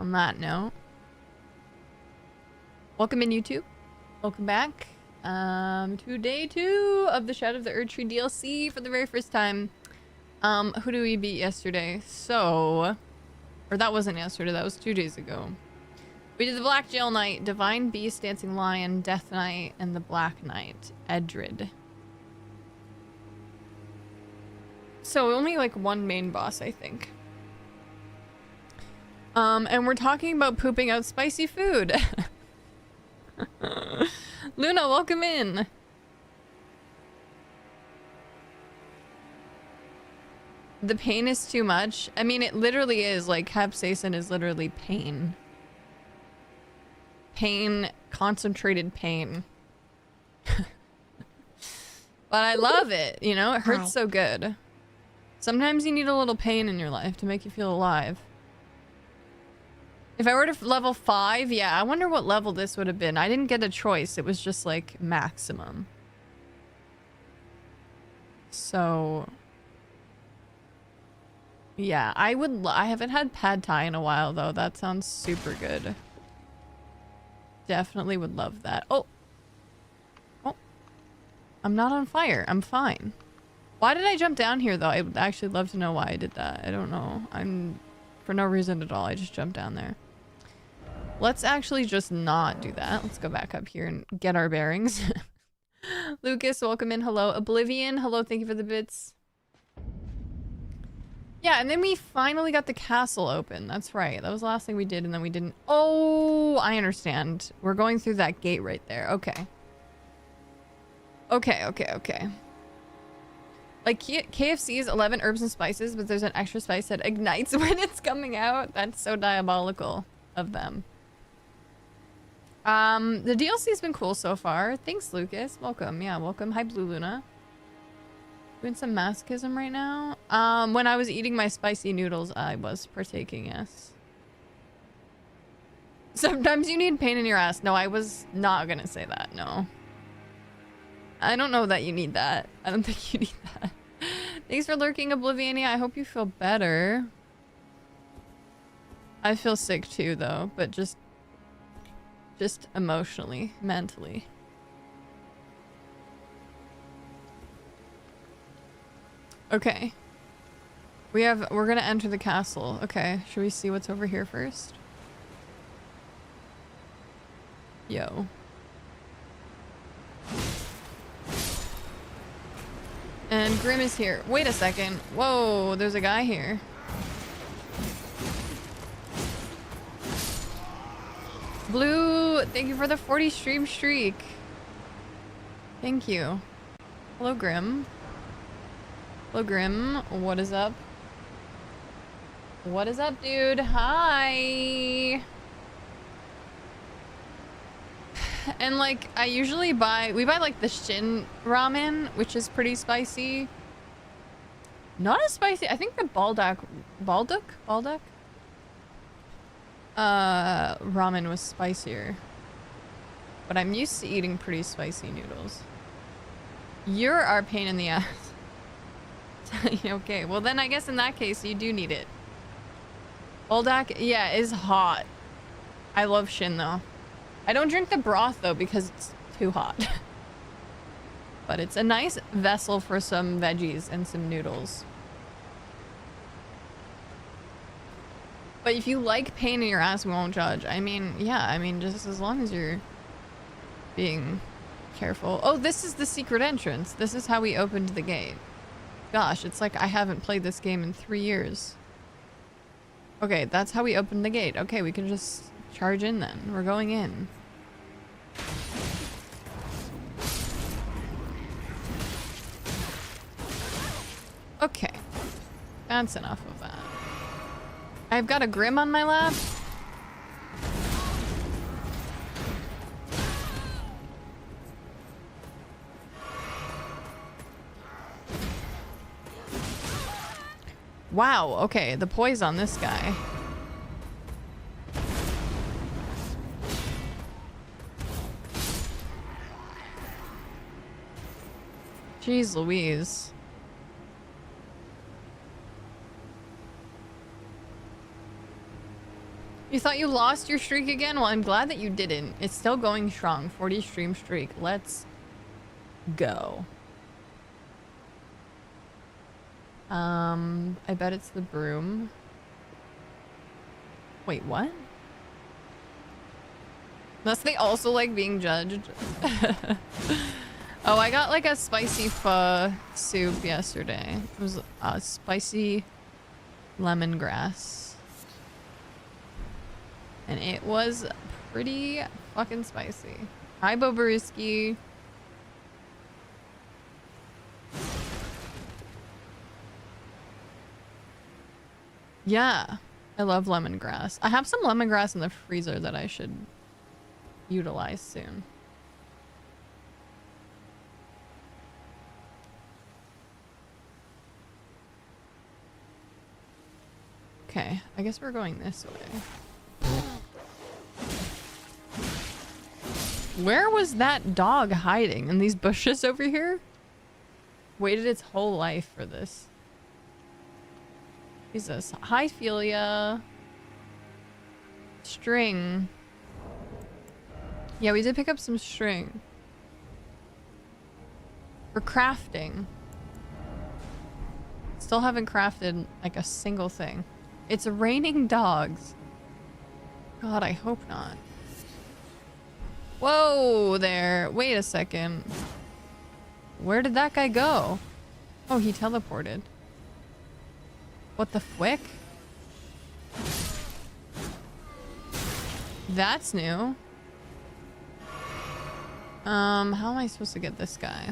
on that note. Welcome in, YouTube. Welcome back to day 2 of the Shadow of the Erdtree DLC for the very first time. Who did we beat yesterday? So, or that wasn't yesterday, that was 2 days ago. We did the Black Jail Knight, Divine Beast, Dancing Lion, Death Knight, and the Black Knight, Erdtree. So only like one main boss, I think. And we're talking about pooping out spicy food. Luna, welcome in. The pain is too much. I mean, it literally is. Like, capsaicin is literally pain. Pain, concentrated pain. But I love it, you know? It hurts so good. Sometimes you need a little pain in your life to make you feel alive. If I were to level 5, yeah, I wonder what level this would have been. I didn't get a choice. It was just like maximum. So yeah, I haven't had pad thai in a while though. That sounds super good. Definitely would love that. Oh. Oh. I'm not on fire. I'm fine. Why did I jump down here though? I would actually love to know why I did that. I don't know. For no reason at all. I just jumped down there. Let's actually just not do that. Let's go back up here and get our bearings. Lucas, welcome in. Hello. Oblivion, hello. Thank you for the bits. Yeah, and then we finally got the castle open. That's right. That was the last thing we did, and then we didn't. Oh, I understand. We're going through that gate right there. Okay. Okay. Like KFC is 11 herbs and spices, but there's an extra spice that ignites when it's coming out. That's so diabolical of them. The DLC's been cool so far. Thanks, Lucas. Welcome. Yeah, welcome. Hi, Blue Luna. Doing some masochism right now. When I was eating my spicy noodles, I was partaking, yes. Sometimes you need pain in your ass. No, I was not gonna say that, no. I don't know that you need that. I don't think you need that. Thanks for lurking, Oblivionia. I hope you feel better. I feel sick too, though, but just emotionally, mentally. Okay. We're gonna enter the castle. Okay, should we see what's over here first? Yo. And Grim is here. Wait a second. Whoa, there's a guy here. Blue, thank you for the 40 stream streak. Thank you. Hello, Grim. Hello, Grim. What is up? What is up, dude? Hi. And like, I usually we buy like the Shin ramen, which is pretty spicy. Not as spicy. I think the Balduk ramen was spicier. But I'm used to eating pretty spicy noodles. You're our pain in the ass. Okay, well then I guess in that case you do need it. Balduk, yeah, is hot. I love Shin though. I don't drink the broth though because it's too hot. But it's a nice vessel for some veggies and some noodles. But if you like pain in your ass, we won't judge. I mean, yeah, I mean, just as long as you're being careful. Oh, this is the secret entrance. This is how we opened the gate. Gosh, it's like I haven't played this game in 3 years. Okay, that's how we opened the gate. Okay, we can just charge in then. We're going in. Okay. That's enough of that. I've got a Grim on my lap. Wow, okay, the poise on this guy. Jeez Louise. You thought you lost your streak again? Well, I'm glad that you didn't. It's still going strong. 40 stream streak. Let's go. I bet it's the broom. Wait, what? Must they also like being judged? Oh, I got like a spicy pho soup yesterday. It was spicy lemongrass. And it was pretty fucking spicy. Hi, Boberiski. Yeah, I love lemongrass. I have some lemongrass in the freezer that I should utilize soon. Okay, I guess we're going this way. Where was that dog hiding? In these bushes over here? Waited its whole life for this. Jesus. Hi, Philia. String. Yeah, we did pick up some string. For crafting. Still haven't crafted like a single thing. It's raining dogs. God, I hope not. Whoa there. Wait a second. Where did that guy go? Oh, he teleported. What the fwick? That's new. How am I supposed to get this guy?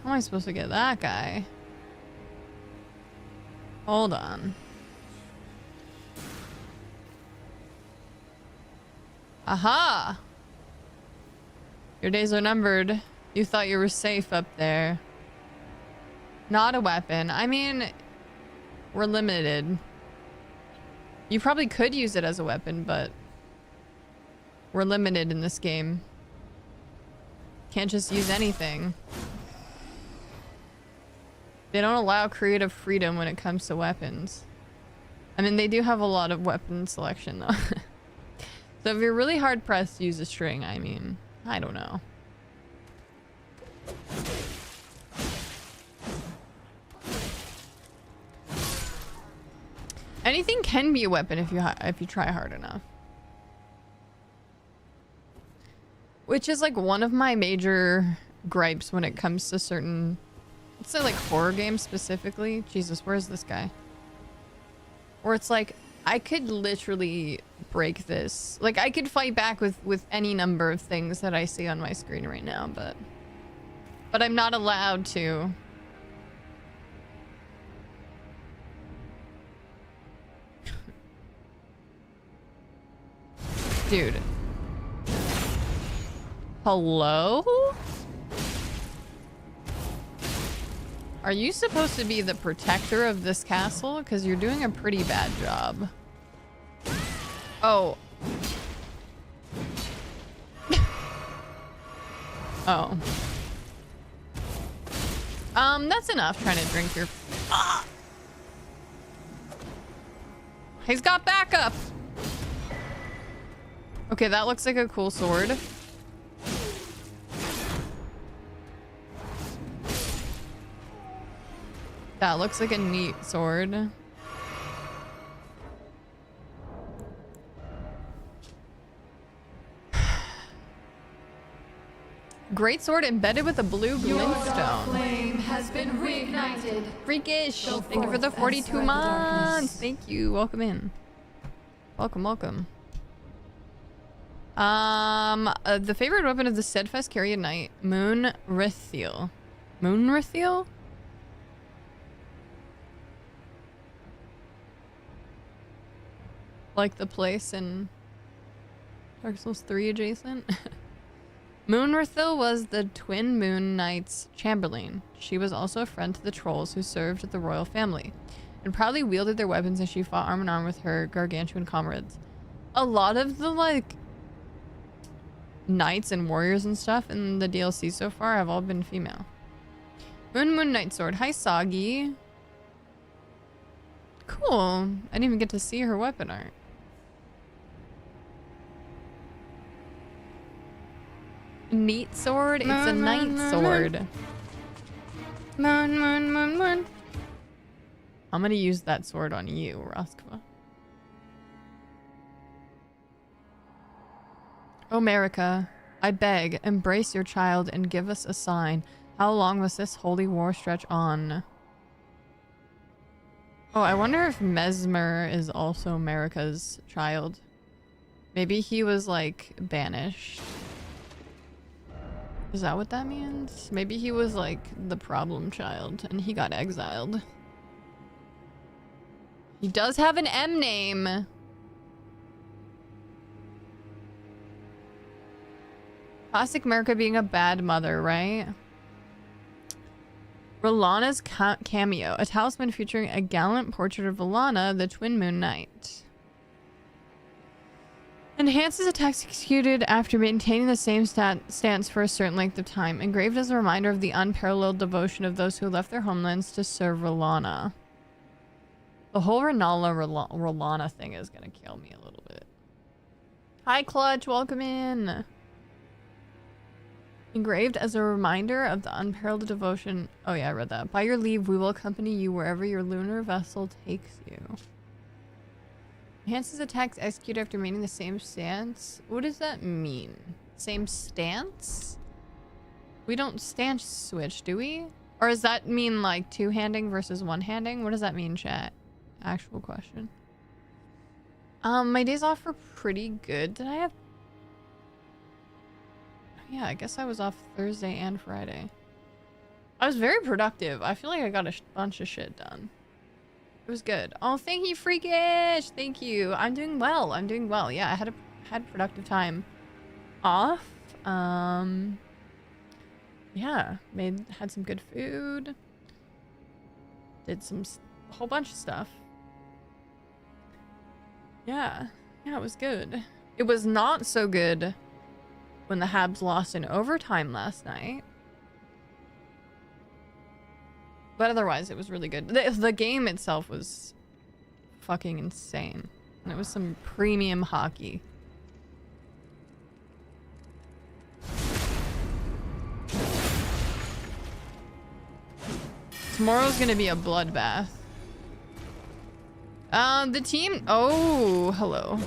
How am I supposed to get that guy? Hold on. Aha! Your days are numbered. You thought you were safe up there. Not a weapon. I mean, we're limited. You probably could use it as a weapon, but we're limited in this game. Can't just use anything. They don't allow creative freedom when it comes to weapons. I mean, they do have a lot of weapon selection, though. So if you're really hard pressed to use a string, I mean, I don't know. Anything can be a weapon if you try hard enough. Which is like one of my major gripes when it comes to certain, let's say like horror games specifically. Jesus, where's this guy? Or it's like, I could literally break this. Like I could fight back with any number of things that I see on my screen right now, but I'm not allowed to. Dude. Hello? Are you supposed to be the protector of this castle? Because you're doing a pretty bad job. Oh. Oh. That's enough trying to drink your... Ah! He's got backup! Okay, that looks like a cool sword. That looks like a neat sword. Great sword embedded with a blue glintstone. Flame has been reignited. Freakish! Thank you for the 42 months. Thank you. Welcome in. Welcome, welcome. The favorite weapon of the steadfast carry at night, Moonrithiel. Moonrithiel? Like the place in Dark Souls 3 adjacent? Moonrithiel was the twin Moon Knight's Chamberlain. She was also a friend to the trolls who served the royal family, and proudly wielded their weapons as she fought arm in arm with her gargantuan comrades. A lot of the, like, knights and warriors and stuff in the DLC so far have all been female. Moon Knight Sword. Hi, Soggy. Cool. I didn't even get to see her weapon art. Neat sword? It's a knight sword. Moon. I'm gonna use that sword on you, Roskva. Oh, America, I beg, embrace your child and give us a sign. How long must this holy war stretch on? Oh, I wonder if Mesmer is also America's child. Maybe he was, like, banished. Is that what that means? Maybe he was, like, the problem child and he got exiled. He does have an M name. Classic America being a bad mother, right? R'Lana's cameo. A talisman featuring a gallant portrait of R'Lana, the Twin Moon Knight. Enhances attacks executed after maintaining the same stance for a certain length of time. Engraved as a reminder of the unparalleled devotion of those who left their homelands to serve R'Lana. The whole R'Lana thing is gonna kill me a little bit. Hi, Clutch. Welcome in. Engraved as a reminder of the unparalleled devotion. Oh yeah, I read that. By your leave, we will accompany you wherever your lunar vessel takes you. Enhances attacks executed after maintaining the same stance. What does that mean? Same stance? We don't stance switch, do we? Or does that mean like two-handing versus one-handing? What does that mean, chat? Actual question. My days off were pretty good. Did I have... Yeah, I guess I was off Thursday and Friday. I was very productive. I feel like I got a bunch of shit done. It was good. Oh, thank you, Freakish. Thank you. I'm doing well. I'm doing well. Yeah, I had a productive time off. Yeah, had some good food. Did a whole bunch of stuff. Yeah, it was good. It was not so good when the Habs lost in overtime last night. But otherwise, it was really good. The game itself was fucking insane. And it was some premium hockey. Tomorrow's gonna be a bloodbath. The team... Oh, hello.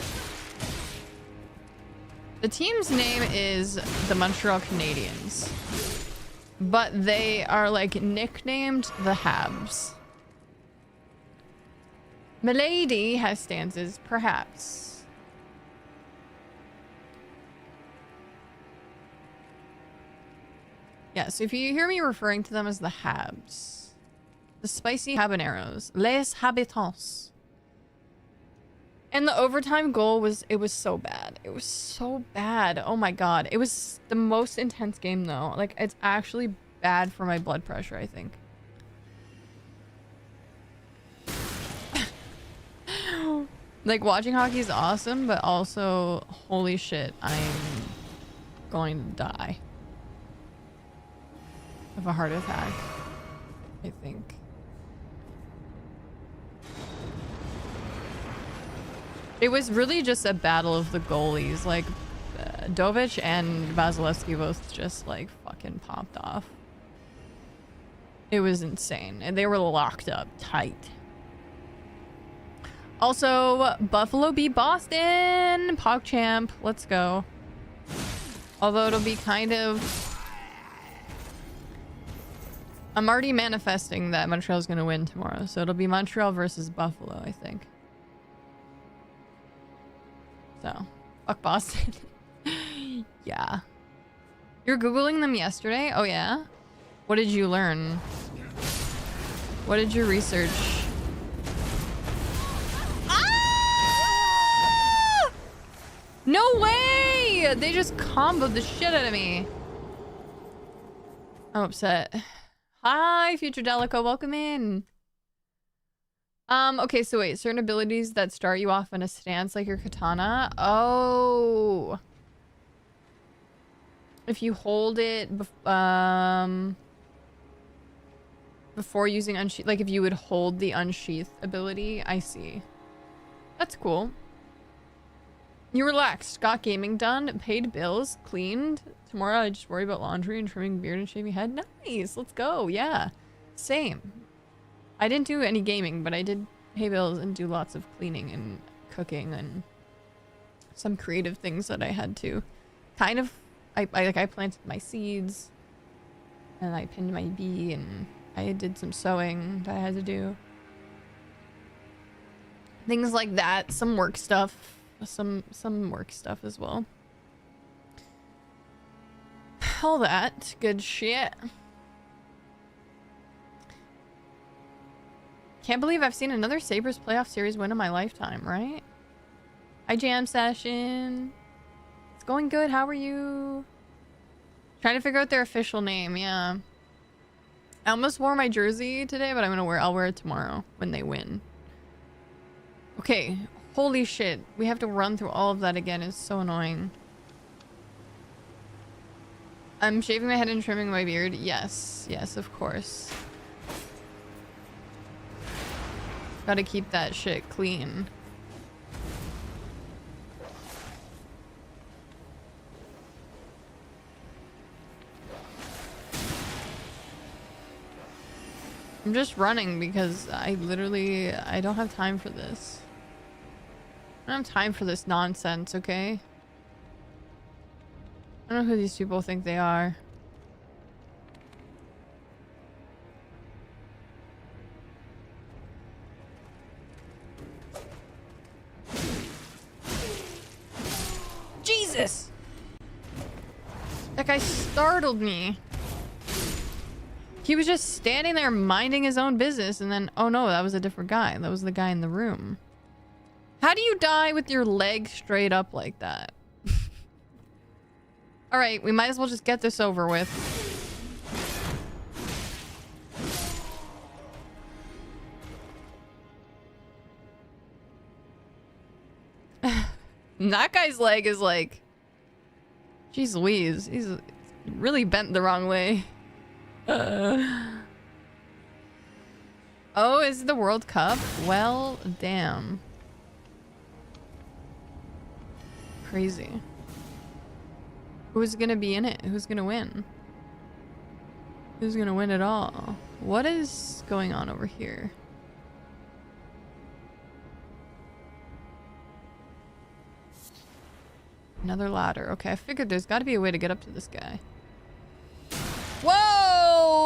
The team's name is the Montreal Canadiens. But they are, like, nicknamed the Habs. Milady has stances, perhaps. Yeah, so if you hear me referring to them as the Habs. The spicy habaneros. Les habitants. And the overtime goal was, it was so bad. It was so bad. Oh my god. It was the most intense game though. Like, it's actually bad for my blood pressure, I think. Like, watching hockey is awesome, but also, holy shit, I'm going to die of a heart attack, I think. It was really just a battle of the goalies. Like, Dovich and Vasilevsky both just, like, fucking popped off. It was insane. And they were locked up tight. Also, Buffalo beat Boston! PogChamp. Let's go. Although it'll be kind of... I'm already manifesting that Montreal's gonna win tomorrow. So it'll be Montreal versus Buffalo, I think. So, fuck Boston. Yeah. You're Googling them yesterday? Oh, yeah? What did you learn? What did you research? Ah! No way! They just comboed the shit out of me. I'm upset. Hi, Future Delico. Welcome in. Okay, so wait, certain abilities that start you off in a stance like your katana. Oh. If you hold it, before using unsheath. Like if you would hold the unsheath ability. I see. That's cool. You relaxed, got gaming done, paid bills, cleaned. Tomorrow I just worry about laundry and trimming beard and shaving head. Nice, let's go. Yeah, same. I didn't do any gaming, but I did pay bills and do lots of cleaning and cooking and some creative things that I had to. Kind of, I planted my seeds and I pinned my bee and I did some sewing that I had to do. Things like that, some work stuff. Some work stuff as well. All that good shit. Can't believe I've seen another Sabres playoff series win in my lifetime, right? Hi, Jam Session. It's going good. How are you? Trying to figure out their official name. Yeah. I almost wore my jersey today, but I'll wear it tomorrow when they win. Okay. Holy shit. We have to run through all of that again. It's so annoying. I'm shaving my head and trimming my beard. Yes. Yes, of course. Gotta keep that shit clean. I'm just running because I don't have time for this. I don't have time for this nonsense, okay? I don't know who these people think they are. Jesus! That guy startled me. He was just standing there minding his own business and then, oh no, that was a different guy. That was the guy in the room. How do you die with your leg straight up like that? Alright, we might as well just get this over with. That guy's leg is like... Jeez Louise. He's really bent the wrong way. Oh, is it the World Cup? Well, damn. Crazy. Who's gonna be in it? Who's gonna win? Who's gonna win it all? What is going on over here? Another ladder. Okay, I figured there's got to be a way to get up to this guy. Whoa!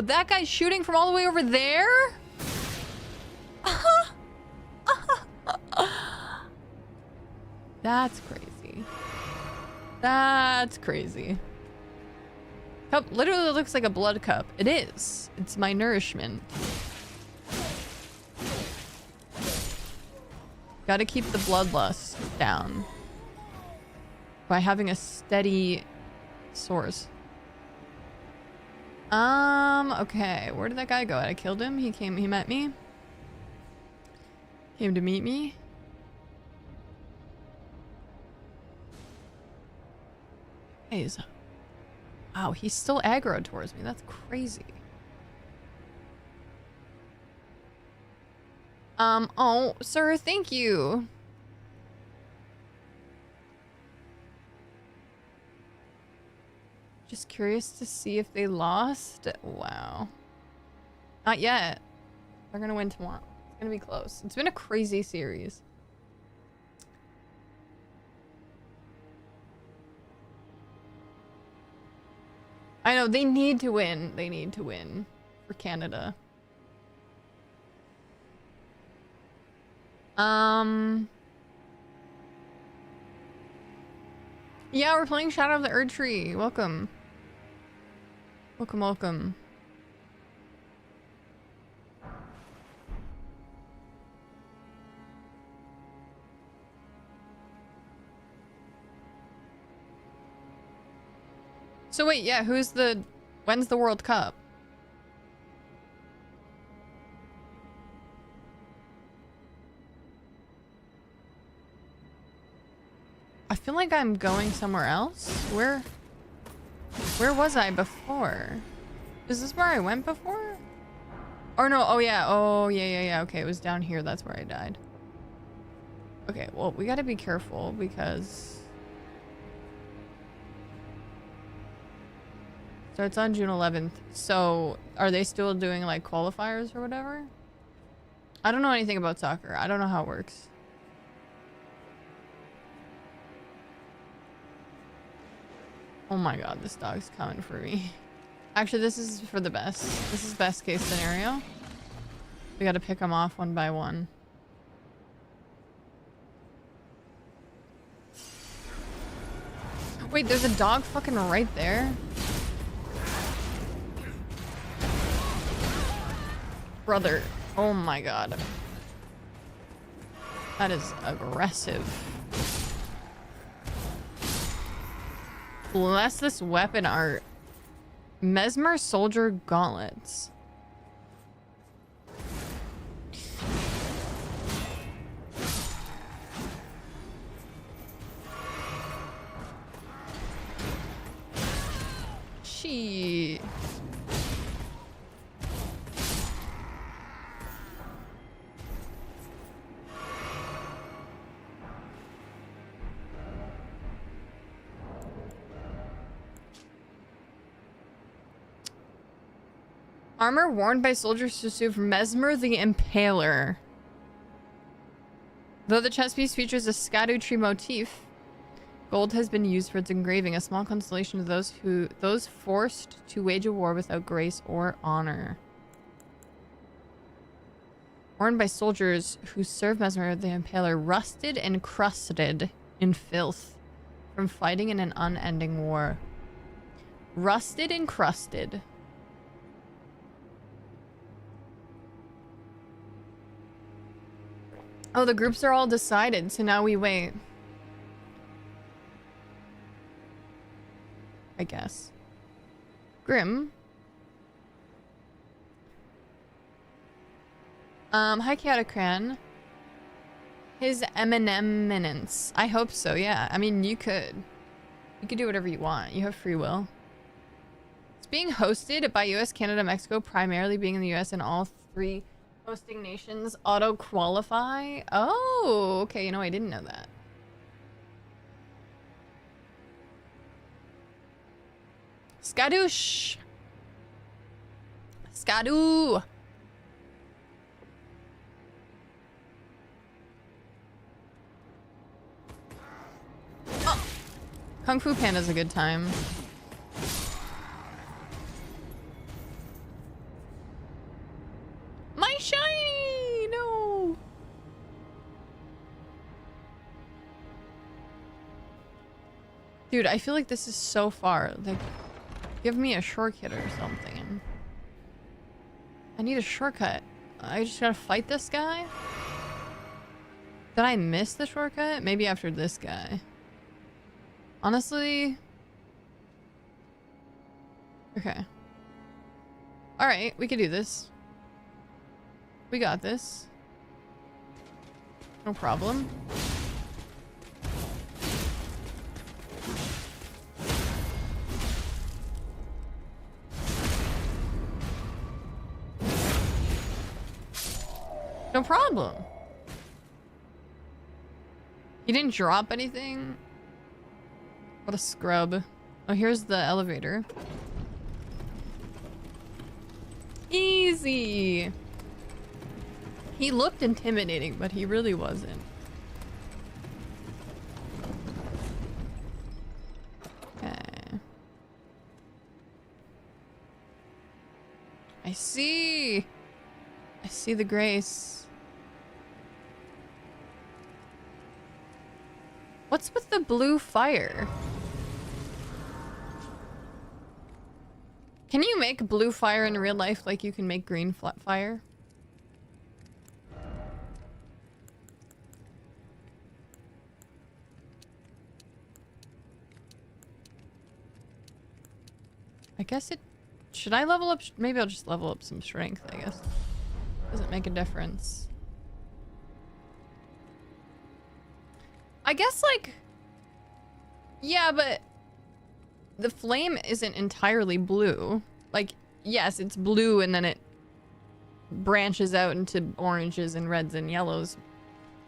That guy's shooting from all the way over there? That's crazy. That's crazy. Cup literally looks like a blood cup. It is. It's my nourishment. Gotta keep the bloodlust down by having a steady source. Okay. Where did that guy go? I killed him. He met me. Came to meet me. Wow, he's still aggroed towards me. That's crazy. Oh, sir, thank you. Just curious to see if they lost. Wow. Not yet. They're gonna win tomorrow. It's gonna be close. It's been a crazy series. I know, they need to win. They need to win for Canada. Yeah, we're playing Shadow of the Erdtree. Welcome. Welcome, welcome. So wait, yeah, when's the World Cup? I feel like I'm going somewhere else. Where was I before? Is this where I went before? Or no, oh yeah, yeah. Okay, it was down here. That's where I died. Okay, well, we gotta be careful because... Starts on June 11th. So, are they still doing, like, qualifiers or whatever? I don't know anything about soccer. I don't know how it works. Oh my god, this dog's coming for me. Actually, this is for the best. This is best case scenario. We gotta pick them off one by one. Wait, there's a dog fucking right there? Brother. Oh my god. That is aggressive. Bless this weapon art. Mesmer Soldier Gauntlets. She. Armor worn by soldiers to serve Mesmer the Impaler. Though the chest piece features a Erdtree motif, gold has been used for its engraving, a small consolation to those forced to wage a war without grace or honor. Worn by soldiers who serve Mesmer the Impaler, rusted and crusted in filth from fighting in an unending war. Rusted and crusted. Oh, the groups are all decided, so now we wait. I guess. Grim. Hi Chaotocran. His eminence. I hope so, yeah. I mean, you could. You could do whatever you want. You have free will. It's being hosted by US, Canada, Mexico, primarily being in the US, and all three hosting nations auto-qualify. Oh, okay. You know, I didn't know that. Skadoosh! Skadoo! Oh! Kung Fu Panda's a good time. My shiny! No! Dude, I feel like this is so far. Like, give me a shortcut or something. I need a shortcut. I just gotta fight this guy? Did I miss the shortcut? Maybe after this guy. Honestly... Okay. Alright, we can do this. We got this. No problem. No problem. You didn't drop anything? What a scrub. Oh, here's the elevator. Easy! He looked intimidating, but he really wasn't. Okay. I see! I see the grace. What's with the blue fire? Can you make blue fire in real life like you can make green fire? I guess it... Should I level up? Maybe I'll just level up some strength, I guess. Doesn't make a difference. I guess, like... Yeah, but... The flame isn't entirely blue. Like, yes, it's blue and then it branches out into oranges and reds and yellows.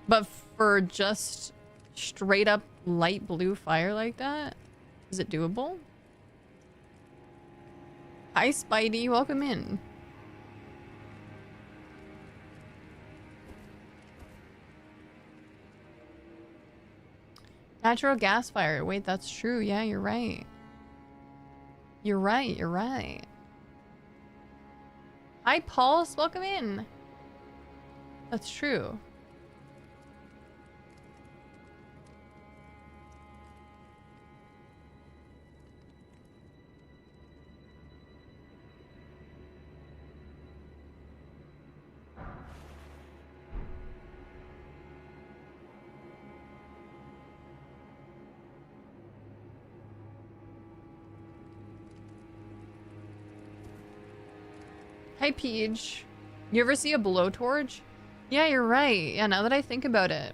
But for just straight up light blue fire like that, is it doable? Hi Spidey, welcome in. Natural gas fire. Wait, that's true. Yeah, you're right. You're right, you're right. Hi Pulse, welcome in. That's true. Hi Peach. You ever see a blowtorch? Yeah, you're right. Yeah, now that I think about it.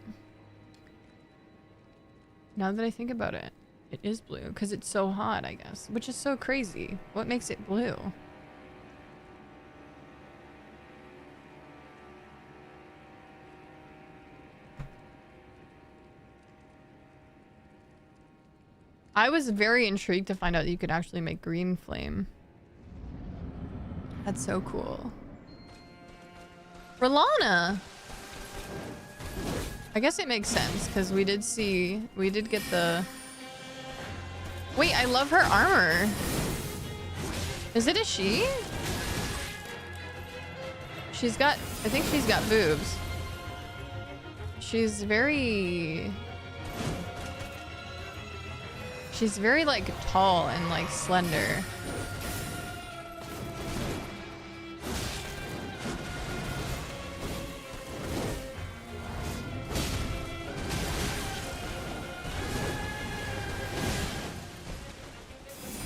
It is blue because it's so hot, I guess. Which is so crazy. What makes it blue? I was very intrigued to find out that you could actually make green flame. That's so cool. Rolana! I guess it makes sense because we did get the... Wait, I love her armor. Is it a she? I think she's got boobs. She's very like tall and like slender.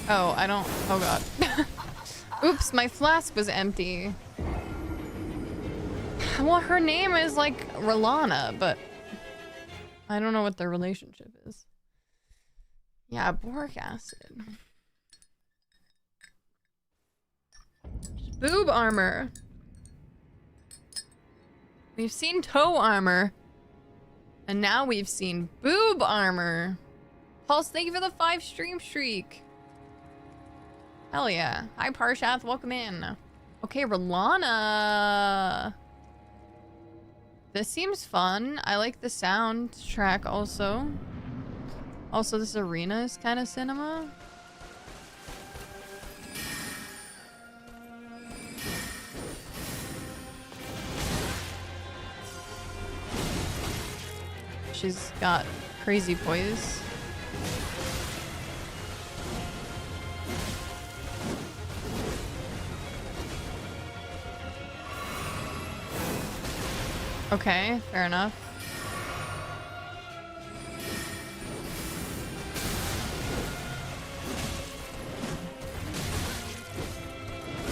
Oh, I don't... Oh god. Oops, my flask was empty. Well, her name is like Rolana, but I don't know what their relationship is. Yeah, boric acid. Boob armor. We've seen toe armor. And now we've seen boob armor. Pulse, thank you for the 5 stream streak. Hell yeah. Hi Parshath, welcome in. Okay, Rolana. This seems fun. I like the soundtrack also. Also, this arena is kind of cinema. She's got crazy poise. Okay, fair enough.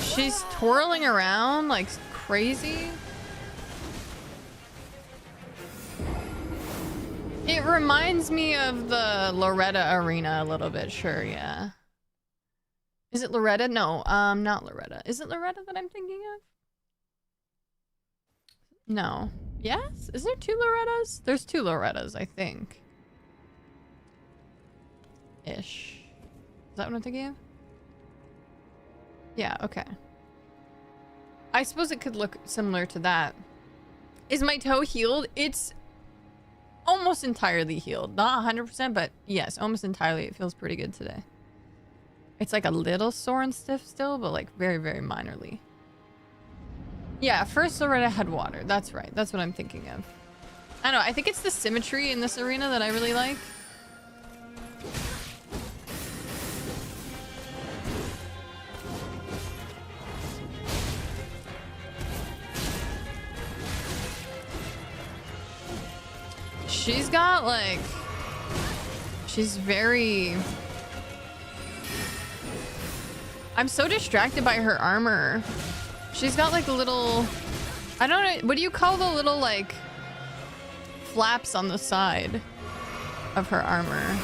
She's twirling around like crazy. It reminds me of the Loretta arena a little bit, sure, yeah. Is it Loretta? No, not Loretta. Is it Loretta that I'm thinking of? No. Yes? Is there 2 Lorettas? There's 2 Lorettas, I think. Ish. Is that what I'm thinking of? Yeah, okay. I suppose it could look similar to that. Is my toe healed? It's almost entirely healed. Not 100%, but yes, almost entirely. It feels pretty good today. It's like a little sore and stiff still, but like very, very minorly. Yeah, first Loretta had water. That's right. That's what I'm thinking of. I don't know. I think it's the symmetry in this arena that I really like. She's got like... She's very... I'm so distracted by her armor. She's got like a little... I don't know... What do you call the little like... flaps on the side of her armor?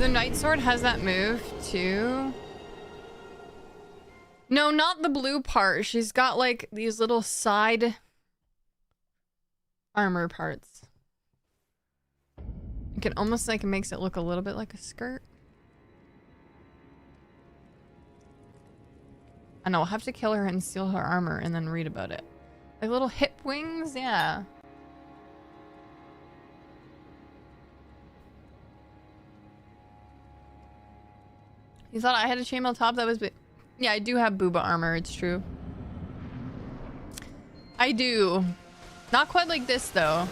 The Night Sword has that move too. No, not the blue part. She's got like these little side armor parts. It can almost like it makes it look a little bit like a skirt. I know, I'll have to kill her and steal her armor and then read about it. Like little hip wings, yeah. You thought I had a chainmail top that was big? Yeah, I do have booba armor, it's true. I do. Not quite like this though.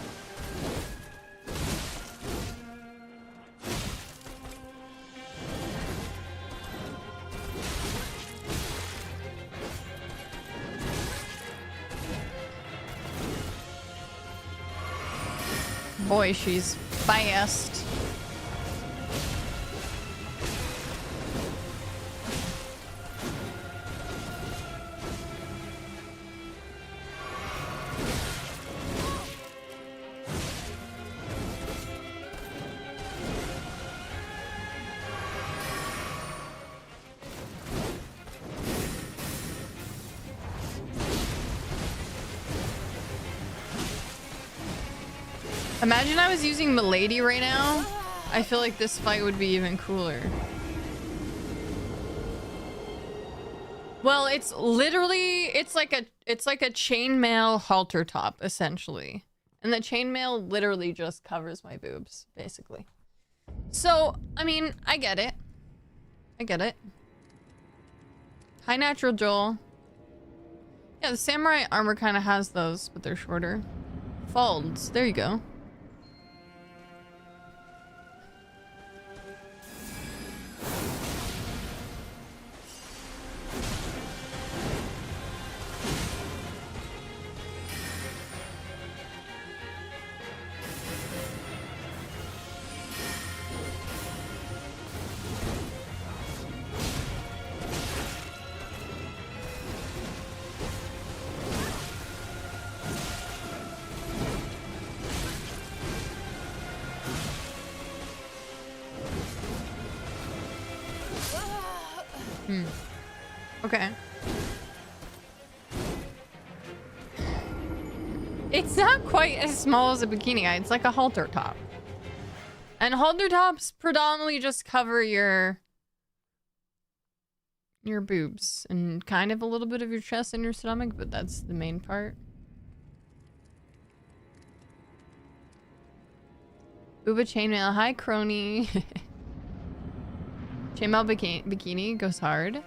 Boy, she's fast. Imagine I was using Milady right now. I feel like this fight would be even cooler. Well, it's literally, it's like a chainmail halter top, essentially. And the chainmail literally just covers my boobs, basically. So, I mean, I get it. I get it. Hi, Natural Joel. Yeah, the samurai armor kind of has those, but they're shorter. Folds. There you go. Okay. It's not quite as small as a bikini. It's like a halter top. And halter tops predominantly just cover your boobs and kind of a little bit of your chest and your stomach, but that's the main part. Booba chainmail. Hi, crony. Chainmail bikini goes hard.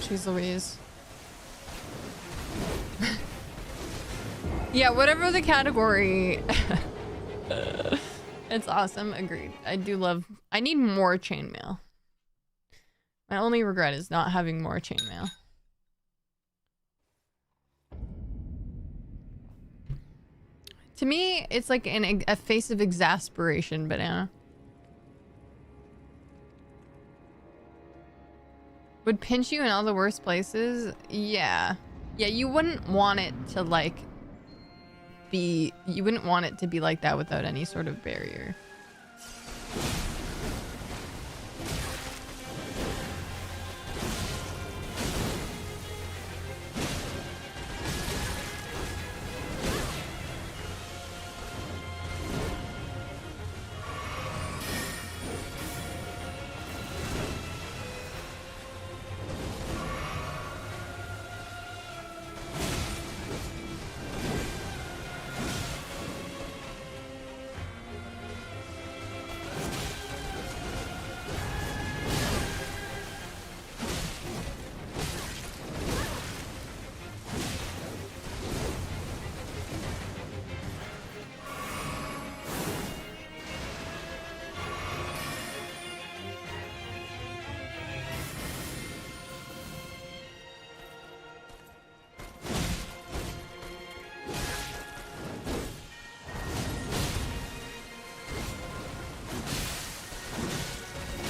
Jeez Louise. Yeah, whatever the category. It's awesome. Agreed. I need more chainmail. My only regret is not having more chainmail. To me, it's like a face of exasperation, banana. Would pinch you in all the worst places? Yeah. Yeah, you wouldn't want it to like be, you wouldn't want it to be like that without any sort of barrier.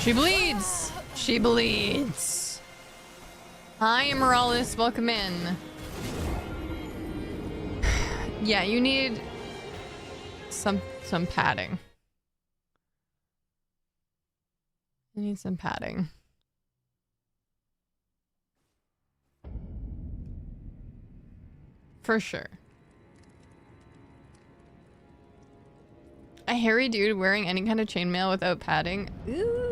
She bleeds. She bleeds. Hi, Morales. Welcome in. Yeah, you need some padding. You need some padding. For sure. A hairy dude wearing any kind of chainmail without padding. Ooh.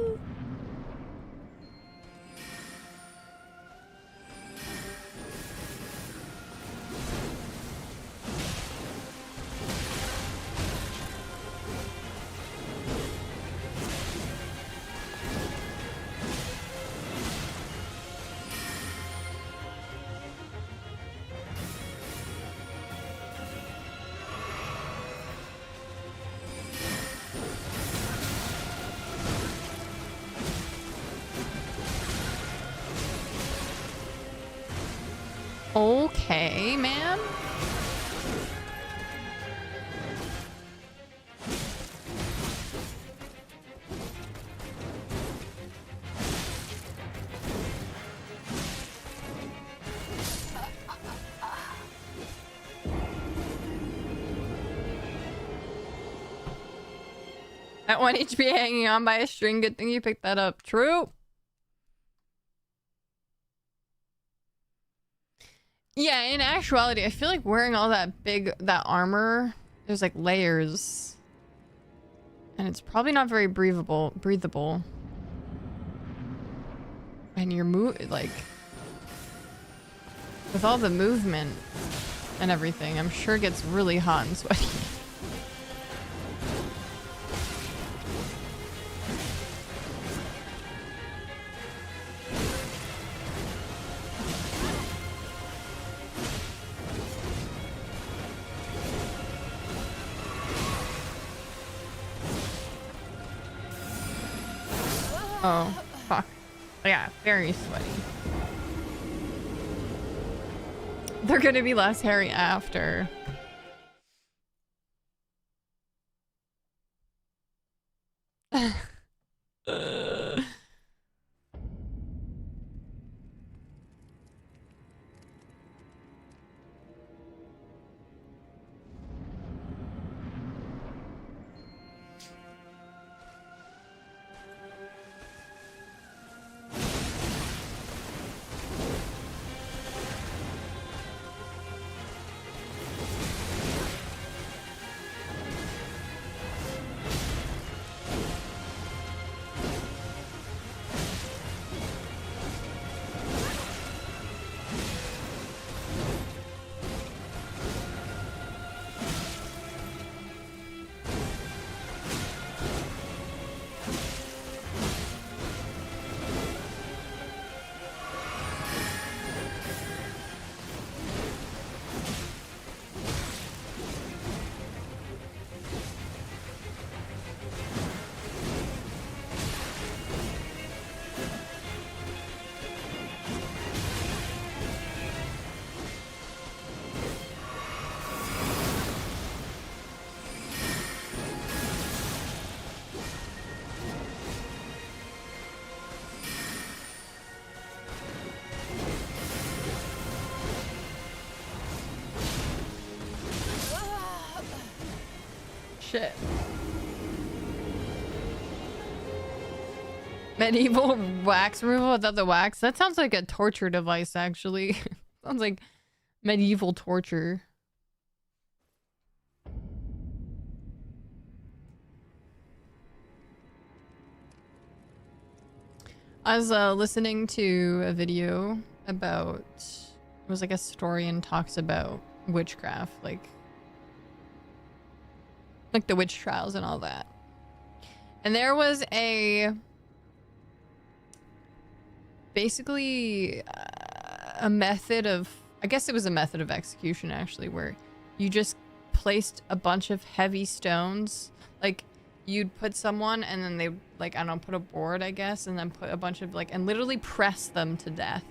Okay, man. At 1 HP hanging on by a string. Good thing you picked that up. True. Yeah, in actuality, I feel like wearing all that armor, there's like layers. And it's probably not very breathable. And your like with all the movement and everything, I'm sure it gets really hot and sweaty. Oh, fuck. Yeah, very sweaty. They're gonna be less hairy after. Shit. Medieval wax removal without the wax? That sounds like a torture device, actually. Sounds like medieval torture. I was listening to a video about, it was like a historian talks about witchcraft, like the witch trials and all that. And there was basically a method of, I guess it was a method of execution actually, where you just placed a bunch of heavy stones, like you'd put someone and then they, like, I don't know, put a board, I guess, and then put a bunch of, like, and literally press them to death.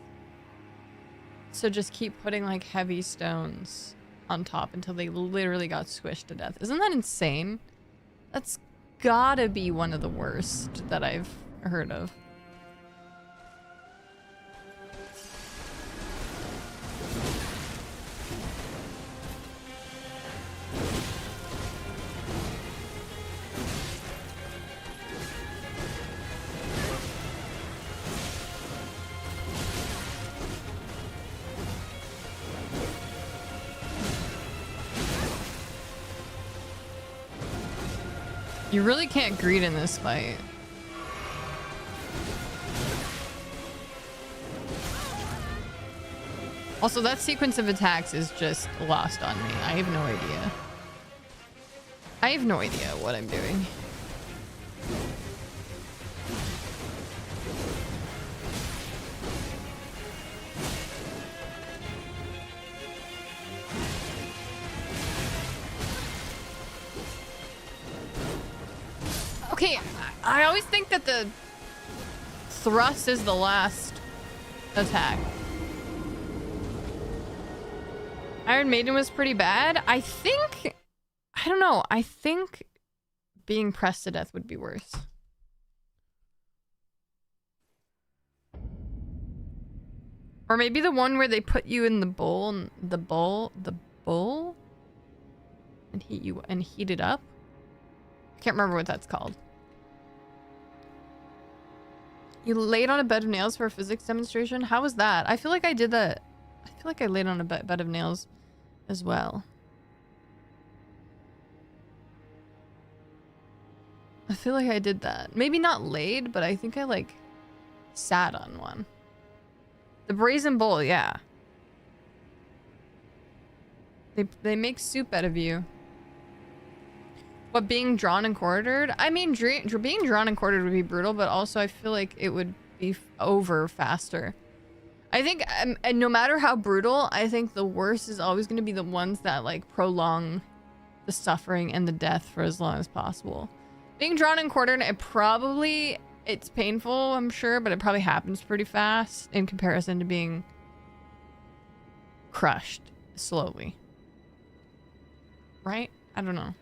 So just keep putting like heavy stones on top until they literally got squished to death. Isn't that insane? That's gotta be one of the worst that I've heard of. You really can't greed in this fight. Also, that sequence of attacks is just lost on me. I have no idea. I have no idea what I'm doing. Okay, I always think that the thrust is the last attack. Iron Maiden was pretty bad. I don't know. I think being pressed to death would be worse. Or maybe the one where they put you in the bowl and the bowl and heat it up. I can't remember what that's called. You laid on a bed of nails for a physics demonstration? How was that? I feel like I did that. I feel like I laid on a bed of nails as well. I feel like I did that. Maybe not laid, but I think I like sat on one. The brazen bowl, yeah. They make soup out of you. What, being drawn and quartered? I mean, being drawn and quartered would be brutal, but also I feel like it would be over faster. I think, and no matter how brutal, I think the worst is always going to be the ones that like prolong the suffering and the death for as long as possible. Being drawn and quartered, it's painful, I'm sure, but it probably happens pretty fast in comparison to being crushed slowly. Right? I don't know.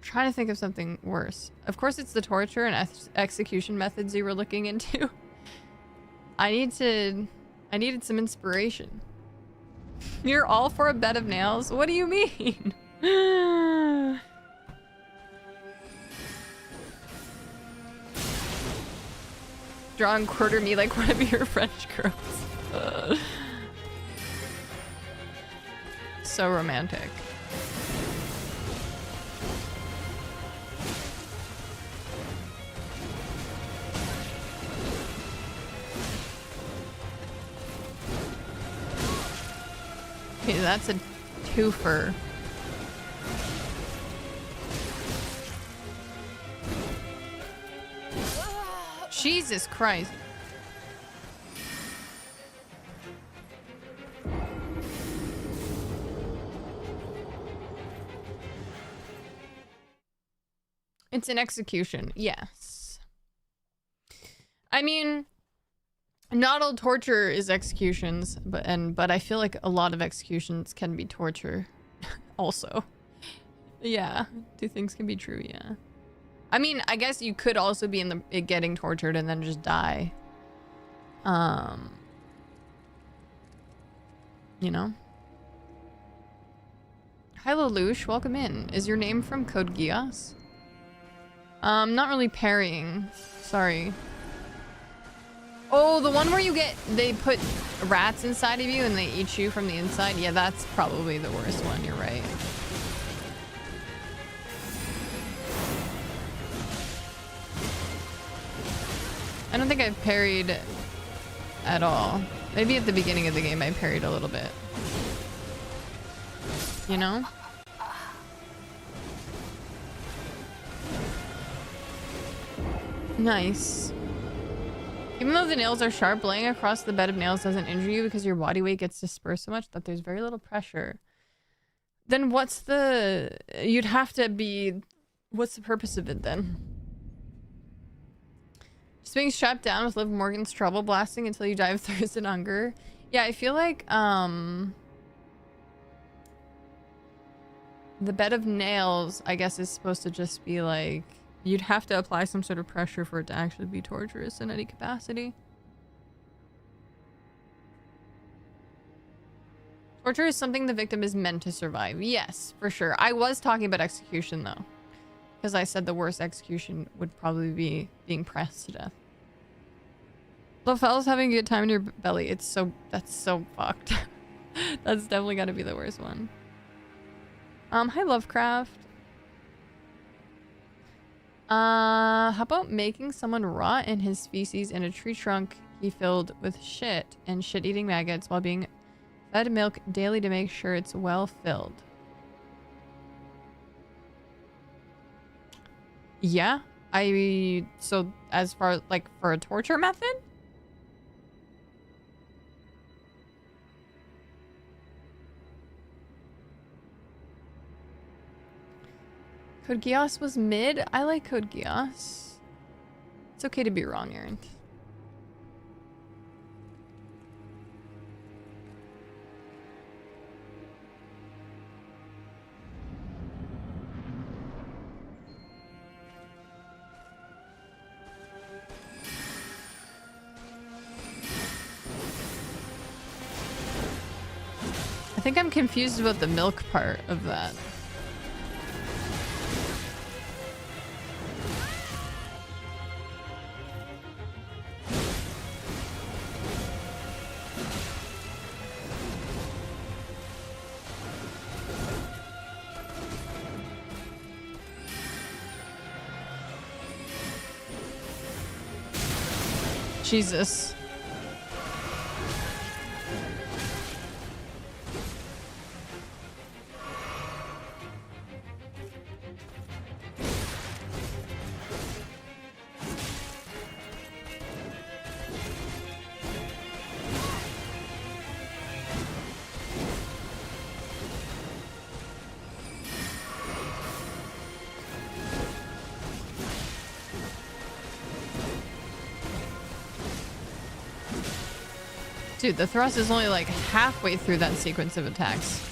Trying to think of something worse. Of course, it's the torture and execution methods you were looking into. I needed some inspiration. You're all for a bed of nails? What do you mean? Draw and quarter me like one of your French girls. So romantic. Okay, that's a twofer. Jesus Christ. It's an execution, yes. I mean, not all torture is executions, but I feel like a lot of executions can be torture also. Yeah, two things can be true, yeah. I mean, I guess you could also be in the getting tortured and then just die. You know? Hi Lelouch, welcome in. Is your name from Code Geass? Not really parrying. Sorry. Oh, the one where they put rats inside of you and they eat you from the inside? Yeah, that's probably the worst one, you're right. I don't think I've parried at all. Maybe at the beginning of the game I parried a little bit. You know? Nice. Even though the nails are sharp, laying across the bed of nails doesn't injure you because your body weight gets dispersed so much that there's very little pressure. Then what's the... You'd have to be... What's the purpose of it then? Just being strapped down with Liv Morgan's trouble blasting until you die of thirst and hunger. Yeah, I feel like, the bed of nails, I guess, is supposed to just be like You'd have to apply some sort of pressure for it to actually be torturous in any capacity. Torture is something the victim is meant to survive. Yes, for sure. I was talking about execution though. Because I said the worst execution would probably be being pressed to death. LaFell's having a good time in your belly. That's so fucked. That's definitely gotta be the worst one. Hi Lovecraft. How about making someone rot in his feces in a tree trunk he filled with shit and shit-eating maggots while being fed milk daily to make sure it's well filled? Yeah, so as far like for a torture method? Code Geass was mid. I like Code Geass. It's okay to be wrong, Aaron. I think I'm confused about the milk part of that. Jesus. Dude, the thrust is only like halfway through that sequence of attacks.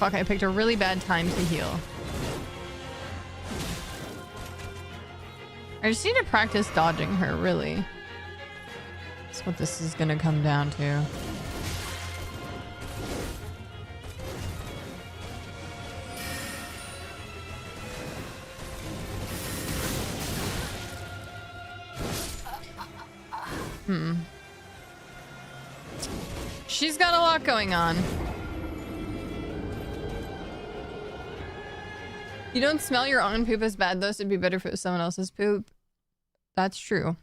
Fuck, I picked a really bad time to heal. I just need to practice dodging her, really. That's what this is gonna come down to. She's got a lot going on. You don't smell your own poop as bad, though, so it'd be better if it was someone else's poop. That's true.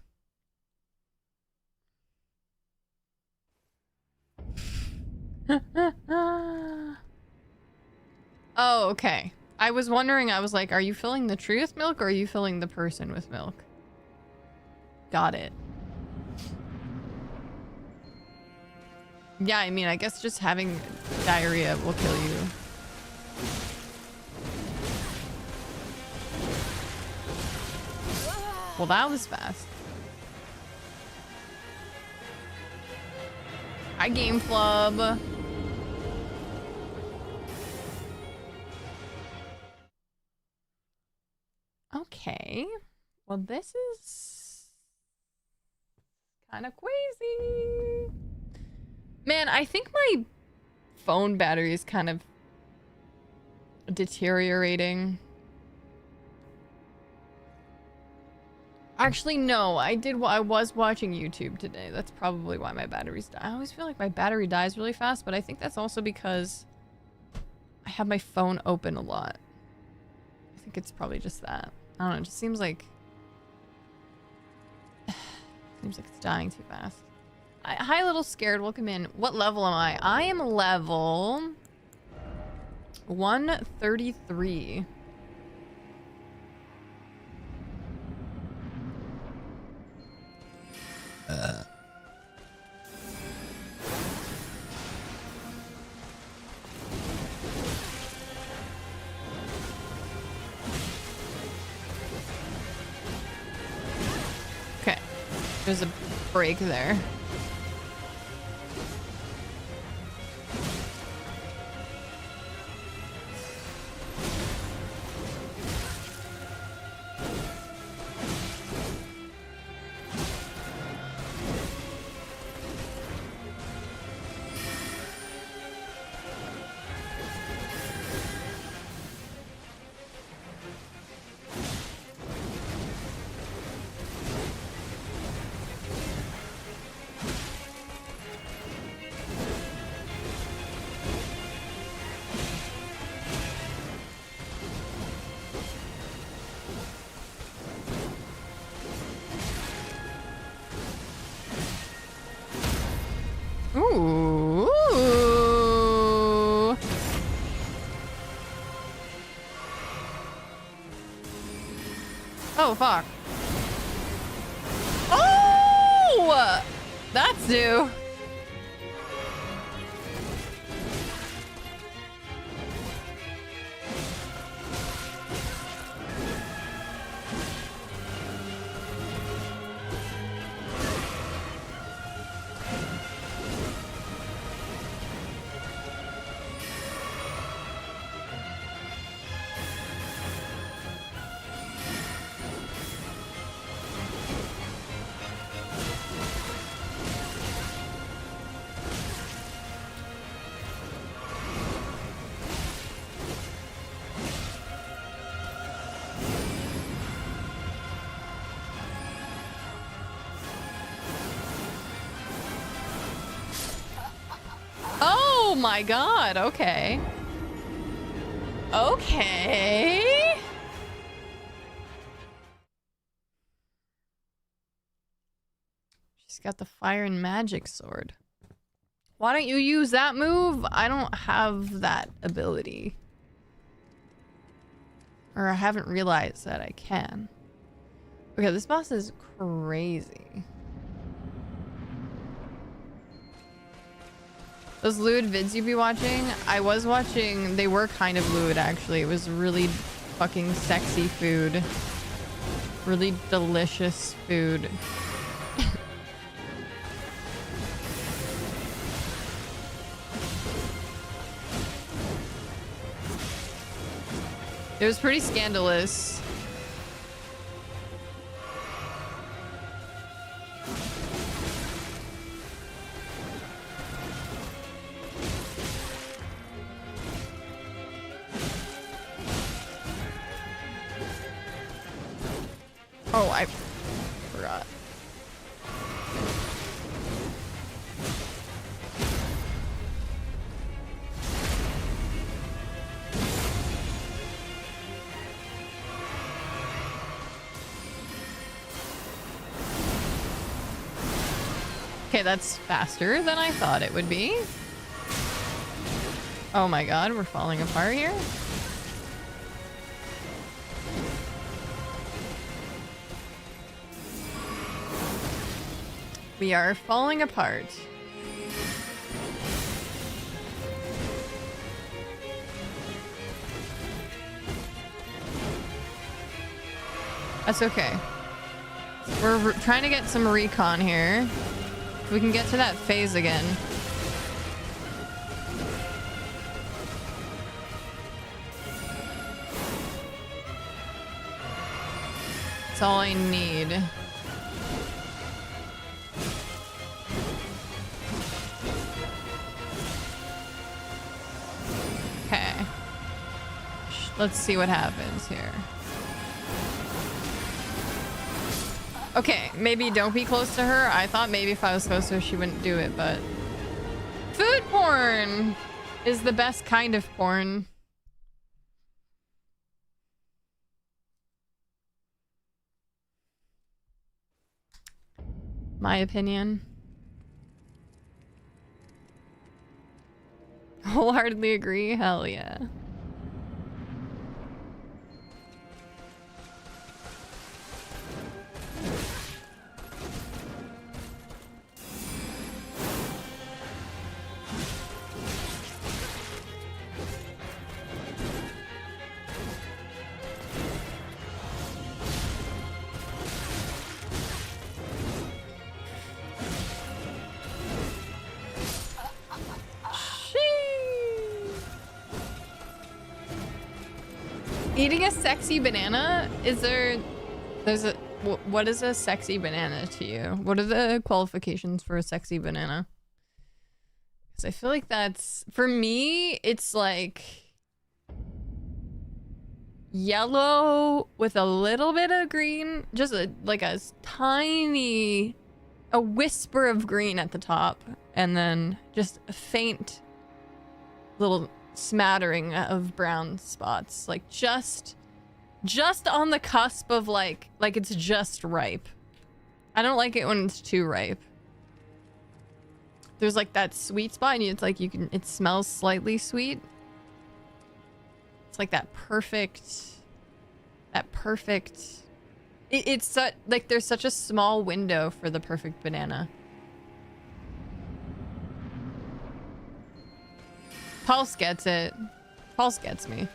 Oh, okay. I was wondering, I was like, are you filling the tree with milk or are you filling the person with milk? Got it. Yeah, I mean, I guess just having diarrhea will kill you. Well, that was fast. Hi, Game Flub. Okay. Well, this is kind of crazy. Man, I think my phone battery is kind of deteriorating. Actually, no. I was watching YouTube today. That's probably why my battery's die. I always feel like my battery dies really fast, but I think that's also because I have my phone open a lot. think it's probably just that. I don't know, it just seems like it's dying too fast. Hi, little scared. Welcome in. What level am I? I am level 133. Okay. There's a break there. Ooh. Oh, fuck. Oh! That's new. Oh my god, okay. Okay. She's got the fire and magic sword. Why don't you use that move? I don't have that ability. Or I haven't realized that I can. Okay, this boss is crazy. Those lewd vids you be watching? I was watching, they were kind of lewd actually. It was really fucking sexy food. Really delicious food. It was pretty scandalous. Oh, I forgot. Okay, that's faster than I thought it would be. Oh my god, we're falling apart here. We are falling apart. That's okay. We're trying to get some recon here. We can get to that phase again. That's all I need. Okay. Let's see what happens here. Okay, maybe don't be close to her. I thought maybe if I was close to her, she wouldn't do it, but... Food porn is the best kind of porn. My opinion. Wholeheartedly agree. Hell yeah. Eating a sexy banana? What is a sexy banana to you? What are the qualifications for a sexy banana? Because I feel like that's, for me, it's like yellow with a little bit of green, just like a tiny, a whisper of green at the top, and then just a faint little smattering of brown spots, like just on the cusp of like it's just ripe. I don't like it when it's too ripe. There's like that sweet spot, and it's like it smells slightly sweet. It's like that perfect. It's like there's such a small window for the perfect banana. Pulse gets it. Pulse gets me.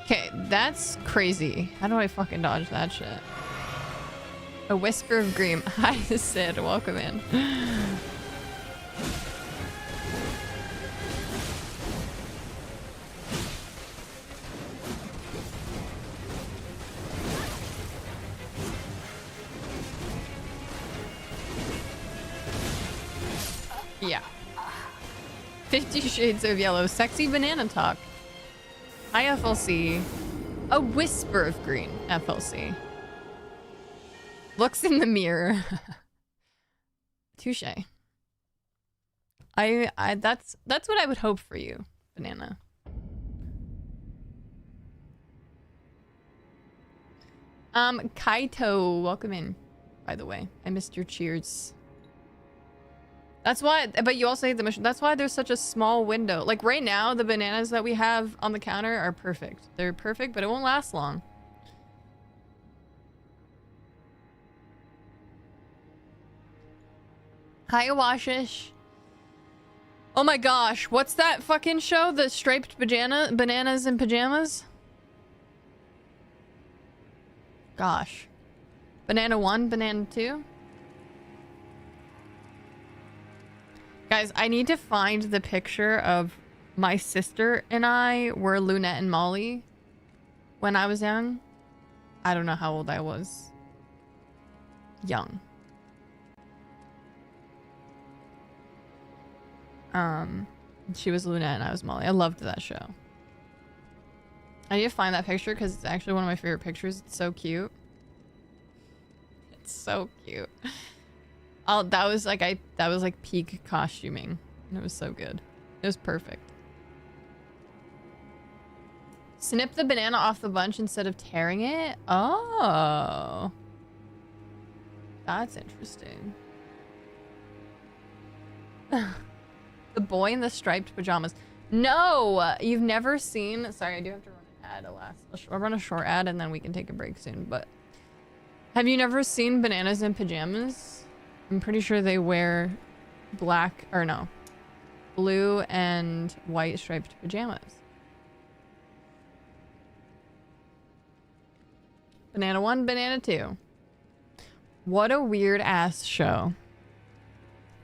Okay, that's crazy. How do I fucking dodge that shit? A whisper of green. Hi, Sid. Welcome in. Yeah. 50 Shades of Yellow. Sexy banana talk. Hi, FLC. A whisper of green. FLC. Looks in the mirror. Touche. That's what I would hope for you, banana. Kaito, welcome in. By the way, I missed your cheers. That's why, but you also hate the mission. That's why there's such a small window. Like right now, the bananas that we have on the counter are perfect. They're perfect, but it won't last long. Hi, Awashish. Oh my gosh, what's that fucking show? The striped bananas in pajamas? Gosh. Banana 1, banana 2? Guys, I need to find the picture of my sister and I were Lunette and Molly when I was young. I don't know how old I was. Young. She was Lunette and I was Molly. I loved that show. I need to find that picture because it's actually one of my favorite pictures. It's so cute. It's so cute. That was like peak costuming. And it was so good. It was perfect. Snip the banana off the bunch instead of tearing it? Oh. That's interesting. The boy in the striped pajamas. No! You've never seen... Sorry, I do have to run an ad. I'll run a short ad and then we can take a break soon. But have you never seen bananas in pajamas? I'm pretty sure they wear black... Or no. Blue and white striped pajamas. Banana 1, banana 2. What a weird ass show.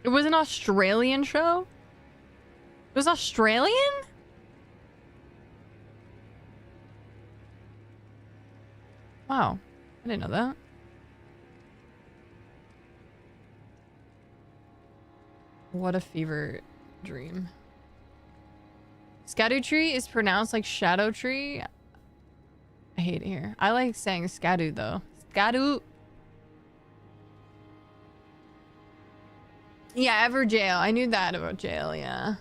It was an Australian show? It was Australian? Wow. I didn't know that. What a fever dream. Erdtree is pronounced like shadow tree. I hate it here. I like saying Skadu though. Skadu. Yeah, ever jail. I knew that about jail, yeah.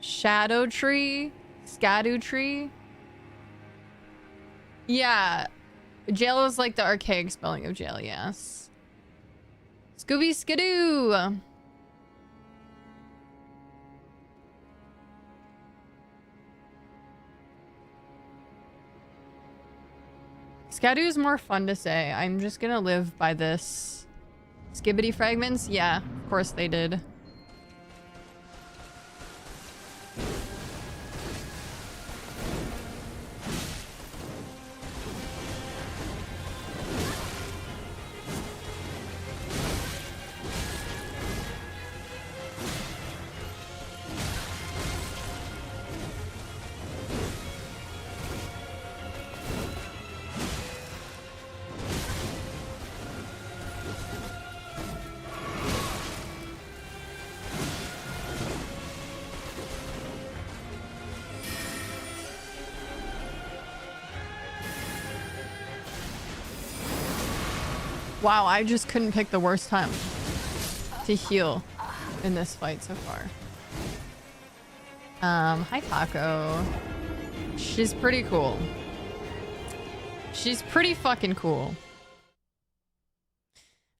Shadow tree? Skadu tree? Yeah. Jail is like the archaic spelling of jail, yes. Scooby Skidoo! Skadoo is more fun to say. I'm just gonna live by this. Skibbity fragments? Yeah, of course they did. Wow, I just couldn't pick the worst time to heal in this fight so far. Hi Taco. She's pretty cool. She's pretty fucking cool.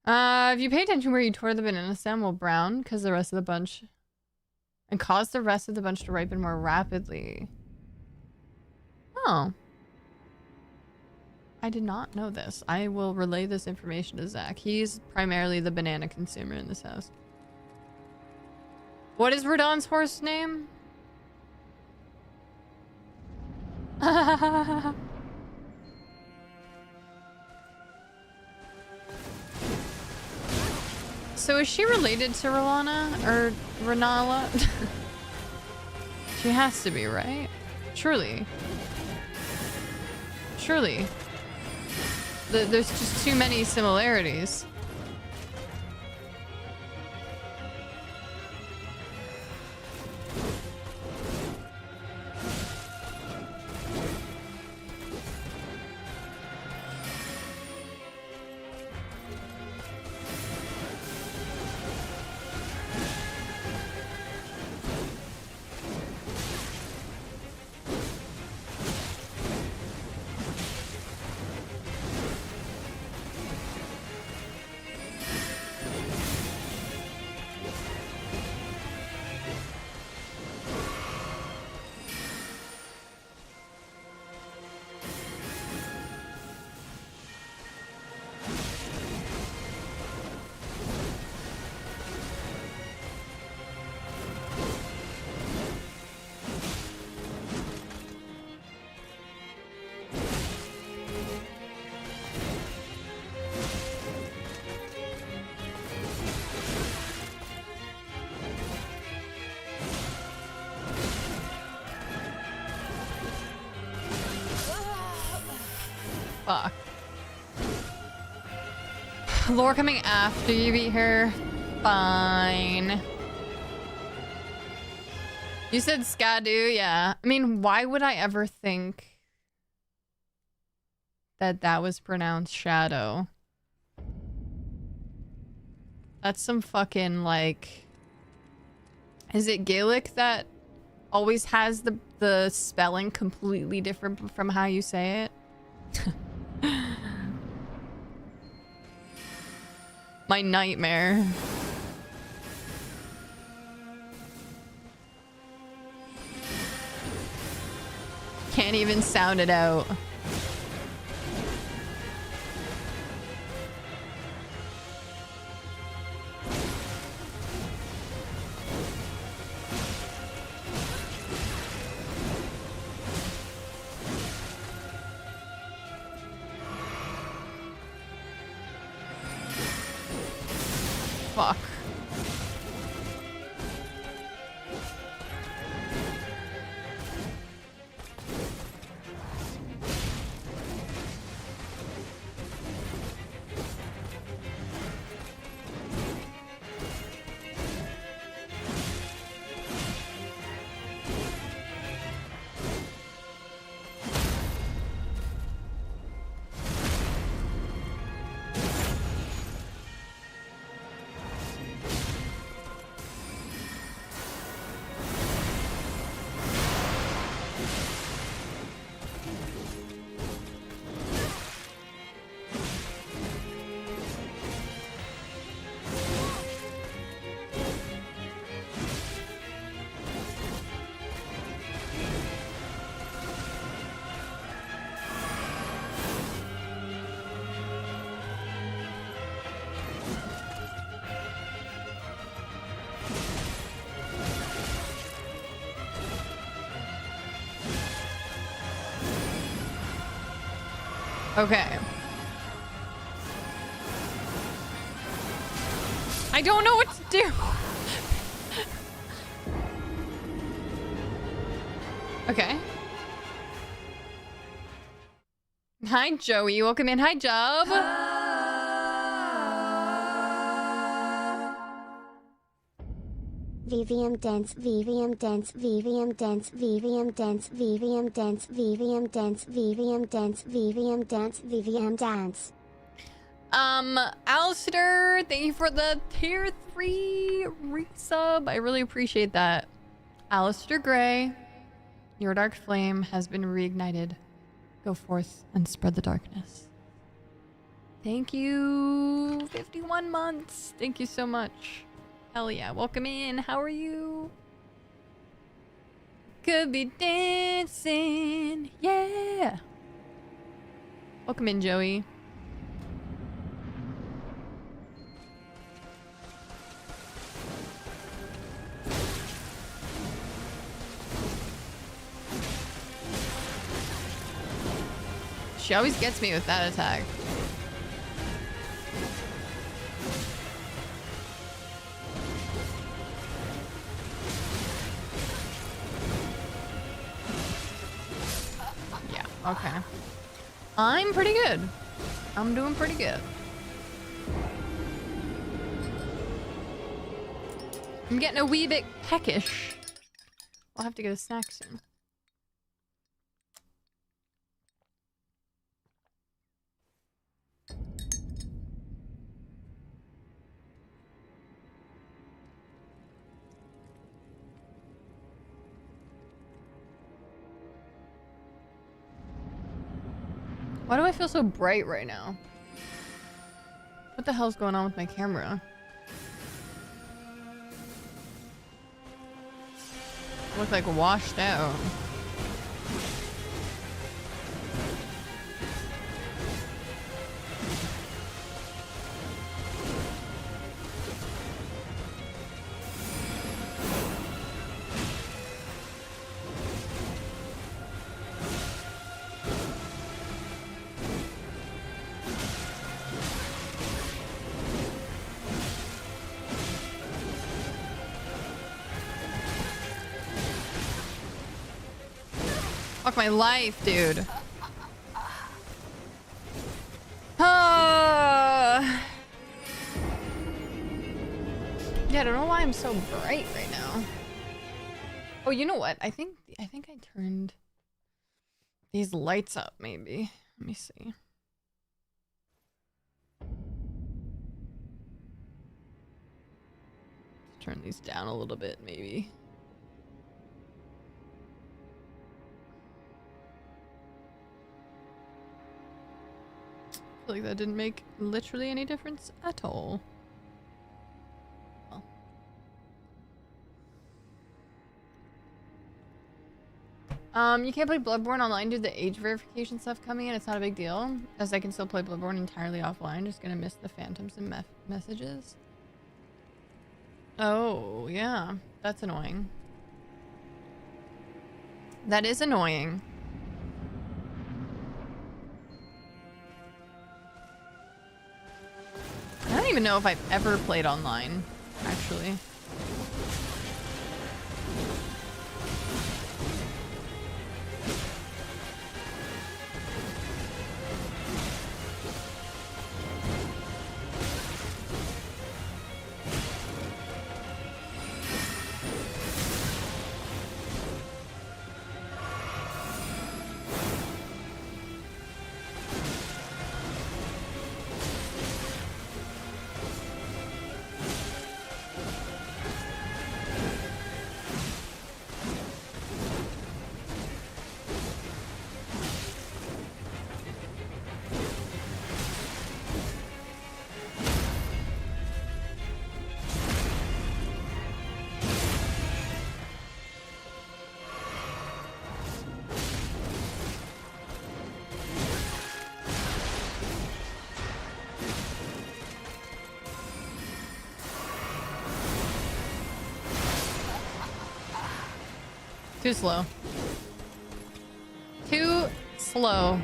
If you pay attention where you tore the banana stem will brown because the rest of the bunch and cause the rest of the bunch to ripen more rapidly. Oh. I did not know this. I will relay this information to Zach. He's primarily the banana consumer in this house. What is Radon's horse name? So is she related to Rolana or Renala? She has to be, right? Surely. Surely. There's just too many similarities. Fuck. Lore coming after you beat her. Fine. You said Skadu, yeah. I mean, why would I ever think that that was pronounced shadow? That's some fucking, like... Is it Gaelic that always has the spelling completely different from how you say it? My nightmare. Can't even sound it out. Fuck. Okay. I don't know what to do. Okay. Hi, Joey. Welcome in. Hi, Job. VVM dance, VVM dance, VVM dance, VVM dance, VVM dance, VVM dance, VVM dance, VVM dance, VVM dance. Alistair, thank you for the tier 3 resub. I really appreciate that. Alistair Gray, your dark flame has been reignited. Go forth and spread the darkness. Thank you. 51 months. Thank you so much. Hell yeah. Welcome in. How are you? Could be dancing. Yeah. Welcome in, Joey. She always gets me with that attack. Yeah, okay. I'm pretty good. I'm doing pretty good. I'm getting a wee bit peckish. I'll have to get a snack soon. Why do I feel so bright right now? What the hell's going on with my camera? I look like washed out. Fuck my life, dude. Yeah, I don't know why I'm so bright right now. Oh, you know what? I think I turned these lights up, maybe. Let me see. Turn these down a little bit, maybe. I feel like that didn't make literally any difference at all. You can't play Bloodborne online due to the age verification stuff coming in. It's not a big deal, as I can still play Bloodborne entirely offline. Just gonna miss the phantoms and messages. Oh, yeah. That's annoying. That is annoying. I don't even know if I've ever played online, actually. Too slow. Too slow.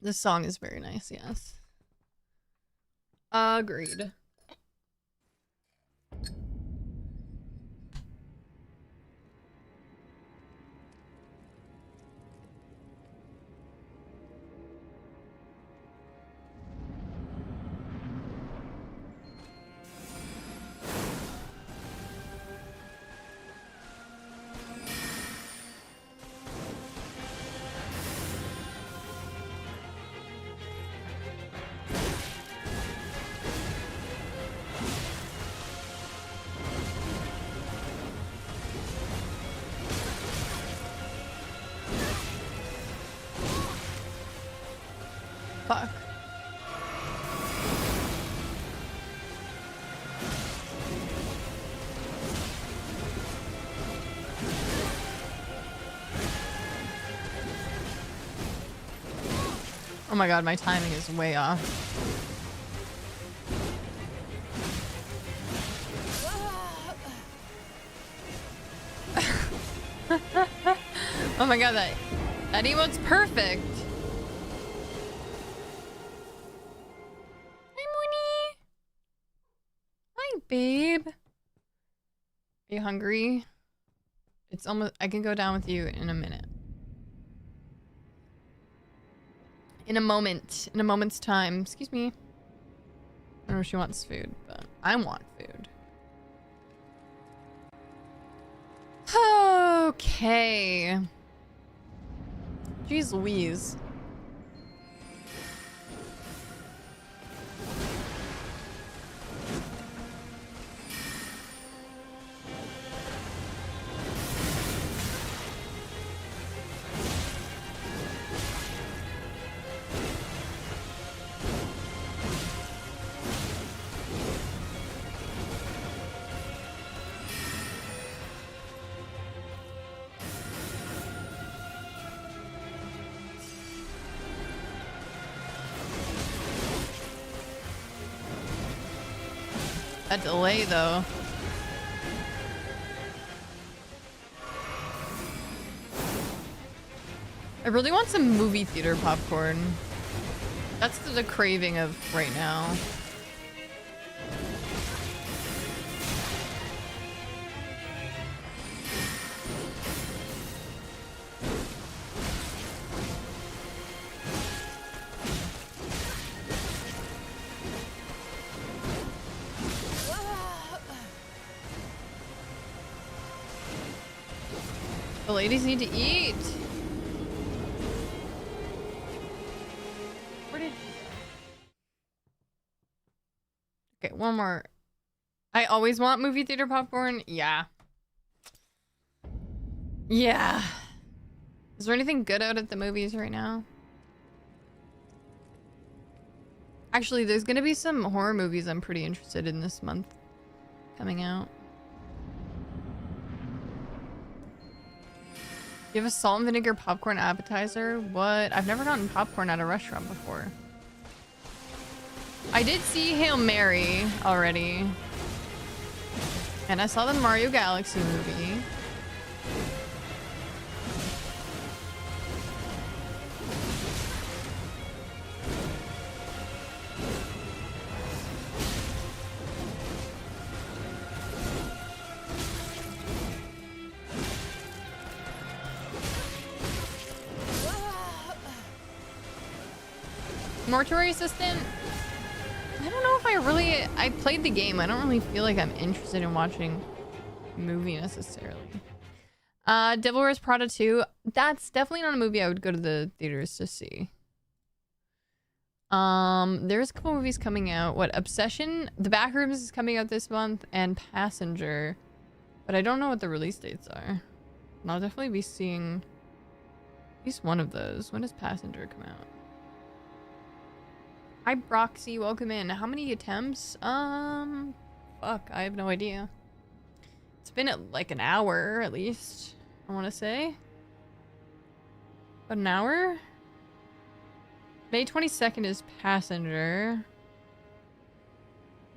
This song is very nice, yes. Agreed. Fuck. Oh my god, my timing is way off. Oh my god, that emote's perfect. Hi, Mooney. Hi, babe. Are you hungry? It's almost. I can go down with you in a minute. In a moment. In a moment's time. Excuse me. I don't know if she wants food, but I want food. Okay. Jeez Louise. That delay, though. I really want some movie theater popcorn. That's the craving of right now. The ladies need to eat. Where did... Okay, one more. I always want movie theater popcorn. Yeah. Yeah. Is there anything good out at the movies right now? Actually, there's gonna be some horror movies I'm pretty interested in this month coming out. You have a salt and vinegar popcorn appetizer? What? I've never gotten popcorn at a restaurant before. I did see Hail Mary already. And I saw the Mario Galaxy movie. Mortuary Assistant? I don't know if I played the game. I don't really feel like I'm interested in watching a movie necessarily. Devil Wears Prada 2. That's definitely not a movie I would go to the theaters to see. There's a couple movies coming out. What, Obsession? The Backrooms is coming out this month, and Passenger. But I don't know what the release dates are. And I'll definitely be seeing at least one of those. When does Passenger come out? Hi, Broxy. Welcome in. How many attempts? Fuck. I have no idea. It's been at like an hour, at least. I want to say. About an hour? May 22nd is Passenger.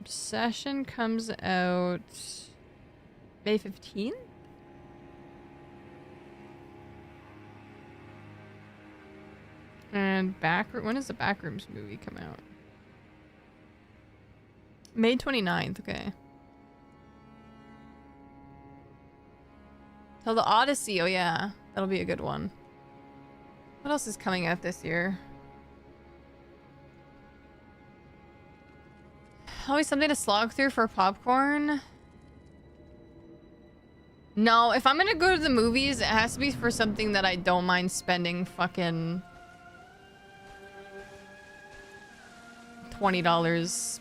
Obsession comes out May 15th? And when does the Backrooms movie come out? May 29th, okay. Tell the Odyssey, oh yeah. That'll be a good one. What else is coming out this year? Always something to slog through for popcorn? No, if I'm gonna go to the movies, it has to be for something that I don't mind spending fucking $20.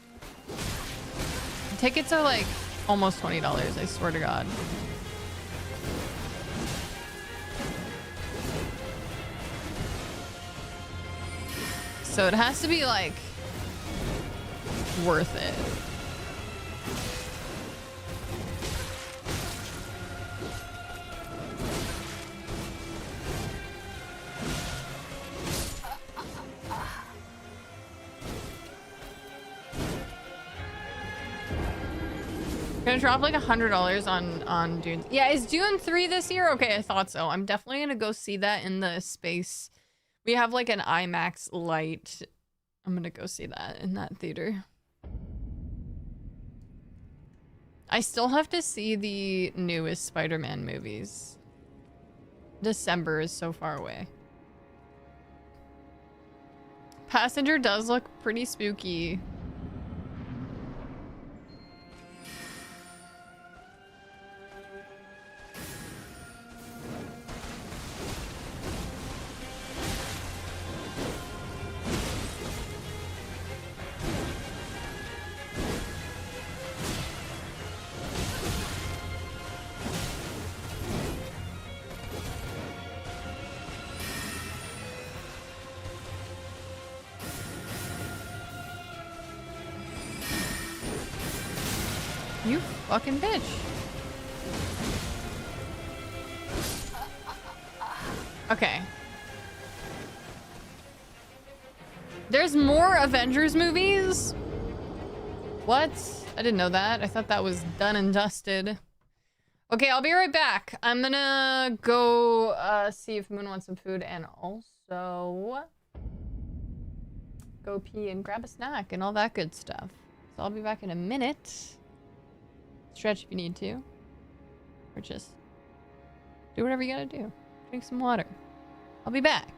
Tickets are like almost $20, I swear to God. So it has to be like worth it. Gonna drop like $100 on Dune. Yeah, is Dune 3 this year? Okay, I thought so. I'm definitely gonna go see that in the space. We have like an IMAX light. I'm gonna go see that in that theater. I still have to see the newest Spider-Man movies. December is so far away. Passenger does look pretty spooky. You fucking bitch. Okay. There's more Avengers movies? What? I didn't know that. I thought that was done and dusted. Okay, I'll be right back. I'm gonna go see if Moon wants some food and also go pee and grab a snack and all that good stuff. So I'll be back in a minute. Stretch if you need to. Or just do whatever you gotta do. Drink some water. I'll be back.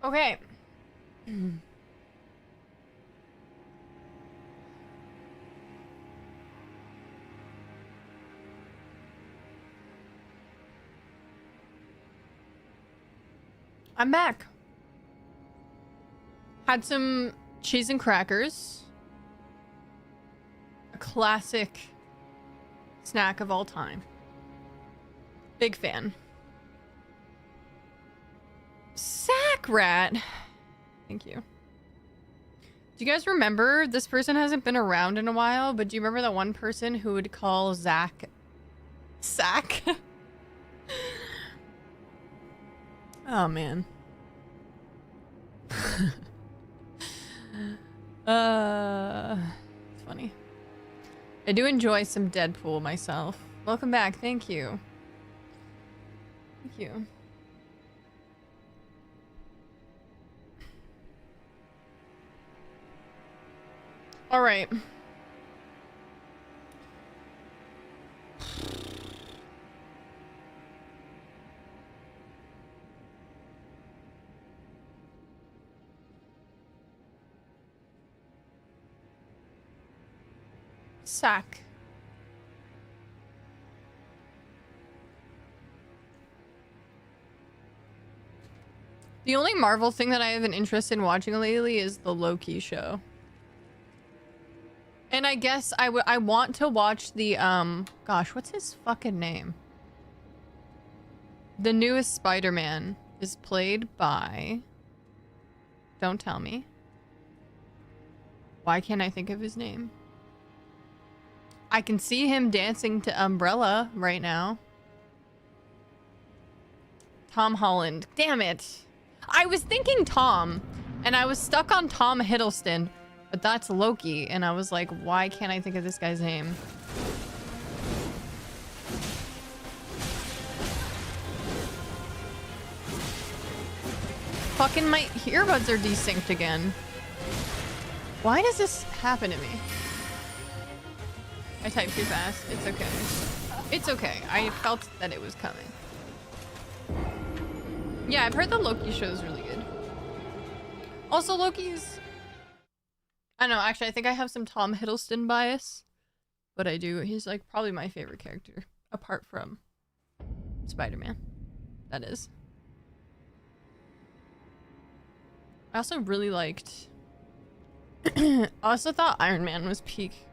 Okay. I'm back. Had some cheese and crackers. A classic snack of all time. Big fan. Sack rat. Thank you. Do you guys remember, this person hasn't been around in a while, but do you remember that one person who would call Zach Sack? Oh man. It's funny. I do enjoy some Deadpool myself. Welcome back. Thank you. Thank you. All right. Sack. The only Marvel thing that I have an interest in watching lately is the Loki show. And I guess I want to watch the, gosh, what's his fucking name? The newest Spider-Man is played by... Don't tell me. Why can't I think of his name? I can see him dancing to Umbrella right now. Tom Holland. Damn it. I was thinking Tom, and I was stuck on Tom Hiddleston, but that's Loki, and I was like, why can't I think of this guy's name? Fucking my earbuds are desynced again. Why does this happen to me? I typed too fast. It's okay. It's okay. I felt that it was coming. Yeah, I've heard the Loki show is really good. Also, Loki's... I don't know, actually, I think I have some Tom Hiddleston bias. But I do. He's, like, probably my favorite character. Apart from Spider-Man. That is. I also really liked... I also thought Iron Man was peak.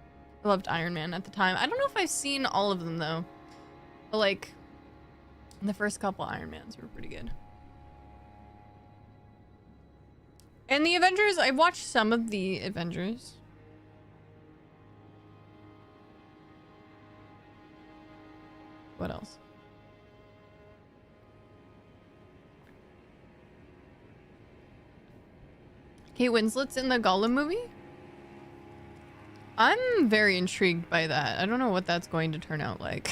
I loved Iron Man at the time. I don't know if I've seen all of them, though. But, like, the first couple Iron Mans were pretty good. And the Avengers, I watched some of the Avengers. What else? Kate Winslet's in the Gollum movie? I'm very intrigued by that. I don't know what that's going to turn out like.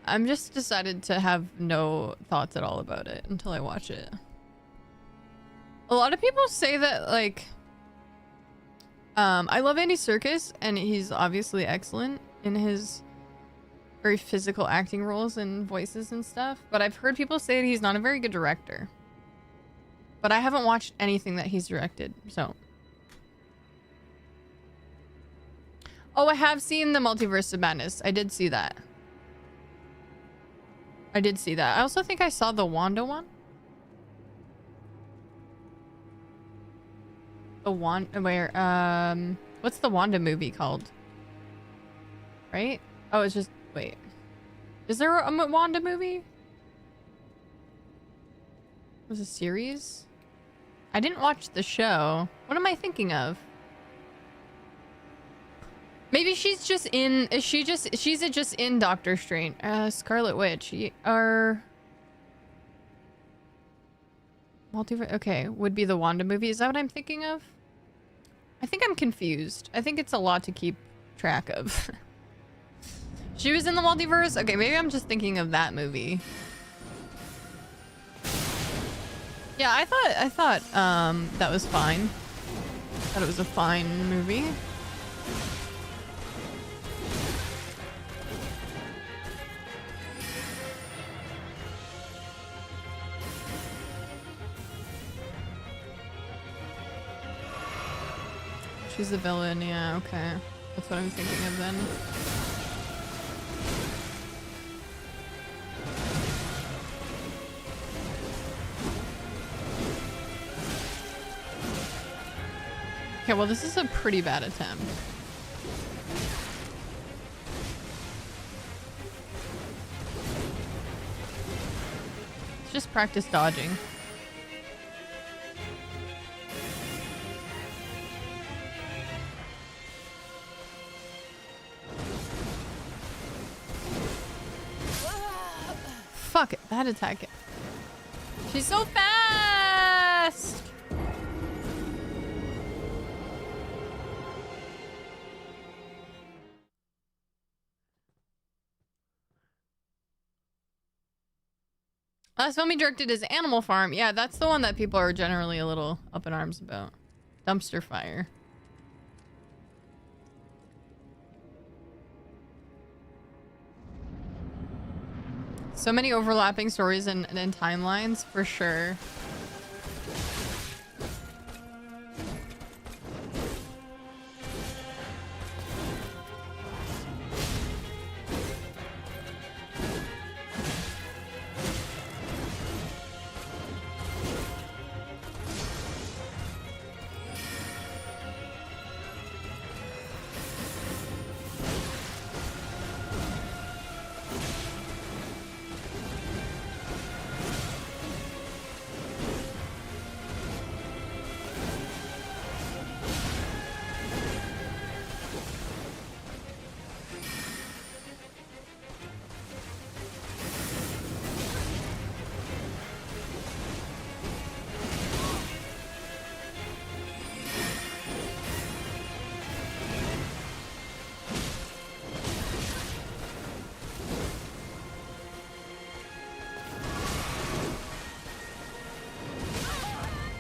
I'm just decided to have no thoughts at all about it until I watch it. A lot of people say that, like... I love Andy Serkis, and he's obviously excellent in his very physical acting roles and voices and stuff. But I've heard people say that he's not a very good director. But I haven't watched anything that he's directed, so... Oh, I have seen the Multiverse of Madness. I did see that. I did see that. I also think I saw the Wanda one. The Wanda... Where, what's the Wanda movie called? Right? Oh, it's just... Wait. Is there a Wanda movie? It was a series? I didn't watch the show. What am I thinking of? Maybe she's just in... Is she just... She's just in Doctor Strange. Scarlet Witch. Or... Multiverse... Okay, would be the Wanda movie. Is that what I'm thinking of? I think I'm confused. I think it's a lot to keep track of. She was in the multiverse? Okay, maybe I'm just thinking of that movie. Yeah, I thought that was fine. Thought it was a fine movie. She's the villain, yeah, okay. That's what I'm thinking of then. Okay, well this is a pretty bad attempt. Let's just practice dodging. Fuck it, that attack. She's so fast! Last film he directed is Animal Farm. Yeah, that's the one that people are generally a little up in arms about. Dumpster Fire. So many overlapping stories and timelines, for sure.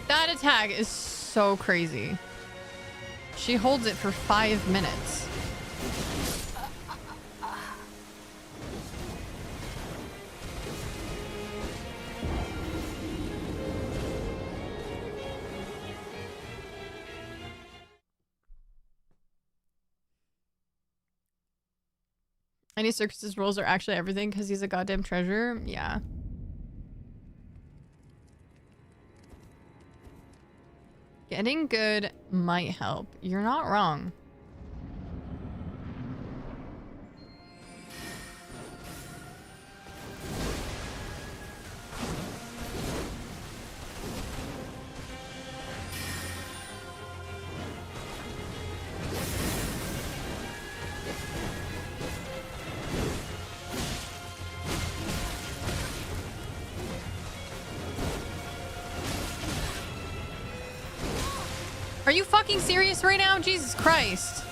That attack is so crazy. She holds it for 5 minutes. Any circus's rules are actually everything because he's a goddamn treasure. Yeah. Getting good might help. You're not wrong. Are you fucking serious right now? Jesus Christ.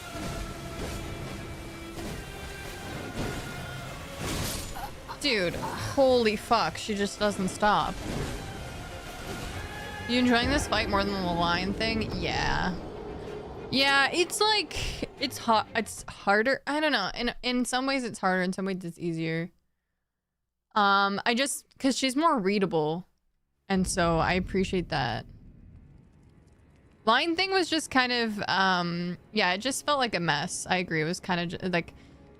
Dude, holy fuck. She just doesn't stop. You enjoying this fight more than the lion thing? Yeah. Yeah, it's like... It's hot. It's harder. I don't know. In some ways it's harder. In some ways it's easier. I just... Because she's more readable. And so I appreciate that. Line thing was just kind of, yeah, it just felt like a mess. I agree. It was kind of like,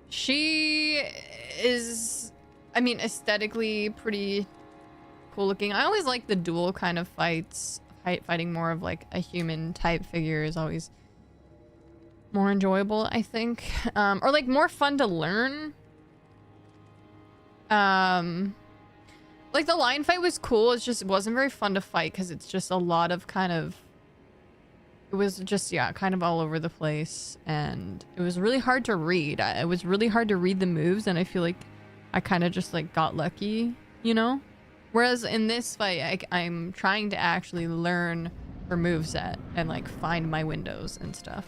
she is, I mean, aesthetically pretty cool looking. I always like the dual kind of fights. Fighting more of like a human type figure is always more enjoyable, I think. Or like more fun to learn. Like the lion fight was cool. It wasn't very fun to fight because it's just a lot of kind of... It was just, yeah, kind of all over the place. And it was really hard to read. It was really hard to read the moves. And I feel like I kind of just like got lucky, you know? Whereas in this fight, I'm trying to actually learn her moveset and like find my windows and stuff.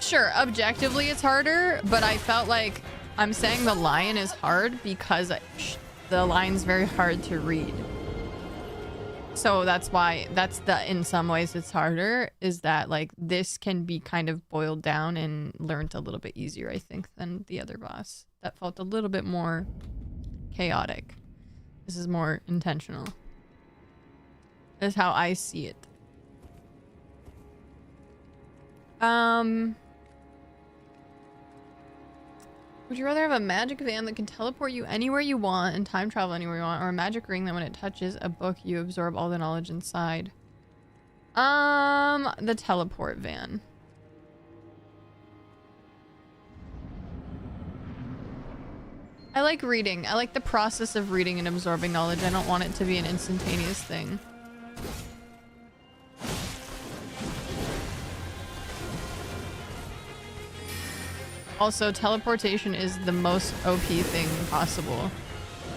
Sure, objectively it's harder, but I felt like I'm saying the lion is hard because the lion's very hard to read. So that's why, in some ways it's harder, is that like this can be kind of boiled down and learned a little bit easier, I think, than the other boss. That felt a little bit more chaotic. This is more intentional. That's how I see it. Would you rather have a magic van that can teleport you anywhere you want and time travel anywhere you want, or a magic ring that when it touches a book, you absorb all the knowledge inside? The teleport van. I like reading. I like the process of reading and absorbing knowledge. I don't want it to be an instantaneous thing. Also, teleportation is the most OP thing possible.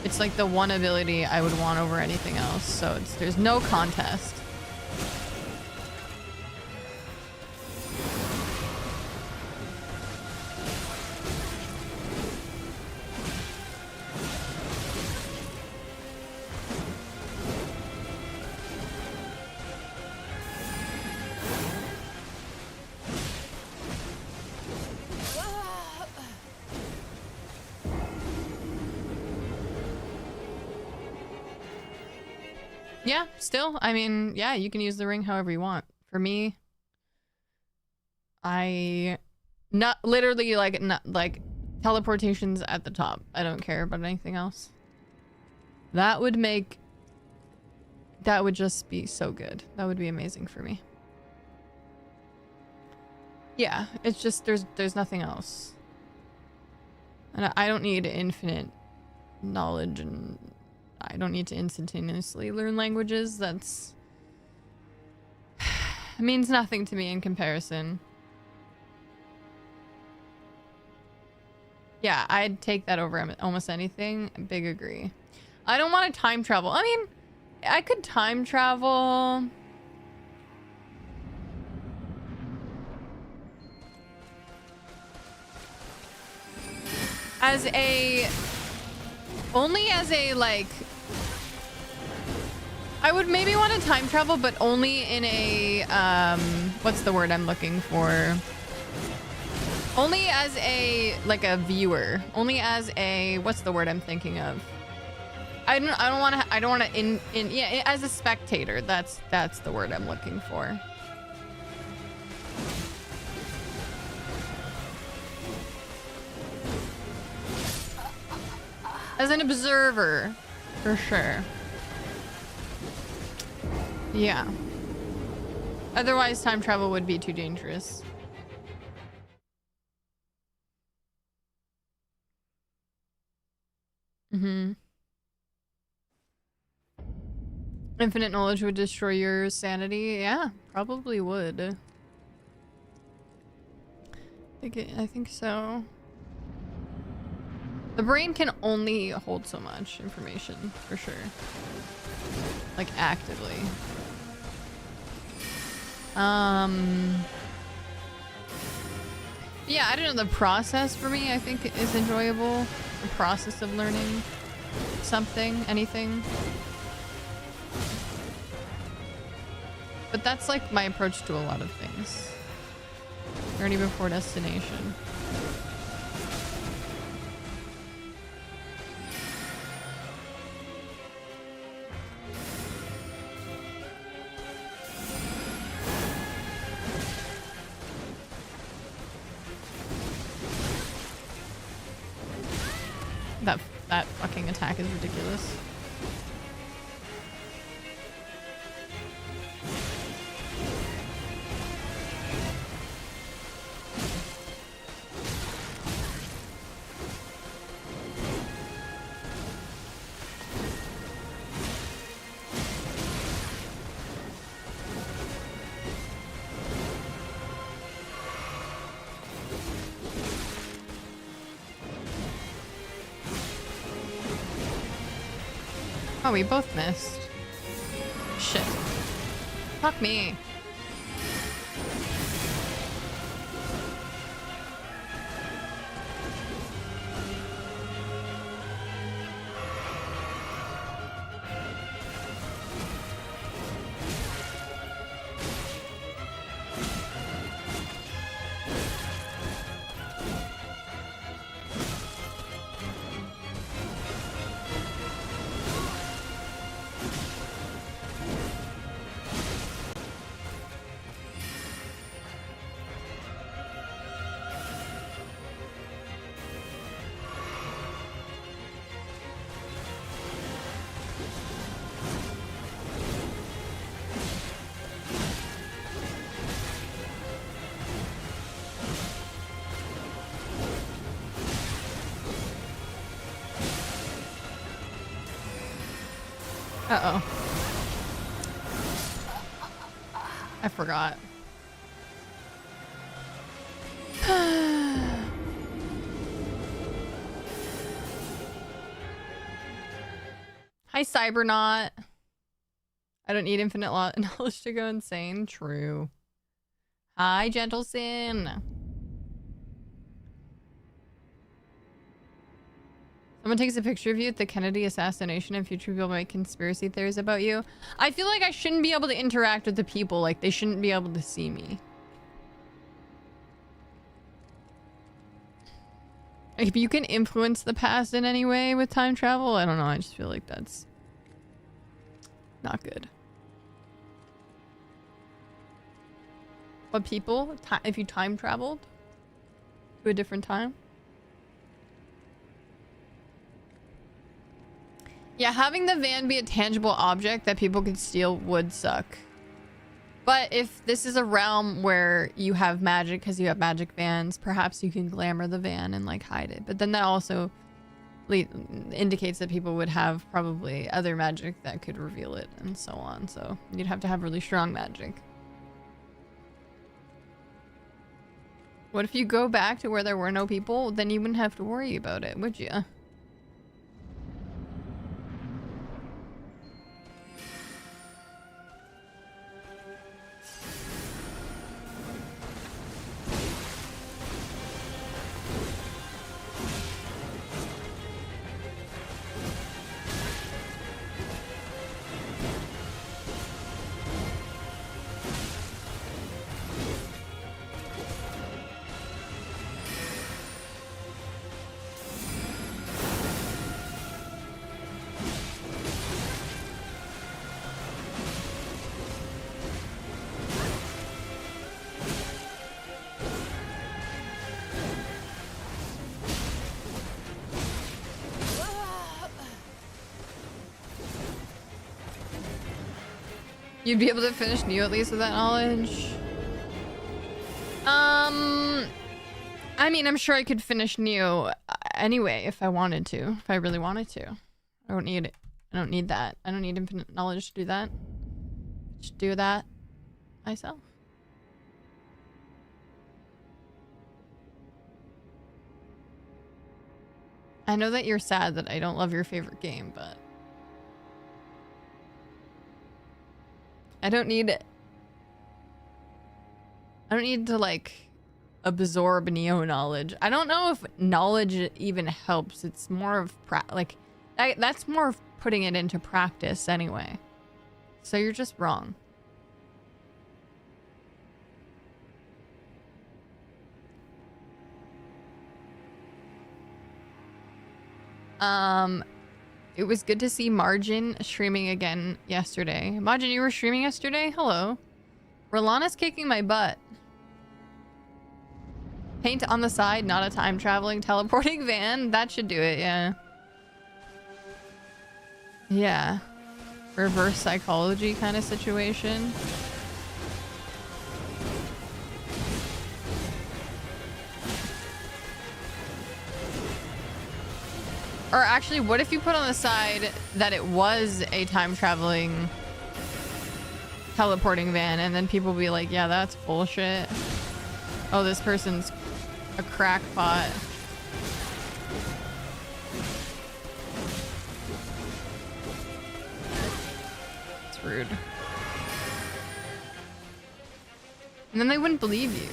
It's like the one ability I would want over anything else, so there's no contest. Yeah, still, I mean, yeah, you can use the ring however you want. For me, not literally like teleportation's at the top. I don't care about anything else. That would just be so good. That would be amazing for me. Yeah, it's just there's nothing else. And I don't need infinite knowledge, and I don't need to instantaneously learn languages. That's means nothing to me in comparison. Yeah, I'd take that over almost anything. Big agree. I don't want to time travel. I mean, I could time travel. Only as a, like, I would maybe want to time travel, but only in a, what's the word I'm looking for? Only as a, like, a viewer. Only as a, what's the word I'm thinking of? I don't want to, yeah, as a spectator. That's the word I'm looking for. As an observer, for sure. Yeah. Otherwise, time travel would be too dangerous. Infinite knowledge would destroy your sanity. Yeah, probably would. I think so. The brain can only hold so much information, for sure. Like, actively. Yeah, I don't know. The process for me, I think, is enjoyable. The process of learning something, anything. But that's like my approach to a lot of things. Journey before destination. That fucking attack is ridiculous. Oh, we both missed. Shit. Fuck me. Uh-oh. I forgot. Hi, Cybernaut. I don't need infinite knowledge to go insane. True. Hi, Gentle Sin. Someone takes a picture of you at the Kennedy assassination and future people make conspiracy theories about you. I feel like I shouldn't be able to interact with the people. Like, they shouldn't be able to see me. If you can influence the past in any way with time travel, I don't know. I just feel like that's not good. But people, if you time traveled to a different time? Yeah, having the van be a tangible object that people could steal would suck. But if this is a realm where you have magic because you have magic vans, perhaps you can glamour the van and like hide it. But then that also indicates that people would have probably other magic that could reveal it and so on. So you'd have to have really strong magic. What if you go back to where there were no people? Then you wouldn't have to worry about it, would you? You'd be able to finish Neo at least with that knowledge. I mean, I'm sure I could finish Neo anyway if I wanted to, if I really wanted to. I don't need it. I don't need that. I don't need infinite knowledge to do that. Just do that myself. I know that you're sad that I don't love your favorite game, but I don't need to like absorb Neo knowledge. I don't know if knowledge even helps. It's more of that's more of putting it into practice anyway. So you're just wrong. It was good to see Margin streaming again yesterday. Margin, you were streaming yesterday? Hello. Rolana's kicking my butt. Paint on the side, not a time-traveling teleporting van. That should do it, yeah. Yeah. Reverse psychology kind of situation. Or actually, what if you put on the side that it was a time-traveling teleporting van and then people be like, yeah, that's bullshit. Oh, this person's a crackpot. It's rude. And then they wouldn't believe you.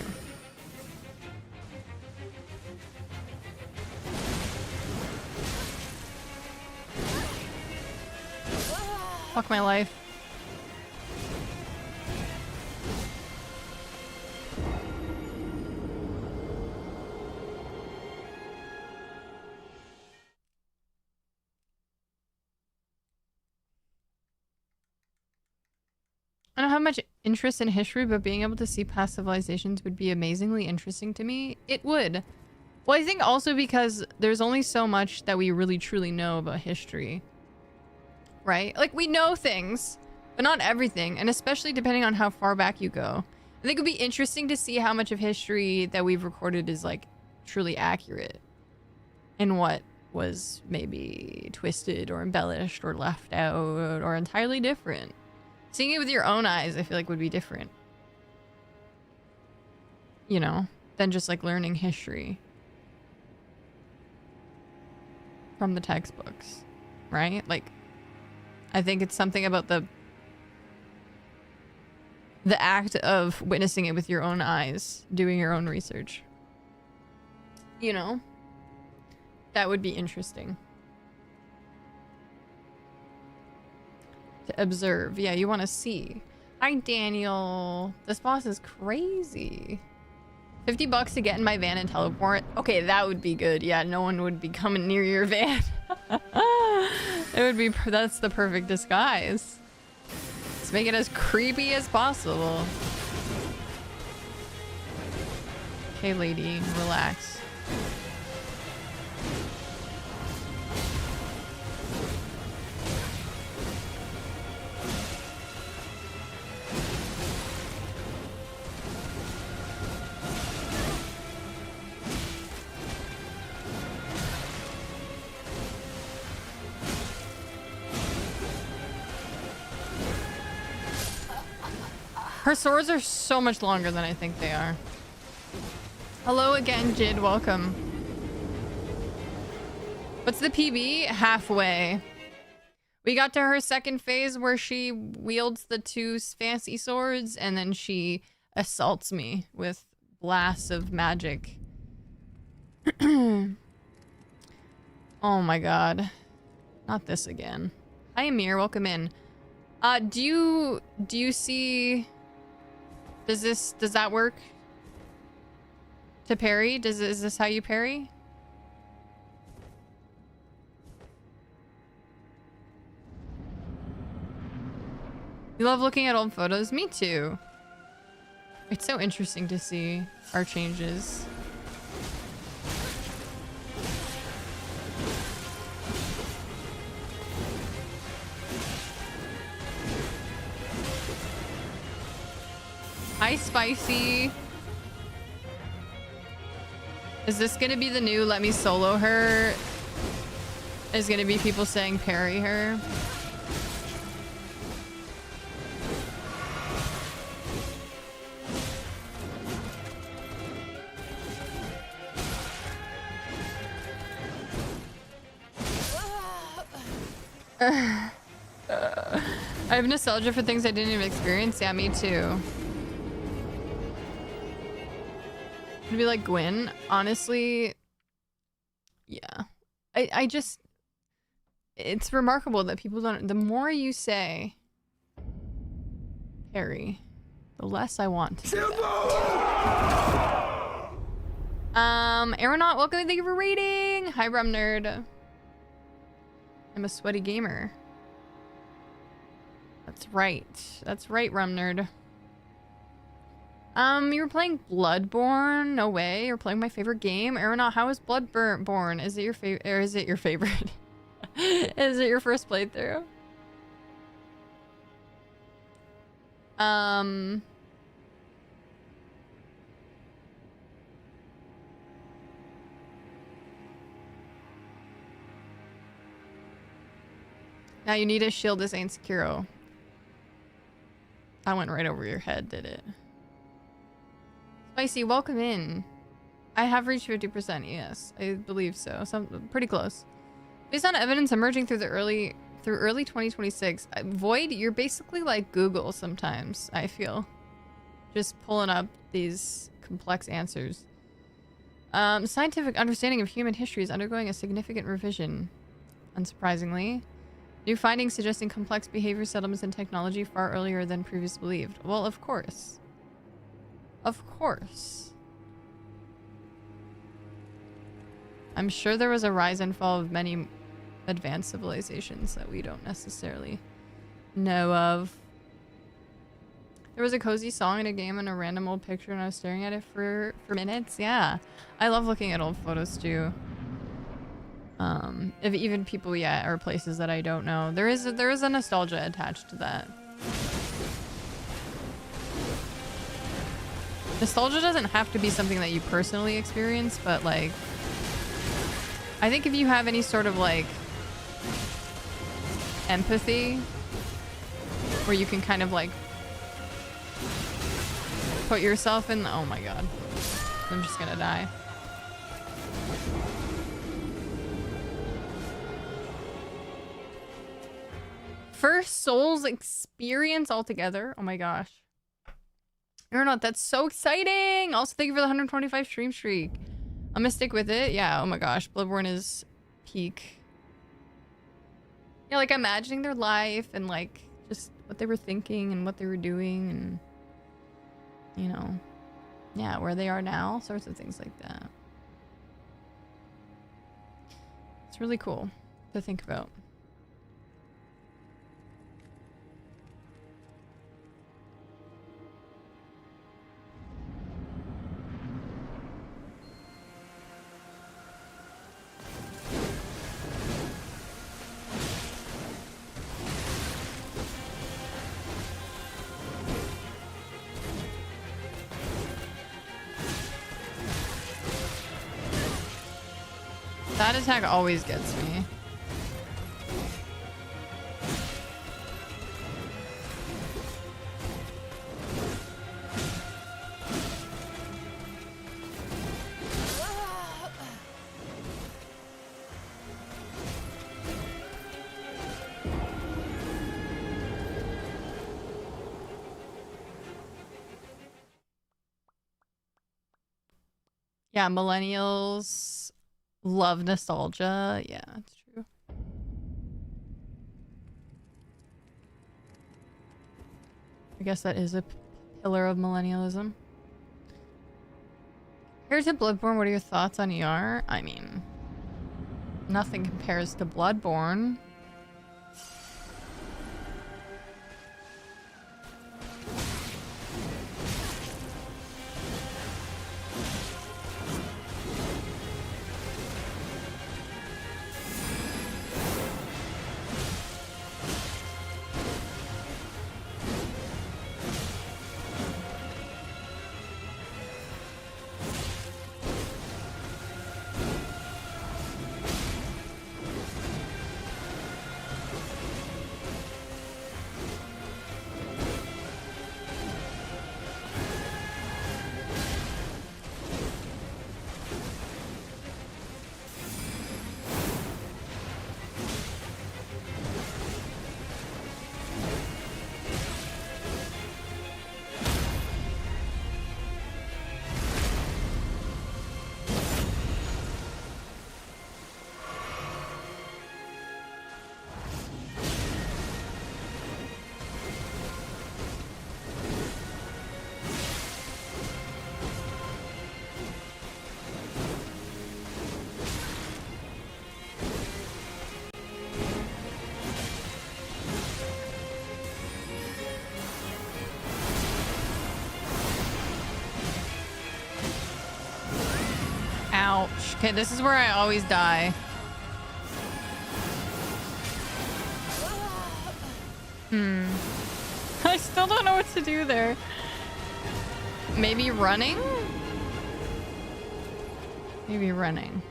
Fuck my life. I don't have much interest in history, but being able to see past civilizations would be amazingly interesting to me. It would. Well, I think also because there's only so much that we really truly know about history. Right? Like, we know things, but not everything, and especially depending on how far back you go. I think it would be interesting to see how much of history that we've recorded is, like, truly accurate. And what was maybe twisted or embellished or left out or entirely different. Seeing it with your own eyes, I feel like would be different. You know, than just like learning history from the textbooks, right? Like, I think it's something about the act of witnessing it with your own eyes, doing your own research. You know? That would be interesting. To observe. Yeah, you want to see. Hi, Daniel. This boss is crazy. $50 to get in my van and teleport. Okay, that would be good. Yeah, no one would be coming near your van. It would be... That's the perfect disguise. Let's make it as creepy as possible. Okay, lady. Relax. Her swords are so much longer than I think they are. Hello again, Jid. Welcome. What's the PB? Halfway. We got to her second phase where she wields the two fancy swords and then she assaults me with blasts of magic. Oh my god. Not this again. Hi, Amir. Welcome in. Do you see... Does that work? To parry? Is this how you parry? You love looking at old photos? Me too. It's so interesting to see our changes. Hi, Spicy. Is this gonna be the new let me solo her? Is gonna be people saying parry her? I have nostalgia for things I didn't even experience. Yeah, me too. It'd be like Gwyn. Honestly, yeah. I just... It's remarkable that people don't... The more you say parry, the less I want to do that. Aeronaut, welcome. Thank you for raiding. Hi, Rum Nerd. I'm a sweaty gamer. That's right. That's right, Rum Nerd. You were playing Bloodborne? No way. You're playing my favorite game. Aeronaut, how is Bloodborne? Is it your favorite? Or is it your favorite? Is it your first playthrough? Now you need a shield. This ain't Sekiro. I went right over your head, did it? Spicy, welcome in. I have reached 50%, yes. I believe so. Pretty close. Based on evidence emerging through early 2026. Void, you're basically like Google sometimes, I feel. Just pulling up these complex answers. Scientific understanding of human history is undergoing a significant revision, unsurprisingly. New findings suggesting complex behavior, settlements, and technology far earlier than previously believed. Well, of course. Of course. I'm sure there was a rise and fall of many advanced civilizations that we don't necessarily know of. There was a cozy song in a game and a random old picture and I was staring at it for minutes. Yeah. I love looking at old photos too. If even people, yeah, or places that I don't know. There is a nostalgia attached to that. Nostalgia doesn't have to be something that you personally experience, but like I think if you have any sort of like empathy where you can kind of like put yourself in the, oh my god, I'm just gonna die. First Souls experience altogether. Oh my gosh. Or not, that's so exciting. Also, thank you for the 125 stream streak. I'm gonna stick with it. Yeah, oh my gosh. Bloodborne is peak. Yeah, like imagining their life and like just what they were thinking and what they were doing and, you know, yeah, where they are now, sorts of things like that. It's really cool to think about. That attack always gets me. Yeah, millennials love nostalgia. Yeah, that's true. I guess that is a pillar of millennialism. Here's a Bloodborne. What are your thoughts on ER? I mean, nothing compares to Bloodborne. Ouch. Okay, this is where I always die. I still don't know what to do there. Maybe running? Maybe running.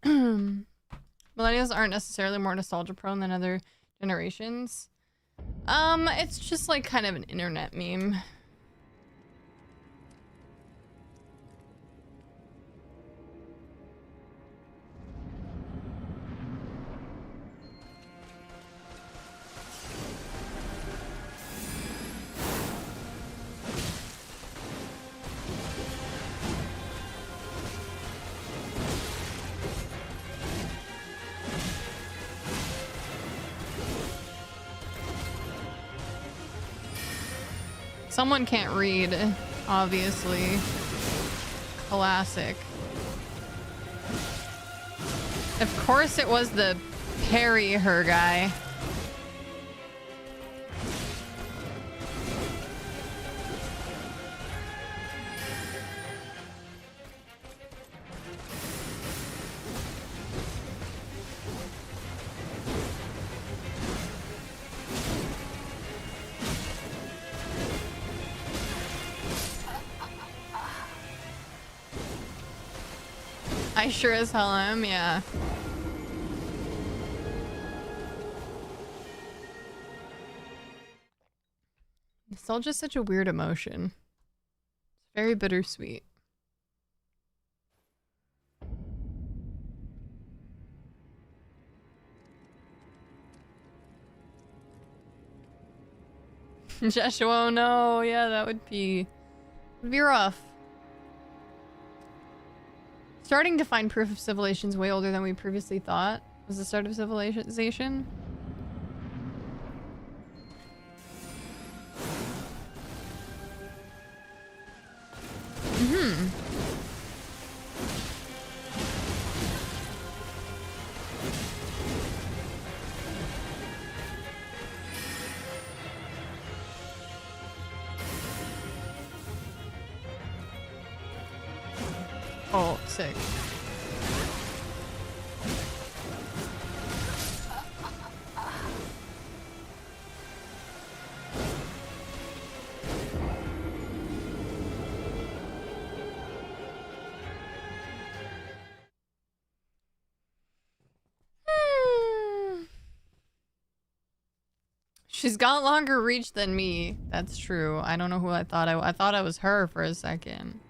Millennials aren't necessarily more nostalgia prone than other generations. It's just like kind of an internet meme. Someone can't read, obviously. Classic. Of course it was the parry her guy. I sure as hell am, yeah. Nostalgia's such a weird emotion. It's very bittersweet. Joshua, oh no, yeah, that would be rough. Starting to find proof of civilization's way older than we previously thought was the start of civilization. Mm-hmm. Oh, sick. She's got longer reach than me. That's true. I don't know who I thought I thought I was her for a second.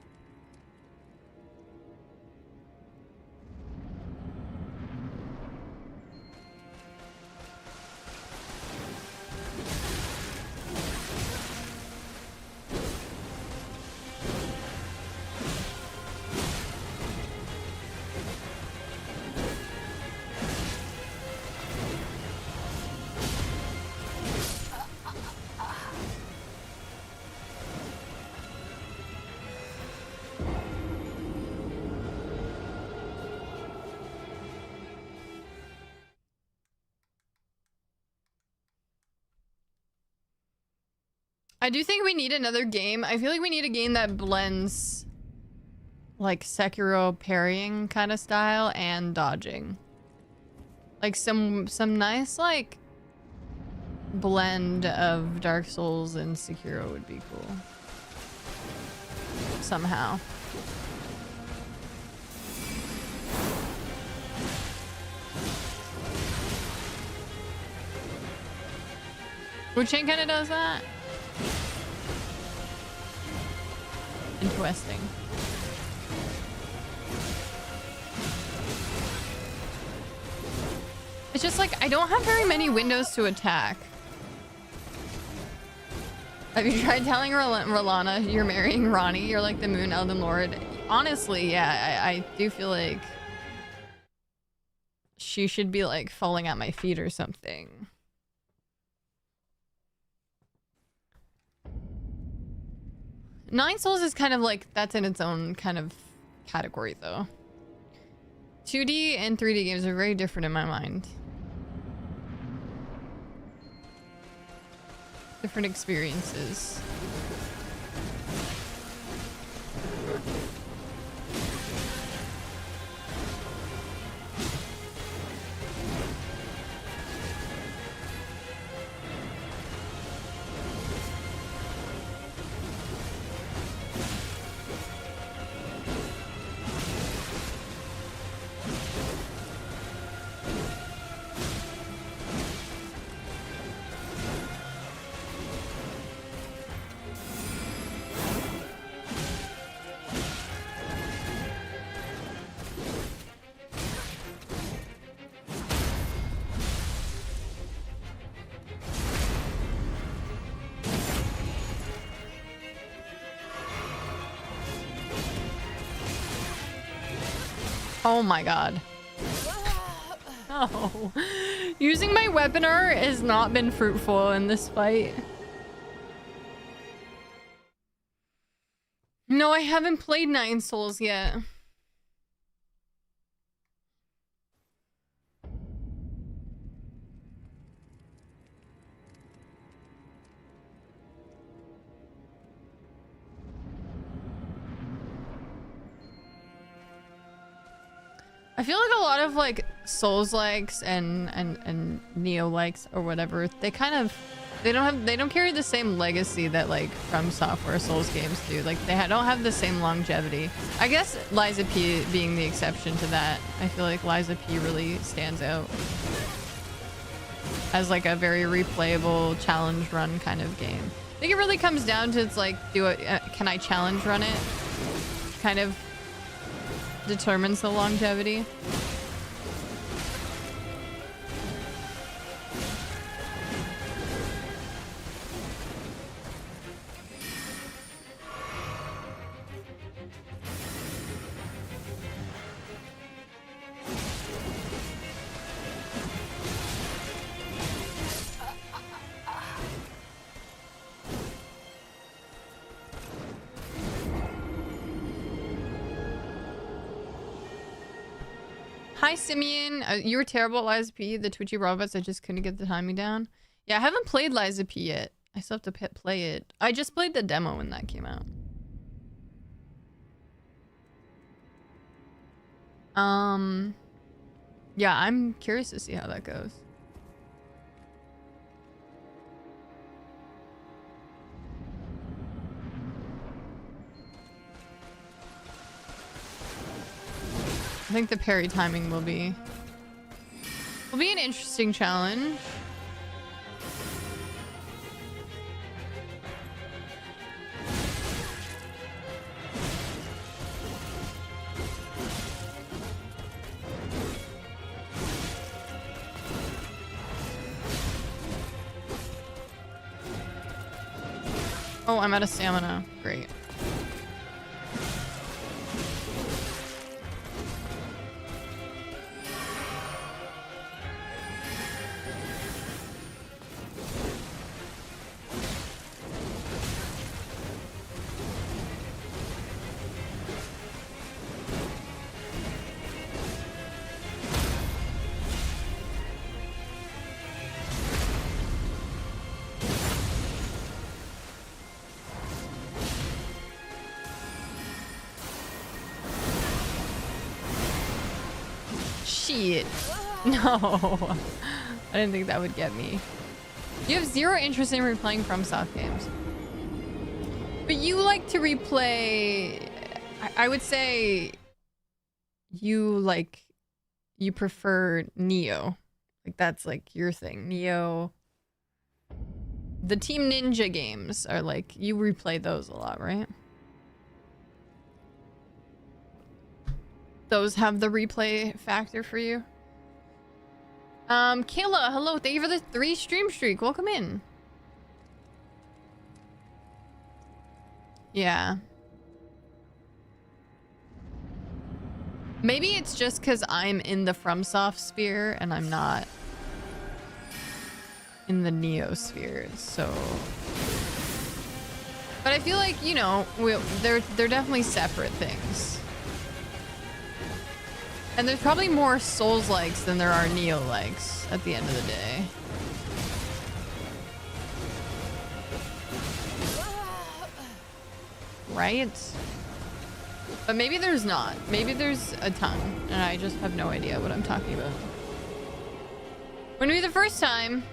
I do think we need another game. I feel like we need a game that blends like Sekiro parrying kind of style and dodging. Like some nice like blend of Dark Souls and Sekiro would be cool. Somehow. Wu-Chang kind of does that. Interesting. It's just like I don't have very many windows to attack. Have you tried telling Rolana you're marrying Ronnie? You're like the Moon Elden Lord. Honestly, yeah, I do feel like she should be like falling at my feet or something. Nine Souls is kind of like, that's in its own kind of category though. 2D and 3D games are very different in my mind. Different experiences. Oh my god. No. Using my weapon art has not been fruitful in this fight. No, I haven't played Nine Souls yet. I feel like a lot of like Souls likes and Neo likes or whatever, they kind of they don't carry the same legacy that like From Software Souls games do. Like they don't have the same longevity. I guess Liza P being the exception to that. I feel like Liza P really stands out as like a very replayable challenge run kind of game. I think it really comes down to it's like can I challenge run it? Kind of determines the longevity. Hi, Simeon. You were terrible at Liza P. The twitchy robots, I just couldn't get the timing down. Yeah, I haven't played Liza P yet. I still have to play it. I just played the demo when that came out. Yeah, I'm curious to see how that goes. I think the parry timing will be an interesting challenge. Oh, I'm out of stamina. Great. Shit. No. I didn't think that would get me. You have zero interest in replaying FromSoft games. But you like to replay... I would say... You prefer Neo. Like, that's like your thing. Neo... The Team Ninja games are like... You replay those a lot, right? Those have the replay factor for you. Kayla, hello. Thank you for the 3 stream streak. Welcome in. Yeah. Maybe it's just because I'm in the FromSoft sphere and I'm not in the Neo sphere, so... But I feel like, you know, they're definitely separate things. And there's probably more Souls-likes than there are Neo-likes at the end of the day. Right? But maybe there's not. Maybe there's a ton, and I just have no idea what I'm talking about. Wouldn't be the first time.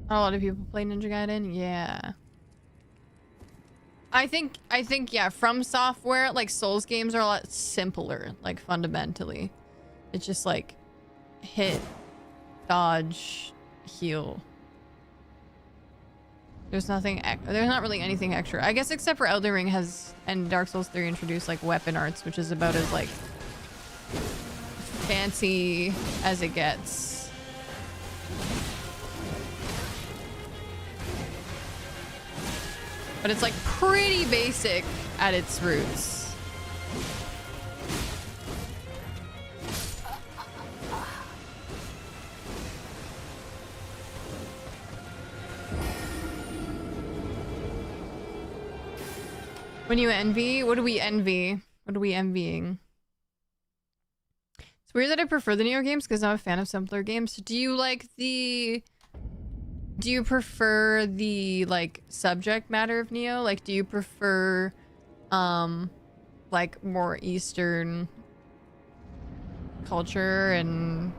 A lot of people play Ninja Gaiden. Yeah. I think yeah, From Software, like Souls games are a lot simpler, like fundamentally. It's just like hit, dodge, heal. There's not really anything extra. I guess except for Elden Ring and Dark Souls 3 introduced like weapon arts, which is about as like fancy as it gets. But it's like pretty basic at its roots. When you envy, what do we envy? What are we envying? It's weird that I prefer the Neo games because I'm a fan of simpler games. Do you like the Do you prefer the like subject matter of Neo? Like, do you prefer like more Eastern culture and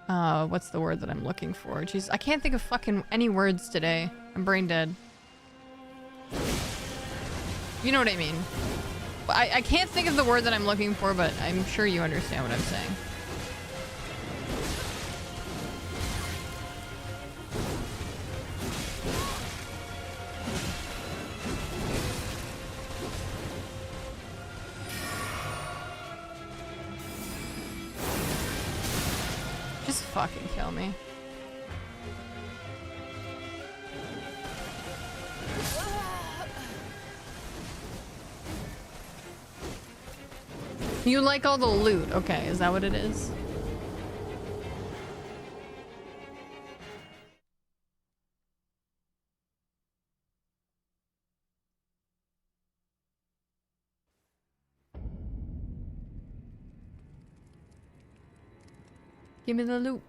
what's the word that I'm looking for? Jeez, I can't think of fucking any words today. I'm brain dead. You know what I mean? I can't think of the word that I'm looking for, but I'm sure you understand what I'm saying. Just fucking kill me. You like all the loot. Okay, is that what it is? Give me the loot.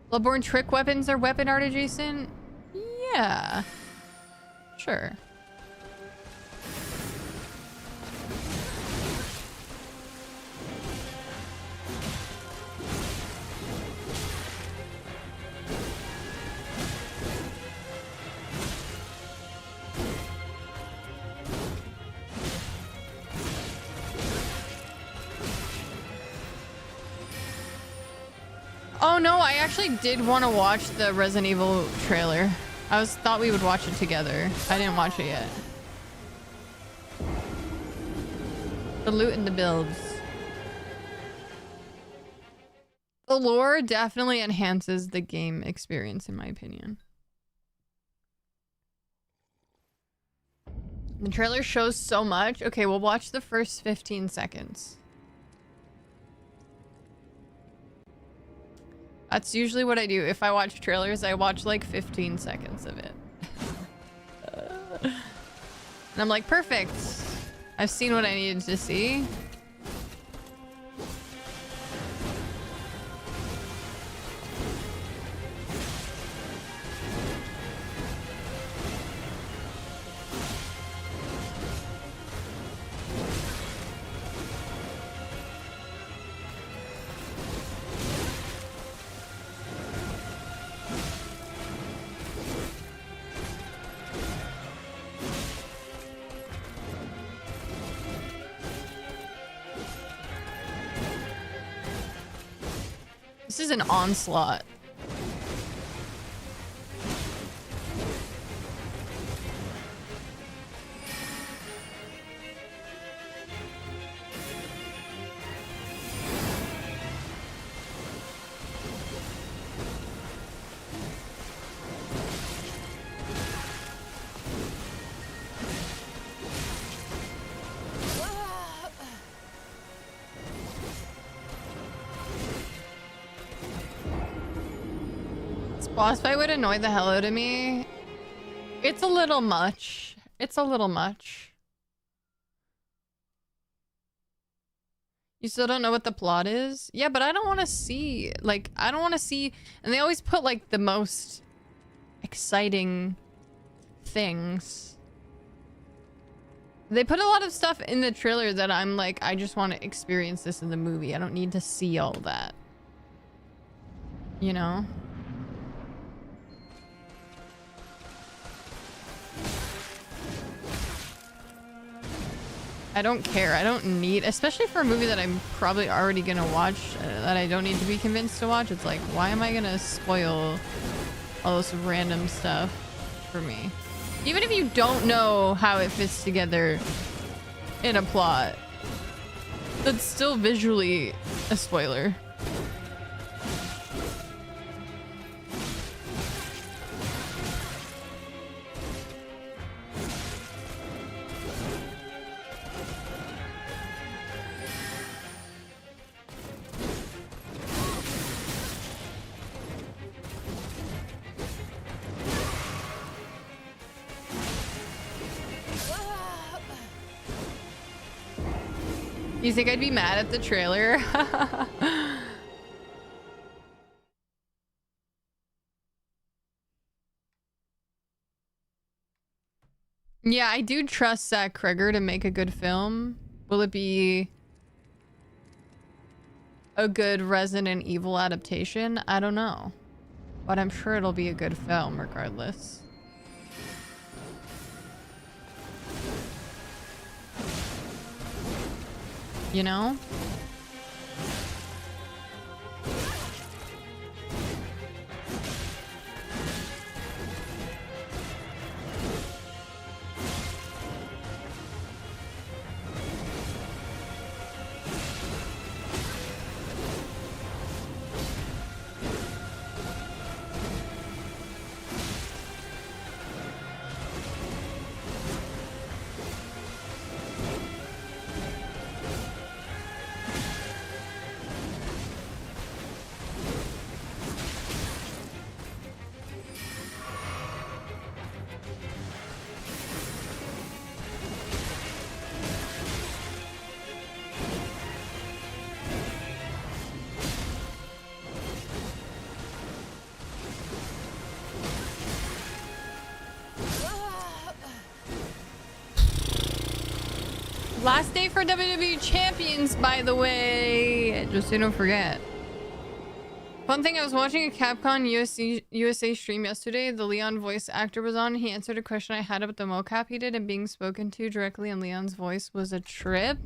Bloodborne trick weapons are weapon art adjacent? Yeah. Sure. Oh no, I actually did want to watch the Resident Evil trailer. Thought we would watch it together. I didn't watch it yet. The loot and the builds. The lore definitely enhances the game experience, in my opinion. The trailer shows so much. Okay, we'll watch the first 15 seconds. That's usually what I do. If I watch trailers, I watch like 15 seconds of it. And I'm like, perfect. I've seen what I needed to see. This is an onslaught. Boss fight would annoy the hell out of me. It's a little much. It's a little much. You still don't know what the plot is? Yeah, but I don't want to see, like, I don't want to see, and they always put, like, the most exciting things. They put a lot of stuff in the trailer that I'm like, I just want to experience this in the movie. I don't need to see all that. You know? I don't care. I don't need, especially for a movie that I'm probably already gonna watch, that I don't need to be convinced to watch. It's like, why am I gonna spoil all this random stuff for me? Even if you don't know how it fits together in a plot, that's still visually a spoiler. You think I'd be mad at the trailer? I do trust Zach Kreger to make a good film. Will it be a good Resident Evil adaptation? I don't know. But I'm sure it'll be a good film regardless. You know? Last day for WWE Champions, by the way. Just so you don't forget. Fun thing, I was watching a Capcom USA stream yesterday. The Leon voice actor was on. He answered a question I had about the mocap he did, and being spoken to directly in Leon's voice was a trip.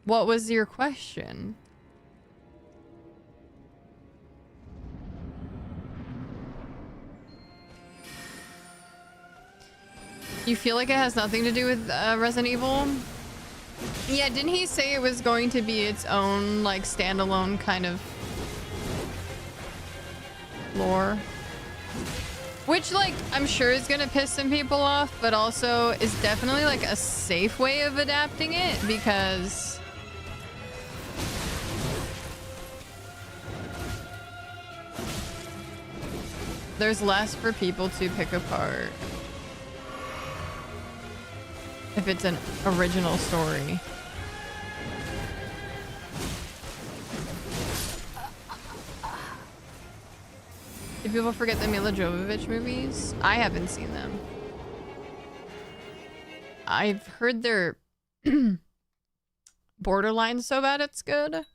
What was your question? You feel like it has nothing to do with Resident Evil? Yeah, didn't he say it was going to be its own, like, standalone kind of lore? Which, like, I'm sure is gonna piss some people off, but also is definitely, like, a safe way of adapting it, because there's less for people to pick apart if it's an original story. Do people forget the Mila Jovovich movies? I haven't seen them. I've heard they're borderline so bad it's good.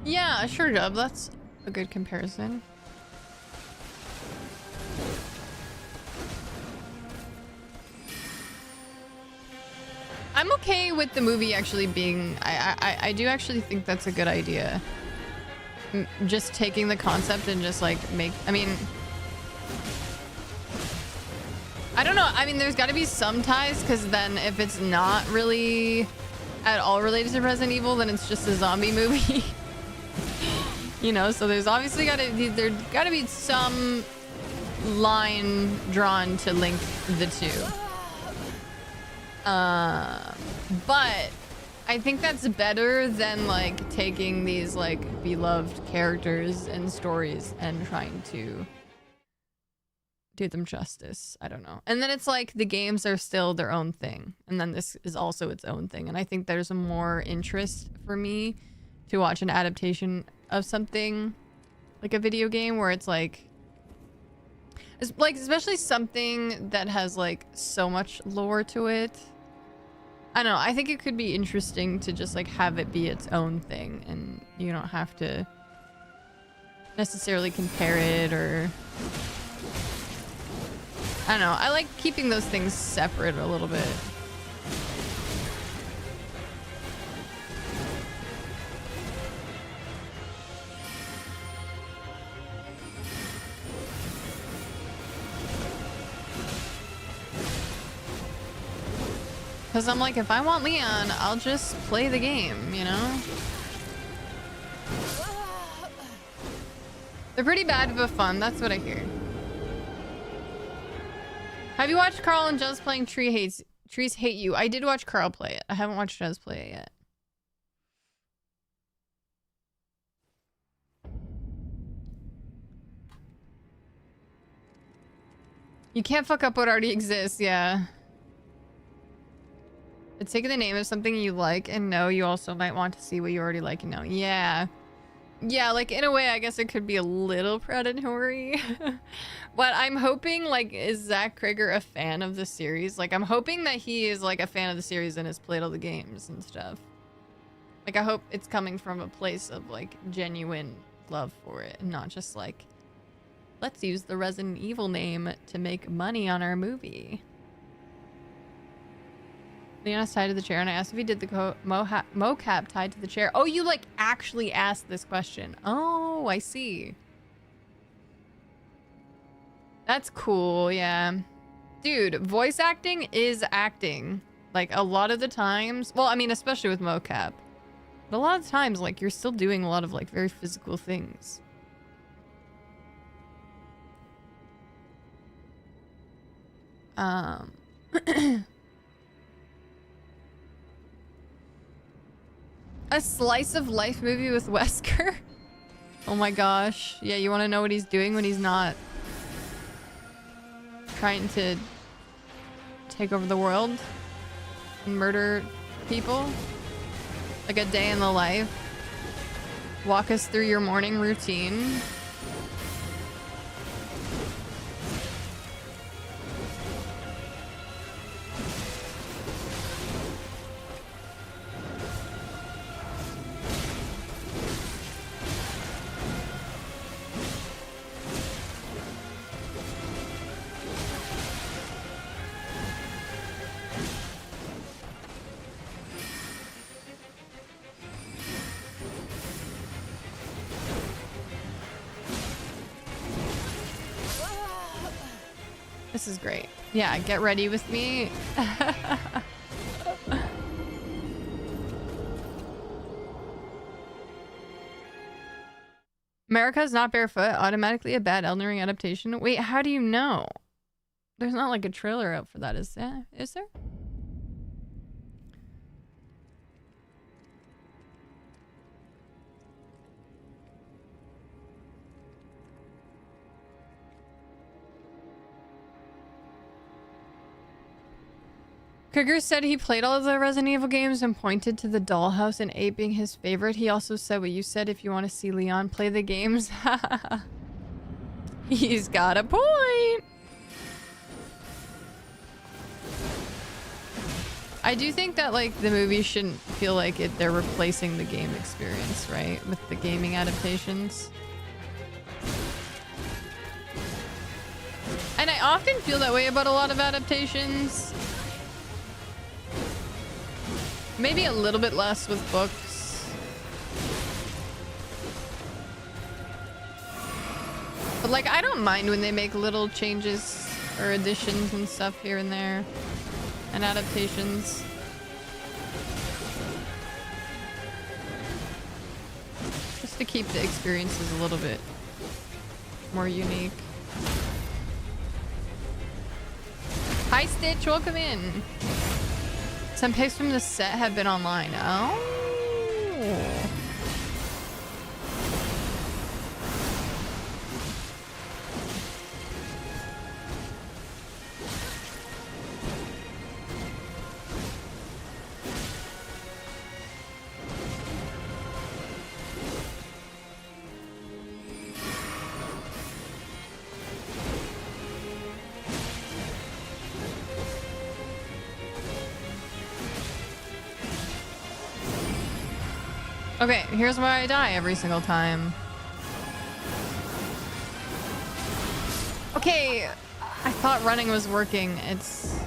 Yeah, sure, Dub. That's a good comparison. I'm okay with the movie actually being... I do actually think that's a good idea. Just taking the concept and just like make... I mean... I don't know. I mean, there's got to be some ties, because then if it's not really at all related to Resident Evil, then it's just a zombie movie. You know, so there's obviously there's got to be some line drawn to link the two. But I think that's better than like taking these like beloved characters and stories and trying to do them justice. I don't know. And then it's like the games are still their own thing, and then this is also its own thing. And I think there's a more interest for me to watch an adaptation of something like a video game where it's like especially something that has like so much lore to it. I don't know. I think it could be interesting to just like have it be its own thing, and you don't have to necessarily compare it, or I don't know. I like keeping those things separate a little bit. Because I'm like, if I want Leon, I'll just play the game, you know? They're pretty bad but fun. That's what I hear. Have you watched Carl and Jez playing Trees Hate You? I did watch Carl play it. I haven't watched Jez play it yet. You can't fuck up what already exists, yeah. It's taking the name of something you like and know you also might want to see what you already like and know. Yeah. Yeah, like in a way, I guess it could be a little predatory. But I'm hoping, like, is Zach Krieger a fan of the series? Like, I'm hoping that he is, like, a fan of the series and has played all the games and stuff. Like, I hope it's coming from a place of, like, genuine love for it and not just, like, let's use the Resident Evil name to make money on our movie. Leon's tied to the chair, and I asked if he did the mocap tied to the chair. Oh, you, like, actually asked this question. Oh, I see. That's cool, yeah. Dude, voice acting is acting. Like, a lot of the times... Well, I mean, especially with mocap. But a lot of times, like, you're still doing a lot of, like, very physical things. A slice of life movie with Wesker? Oh my gosh. Yeah, you want to know what he's doing when he's not trying to take over the world and murder people? Like a day in the life. Walk us through your morning routine. This is great. Yeah, get ready with me. America's Not Barefoot, automatically a bad Elden Ring adaptation. Wait, how do you know? There's not like a trailer out for that, is there? Is there? Krieger said he played all of the Resident Evil games and pointed to the dollhouse and 8 being his favorite. He also said what you said, if you want to see Leon play the games. He's got a point. I do think that, like, the movie shouldn't feel like they're replacing the game experience, right? With the gaming adaptations. And I often feel that way about a lot of adaptations. Maybe a little bit less with books. But, like, I don't mind when they make little changes or additions and stuff here and there. And adaptations. Just to keep the experiences a little bit more unique. Hi Stitch, welcome in. Some pics from the set have been online. Oh. Okay, here's where I die every single time. Okay, I thought running was working. It's...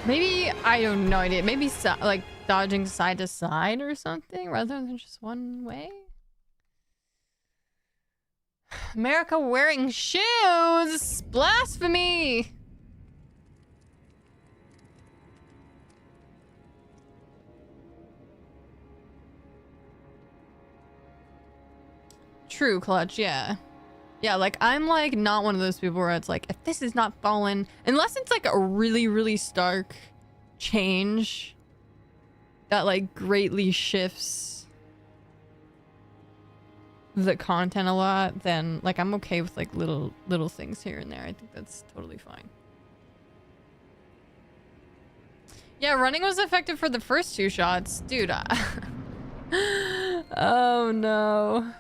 Maybe, I have no idea. Maybe like dodging side to side or something rather than just one way? America wearing shoes! Blasphemy! True, Clutch, yeah. Yeah, like, I'm, like, not one of those people where it's like, if this is not fallen... Unless it's, like, a really, really stark change that, like, greatly shifts the content a lot, then like I'm okay with like little things here and there. I think that's totally fine. Yeah, running was effective for the first 2 shots. Dude, oh no.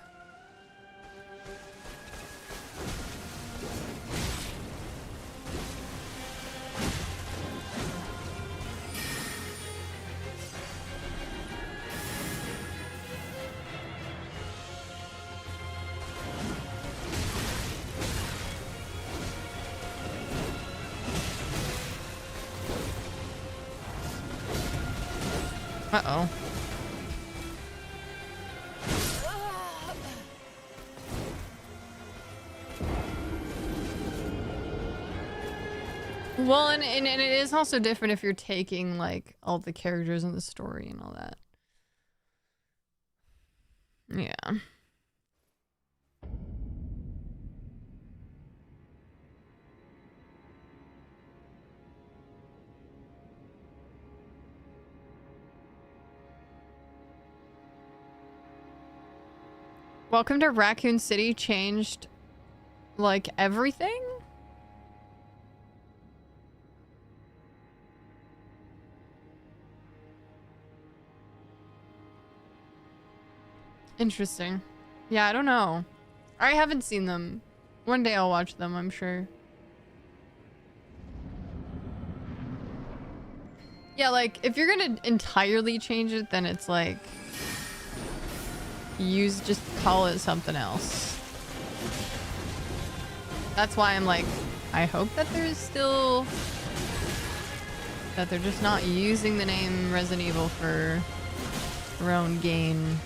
Uh-oh. Well, and it is also different if you're taking, like, all the characters in the story and all that. Yeah. Welcome to Raccoon City changed, like, everything? Interesting. Yeah, I don't know. I haven't seen them. One day I'll watch them, I'm sure. Yeah, like, if you're gonna entirely change it, then it's like... just call it something else. That's why I'm like, I hope that there's still... that they're just not using the name Resident Evil for their own gain.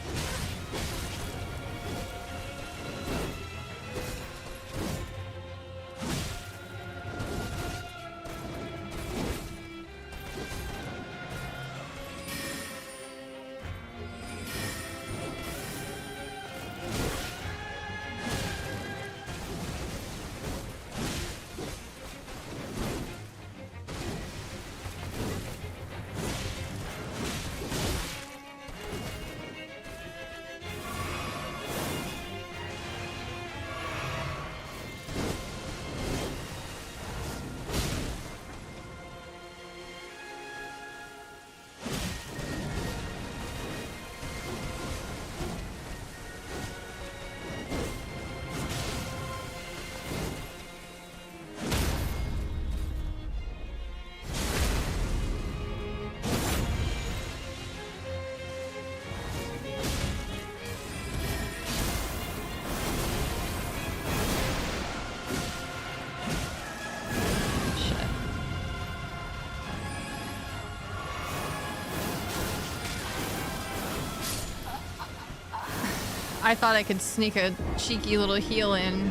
I thought I could sneak a cheeky little heal in.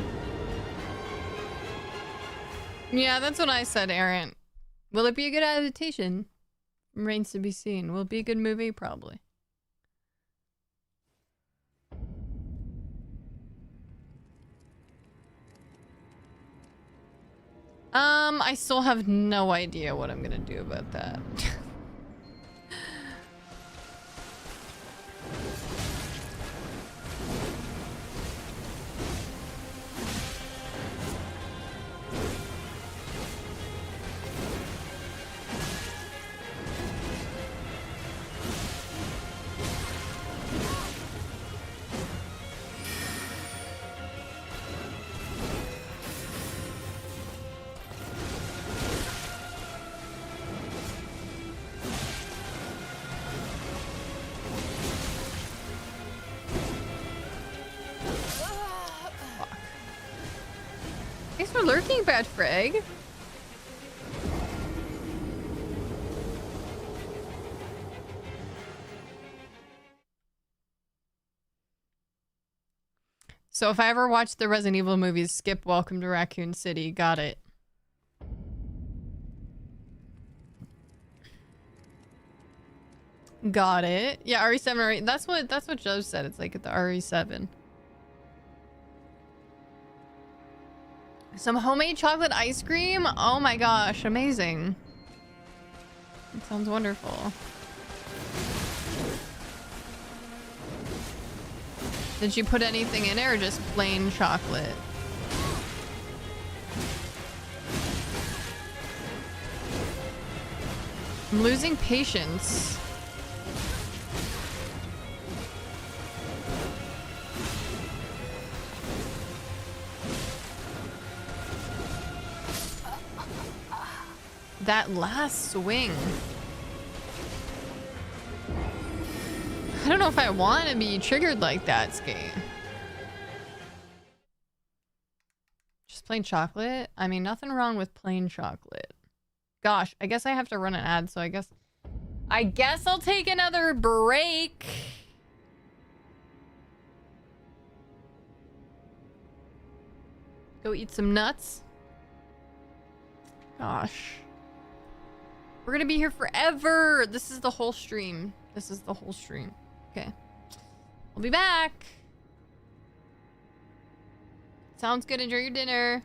Yeah, that's what I said, Aaron. Will it be a good adaptation? Remains to be seen. Will it be a good movie? Probably. I still have no idea what I'm gonna do about that. Thanks for lurking, Bad Frag. So if I ever watch the Resident Evil movies, skip Welcome to Raccoon City. Got it. Got it. Yeah, RE7 or 8. That's what Joe said. It's like at the RE7. Some homemade chocolate ice cream? Oh my gosh, amazing. That sounds wonderful. Did you put anything in it or just plain chocolate? I'm losing patience. That last swing. I don't know if I want to be triggered like that, Skate. Just plain chocolate? I mean, nothing wrong with plain chocolate. Gosh, I guess I have to run an ad, so I guess I'll take another break. Go eat some nuts. Gosh. We're gonna be here forever. This is the whole stream. This is the whole stream. Okay. I'll be back. Sounds good. Enjoy your dinner.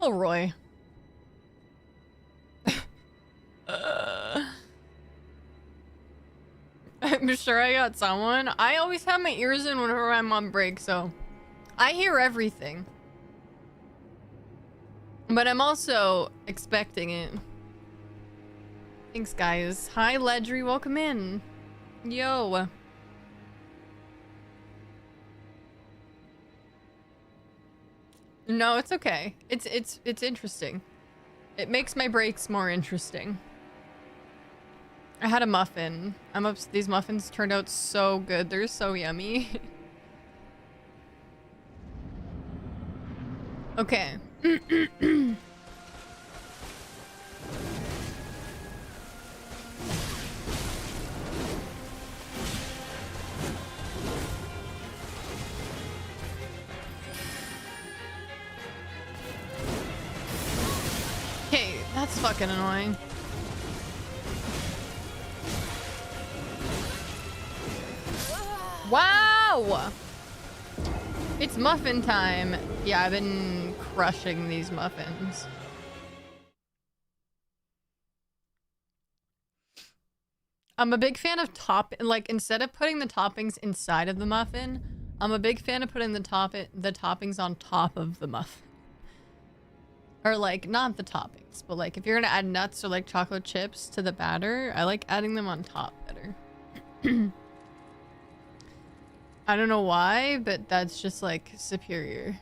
Oh, Roy. I'm sure I got someone. I always have my ears in whenever I'm on break, so I hear everything. But I'm also expecting it. Thanks, guys. Hi, Ledry. Welcome in. Yo. No, it's okay. It's interesting. It makes my breaks more interesting. I had a muffin. These muffins turned out so good. They're so yummy. Okay. Okay, that's fucking annoying. Wow! It's muffin time. Yeah, I've been crushing these muffins. I'm a big fan of instead of putting the toppings inside of the muffin, I'm a big fan of putting the toppings on top of the muffin. Or like, not the toppings, but like if you're gonna add nuts or like chocolate chips to the batter, I like adding them on top better. I don't know why, but that's just like superior.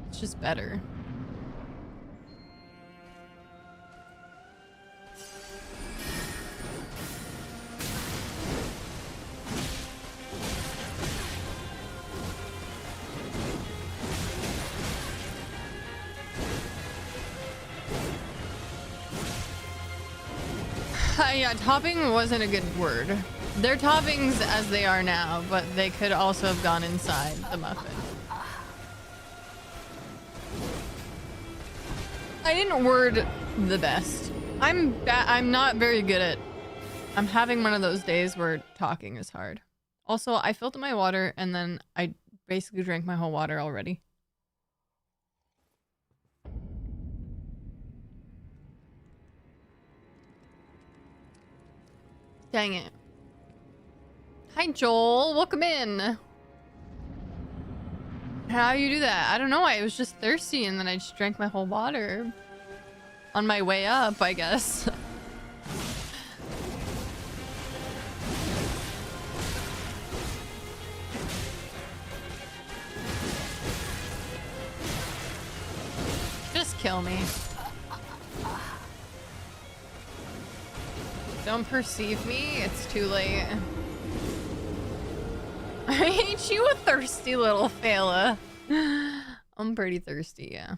It's just better. Yeah, topping wasn't a good word. They're toppings as they are now, but they could also have gone inside the muffin. I didn't word the best. I'm not very good at... I'm having one of those days where talking is hard. Also, I filled up my water and then I basically drank my whole water already. Dang it. Hi, Joel. Welcome in. How you do that? I don't know. I was just thirsty and then I just drank my whole water. On my way up, I guess. Just kill me. Don't perceive me. It's too late. I hate you, a thirsty little fella. I'm pretty thirsty, yeah.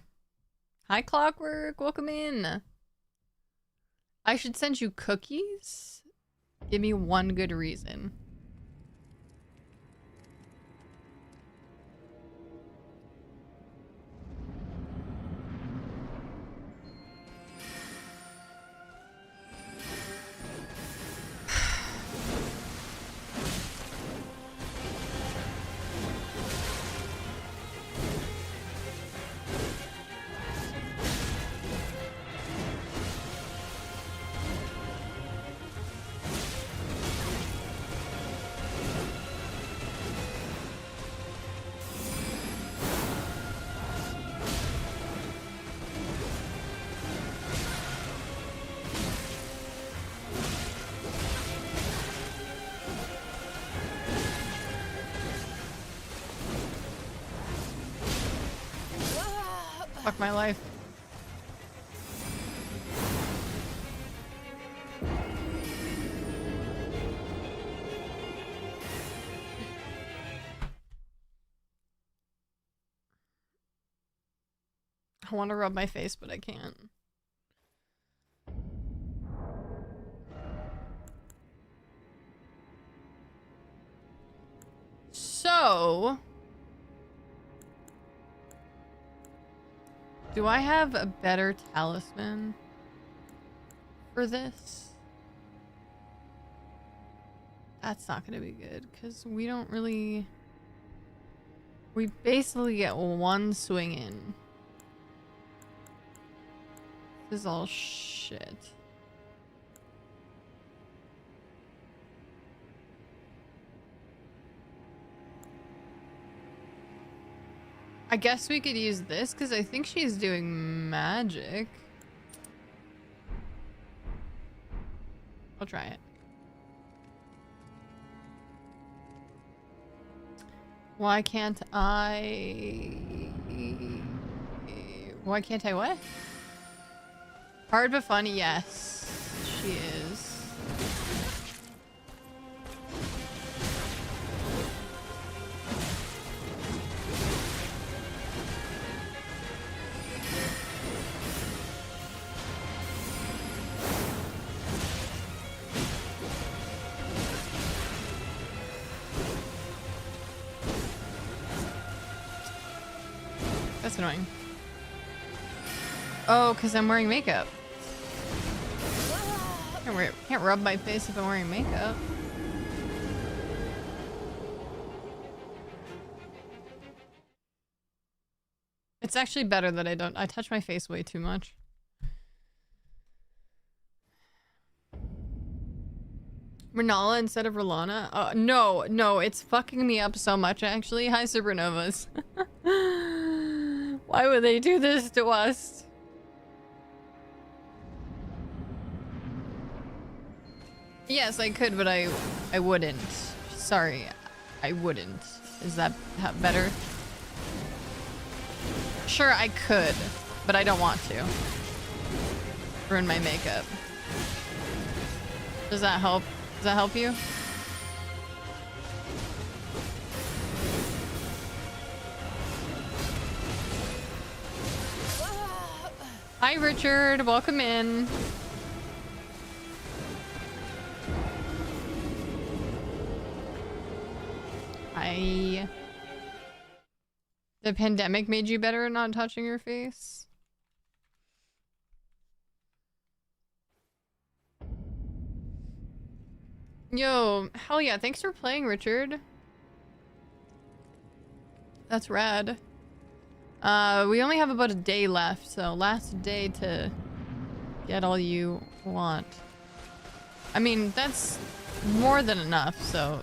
Hi, Clockwork. Welcome in. I should send you cookies? Give me one good reason. Fuck my life. I want to rub my face, but I can't. So, do I have a better talisman for this? That's not gonna be good because we don't really. We basically get one swing in. This is all shit. I guess we could use this because I think she's doing magic. I'll try it. Why can't I... Why can't I what? Hard but funny, yes. She is. That's annoying. Oh, because I'm wearing makeup. Can't rub my face if I'm wearing makeup. It's actually better that I don't. I touch my face way too much. Renala instead of Rolana? No, it's fucking me up so much actually. Hi, Supernovas. Why would they do this to us? Yes, I could, but I wouldn't. Sorry, I wouldn't. Is that better? Sure, I could, but I don't want to. Ruin my makeup. Does that help? Does that help you? Hi, Richard. Welcome in. Hi. The pandemic made you better at not touching your face? Yo, hell yeah. Thanks for playing, Richard. That's rad. We only have about a day left, so last day to get all you want. I mean, that's more than enough, so...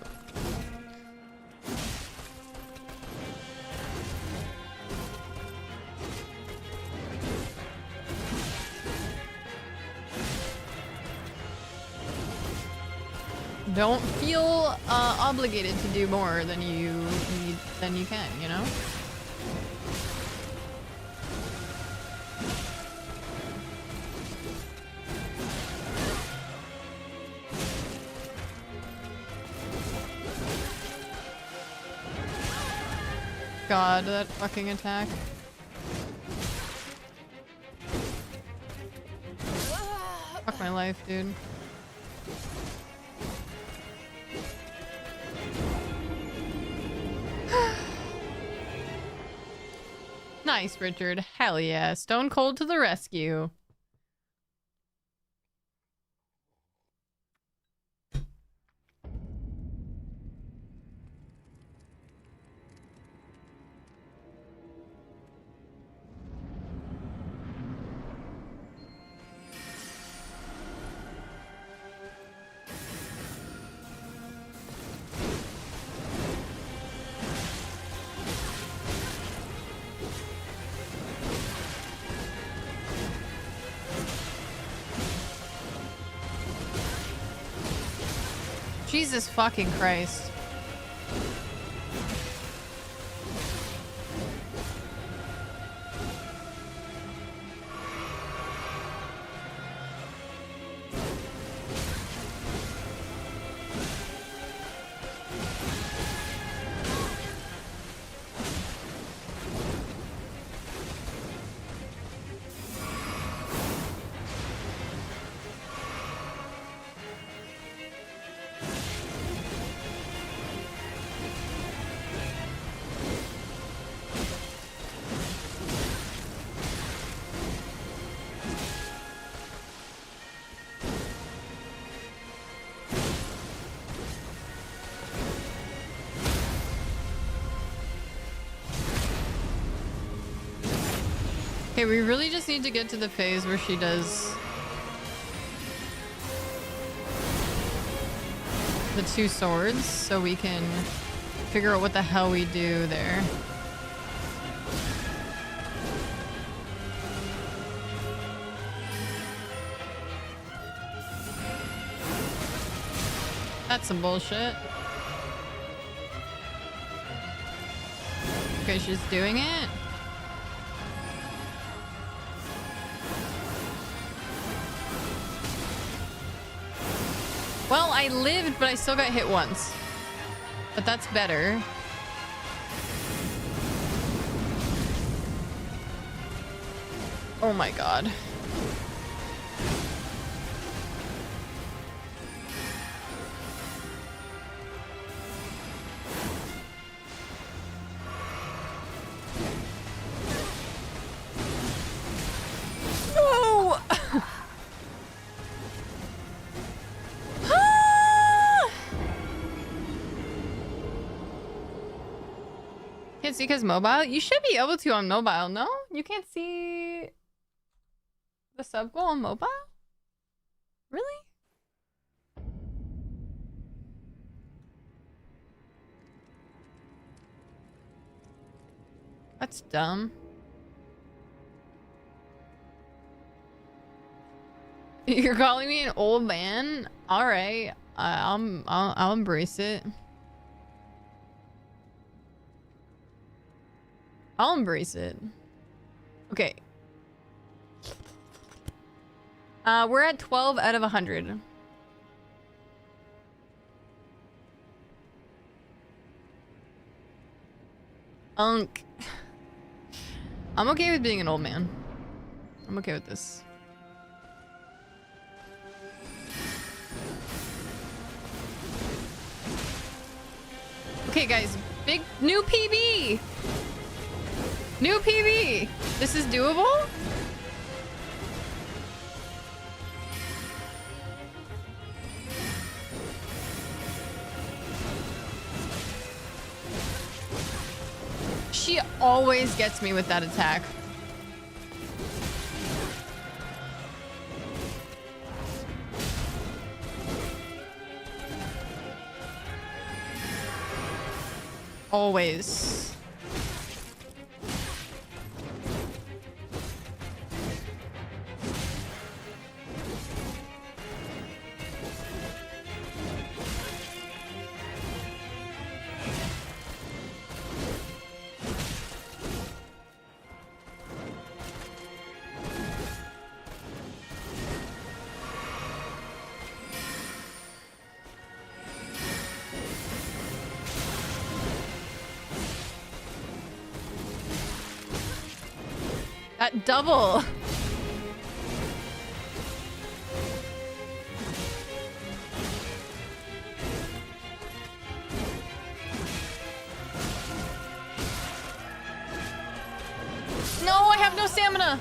Don't feel obligated to do more than you need, than you can, you know? God, that fucking attack. Fuck my life, dude. Nice, Richard. Hell yeah. Stone Cold to the rescue. Jesus fucking Christ. Okay, we really just need to get to the phase where she does the 2 swords so we can figure out what the hell we do there. That's some bullshit. Okay, she's doing it. Well, I lived, but I still got hit once. But that's better. Oh my god. No! Can't see because mobile? You should be able to on mobile, no? You can't see the sub goal on mobile? Really? That's dumb. You're calling me an old man? All right, I'll embrace it. I'll embrace it. Okay. We're at 12 out of 100. Unk. I'm okay with being an old man. I'm okay with this. Okay, guys. Big new PB! New PB! This is doable? She always gets me with that attack. Always. That double. No, I have no stamina.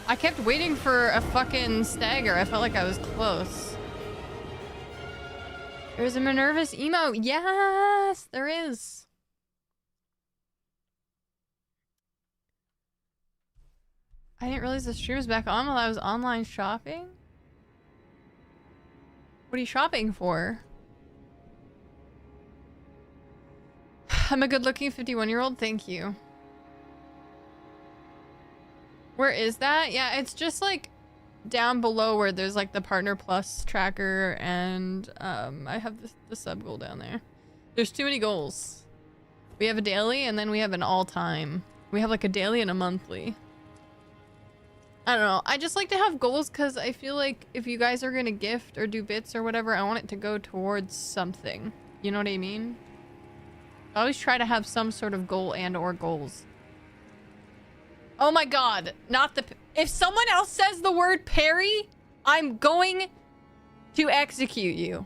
I kept waiting for a fucking stagger. I felt like I was close. There's a Minerva's emote. Yes, there is. I didn't realize the stream was back on while I was online shopping. What are you shopping for? I'm a good-looking 51-year-old. Thank you. Where is that? Yeah, it's just like down below where there's like the Partner Plus tracker and I have the sub goal down there. There's too many goals. We have a daily and then we have an all-time. We have like a daily and a monthly. I don't know. I just like to have goals because I feel like if you guys are going to gift or do bits or whatever, I want it to go towards something. You know what I mean? I always try to have some sort of goal and or goals. Oh my god. Not the... If someone else says the word parry, I'm going to execute you.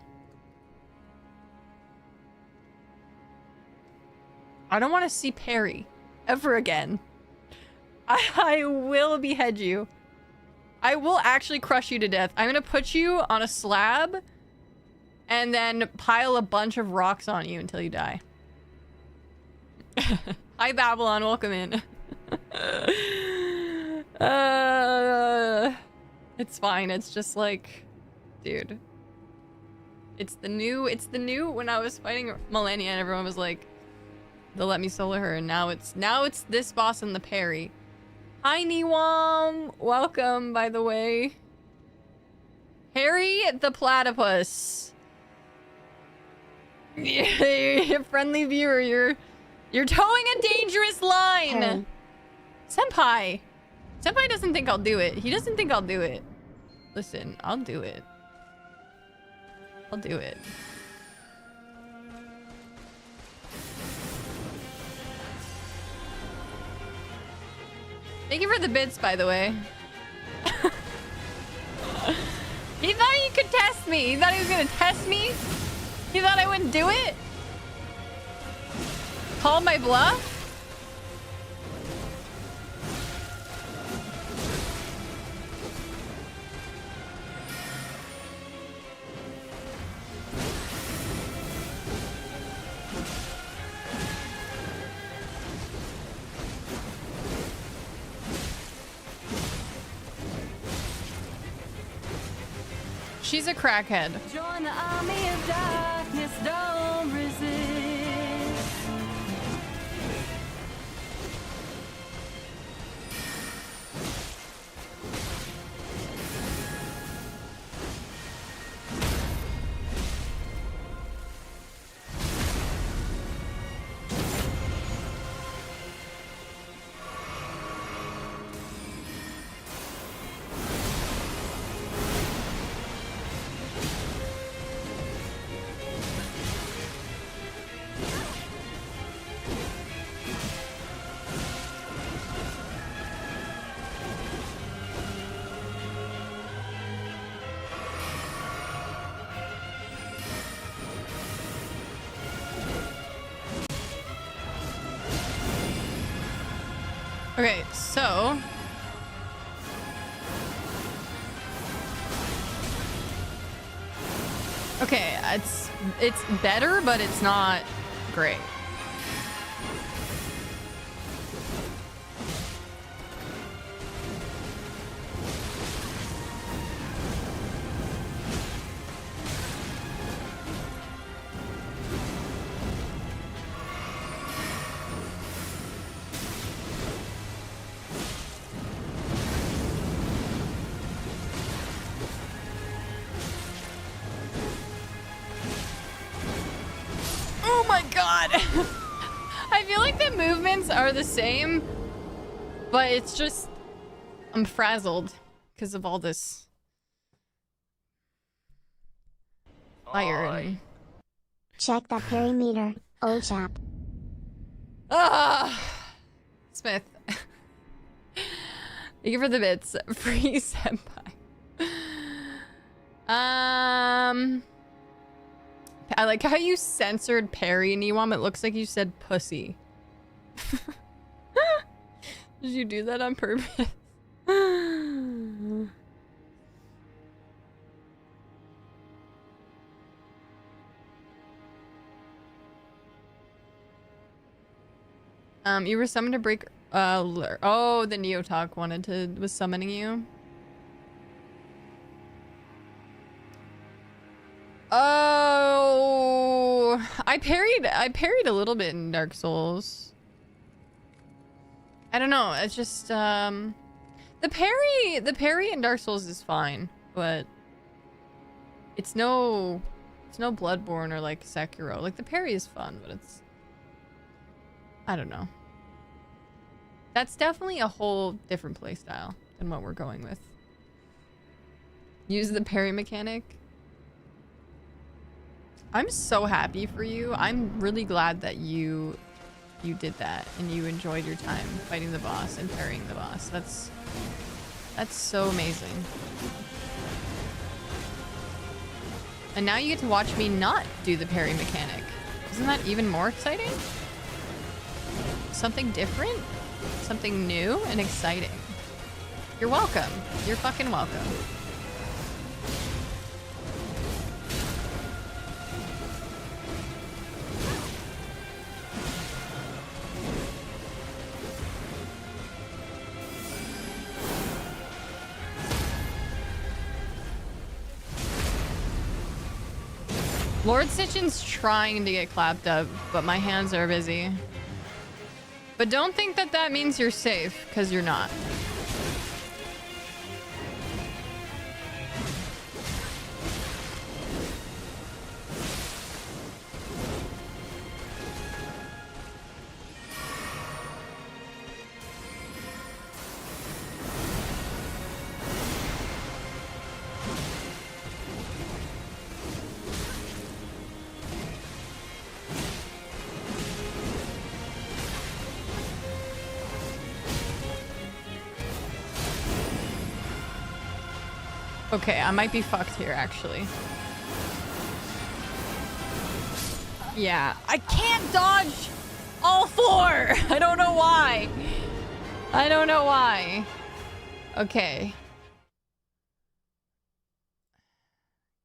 I don't want to see parry ever again. I will behead you. I will actually crush you to death. I'm gonna put you on a slab and then pile a bunch of rocks on you until you die. Hi, Babylon. Welcome in. It's fine. It's just like, dude. It's the new when I was fighting Millennia and everyone was like, they'll let me solo her, and now it's this boss and the parry. Hi Niwam! Welcome, by the way. Harry the Platypus. Friendly viewer, you're towing a dangerous line! Harry. Senpai! Senpai doesn't think I'll do it. He doesn't think I'll do it. Listen, I'll do it. I'll do it. Thank you for the bits, by the way. He thought he could test me. He thought he was gonna test me. He thought I wouldn't do it. Called my bluff. She's a crackhead. Join the army of darkness, don't resist. Okay, so okay, it's better, but it's not great. Oh my god! I feel like the movements are the same, but it's just I'm frazzled because of all this fire. And... Check that parry meter, old chap. Ah, Smith. Thank you for the bits. Free senpai. I like how you censored parry, Niwam. It looks like you said pussy. Did you do that on purpose? You were summoned to break oh, the Neotalk was summoning you. Oh, I parried a little bit in Dark Souls. I don't know, it's just the parry in Dark Souls is fine, but it's no Bloodborne or like Sekiro. Like the parry is fun, but it's, I don't know. That's definitely a whole different playstyle than what we're going with. Use the parry mechanic. I'm so happy for you. I'm really glad that you did that and you enjoyed your time fighting the boss and parrying the boss. That's so amazing. And now you get to watch me not do the parry mechanic. Isn't that even more exciting? Something different? Something new and exciting. You're welcome. You're fucking welcome. Lord Stitchin's trying to get clapped up, but my hands are busy. But don't think that that means you're safe, because you're not. Okay, I might be fucked here, actually. Yeah, I can't dodge all four! I don't know why. I don't know why. Okay.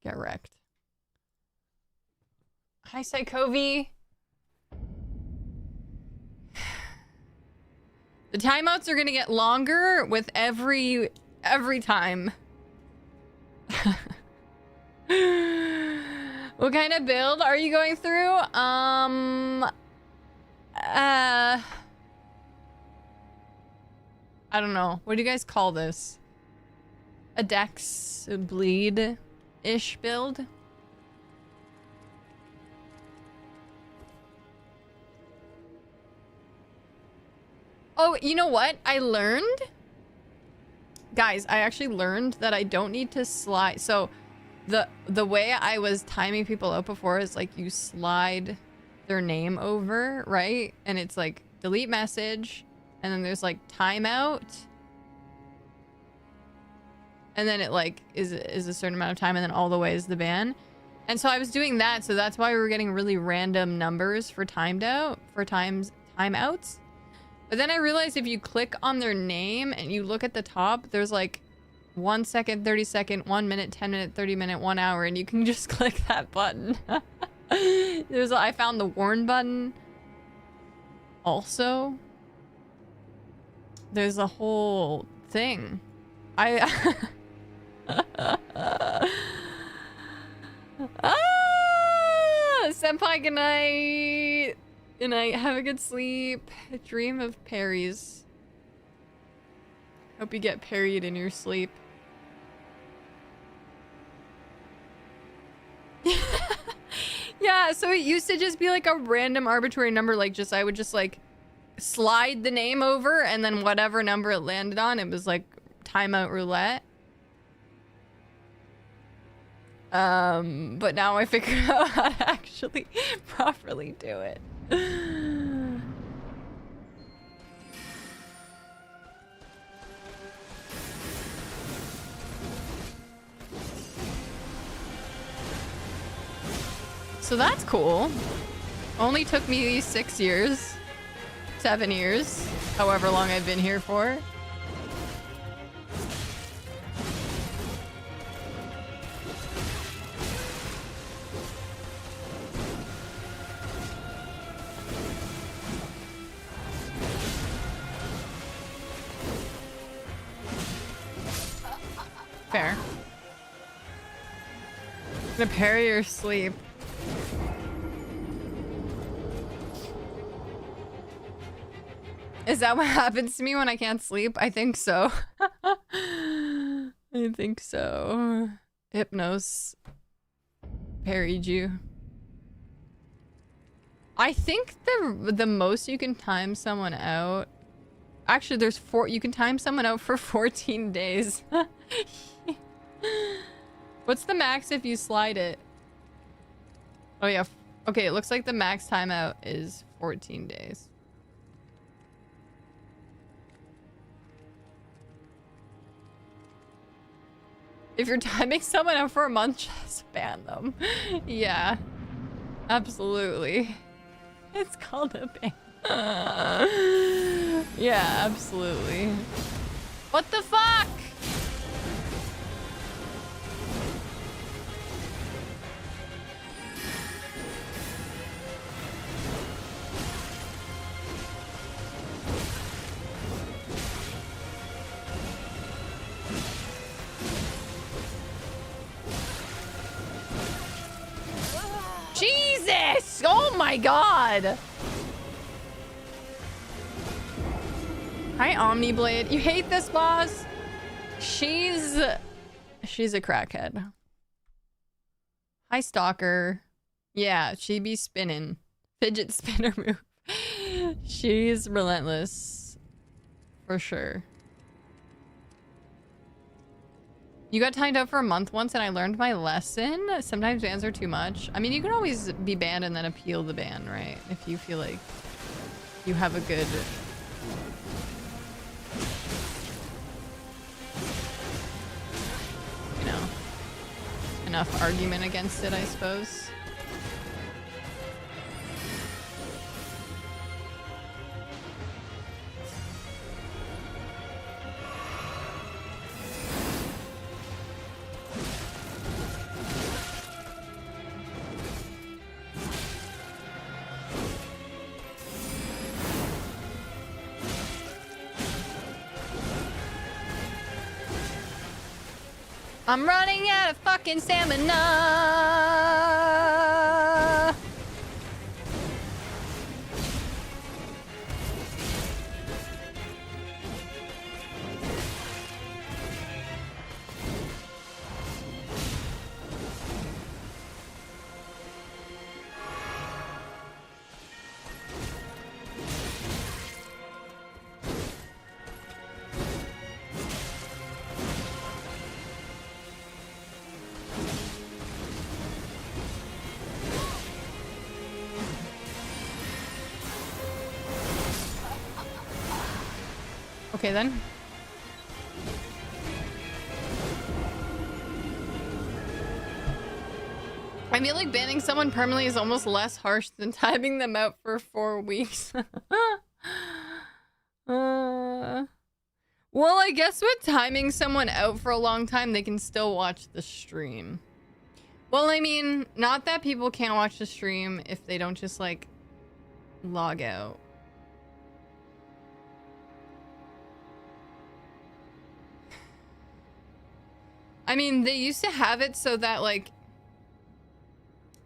Get wrecked. Hi, Psychovi. The timeouts are gonna get longer with every time. What kind of build are you going through? I don't know. What do you guys call this? A Dex bleed-ish build? Oh, you know what? I learned? Guys, I actually learned that I don't need to slide. So the way I was timing people out before is like you slide their name over, right? And it's like delete message, and then there's like timeout. And then it like is a certain amount of time, and then all the way is the ban. And so I was doing that, so that's why we were getting really random numbers for timeouts. But then I realized if you click on their name and you look at the top, there's like 1 second, 30 second, 1 minute, 10 minute, 30 minute, 1 hour, and you can just click that button. I found the warn button. Also, there's a whole thing. Senpai, good night. Good night. Have a good sleep. Dream of parries. Hope you get parried in your sleep. Yeah, so it used to just be like a random arbitrary number, like just I would just like slide the name over, and then whatever number it landed on, it was like timeout roulette. But now I figured out how to actually properly do it. So that's cool. Only took me 6 years. 7 years. However long I've been here for. Fair. Gonna parry your sleep. Is that what happens to me when I can't sleep? I think so. I think so. Hypnos parried you. I think the most you can time someone out. Actually, there's you can time someone out for 14 days. What's the max if you slide it? Oh yeah. Okay, it looks like the max timeout is 14 days. If you're timing someone out for a month, just ban them. Yeah. Absolutely. It's called a ban. Yeah, absolutely. What the fuck? this? Oh my god. Hi, Omniblade. You hate this boss? She's a crackhead. Hi, Stalker. Yeah, she be spinning. Fidget spinner move. She's relentless. For sure. You got timed out for a month once and I learned my lesson. Sometimes bans are too much. I mean, you can always be banned and then appeal the ban, right? If you feel like you have a good... you know, enough argument against it, I suppose. I'm running out of fucking stamina. Okay then. I feel like banning someone permanently is almost less harsh than timing them out for 4 weeks. Well, I guess with timing someone out for a long time, they can still watch the stream. Well, I mean, not that people can't watch the stream if they don't just, like, log out. I mean, they used to have it so that, like,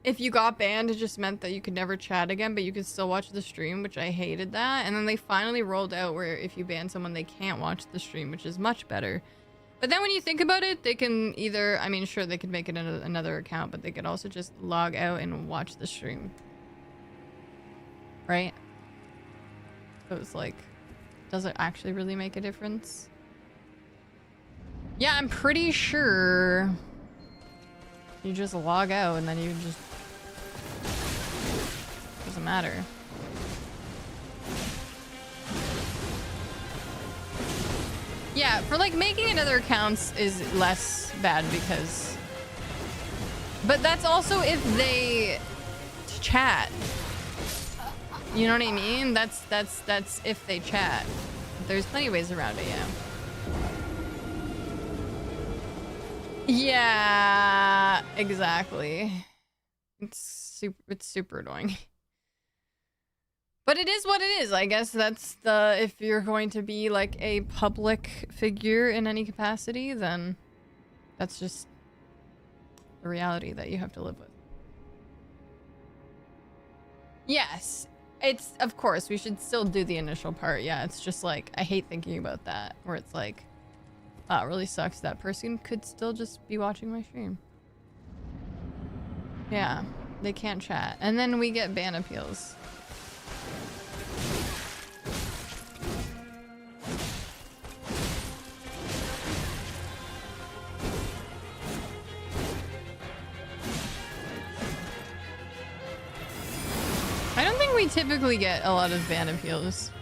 if you got banned, it just meant that you could never chat again, but you could still watch the stream, which I hated that. And then they finally rolled out where if you ban someone, they can't watch the stream, which is much better. But then when you think about it, they can either, I mean, sure, they could make it another account, but they could also just log out and watch the stream. Right? So it's like, does it actually really make a difference? Yeah, I'm pretty sure you just log out and then you just... doesn't matter. Yeah, for like making another accounts is less bad because... but that's also if they chat. You know what I mean? That's if they chat. There's plenty of ways around it, yeah. Yeah, exactly. It's super annoying. But it is what it is. I guess that's the, if you're going to be like a public figure in any capacity, then that's just the reality that you have to live with. Yes, it's, of course, we should still do the initial part. Yeah, it's just like, I hate thinking about that, where it's like, oh, it really sucks. That person could still just be watching my stream. Yeah, they can't chat. And then we get ban appeals. I don't think we typically get a lot of ban appeals.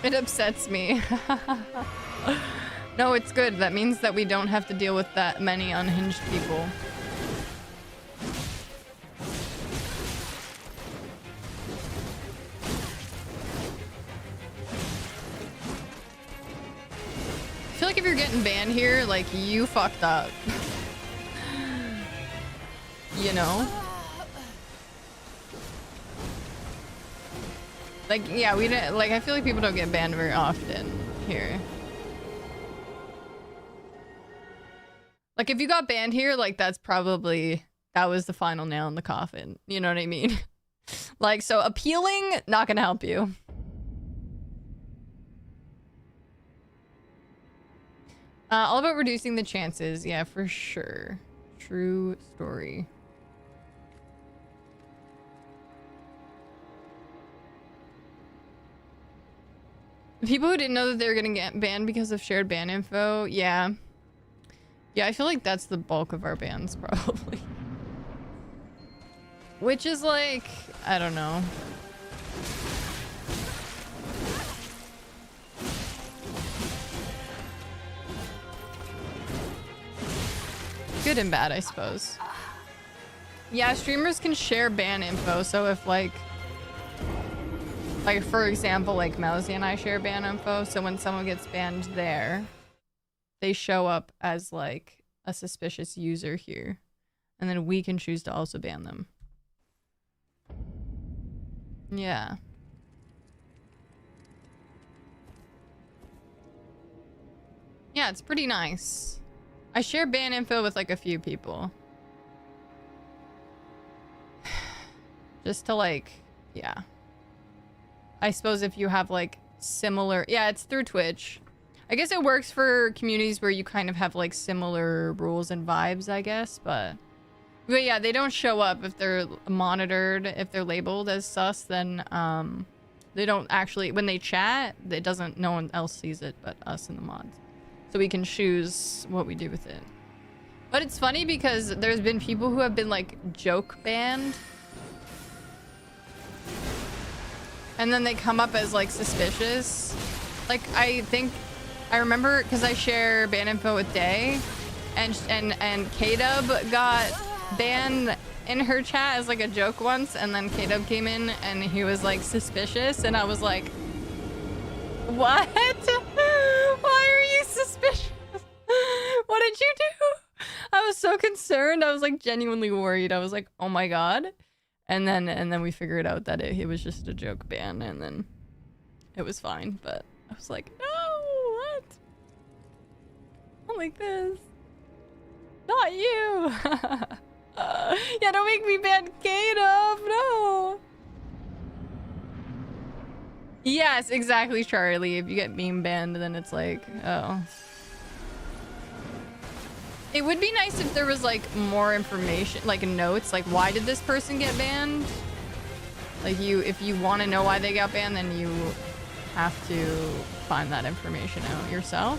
It upsets me. No, it's good. That means that we don't have to deal with that many unhinged people. I feel like if you're getting banned here, like, you fucked up. You know? Like, yeah, we didn't, like, I feel like people don't get banned very often here. Like, if you got banned here, like, that's probably, that was the final nail in the coffin. You know what I mean? Like, so appealing, not gonna help you. All about reducing the chances. Yeah, for sure. True story. People who didn't know that they were gonna get banned because of shared ban info. Yeah. Yeah, I feel like that's the bulk of our bans, probably. Which is like, I don't know. Good and bad, I suppose. Yeah, streamers can share ban info, so if like for example, like Mousy and I share ban info, so when someone gets banned there, they show up as like a suspicious user here, and then we can choose to also ban them. Yeah. Yeah, it's pretty nice. I share ban info with like a few people. Just to like, yeah. I suppose if you have like similar, yeah, it's through Twitch. I guess it works for communities where you kind of have like similar rules and vibes, I guess, but yeah, they don't show up if they're monitored. If they're labeled as sus, then they don't actually, when they chat, it doesn't, no one else sees it but us and the mods. So we can choose what we do with it. But it's funny because there's been people who have been like joke banned. And then they come up as like suspicious. Like I remember because I share ban info with Day, and K-Dub got banned in her chat as like a joke once, and then K-Dub came in and he was like suspicious, and I was like, what? Why are you suspicious? What did you do? I was so concerned. I was like genuinely worried. I was like, oh my god. And then we figured out that it was just a joke ban, and then it was fine. But I was like, no, what? Not like this. Not you. Yeah, don't make me ban K-Dub. No. Yes, exactly, Charlie. If you get meme banned, then it's like, oh. It would be nice if there was like more information, like notes, like why did this person get banned? Like if you want to know why they got banned, then you have to find that information out yourself.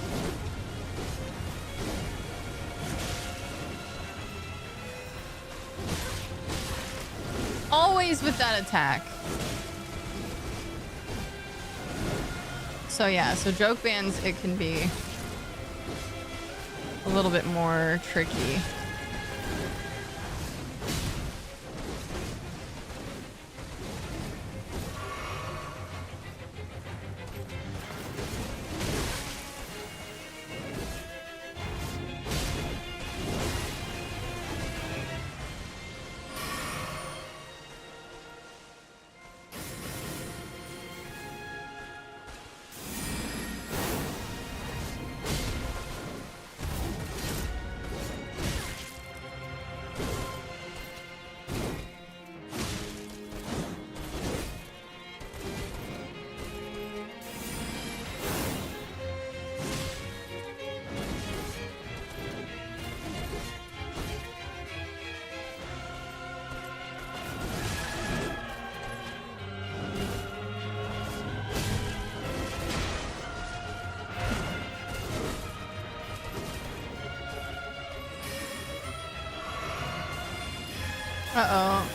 Always with that attack. So yeah, so joke bans, it can be a little bit more tricky. Uh-oh.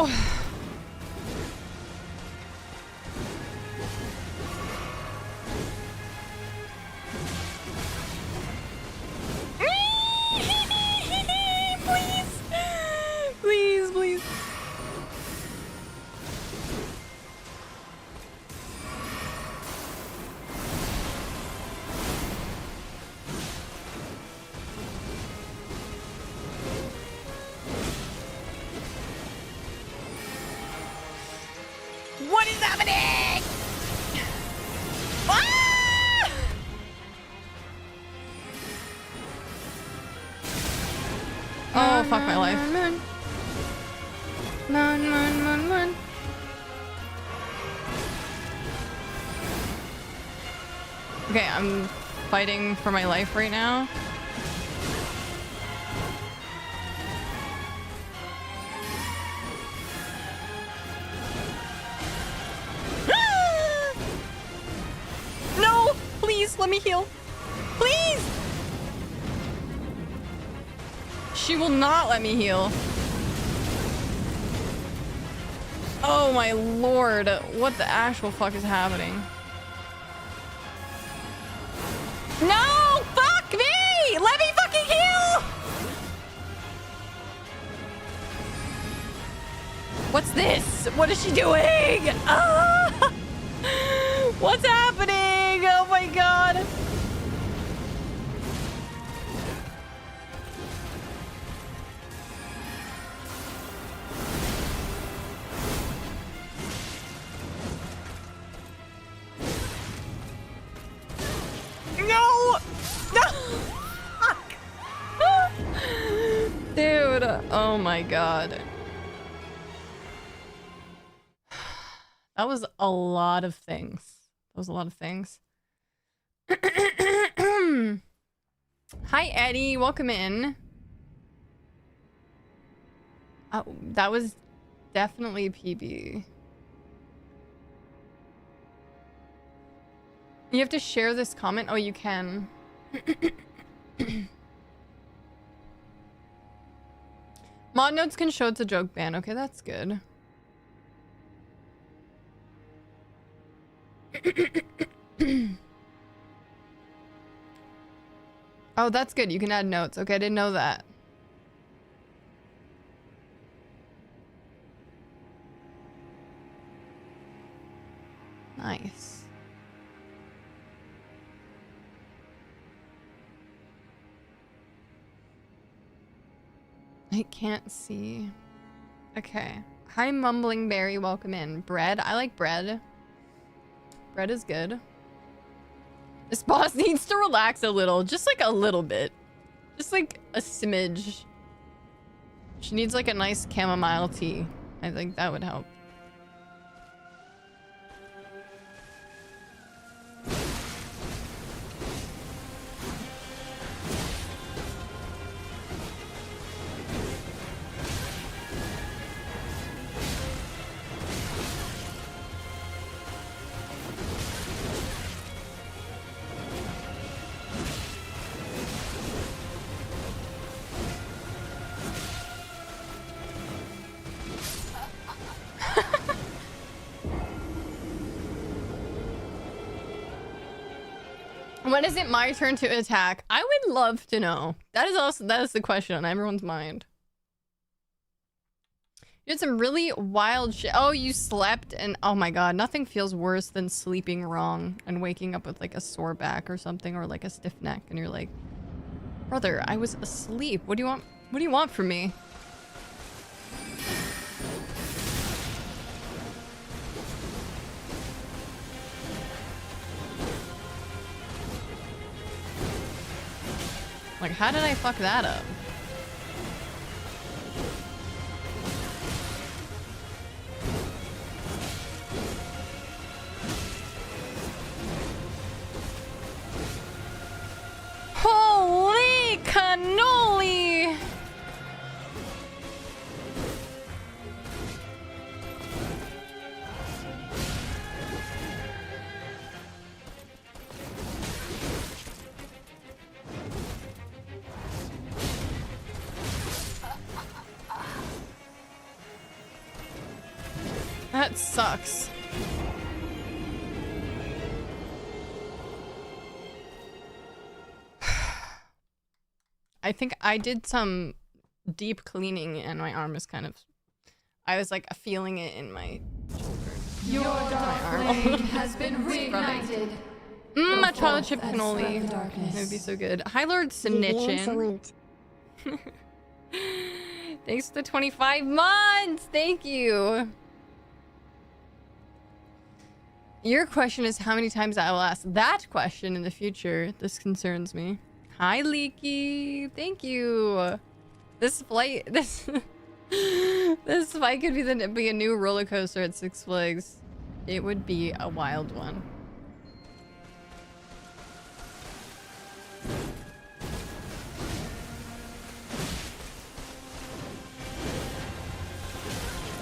No! Please! Please, please. What is happening? Ah! Oh, fuck my life. Run. Okay, I'm fighting for my life right now. No! Please, let me heal. Please! She will not let me heal. Oh my lord. What the actual fuck is happening? No! Fuck me! Let me fucking heal! What's this? What is she doing? Ah! What's happening? Oh my god. No! No! Fuck! Dude, oh my god. That was a lot of things. That was a lot of things. Hi, Eddie. Welcome in. Oh, that was definitely PB. You have to share this comment? Oh, you can. Mod notes can show it's a joke ban. Okay, that's good. Oh, that's good. You can add notes. Okay, I didn't know that. Nice. I can't see. Okay. Hi, Mumbling Berry. Welcome in. Bread. I like bread. Bread is good. This boss needs to relax a little. Just like a little bit. Just like a smidge. She needs like a nice chamomile tea. I think that would help. When is it my turn to attack? I would love to know. That is the question on everyone's mind. You did some really wild shit. Oh, you slept and oh my god, nothing feels worse than sleeping wrong and waking up with like a sore back or something or like a stiff neck and you're like, brother, I was asleep. What do you want? What do you want from me? Like, how did I fuck that up? Holy cannoli! That sucks. I think I did some deep cleaning and my arm is kind of... I was like feeling it in my shoulder. Your dark flame has been reignited. A chocolate chip cannoli. It would be so good. Hi, Lord VVM Snitchin. salute. Thanks for the 25 months. Thank you. Your question is how many times I will ask that question in the future. This concerns me. Hi, Leaky. Thank you. This flight, this flight could be a new roller coaster at Six Flags. It would be a wild one.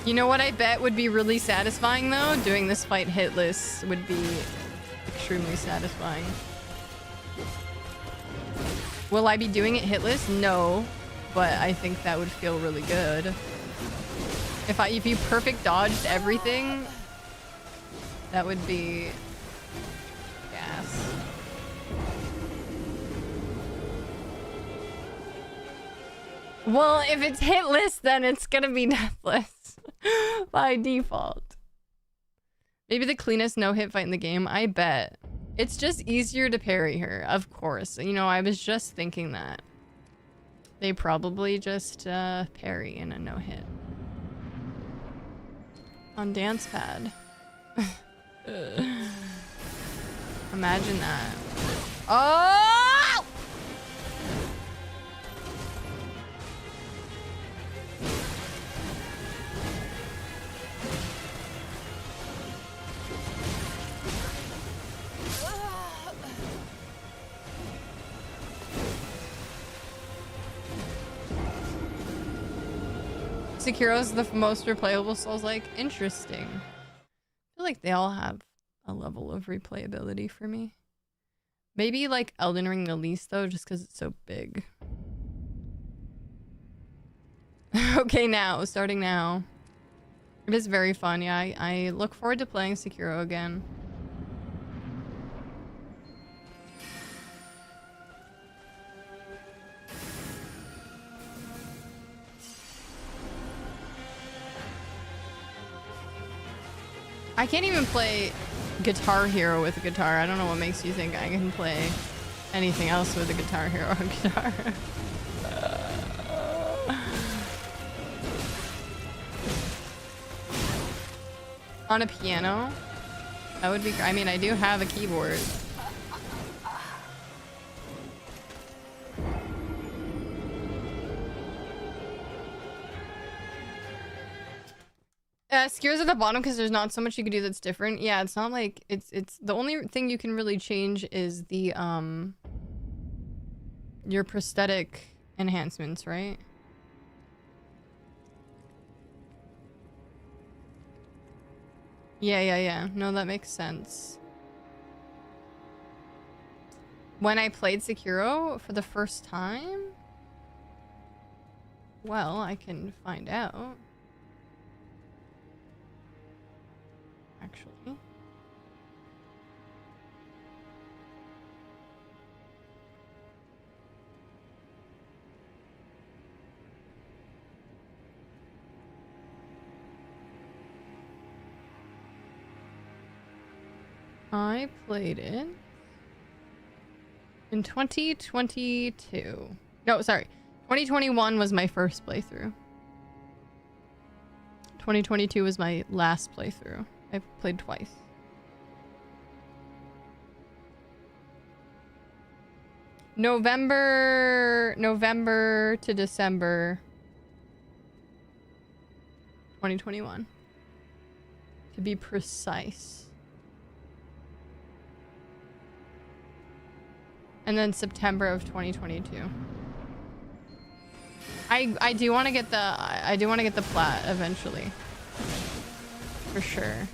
You know what I bet would be really satisfying though? Doing this fight hitless would be extremely satisfying. Will I be doing it hitless? No, but I think that would feel really good. If you perfect dodged everything, that would be gas. Well, if it's hitless, then it's gonna be deathless by default. Maybe the cleanest no-hit fight in the game. I bet. It's just easier to parry her, of course. You know, I was just thinking that. They probably just parry in a no-hit. On dance pad. Imagine that. Oh! Sekiro's the most replayable Souls-like. Interesting. I feel like they all have a level of replayability for me. Maybe like Elden Ring the least though, just because it's so big. Okay, now, starting now. It is very fun, yeah. I look forward to playing Sekiro again. I can't even play Guitar Hero with a guitar. I don't know what makes you think I can play anything else with a Guitar Hero guitar. On a piano? That would be... I mean, I do have a keyboard. Skiers at the bottom because there's not so much you can do that's different. Yeah, it's not like... It's the only thing you can really change is the, your prosthetic enhancements, right? Yeah. No, that makes sense. When I played Sekiro for the first time? Well, I can find out. Actually. I played it in 2022. No, sorry. 2021 was my first playthrough. 2022 was my last playthrough. I've played twice. November to December 2021. To be precise. And then September of 2022. I do want to get the plat eventually. For sure.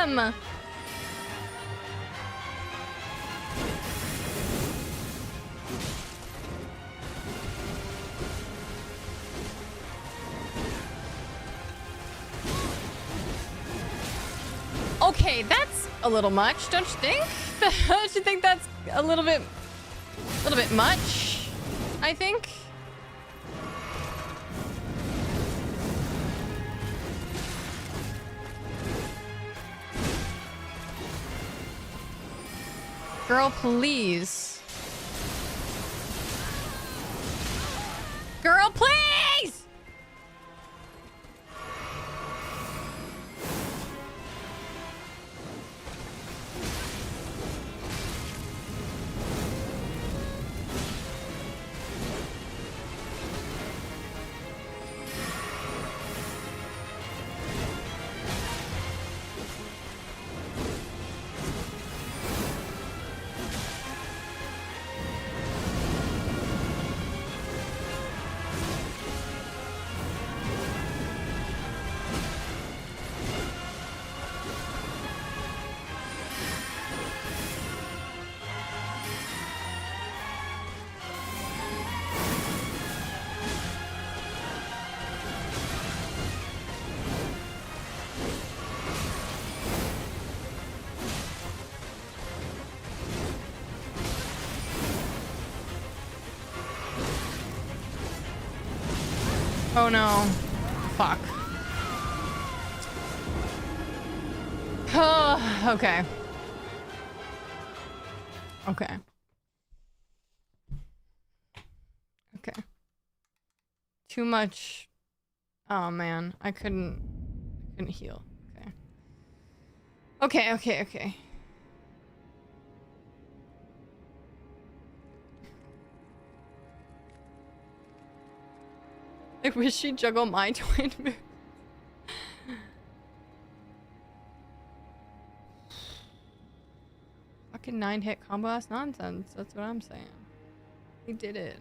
him! Okay, that's a little much, don't you think? Don't you think that's a little bit much? I think. Girl, please. Girl, please! Oh no. Fuck. Oh, okay. Okay. Okay. Too much. Oh man, I couldn't heal. Okay. Okay, okay, okay. I wish she'd juggle my twin move. Fucking 9-hit combo, that's nonsense. That's what I'm saying. He did it.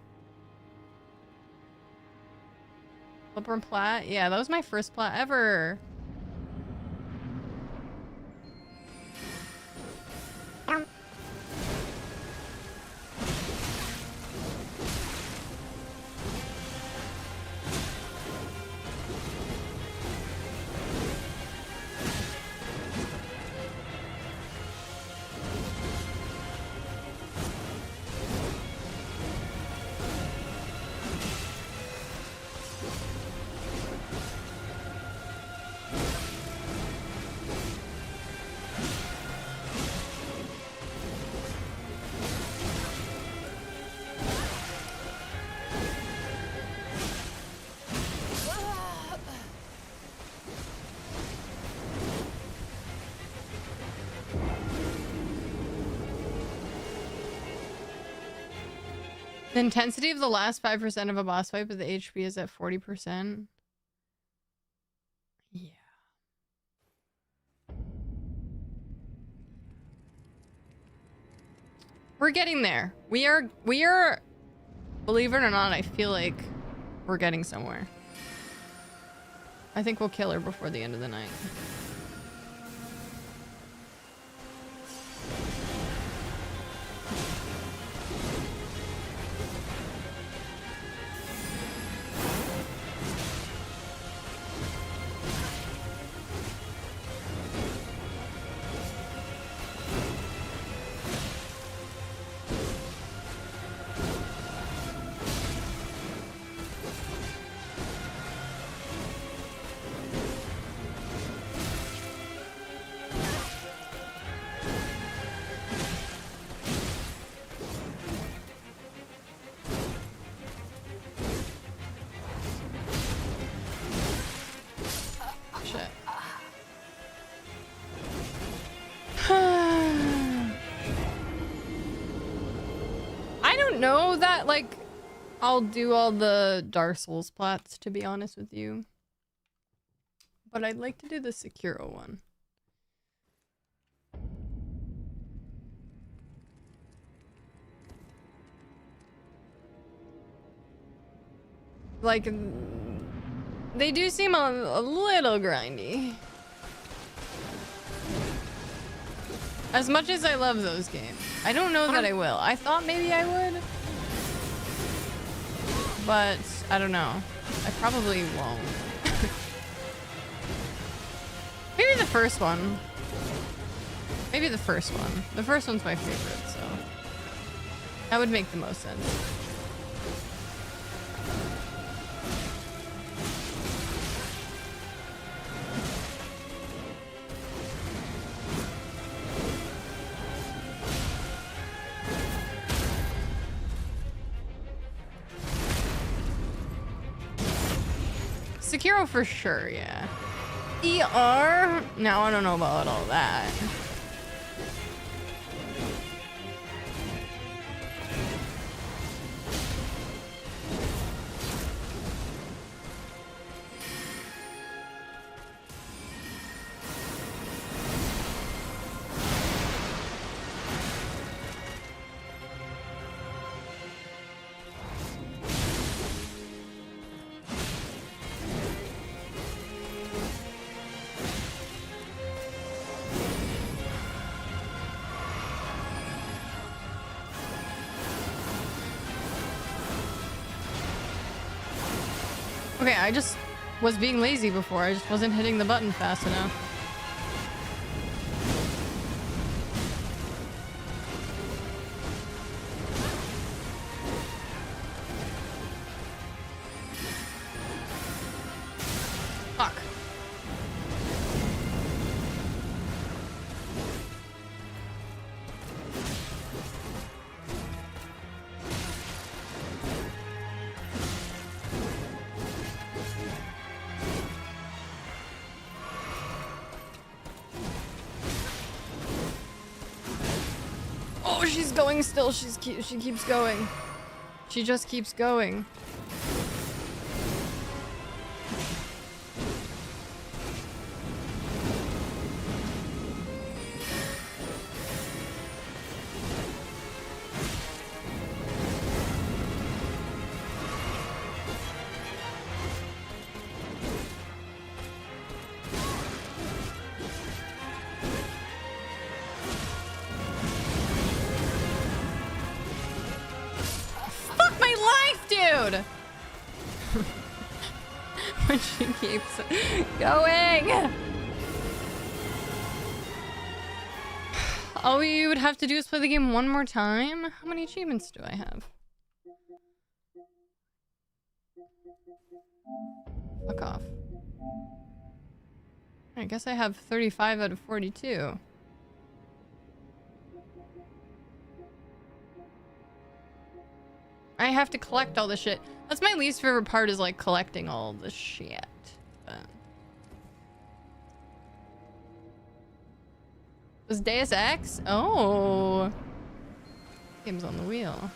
Flipper and plat? Yeah, that was my first plat ever. The intensity of the last 5% of a boss fight, but the HP is at 40%. Yeah. We're getting there. We are, believe it or not, I feel like we're getting somewhere. I think we'll kill her before the end of the night. Know that, like, I'll do all the Dark Souls plats, to be honest with you. But I'd like to do the Sekiro one. Like, they do seem a little grindy. As much as I love those games, I don't know that I will. I thought maybe I would, but I don't know. I probably won't. Maybe the first one. Maybe the first one. The first one's my favorite, so that would make the most sense. Sekiro for sure, yeah. ER? No, I don't know about all that. Okay, I just was being lazy before. I just wasn't hitting the button fast enough. Fuck. Oh, she's going still. She keeps going. She just keeps going. Dude! When she keeps going! All you would have to do is play the game one more time? How many achievements do I have? Fuck off. I guess I have 35 out of 42. I have to collect all the shit. That's my least favorite part, is like collecting all the shit. But... Was Deus Ex? Oh. Game's on the wheel.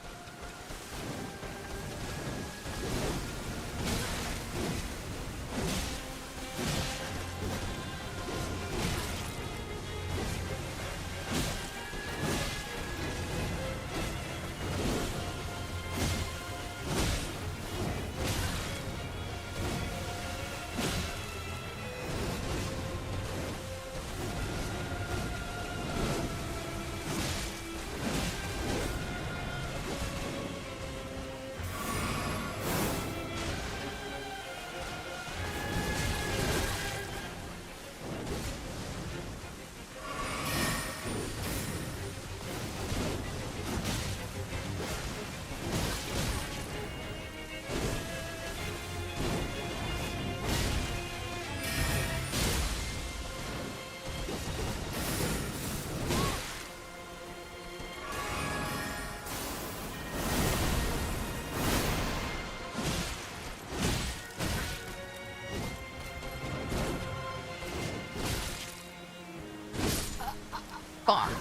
Fuck.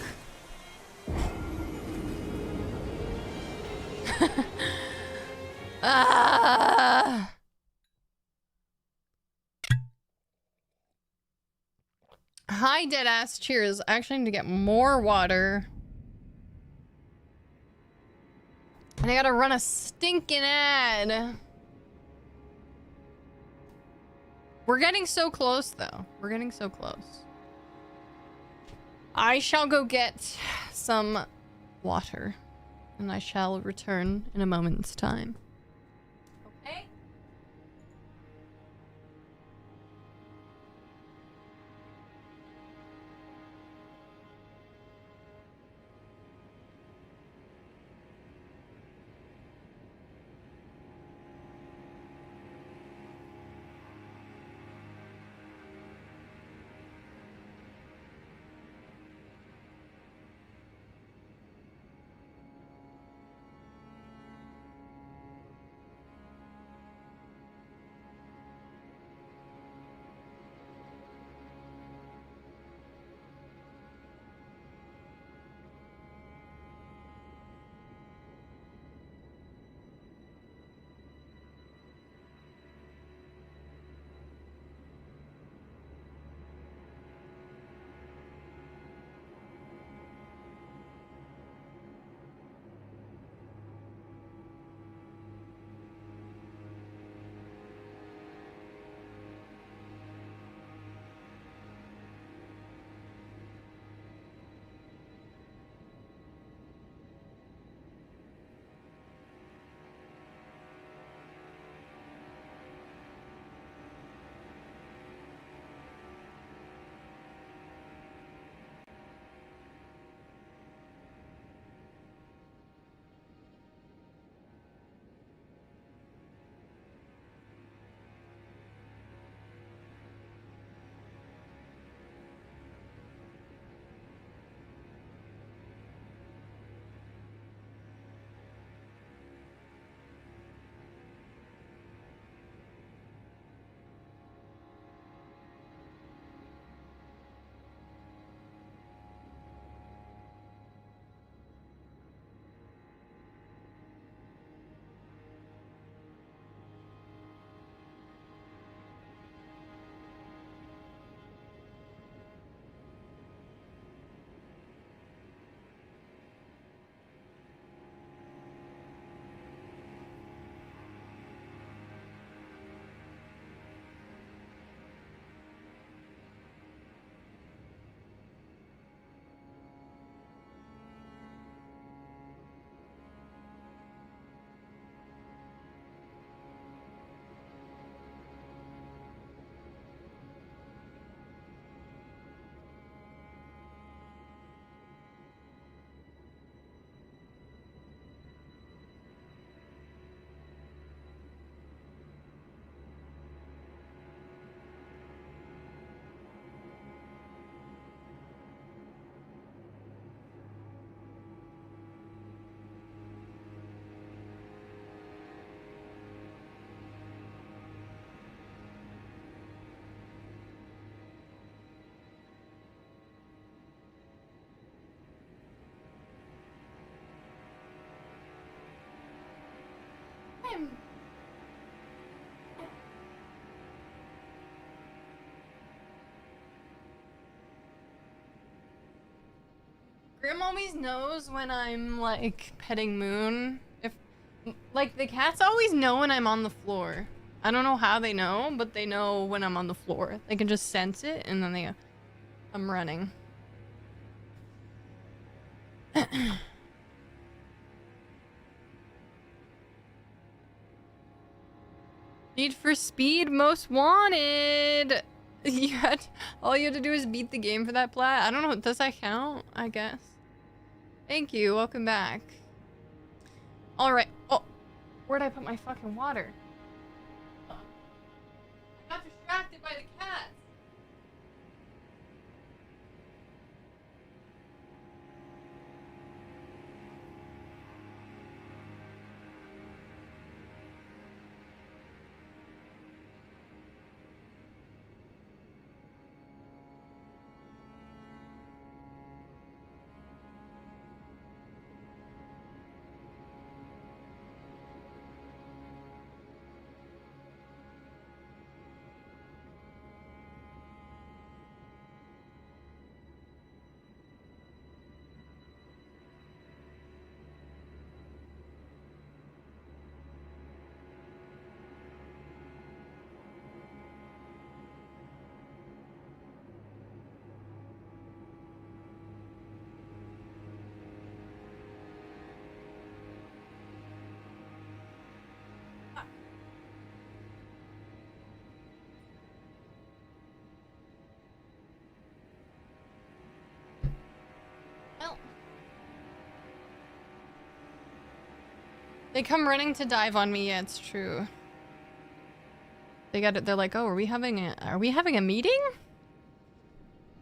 Ah. Hi, deadass. Cheers. I actually need to get more water. And I gotta run a stinking ad. We're getting so close, though. We're getting so close. I shall go get some water, and I shall return in a moment's time. Okay? Grim always knows when I'm like petting Moon. If like the cats always know when I'm on the floor. I don't know how they know, but they know when I'm on the floor. They can just sense it and then I'm running. Need for Speed Most Wanted. All you had to do is beat the game for that plat. I don't know. Does that count? I guess. Thank you. Welcome back. All right. Oh, where'd I put my fucking water? I got distracted by the cats. They come running to dive on me. Yeah, it's true. They got it. They're like, oh, are we having a meeting?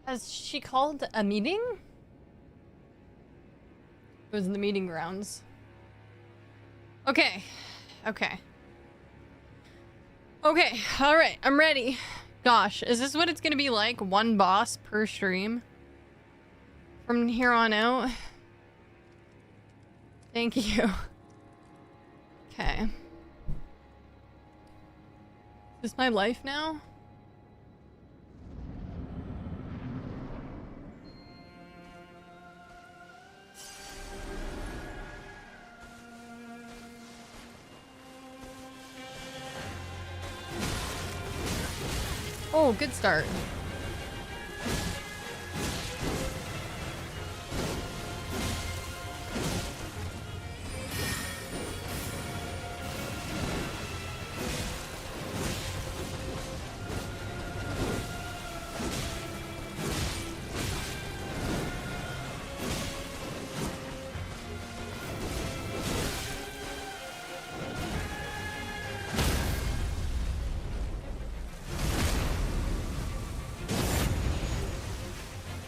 Has she called a meeting? It was in the meeting grounds. Okay. Okay. Okay. All right. I'm ready. Gosh, is this what it's gonna be like? One boss per stream? From here on out? Thank you. Okay. Is this my life now? Oh, good start.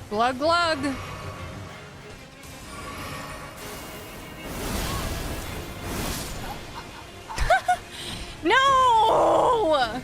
Glug glug. No!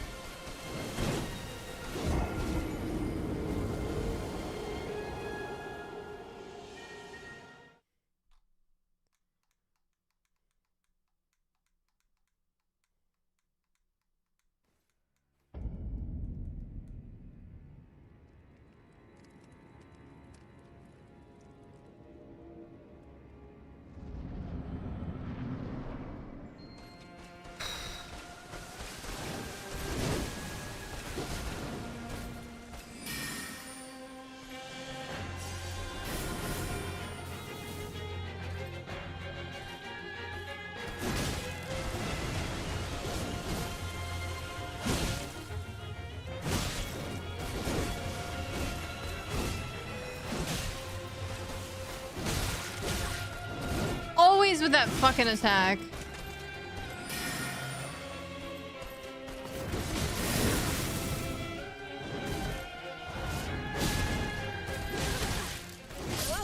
Always with that fucking attack.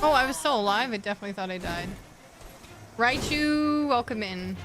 Oh, I was still alive. I definitely thought I died. Raichu, welcome in.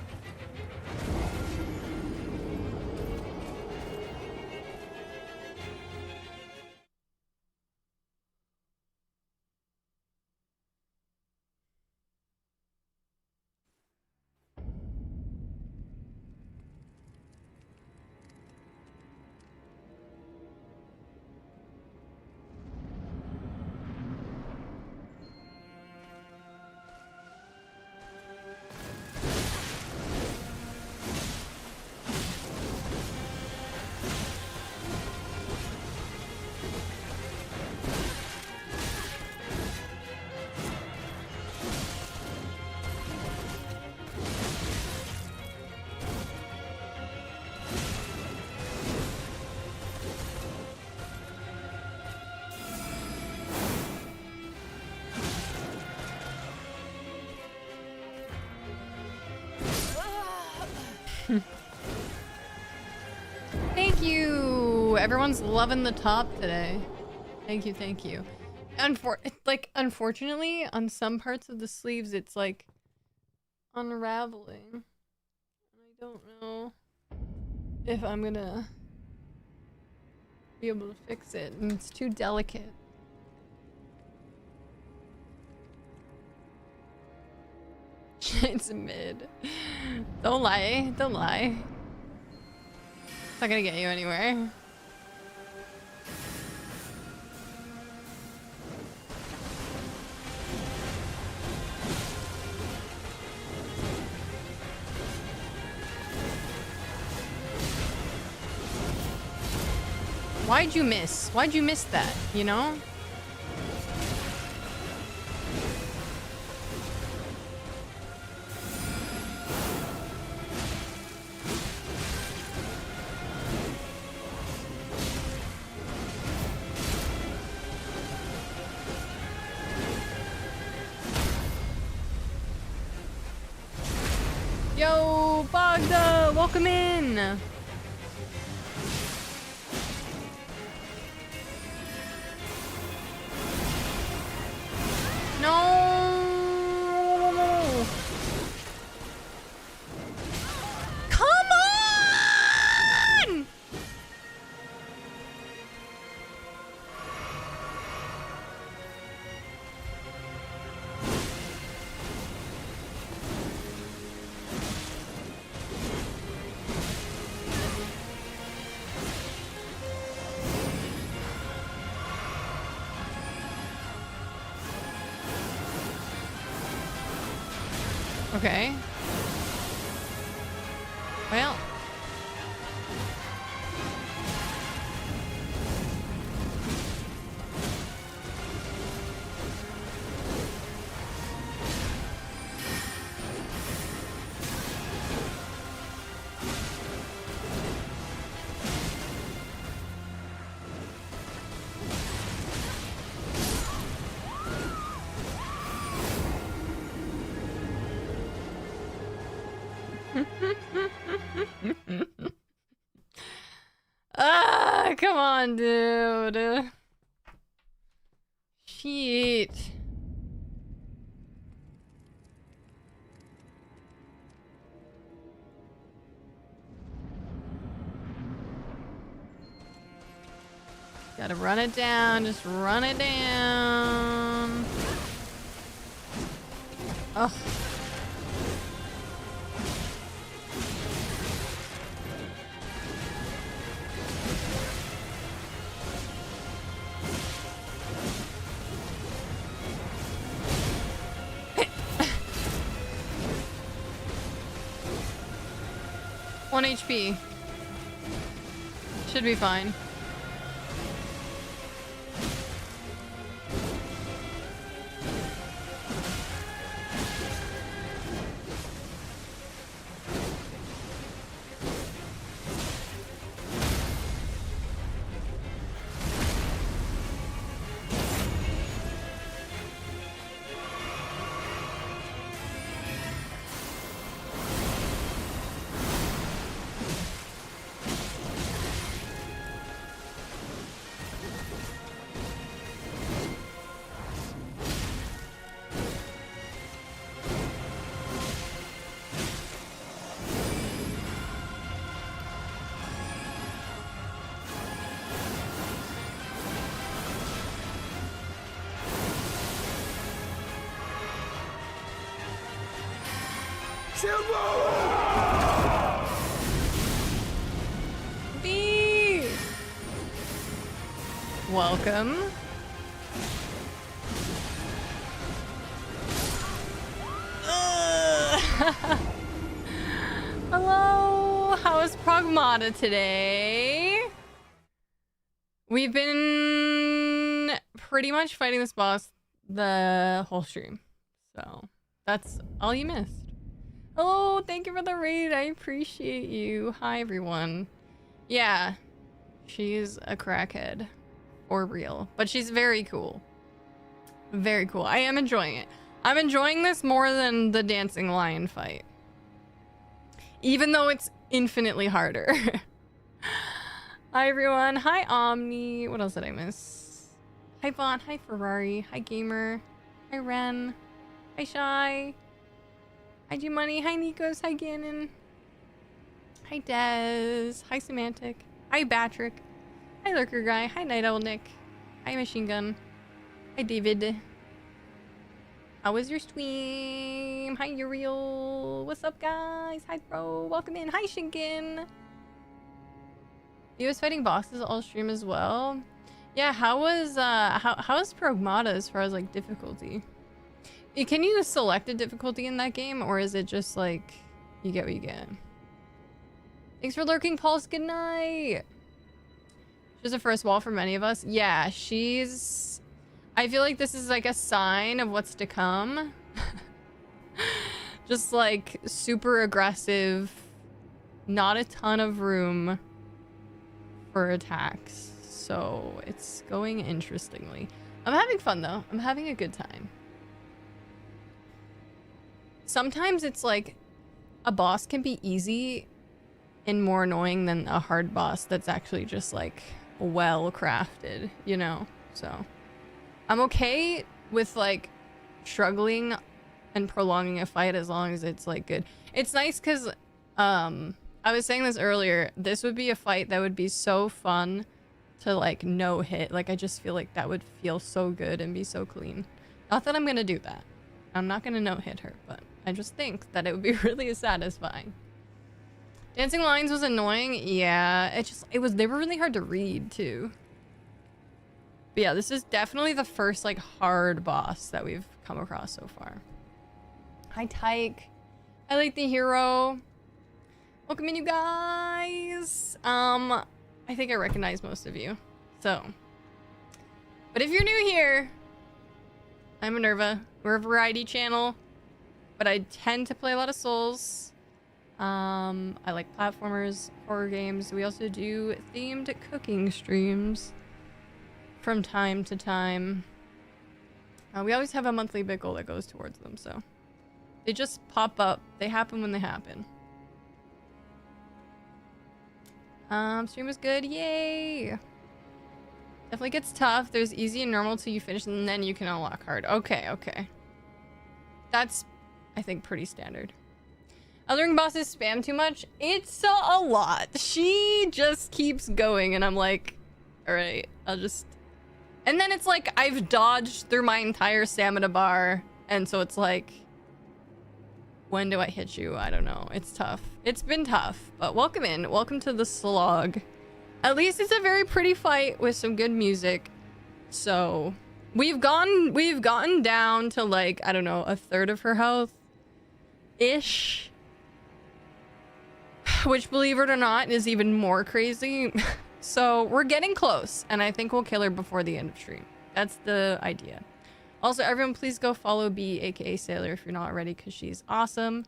Thank you. Everyone's loving the top today. Thank you, thank you. Unfortunately, on some parts of the sleeves, it's like unraveling. And I don't know if I'm gonna be able to fix it, and it's too delicate. It's mid. Don't lie, don't lie. It's not gonna get you anywhere. Why'd you miss? Why'd you miss that, you know? Yo, welcome in. No. Come on. Okay. Well. Ah, come on, dude. Shit. Gotta run it down. Just run it down. Ugh. One HP. Should be fine. B. Welcome. Hello. How is Pragmata today? We've been pretty much fighting this boss the whole stream, so that's all you missed. Hello, thank you for the raid. I appreciate you. Hi, everyone. Yeah, she's a crackhead. For real. But she's very cool. Very cool. I am enjoying it. I'm enjoying this more than the dancing lion fight. Even though it's infinitely harder. Hi, everyone. Hi, Omni. What else did I miss? Hi, Vaughn. Hi, Ferrari. Hi, Gamer. Hi, Ren. Hi, Shy. Hi, G-Money. Hi, Nikos. Hi, Gannon. Hi, Dez. Hi, Semantic. Hi, Batrick. Hi, Lurker Guy. Hi, Night Owl Nick. Hi, Machine Gun. Hi, David. How was your stream? Hi, Uriel. What's up, guys? Hi, bro. Welcome in. Hi, Shinkin. You was fighting bosses all stream as well? Yeah, how was Pragmata as far as like difficulty? Can you select a difficulty in that game, or is it just like you get what you get? Thanks for lurking, Pulse. Good night. She's a first wall for many of us. Yeah, she's... I feel like this is like a sign of what's to come. Just like super aggressive, not a ton of room for attacks. So it's going interestingly. I'm having fun though. I'm having a good time. Sometimes it's like a boss can be easy and more annoying than a hard boss that's actually just like well crafted, you know? So I'm okay with like struggling and prolonging a fight as long as it's like good. It's nice because I was saying this earlier, this would be a fight that would be so fun to like no hit. Like I just feel like that would feel so good and be so clean. Not that I'm gonna do that. I'm not gonna no hit her, but I just think that it would be really satisfying. Dancing lines was annoying. Yeah, they were really hard to read too. But yeah, this is definitely the first like hard boss that we've come across so far. Hi Tyke. I like the hero. Welcome in, you guys. I think I recognize most of you. So, but if you're new here, I'm Minerva. We're a variety channel, but I tend to play a lot of Souls. I like platformers, horror games. We also do themed cooking streams from time to time. We always have a monthly bickle that goes towards them, so they just pop up. They happen when they happen. Stream was good. Yay! Definitely gets tough. There's easy and normal till you finish, and then you can unlock hard. Okay, okay. That's, I think, pretty standard. Elden Ring bosses spam too much? It's a lot. She just keeps going, and I'm like, alright, I'll just... And then it's like, I've dodged through my entire stamina bar, and so it's like... When do I hit you? I don't know. It's tough. It's been tough, but welcome in. Welcome to the slog. At least it's a very pretty fight with some good music. So we've gotten down to like, I don't know, a third of her health ish. Which, believe it or not, is even more crazy. So we're getting close, and I think we'll kill her before the end of stream. That's the idea. Also, everyone, please go follow B, aka Sailor, if you're not already, because she's awesome.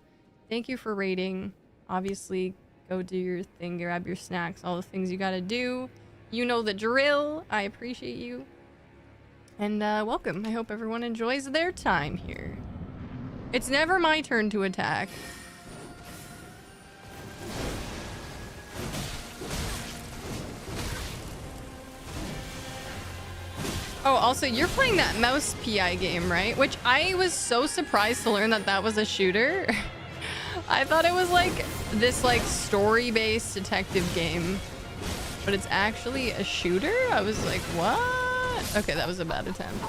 Thank you for rating. Obviously, go do your thing, grab your snacks, all the things you gotta do. You know the drill. I appreciate you. And welcome. I hope everyone enjoys their time here. It's never my turn to attack. Oh, also, you're playing that mouse PI game, right? Which I was so surprised to learn that that was a shooter. I thought it was like this like story-based detective game, but it's actually a shooter? I was like, what? Okay, that was a bad attempt.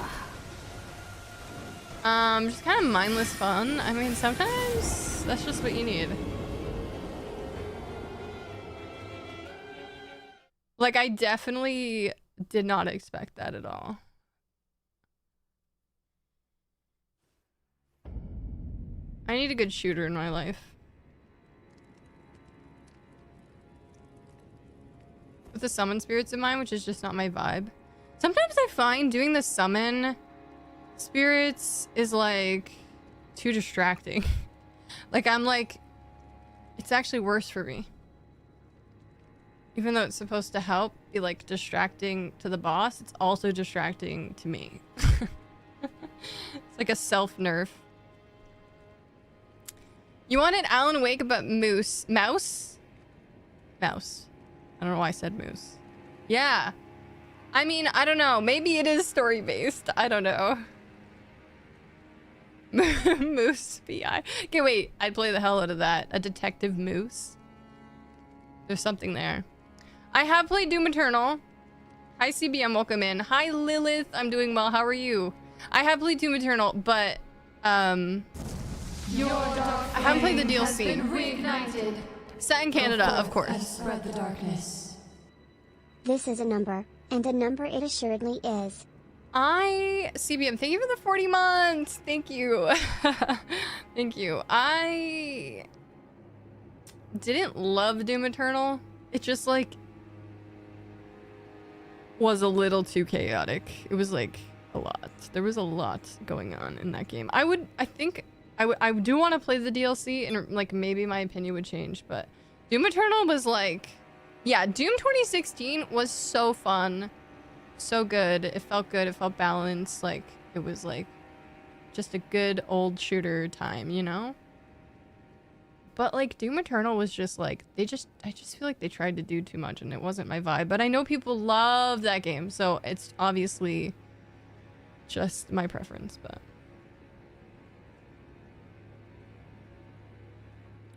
Just kind of mindless fun. I mean, sometimes that's just what you need. Like, I definitely did not expect that at all. I need a good shooter in my life. With the summon spirits in mind, which is just not my vibe. Sometimes I find doing the summon spirits is like too distracting. Like, I'm like, it's actually worse for me. Even though it's supposed to help be like distracting to the boss, it's also distracting to me. It's like a self-nerf. You wanted Alan Wake but Mouse? Mouse? Mouse. I don't know why I said moose. Yeah. I mean, I don't know. Maybe it is story-based. I don't know. Moose BI. Okay, wait. I'd play the hell out of that. A detective moose? There's something there. I have played Doom Eternal. Hi, CBM. Welcome in. Hi, Lilith. I'm doing well. How are you? I have played Doom Eternal, but, I haven't played the DLC. Set in Canada, of course. Spread the darkness. This is a number, and a number it assuredly is. CBM, thank you for the 40 months. Thank you. Thank you. I didn't love Doom Eternal. It just, like, was a little too chaotic. It was, like, a lot. There was a lot going on in that game. I do want to play the DLC, and, like, maybe my opinion would change, but Doom Eternal was, like... Yeah, Doom 2016 was so fun. So good. It felt good. It felt balanced. Like, it was, like, just a good old shooter time, you know? but like Doom Eternal was just like I just feel like they tried to do too much and it wasn't my vibe. But I know people love that game, so it's obviously just my preference. But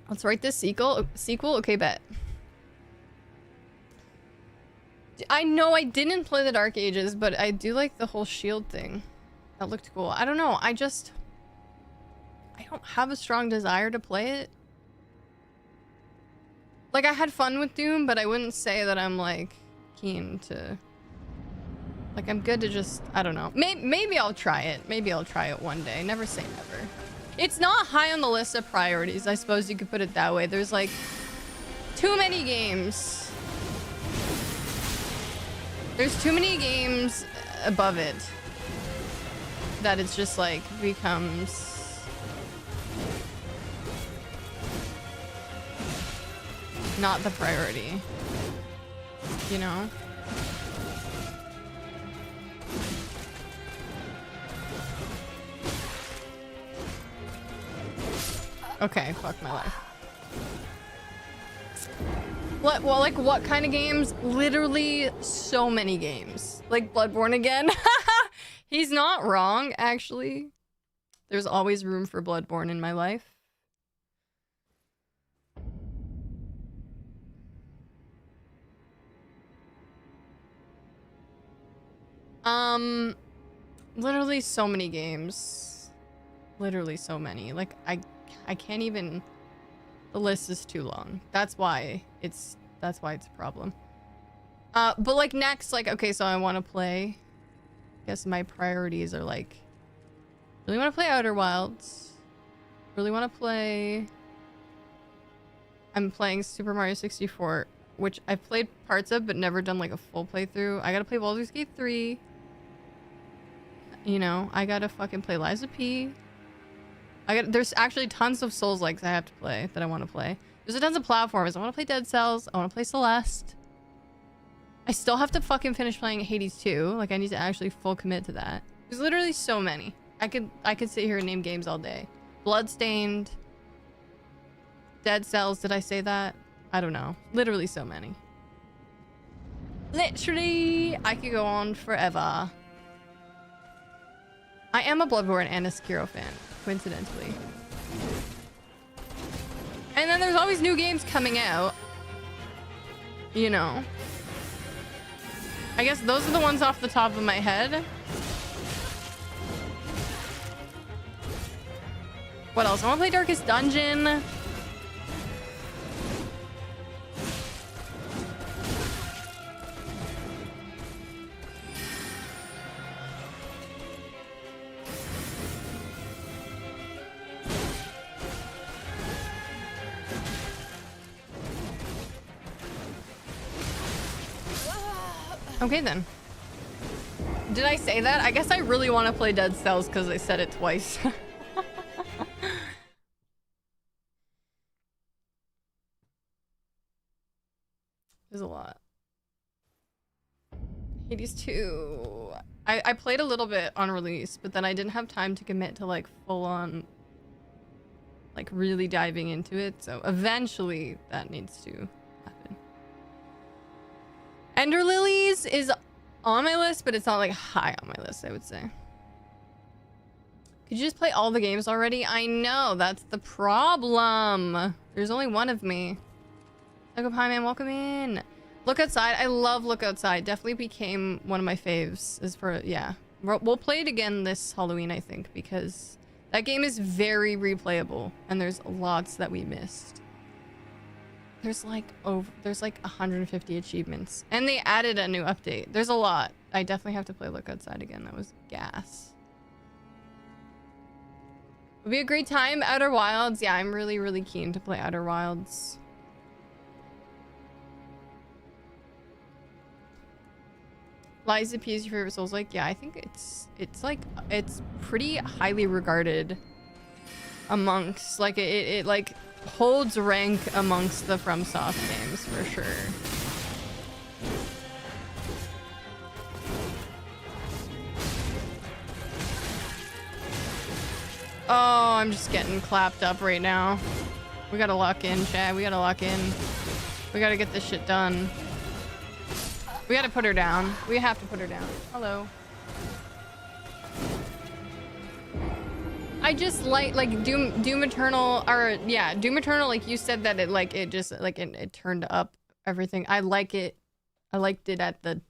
let's write this sequel. Okay, bet. I know I didn't play the Dark Ages, but I do like the whole shield thing. That looked cool. I don't know. I don't have a strong desire to play it. Like, I had fun with Doom, but I wouldn't say that I'm, like, keen to... Like, I'm good to just... I don't know. Maybe I'll try it. Maybe I'll try it one day. Never say never. It's not high on the list of priorities. I suppose you could put it that way. There's, like, too many games. There's too many games above it that it's just, like, becomes... not the priority, you know? Okay, fuck my life. What, well, like, what kind of games? Literally so many games. Like Bloodborne again. He's not wrong, actually. There's always room for Bloodborne in my life. Literally so many games. Literally so many. Like, I can't even... The list is too long. That's why it's a problem. But like next, like, okay, so I want to play... I guess my priorities are like... Really want to play Outer Wilds. Really want to play... I'm playing Super Mario 64, which I've played parts of, but never done like a full playthrough. I gotta play Baldur's Gate 3. You know, I gotta fucking play Lies of P. There's actually tons of Souls-likes I have to play that I want to play. There's tons of platforms. I want to play Dead Cells. I want to play Celeste. I still have to fucking finish playing Hades 2. Like, I need to actually full commit to that. There's literally so many. I could sit here and name games all day. Bloodstained. Dead Cells. Did I say that? I don't know. Literally so many. Literally, I could go on forever. I am a Bloodborne and a Sekiro fan, coincidentally. And then there's always new games coming out. You know. I guess those are the ones off the top of my head. What else? I want to play Darkest Dungeon. Okay then. Did I say that? I guess I really want to play Dead Cells because I said it twice. There's a lot. Hades 2. I played a little bit on release, but then I didn't have time to commit to like full on like really diving into it. So eventually that needs to happen. Ender Lilies is on my list, but it's not like high on my list, I would say. Could you just play all the games already? I know, that's the problem. There's only one of me. Look up, hi man, welcome in. Look Outside, I love Look Outside. Definitely became one of my faves. As for, yeah. We'll play it again this Halloween, I think, because that game is very replayable, and there's lots that we missed. There's like 150 achievements, and they added a new update. There's a lot. I definitely have to play Look Outside again. That was gas. It'll be a great time. Outer Wilds. Yeah, I'm really, really keen to play Outer Wilds. Lies of P is your favorite Souls? Like, yeah, I think it's pretty highly regarded amongst, like, it like holds rank amongst the FromSoft games for sure. Oh, I'm just getting clapped up right now. We gotta lock in, Chad. We gotta lock in. We gotta get this shit done. We gotta put her down. We have to put her down. Hello. I just like Doom Eternal, or yeah, Doom Eternal, like you said that it turned up everything. I like it. I liked it at the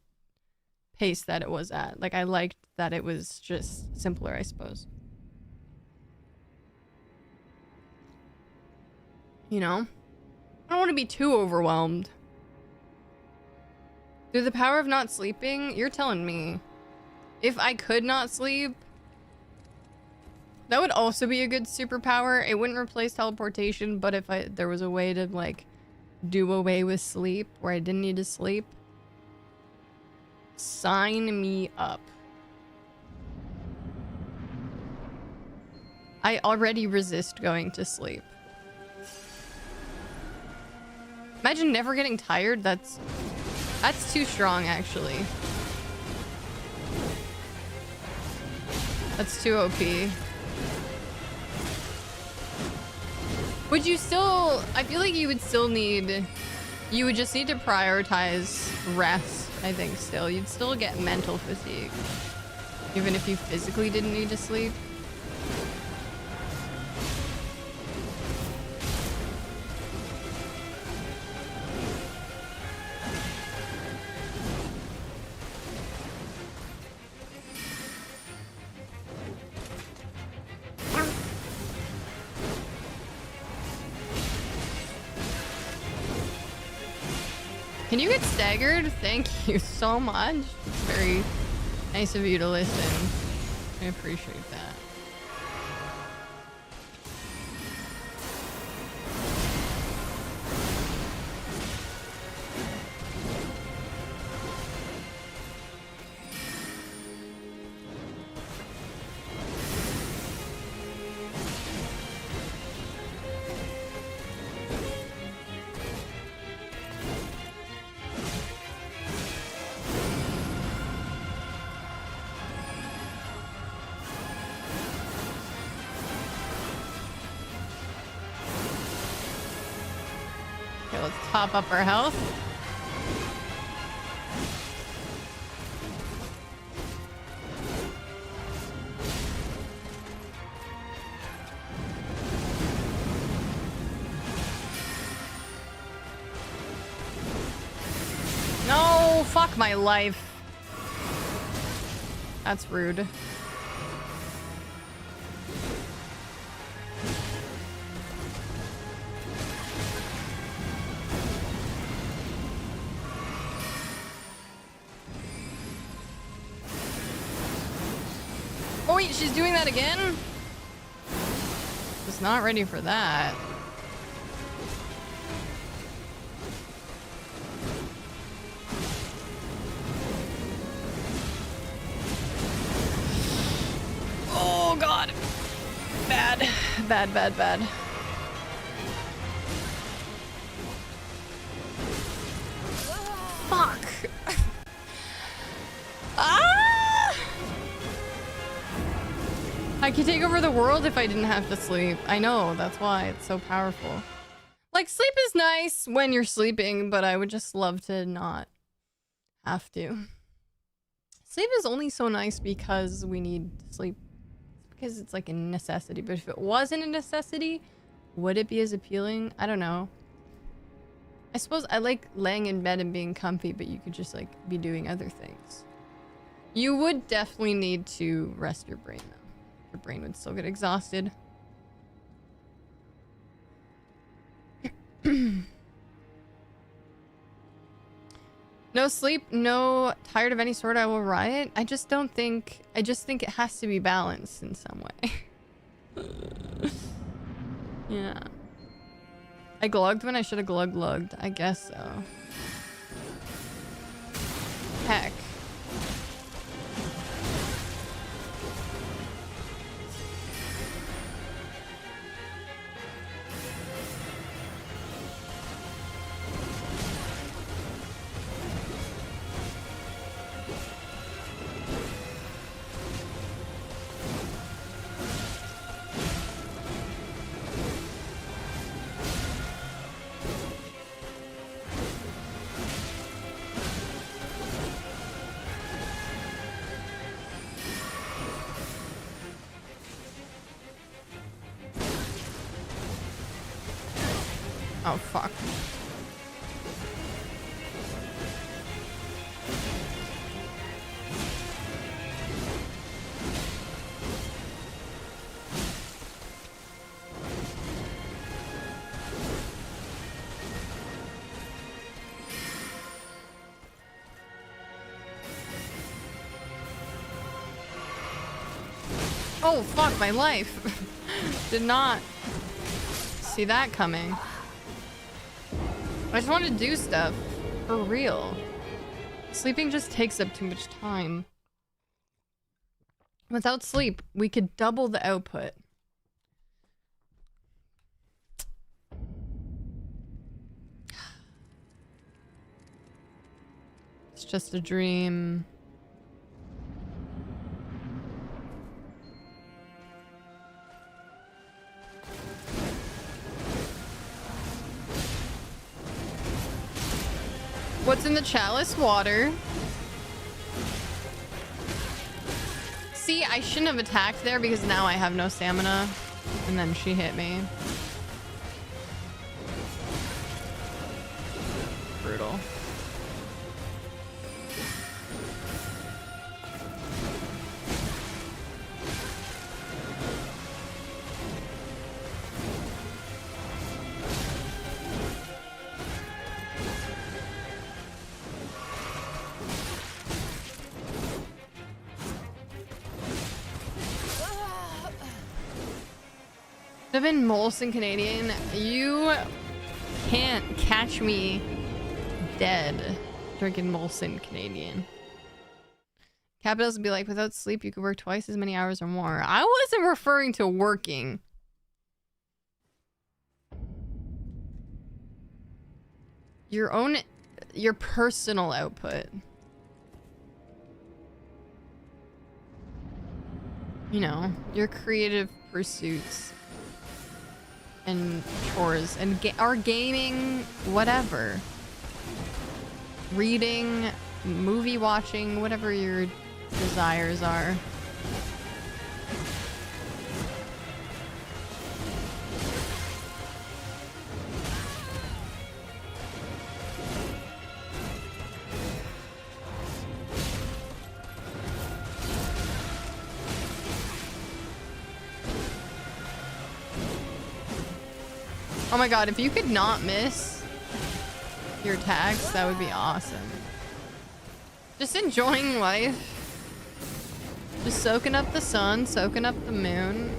pace that it was at. Like I liked that it was just simpler, I suppose. You know? I don't want to be too overwhelmed. Through the power of not sleeping, you're telling me. If I could not sleep, that would also be a good superpower. It wouldn't replace teleportation, but if there was a way to like do away with sleep where I didn't need to sleep, sign me up. I already resist going to sleep. Imagine never getting tired. That's too strong, actually. That's too OP. Would you still... I feel like you would still need... You would just need to prioritize rest, I think, still. You'd still get mental fatigue. Even if you physically didn't need to sleep. Can you get staggered? Thank you so much. It's very nice of you to listen. I appreciate that. Let's top up our health. No, fuck my life. That's rude. Oh wait, she's doing that again? Was not ready for that. Oh god. Bad. Bad, bad, bad. Fuck. Ah! I could take over the world if I didn't have to sleep. I know, that's why it's so powerful. Like, sleep is nice when you're sleeping, but I would just love to not have to. Sleep is only so nice because we need sleep. Because it's like a necessity. But if it wasn't a necessity, would it be as appealing? I don't know. I suppose I like laying in bed and being comfy, but you could just like be doing other things. You would definitely need to rest your brain though. Your brain would still get exhausted. No sleep, no tired of any sort, I will riot. I just think it has to be balanced in some way. Yeah. I glugged when I should have glugged. I guess so. Heck. Oh, fuck. Oh, fuck, my life. Did not see that coming. I just want to do stuff. For real. Sleeping just takes up too much time. Without sleep, we could double the output. It's just a dream. What's in the chalice? Water. See, I shouldn't have attacked there because now I have no stamina. And then she hit me. Brutal. I've been Molson Canadian. You can't catch me dead drinking Molson Canadian. Capitals would be like, without sleep, you could work twice as many hours or more. I wasn't referring to working. Your personal output. You know, your creative pursuits. And chores and or gaming, whatever. Reading, movie watching, whatever your desires are. Oh my god, if you could not miss your attacks, that would be awesome. Just enjoying life. Just soaking up the sun, soaking up the moon.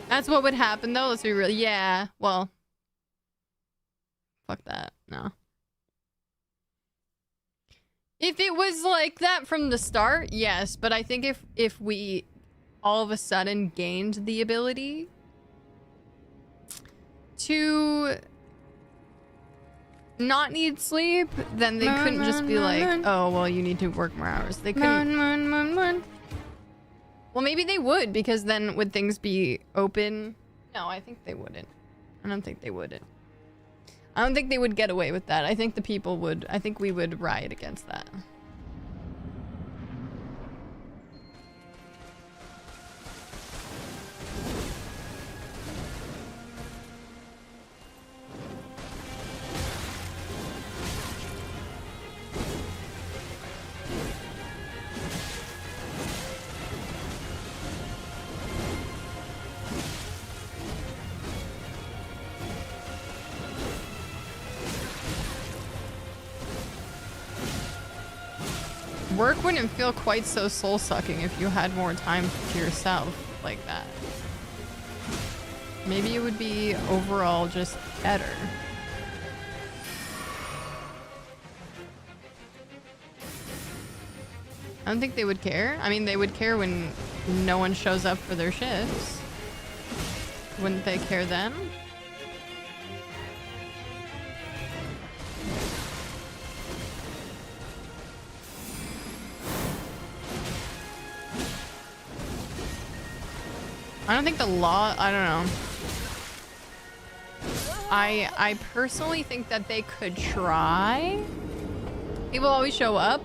That's what would happen though, let's be real. Yeah, well. Fuck that, no. If it was like that from the start, yes. But I think if we all of a sudden gained the ability to not need sleep, then they couldn't just be like, oh, well, you need to work more hours. They couldn't. Well, maybe they would, because then would things be open? No, I think they wouldn't. I don't think they wouldn't. I don't think they would get away with that. I think the people would. I think we would riot against that. Work wouldn't feel quite so soul-sucking if you had more time to yourself like that. Maybe it would be overall just better. I don't think they would care. I mean, they would care when no one shows up for their shifts. Wouldn't they care then? I don't think the law, I don't know. I personally think that they could try. People always show up.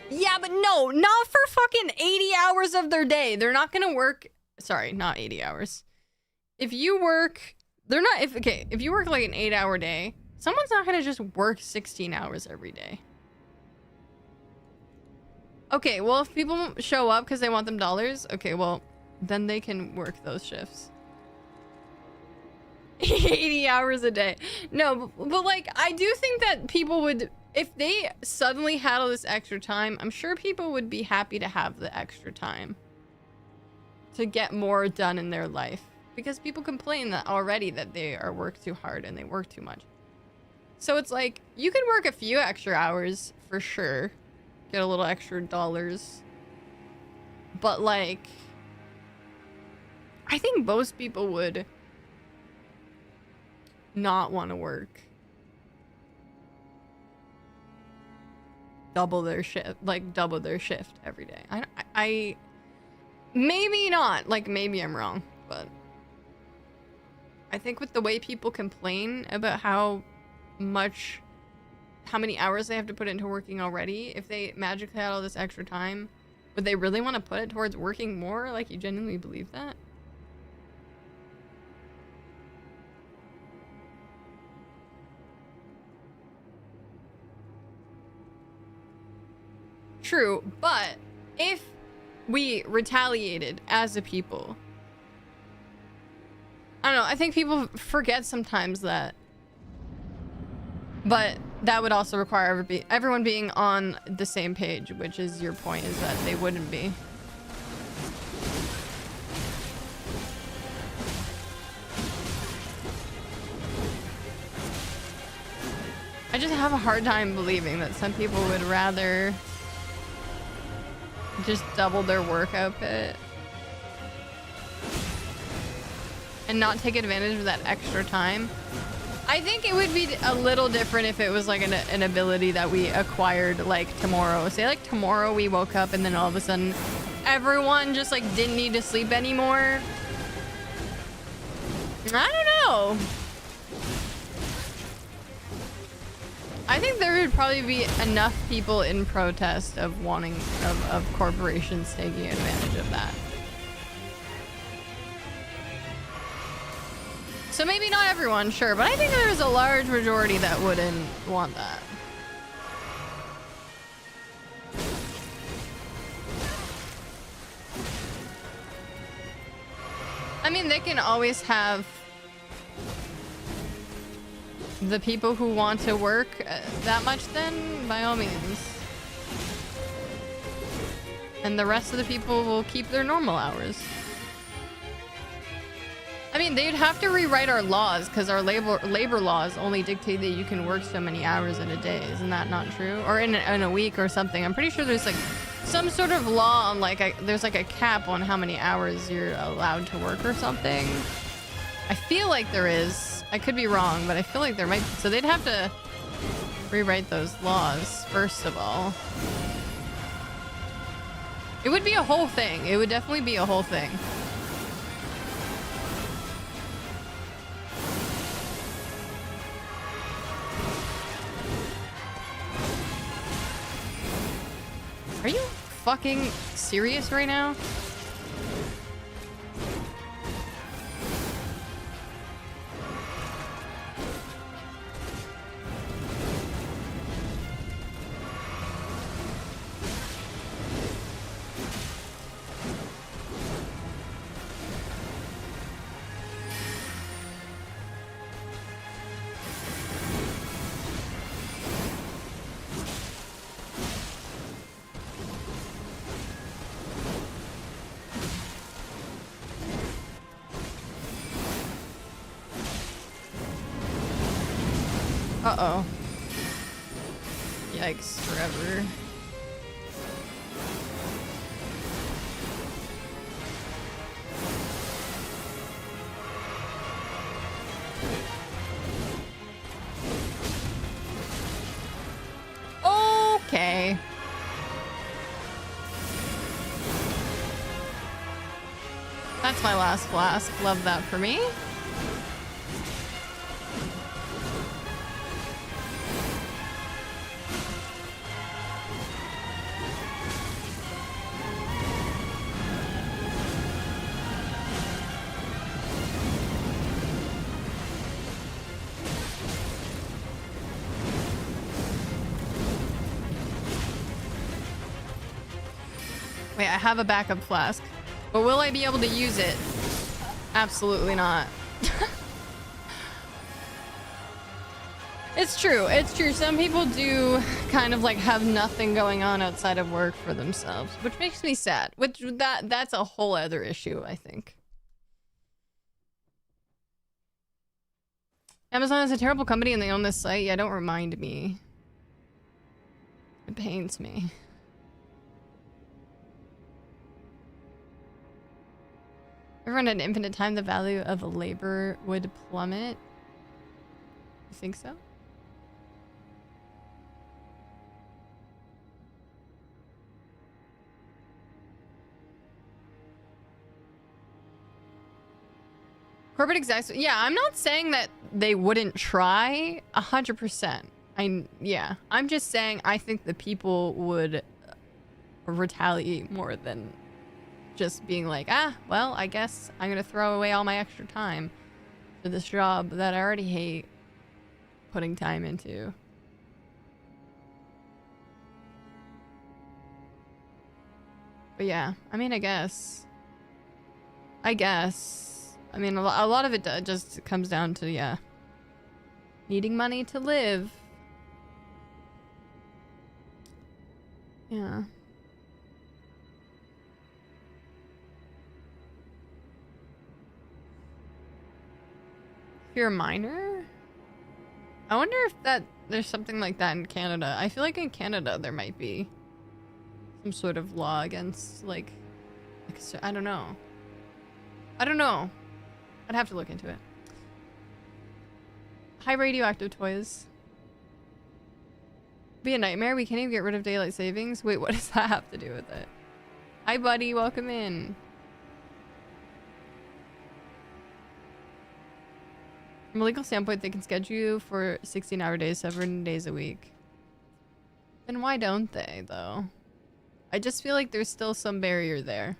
Yeah, but no, not for fucking 80 hours of their day. They're not gonna work, sorry, not 80 hours. If you work They're not, if you work like an 8-hour day, someone's not gonna just work 16 hours every day. Okay, well, if people show up because they want them dollars, okay, well, then they can work those shifts. 80 hours a day. No, but like, I do think that people would, if they suddenly had all this extra time, I'm sure people would be happy to have the extra time to get more done in their life. Because people complain that already that they are work too hard and they work too much. So it's like, you could work a few extra hours for sure. Get a little extra dollars. But like, I think most people would not want to work double their shift every day. I maybe not, like maybe I'm wrong, but I think with the way people complain about how many hours they have to put into working already, if they magically had all this extra time, would they really want to put it towards working more? Like, you genuinely believe that? True, but if we retaliated as a people, I don't know, I think people forget sometimes that. But that would also require everyone being on the same page, which is your point, is that they wouldn't be. I just have a hard time believing that some people would rather just double their work output and not take advantage of that extra time. I think it would be a little different if it was like an ability that we acquired like tomorrow. Say like tomorrow we woke up and then all of a sudden everyone just like didn't need to sleep anymore. I don't know. I think there would probably be enough people in protest of wanting of corporations taking advantage of that. So maybe not everyone, sure, but I think there's a large majority that wouldn't want that. I mean, they can always have the people who want to work that much then, by all means. And the rest of the people will keep their normal hours. I mean, they'd have to rewrite our laws because our labor laws only dictate that you can work so many hours in a day. Isn't that not true? Or in a week or something. I'm pretty sure there's like some sort of law on like there's like a cap on how many hours you're allowed to work or something. I feel like there is. I could be wrong, but I feel like there might be. So they'd have to rewrite those laws, first of all. It would be a whole thing. It would definitely be a whole thing. Are you fucking serious right now? Uh-oh. Yikes, forever. Okay. That's my last flask. Love that for me. Wait, I have a backup flask. But will I be able to use it? Absolutely not. It's true. It's true. Some people do kind of like have nothing going on outside of work for themselves, which makes me sad. Which that's a whole other issue, I think. Amazon is a terrible company and they own this site. Yeah, don't remind me. It pains me. If everyone had infinite time, the value of labor would plummet. You think so? Corporate execs, yeah, I'm not saying that they wouldn't try 100%. Yeah, I'm just saying I think the people would retaliate more than just being like, ah, well, I guess I'm gonna throw away all my extra time for this job that I already hate putting time into. But yeah, I mean, I guess. I mean, a lot of it just comes down to, yeah, needing money to live. Yeah. If you're a minor? I wonder if there's something like that in Canada. I feel like in Canada there might be some sort of law against, like I don't know. I don't know. I'd have to look into it. High radioactive toys. Be a nightmare. We can't even get rid of daylight savings. Wait, what does that have to do with it? Hi, buddy. Welcome in. From a legal standpoint, they can schedule you for 16-hour days, 7 days a week. Then why don't they, though? I just feel like there's still some barrier there.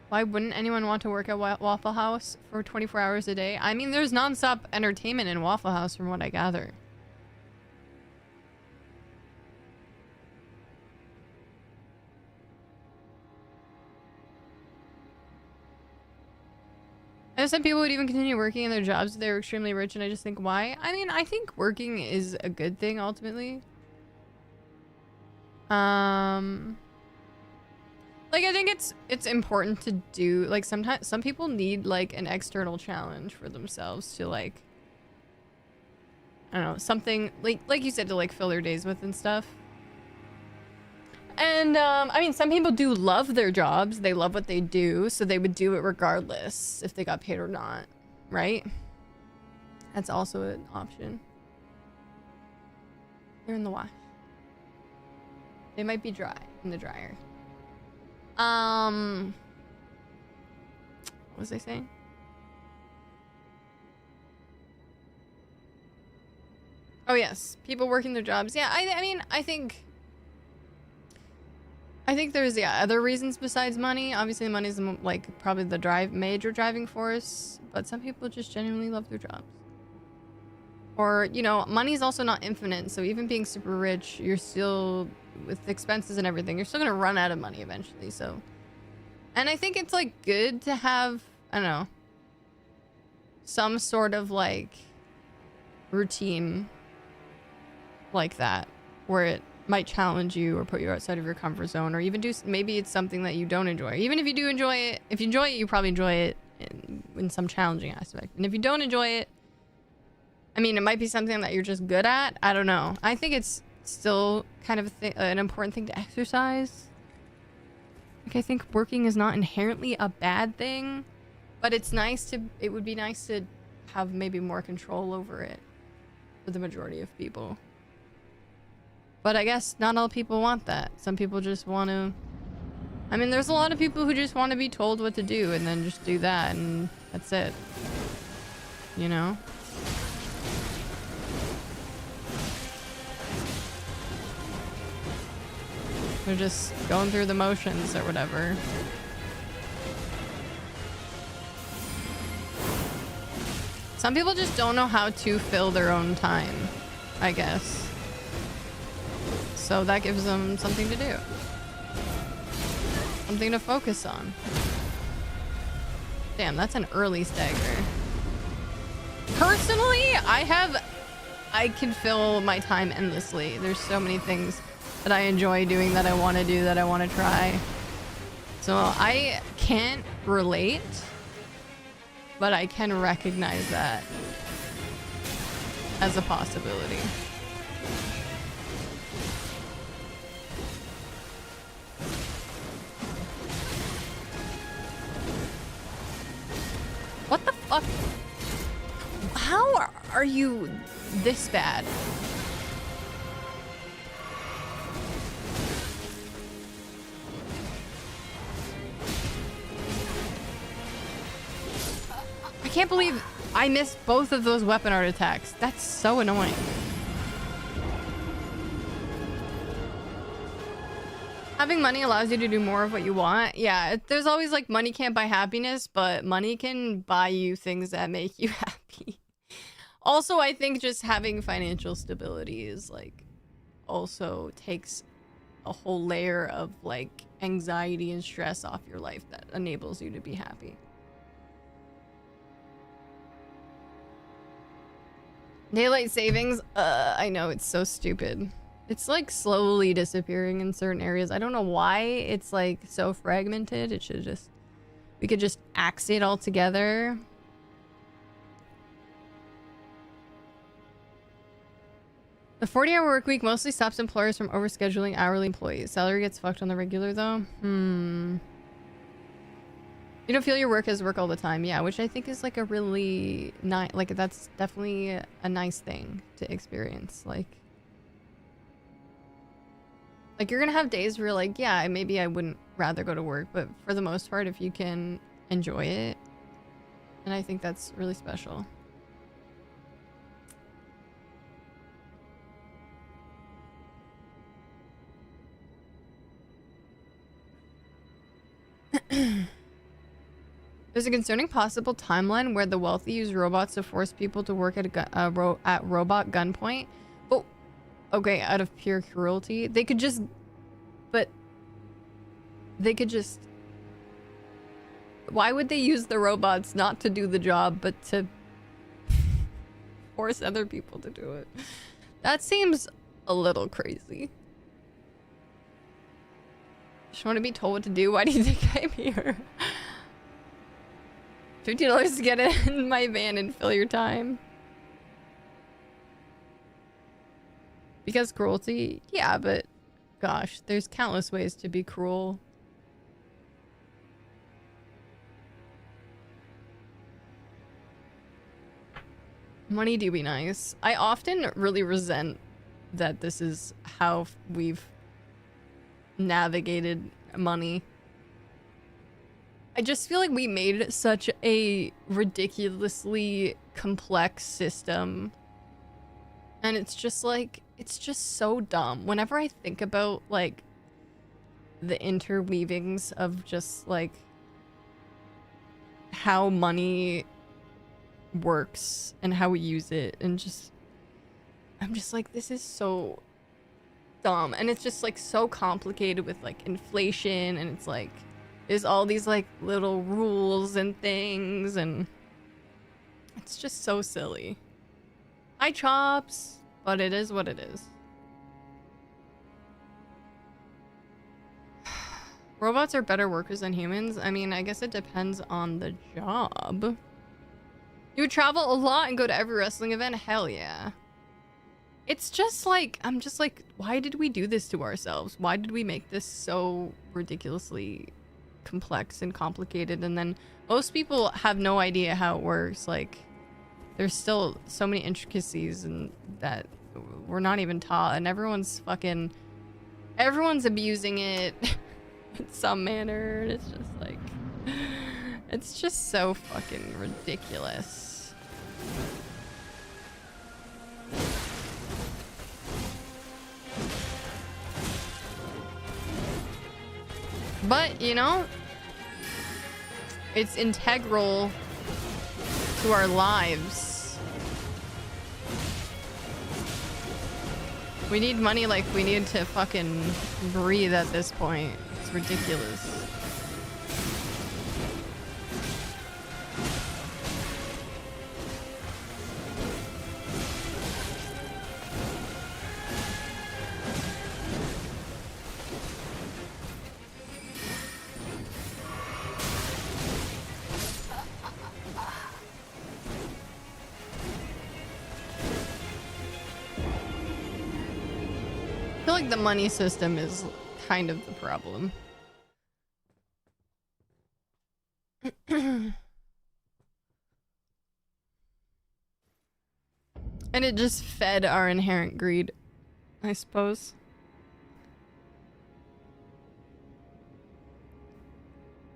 Why wouldn't anyone want to work at Waffle House for 24 hours a day? I mean, there's nonstop entertainment in Waffle House from what I gather. I know some people would even continue working in their jobs if they were extremely rich, and I just think, why? I mean, I think working is a good thing, ultimately. Like, I think it's important to do, like, sometimes some people need, like, an external challenge for themselves to, like, I don't know, something like you said, to like fill their days with and stuff. And I mean, some people do love their jobs, they love what they do, so they would do it regardless if they got paid or not, right? That's also an option. They're in the wash. They might be dry in the dryer. What was I saying? Oh yes, people working their jobs. Yeah, I mean, I think there's, yeah, other reasons besides money. Obviously, money is like probably the major driving force, but some people just genuinely love their jobs. Or, you know, money is also not infinite, so even being super rich, you're still, with expenses and everything, you're still gonna run out of money eventually, so. And I think it's, like, good to have, I don't know, some sort of, like, routine like that, where it might challenge you or put you outside of your comfort zone, or even do, maybe it's something that you don't enjoy. Even if you do enjoy it, if you enjoy it, you probably enjoy it in some challenging aspect. And if you don't enjoy it, I mean, it might be something that you're just good at. I don't know. I think it's still kind of an important thing to exercise. Like, I think working is not inherently a bad thing, but it's nice to, it would be nice to have maybe more control over it for the majority of people. But I guess not all people want that. Some people just want to, I mean, there's a lot of people who just want to be told what to do and then just do that, and that's it. You know? They're just going through the motions or whatever. Some people just don't know how to fill their own time, I guess. so that gives them something to do. Something to focus on. Damn, that's an early stagger. Personally, I can fill my time endlessly. There's so many things that I enjoy doing, that I want to do, that I want to try. So I can't relate, but I can recognize that as a possibility. What the fuck? How are you this bad? I can't believe I missed both of those weapon art attacks. That's so annoying. Having money allows you to do more of what you want. Yeah, there's always like money can't buy happiness, but money can buy you things that make you happy. Also, I think just having financial stability is like also takes a whole layer of like anxiety and stress off your life that enables you to be happy. Daylight savings, I know, it's so stupid. It's like slowly disappearing in certain areas. I don't know why it's like so fragmented. It should just, we could just axe it all together. The 40-hour work week mostly stops employers from overscheduling hourly employees. Salary gets fucked on the regular though. You don't feel your work as work all the time. Yeah, which I think is like a really nice, like that's definitely a nice thing to experience. Like you're gonna have days where you're like, yeah, maybe I wouldn't rather go to work, but for the most part, if you can enjoy it, and I think that's really special. There's a concerning possible timeline where the wealthy use robots to force people to work at robot gunpoint. But okay, out of pure cruelty, they could just. But they could just. Why would they use the robots not to do the job, but to force other people to do it? That seems a little crazy. Just want to be told what to do. Why do you think I'm here? $50 to get in my van and fill your time. Because cruelty? Yeah, but gosh, there's countless ways to be cruel. Money do be nice. I often really resent that this is how we've navigated money. I just feel like we made such a ridiculously complex system. And it's just like, it's just so dumb. Whenever I think about like the interweavings of just like how money works and how we use it, and just, I'm just like, this is so dumb. And it's just like so complicated with like inflation, and it's like, there's all these like little rules and things, and it's just so silly. Hi Chops, but it is what it is. Robots are better workers than humans. I mean, I guess it depends on the job. You would travel a lot and go to every wrestling event? Hell yeah. It's just like, I'm just like, why did we do this to ourselves? Why did we make this so ridiculously complex and complicated? And then most people have no idea how it works. Like, there's still so many intricacies and that we're not even taught, and everyone's abusing it in some manner, and it's just like, it's just so fucking ridiculous. But, you know, it's integral to our lives. We need money like we need to fucking breathe at this point. It's ridiculous. I feel like the money system is kind of the problem. And it just fed our inherent greed, I suppose.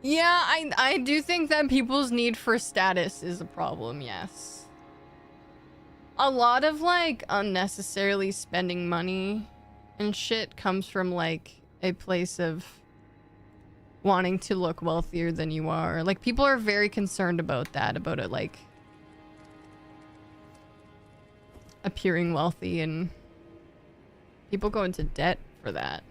Yeah, I do think that people's need for status is a problem, yes. A lot of like unnecessarily spending money and shit comes from like a place of wanting to look wealthier than you are. Like people are very concerned about that, about it like appearing wealthy, and people go into debt for that.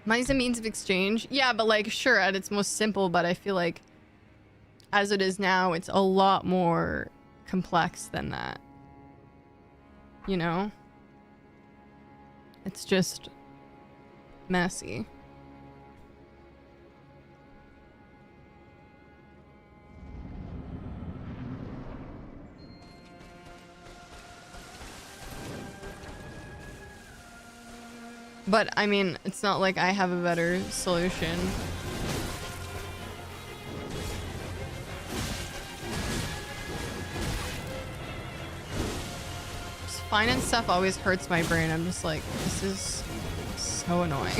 Money's a means of exchange. Yeah, but like sure at its most simple, but I feel like as it is now, it's a lot more complex than that. You know? It's just messy. But I mean, it's not like I have a better solution. Finance stuff always hurts my brain. I'm just like, this is so annoying.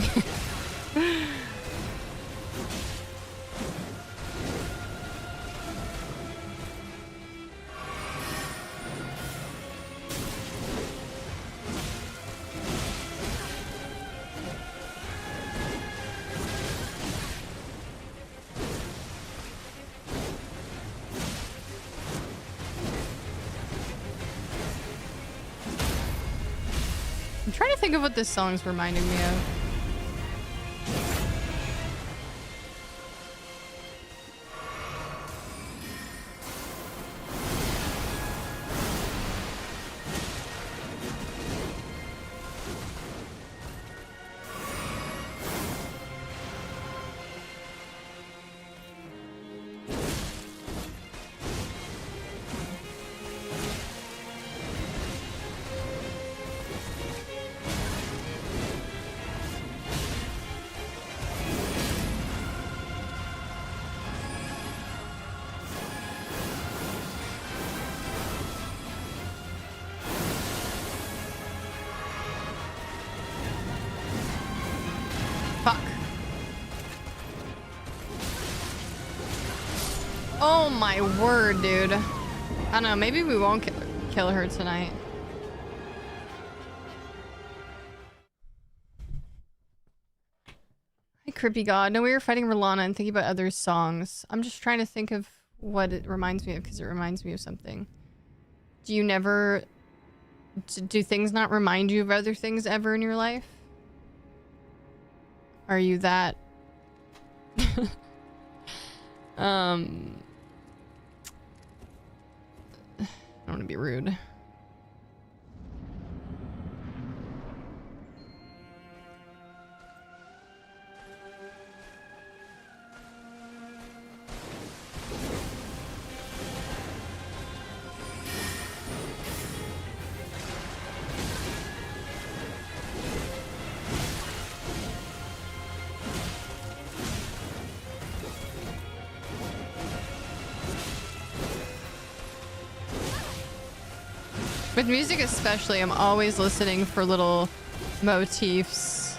I'm trying to think of what this song's reminding me of. Oh my word, dude. I don't know, maybe we won't kill her tonight. Hi, Creepy God. No, we were fighting Rolana and thinking about other songs. I'm just trying to think of what it reminds me of, because it reminds me of something. Do you never... Do things not remind you of other things ever in your life? Are you that... I don't want to be rude. With music especially, I'm always listening for little motifs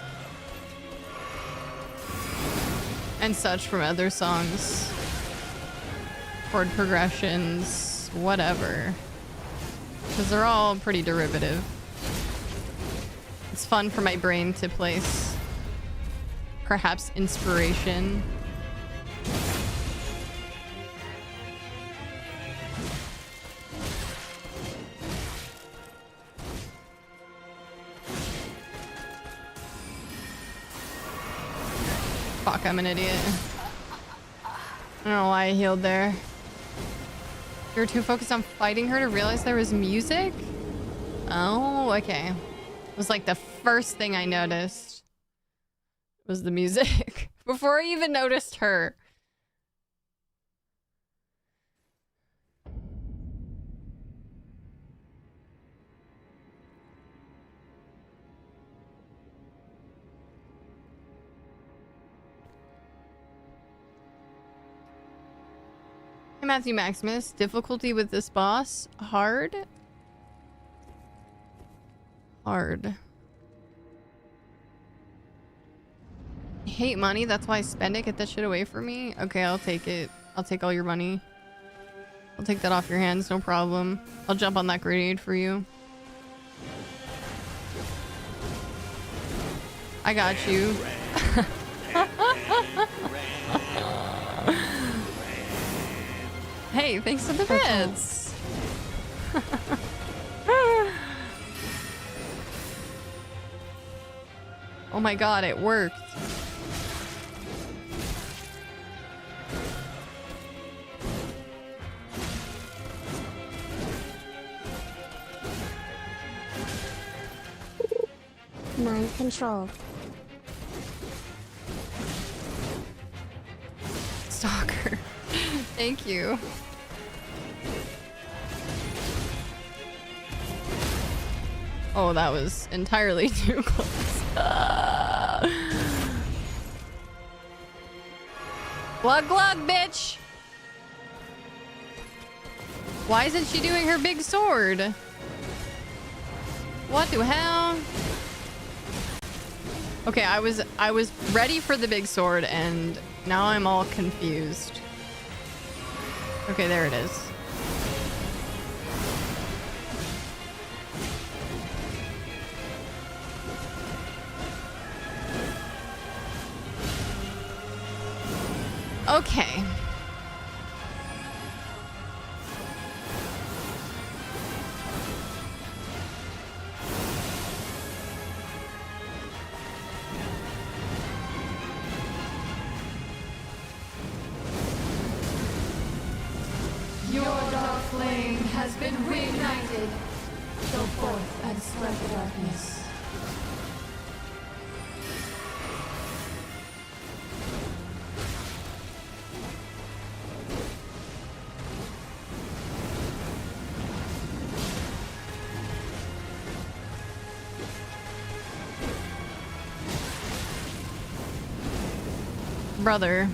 and such from other songs. Chord progressions, whatever. Because they're all pretty derivative. It's fun for my brain to place perhaps inspiration. Fuck, I'm an idiot. I don't know why I healed there. You were too focused on fighting her to realize there was music? Oh, okay. It was like the first thing I noticed was the music. Before I even noticed her. Hey, Matthew Maximus, difficulty with this boss? Hard? Hard. I hate money, that's why I spend it. Get that shit away from me. Okay, I'll take it. I'll take all your money. I'll take that off your hands, no problem. I'll jump on that grenade for you. I got you. Hey, thanks for the bits. Oh my god, it worked. Mind control. Stalker. Thank you. Oh, that was entirely too close. Glug glug, bitch! Why isn't she doing her big sword? What the hell? Okay, I was ready for the big sword and now I'm all confused. Okay, there it is. Okay. Your dark flame has been reignited. Go forth and spread the darkness. Brother.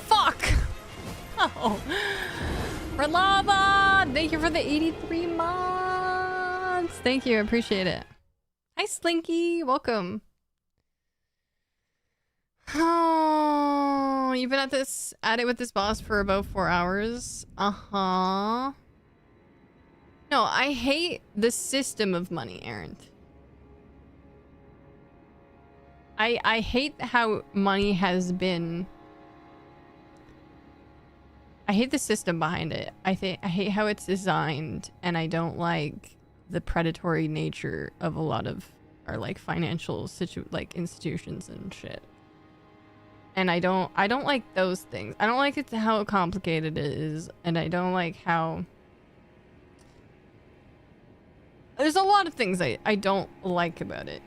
Fuck! Oh. For lava! Thank you for the 83 mods! Thank you, I appreciate it. Hi, Slinky! Welcome. Oh, you've been at it with this boss for about 4 hours. Uh-huh. No, I hate the system of money, Aaron. I hate how money has been... I hate the system behind it. I hate how it's designed, and I don't like the predatory nature of a lot of our like financial institutions and shit. And I don't like those things. I don't like it how complicated it is, and I don't like how there's a lot of things I don't like about it.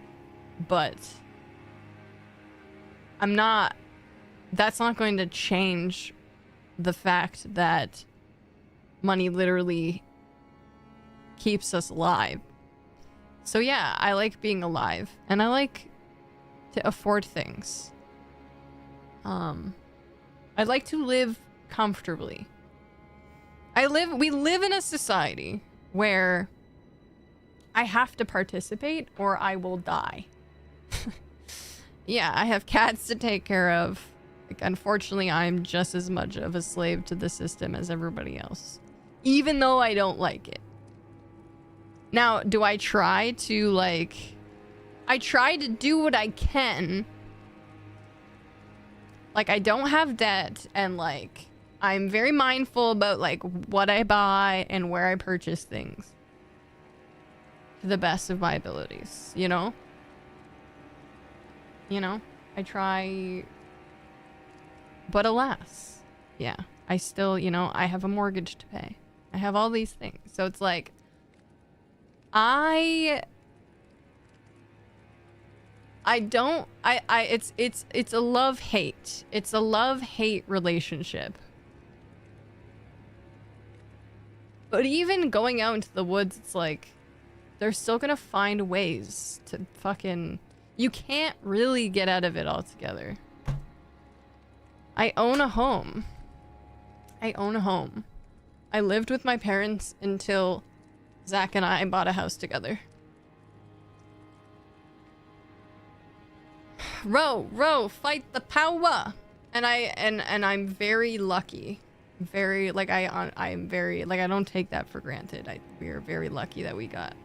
But that's not going to change the fact that money literally keeps us alive. So yeah, I like being alive and I like to afford things. I'd like to live comfortably. We live in a society where I have to participate or I will die. Yeah, I have cats to take care of. Like, unfortunately, I'm just as much of a slave to the system as everybody else. Even though I don't like it. Now, do I try to, like... I try to do what I can. Like, I don't have debt, and, like, I'm very mindful about, like, what I buy and where I purchase things. To the best of my abilities, you know? You know? I try... But alas, yeah, I still, you know, I have a mortgage to pay. I have all these things. So it's like, it's a love-hate. It's a love-hate relationship. But even going out into the woods, it's like, they're still gonna find ways to fucking... You can't really get out of it altogether. I own a home. I own a home. I lived with my parents until Zach and I bought a house together. Row, fight the power. And I'm very lucky. Very, like, I'm very, like, I don't take that for granted. We are very lucky that we got.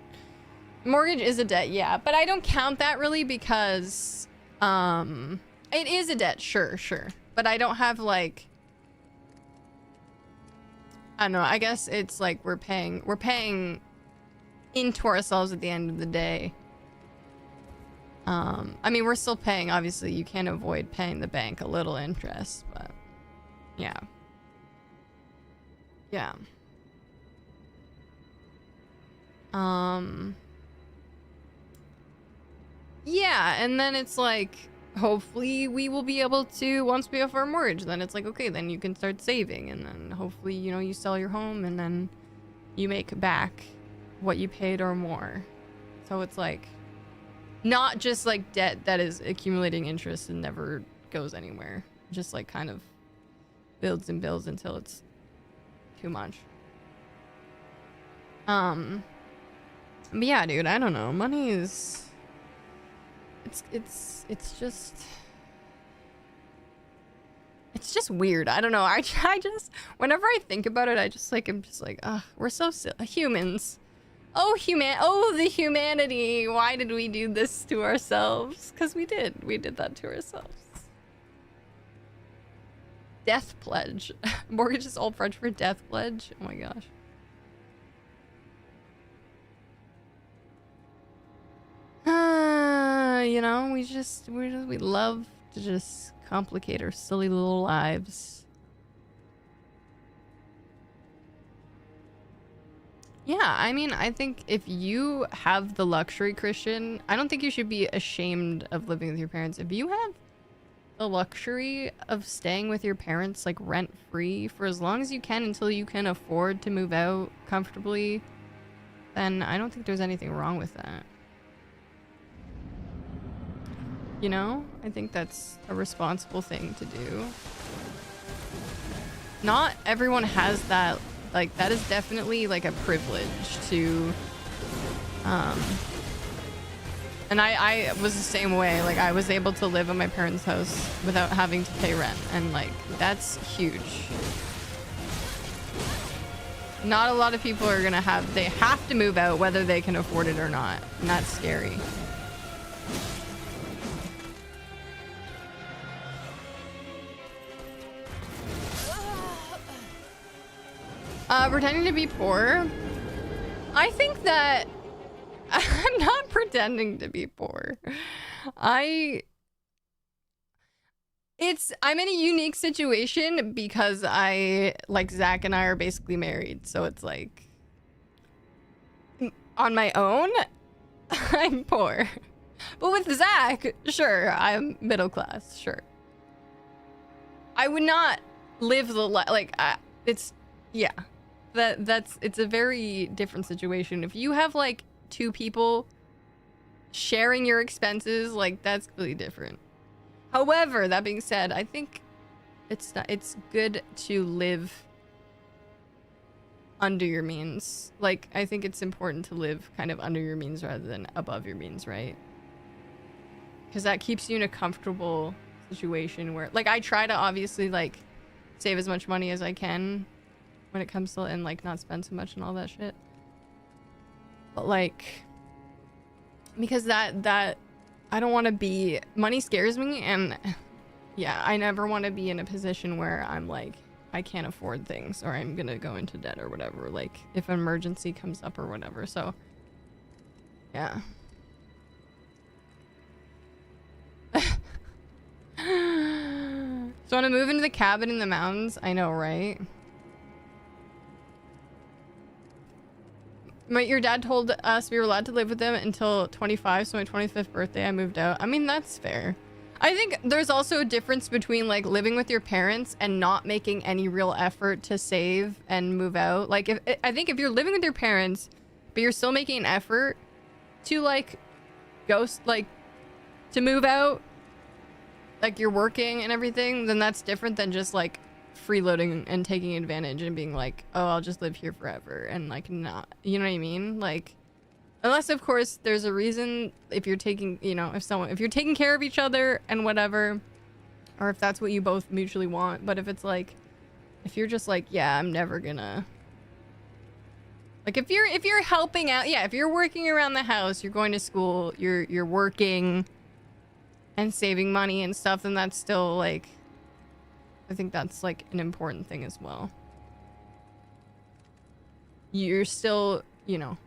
Mortgage is a debt, yeah, but I don't count that really because, it is a debt, sure. But I don't have, like, I don't know, I guess it's like we're paying into ourselves at the end of the day. I mean, we're still paying, obviously, you can't avoid paying the bank a little interest, but yeah. Yeah. Yeah, and then it's like, hopefully we will be able to, once we have our mortgage, then it's like, okay, then you can start saving, and then hopefully, you know, you sell your home, and then you make back what you paid or more. So it's like, not just like debt that is accumulating interest and never goes anywhere. Just like kind of builds and builds until it's too much. But yeah, dude, I don't know. Money is... It's just weird. I don't know. I just, whenever I think about it, I'm just like, ugh, we're so humans. Oh, the humanity. Why did we do this to ourselves? Because we did that to ourselves. Death pledge. Mortgage is old French for death pledge. Oh my gosh. You know, we love to just complicate our silly little lives. Yeah, I mean, I think if you have the luxury, Christian, I don't think you should be ashamed of living with your parents. If you have the luxury of staying with your parents, like, rent-free for as long as you can until you can afford to move out comfortably, then I don't think there's anything wrong with that. You know? I think that's a responsible thing to do. Not everyone has that. Like, that is definitely, like, a privilege to, and I was the same way. Like, I was able to live in my parents' house without having to pay rent, and, like, that's huge. Not a lot of people are gonna they have to move out whether they can afford it or not, and that's scary. Pretending to be poor. I think that I'm not pretending to be poor. I'm in a unique situation because like, Zach and I are basically married. So it's like, on my own, I'm poor. But with Zach, sure, I'm middle class, sure. I would not live the like, it's, yeah. It's a very different situation. If you have, like, two people sharing your expenses, like, that's really different. However, that being said, I think it's good to live under your means. Like, I think it's important to live kind of under your means rather than above your means, right? Because that keeps you in a comfortable situation where, like, I try to obviously, like, save as much money as I can when it comes to, and, like, not spend so much and all that shit. But like, because that I don't want to be, money scares me, and yeah, I never want to be in a position where I'm like, I can't afford things, or I'm gonna go into debt or whatever, like if an emergency comes up or whatever. So yeah. So want to move into the cabin in the mountains? I know, right? Your dad told us we were allowed to live with him until 25, so my 25th birthday I moved out. I mean, that's fair. I think there's also a difference between like living with your parents and not making any real effort to save and move out. Like, I think if you're living with your parents, but you're still making an effort to like to move out, like you're working and everything, then that's different than just like freeloading and taking advantage and being like, oh, I'll just live here forever and like not, you know what I mean? Like, unless of course there's a reason, if you're taking, you know, if you're taking care of each other and whatever, or if that's what you both mutually want. But if it's like, if you're just like, yeah, I'm never gonna, like if you're helping out, yeah, if you're working around the house, you're going to school, you're working and saving money and stuff, then that's still like, I think that's like an important thing as well. You're still, you know,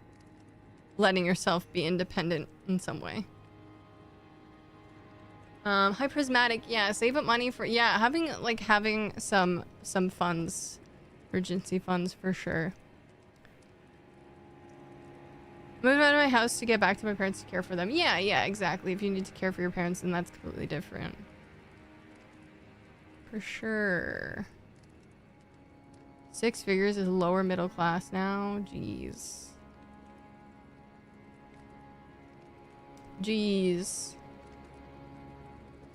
letting yourself be independent in some way. Hi Prismatic, yeah, save up money for, yeah, having some funds, emergency funds for sure. Moving out of my house to get back to my parents to care for them. Yeah, exactly. If you need to care for your parents, then that's completely different. For sure. 6 figures is lower middle class now. Jeez.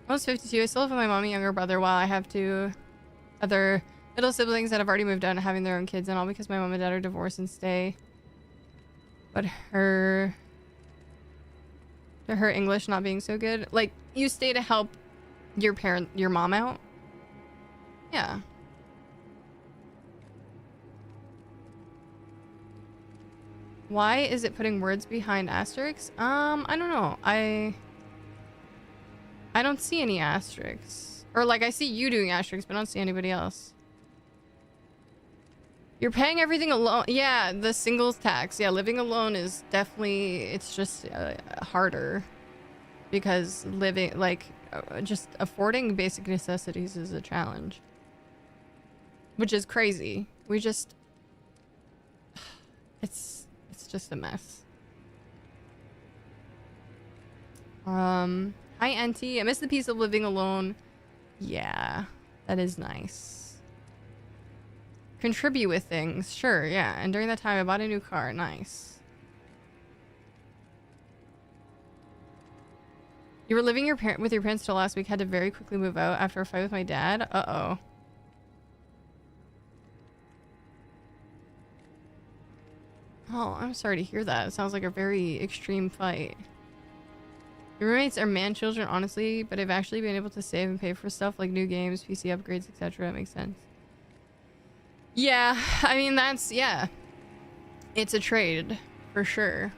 I was 52. I still live with my mom and younger brother, while I have 2 other middle siblings that have already moved out and having their own kids, and all because my mom and dad are divorced and stay. But her English not being so good. Like, you stay to help your mom out? Yeah. Why is it putting words behind asterisks? I don't know. I don't see any asterisks. Or like, I see you doing asterisks, but I don't see anybody else. You're paying everything alone. Yeah, the singles tax. Yeah, living alone is definitely, it's just harder. Because living, like, just affording basic necessities is a challenge. Which is crazy. We just... It's just a mess. Hi, Auntie. I miss the piece of living alone. Yeah, that is nice. Contribute with things. Sure, yeah. And during that time, I bought a new car. Nice. You were living with your parents till last week. Had to very quickly move out after a fight with my dad. Uh-oh. Oh, I'm sorry to hear that. It sounds like a very extreme fight. Your roommates are man children, honestly, but I've actually been able to save and pay for stuff like new games, PC upgrades, etc. It makes sense. Yeah, I mean, that's, yeah. It's a trade, for sure.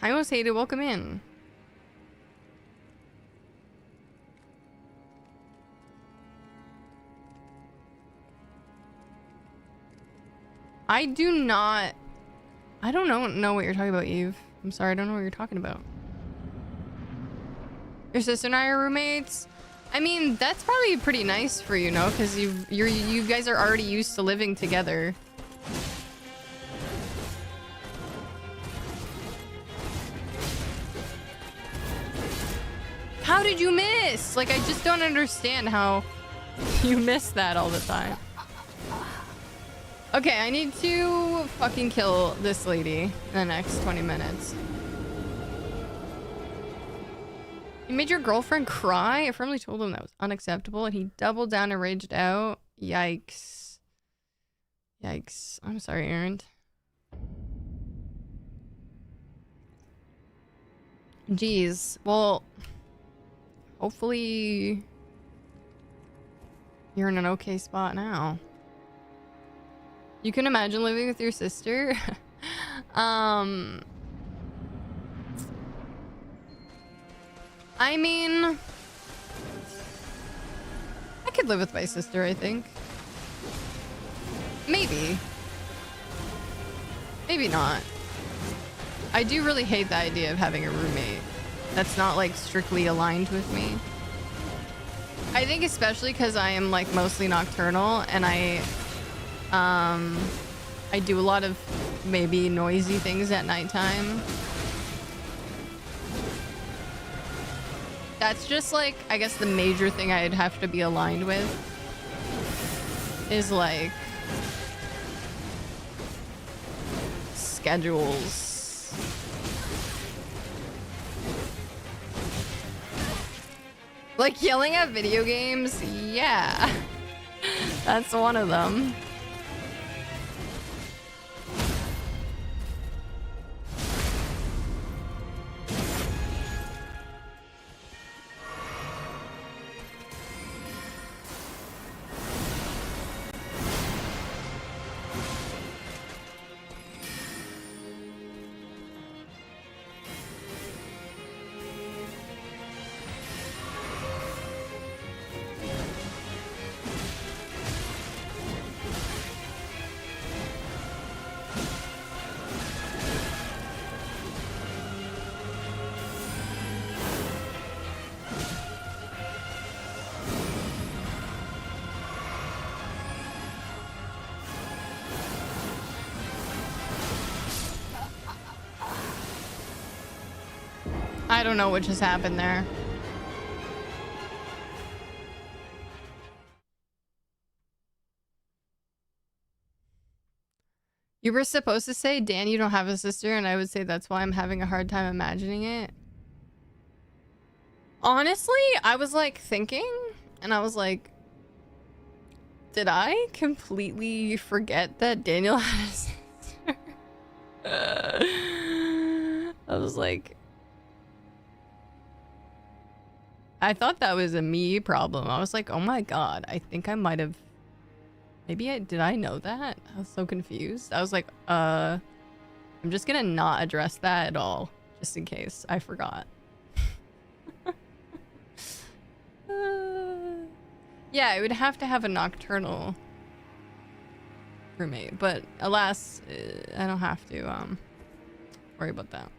I almost hated, welcome in. I don't know what you're talking about, Eve. I'm sorry, I don't know what you're talking about. Your sister and I are roommates? I mean, that's probably pretty nice for you, no? Because you guys are already used to living together. How did you miss? Like, I just don't understand how you miss that all the time. Okay, I need to fucking kill this lady in the next 20 minutes. You made your girlfriend cry? I firmly told him that was unacceptable, and he doubled down and raged out. Yikes. Yikes. I'm sorry, Aaron. Jeez. Well, hopefully you're in an okay spot now. You can imagine living with your sister? I mean, I could live with my sister, I think. Maybe. Maybe not. I do really hate the idea of having a roommate that's not like strictly aligned with me. I think especially because I am like mostly nocturnal and I do a lot of maybe noisy things at nighttime. That's just like, I guess the major thing I'd have to be aligned with is like schedules. Like yelling at video games? Yeah. That's one of them. I don't know what just happened there. You were supposed to say, Dan, you don't have a sister, and I would say that's why I'm having a hard time imagining it. Honestly, I was like thinking, and I was like, did I completely forget that Daniel had a sister? I was like, I thought that was a me problem. I was like, oh my god, I think I might have. Maybe did I know that? I was so confused. I was like, I'm just gonna not address that at all, just in case I forgot. Yeah, I would have to have a nocturnal roommate, but alas, I don't have to worry about that.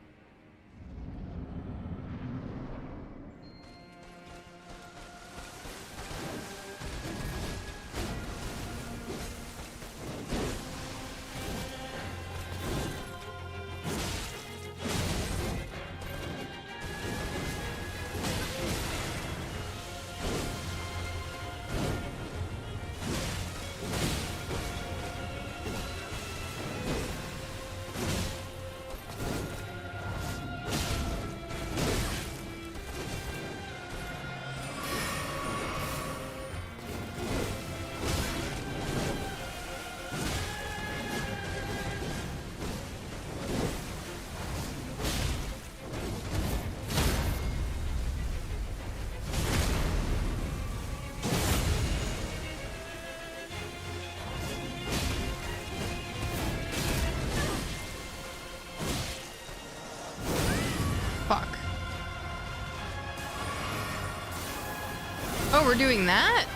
Oh, we're doing that?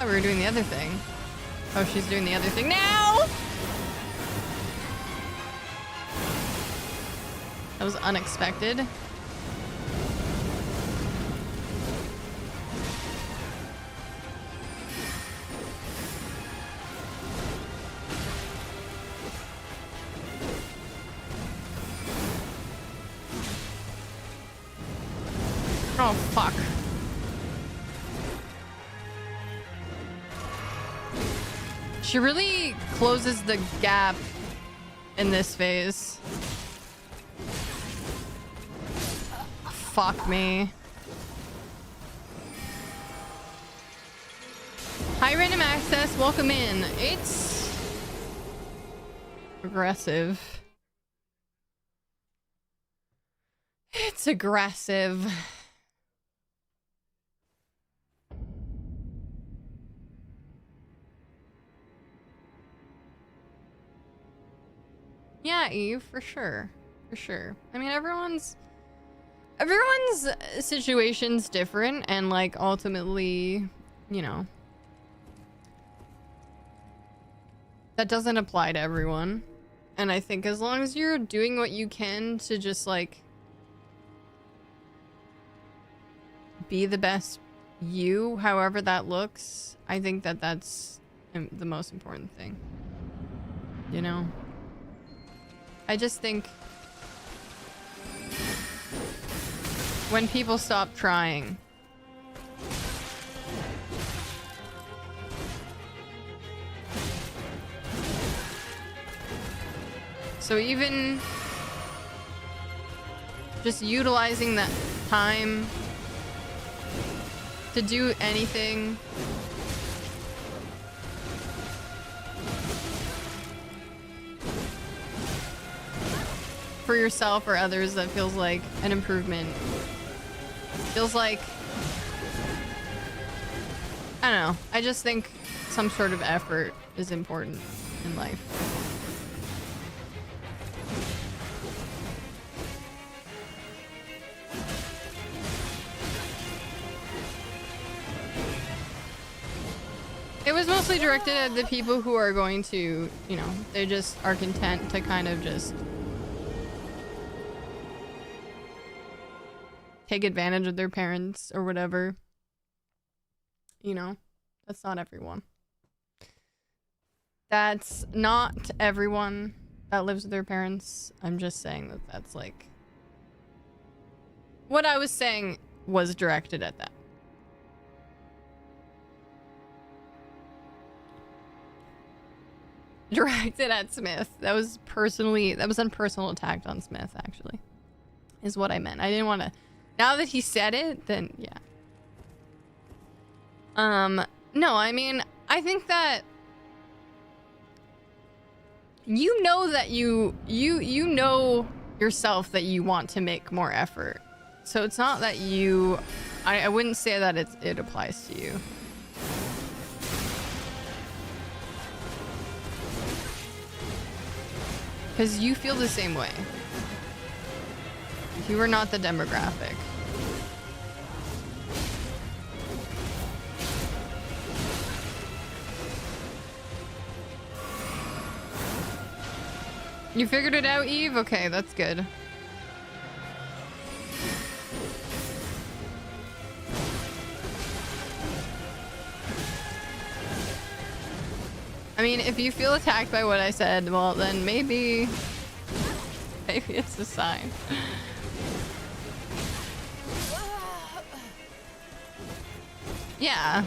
Oh, we were doing the other thing. Oh, she's doing the other thing now! That was unexpected. Oh, fuck. She really closes the gap in this phase. Fuck me. Hi, random access. Welcome in. It's aggressive. It's aggressive. Yeah, Eve, for sure. For sure. I mean, everyone's situation's different, and like ultimately, you know, that doesn't apply to everyone. And I think as long as you're doing what you can to just like be the best you, however that looks, I think that that's the most important thing. You know? I just think when people stop trying, so even just utilizing that time to do anything for yourself or others that feels like an improvement. Feels like, I don't know. I just think some sort of effort is important in life. It was mostly directed at the people who are going to, you know, they just are content to kind of just take advantage of their parents or whatever. You know, that's not everyone. That's not everyone that lives with their parents. I'm just saying that that's like... What I was saying was directed at that. Directed at Smith. That was a personal attack on Smith, actually. Is what I meant. I didn't want to... Now that he said it, then yeah. No, I mean, I think that you know that you know yourself that you want to make more effort. So it's not that you... I wouldn't say that it applies to you. Because you feel the same way. You are not the demographic. You figured it out, Eve? Okay, that's good. I mean, if you feel attacked by what I said, well, then maybe it's a sign. Yeah.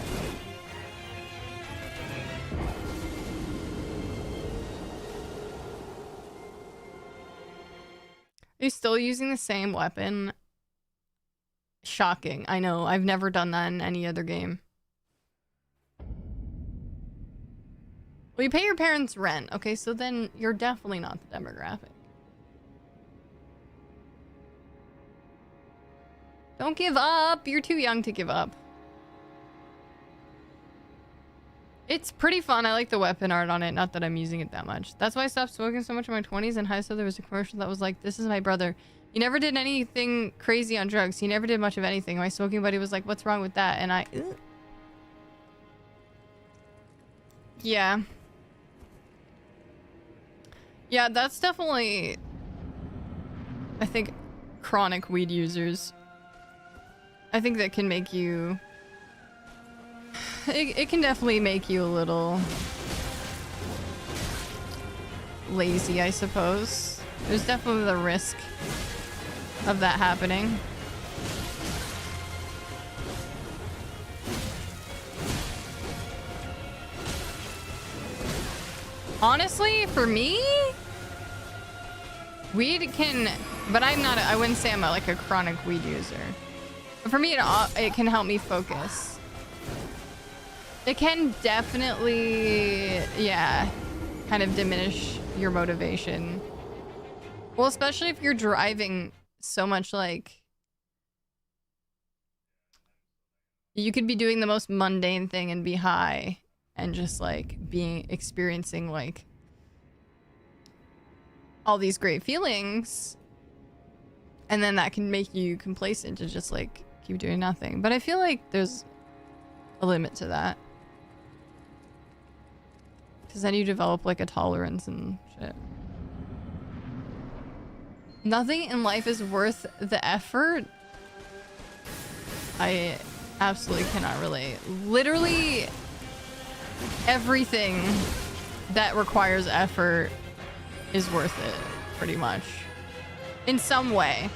Are you still using the same weapon? Shocking. I know. I've never done that in any other game. Well, you pay your parents rent. Okay, so then you're definitely not the demographic. Don't give up. You're too young to give up. It's pretty fun. I like the weapon art on it. Not that I'm using it that much. That's why I stopped smoking so much in my 20s. In high school, there was a commercial that was like, this is my brother. He never did anything crazy on drugs. He never did much of anything. My smoking buddy was like, what's wrong with that? And I... Ugh. Yeah. Yeah, that's definitely... I think chronic weed users. I think that can make you... It can definitely make you a little... lazy, I suppose. There's definitely the risk of that happening. Honestly, for me, weed can, but I'm not, I wouldn't say I'm like a chronic weed user. But for me, it can help me focus. It can definitely, yeah, kind of diminish your motivation. Well, especially if you're driving so much, like, you could be doing the most mundane thing and be high and just like experiencing like all these great feelings, and then that can make you complacent to just like keep doing nothing. But I feel like there's a limit to that, because then you develop like a tolerance and shit. Nothing in life is worth the effort. I absolutely cannot relate. Literally everything that requires effort is worth it, pretty much, in some way.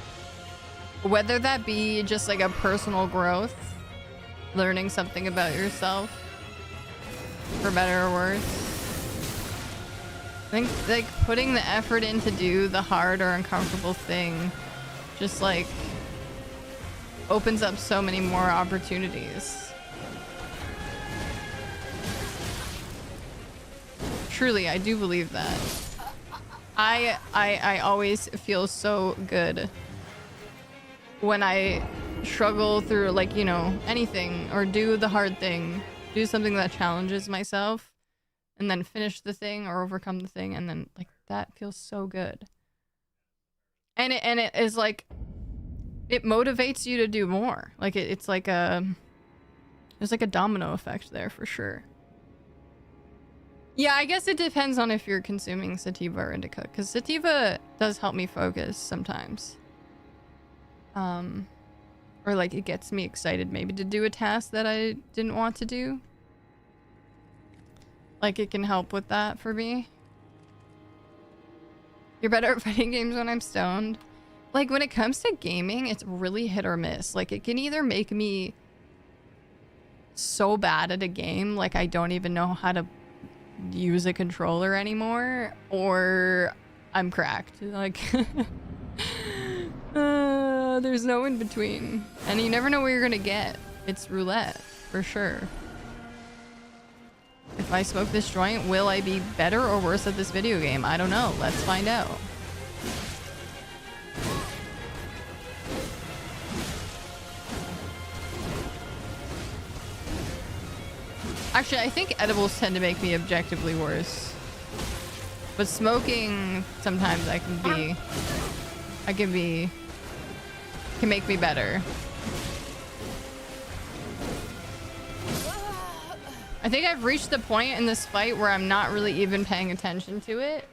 Whether that be just like a personal growth, learning something about yourself, for better or worse. I think like putting the effort in to do the hard or uncomfortable thing just like opens up so many more opportunities. Truly, I do believe that. I always feel so good when I struggle through, like, you know, anything, or do the hard thing, do something that challenges myself, and then finish the thing or overcome the thing, and then like that feels so good. And it is like, it motivates you to do more. Like it's like there's like a domino effect there for sure. Yeah, I guess it depends on if you're consuming sativa or indica, because sativa does help me focus sometimes. Or like it gets me excited maybe to do a task that I didn't want to do. Like it can help with that for me. You're better at fighting games when I'm stoned. Like when it comes to gaming, it's really hit or miss. Like it can either make me so bad at a game, like I don't even know how to use a controller anymore, or I'm cracked. Like there's no in between, and you never know where you're gonna get. It's roulette for sure. If I smoke this joint, will I be better or worse at this video game? I don't know. Let's find out. Actually, I think edibles tend to make me objectively worse. But smoking, sometimes can make me better. I think I've reached the point in this fight where I'm not really even paying attention to it.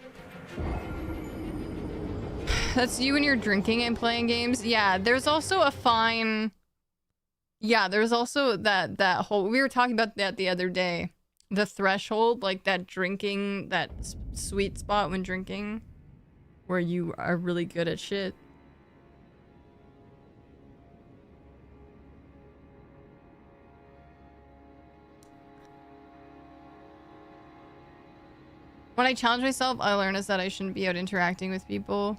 That's you when you're drinking and playing games. Yeah, there's also a fine... Yeah, there's also that whole... We were talking about that the other day. The threshold, like that drinking, that sweet spot when drinking, where you are really good at shit. When I challenge myself, I learn is that I shouldn't be out interacting with people.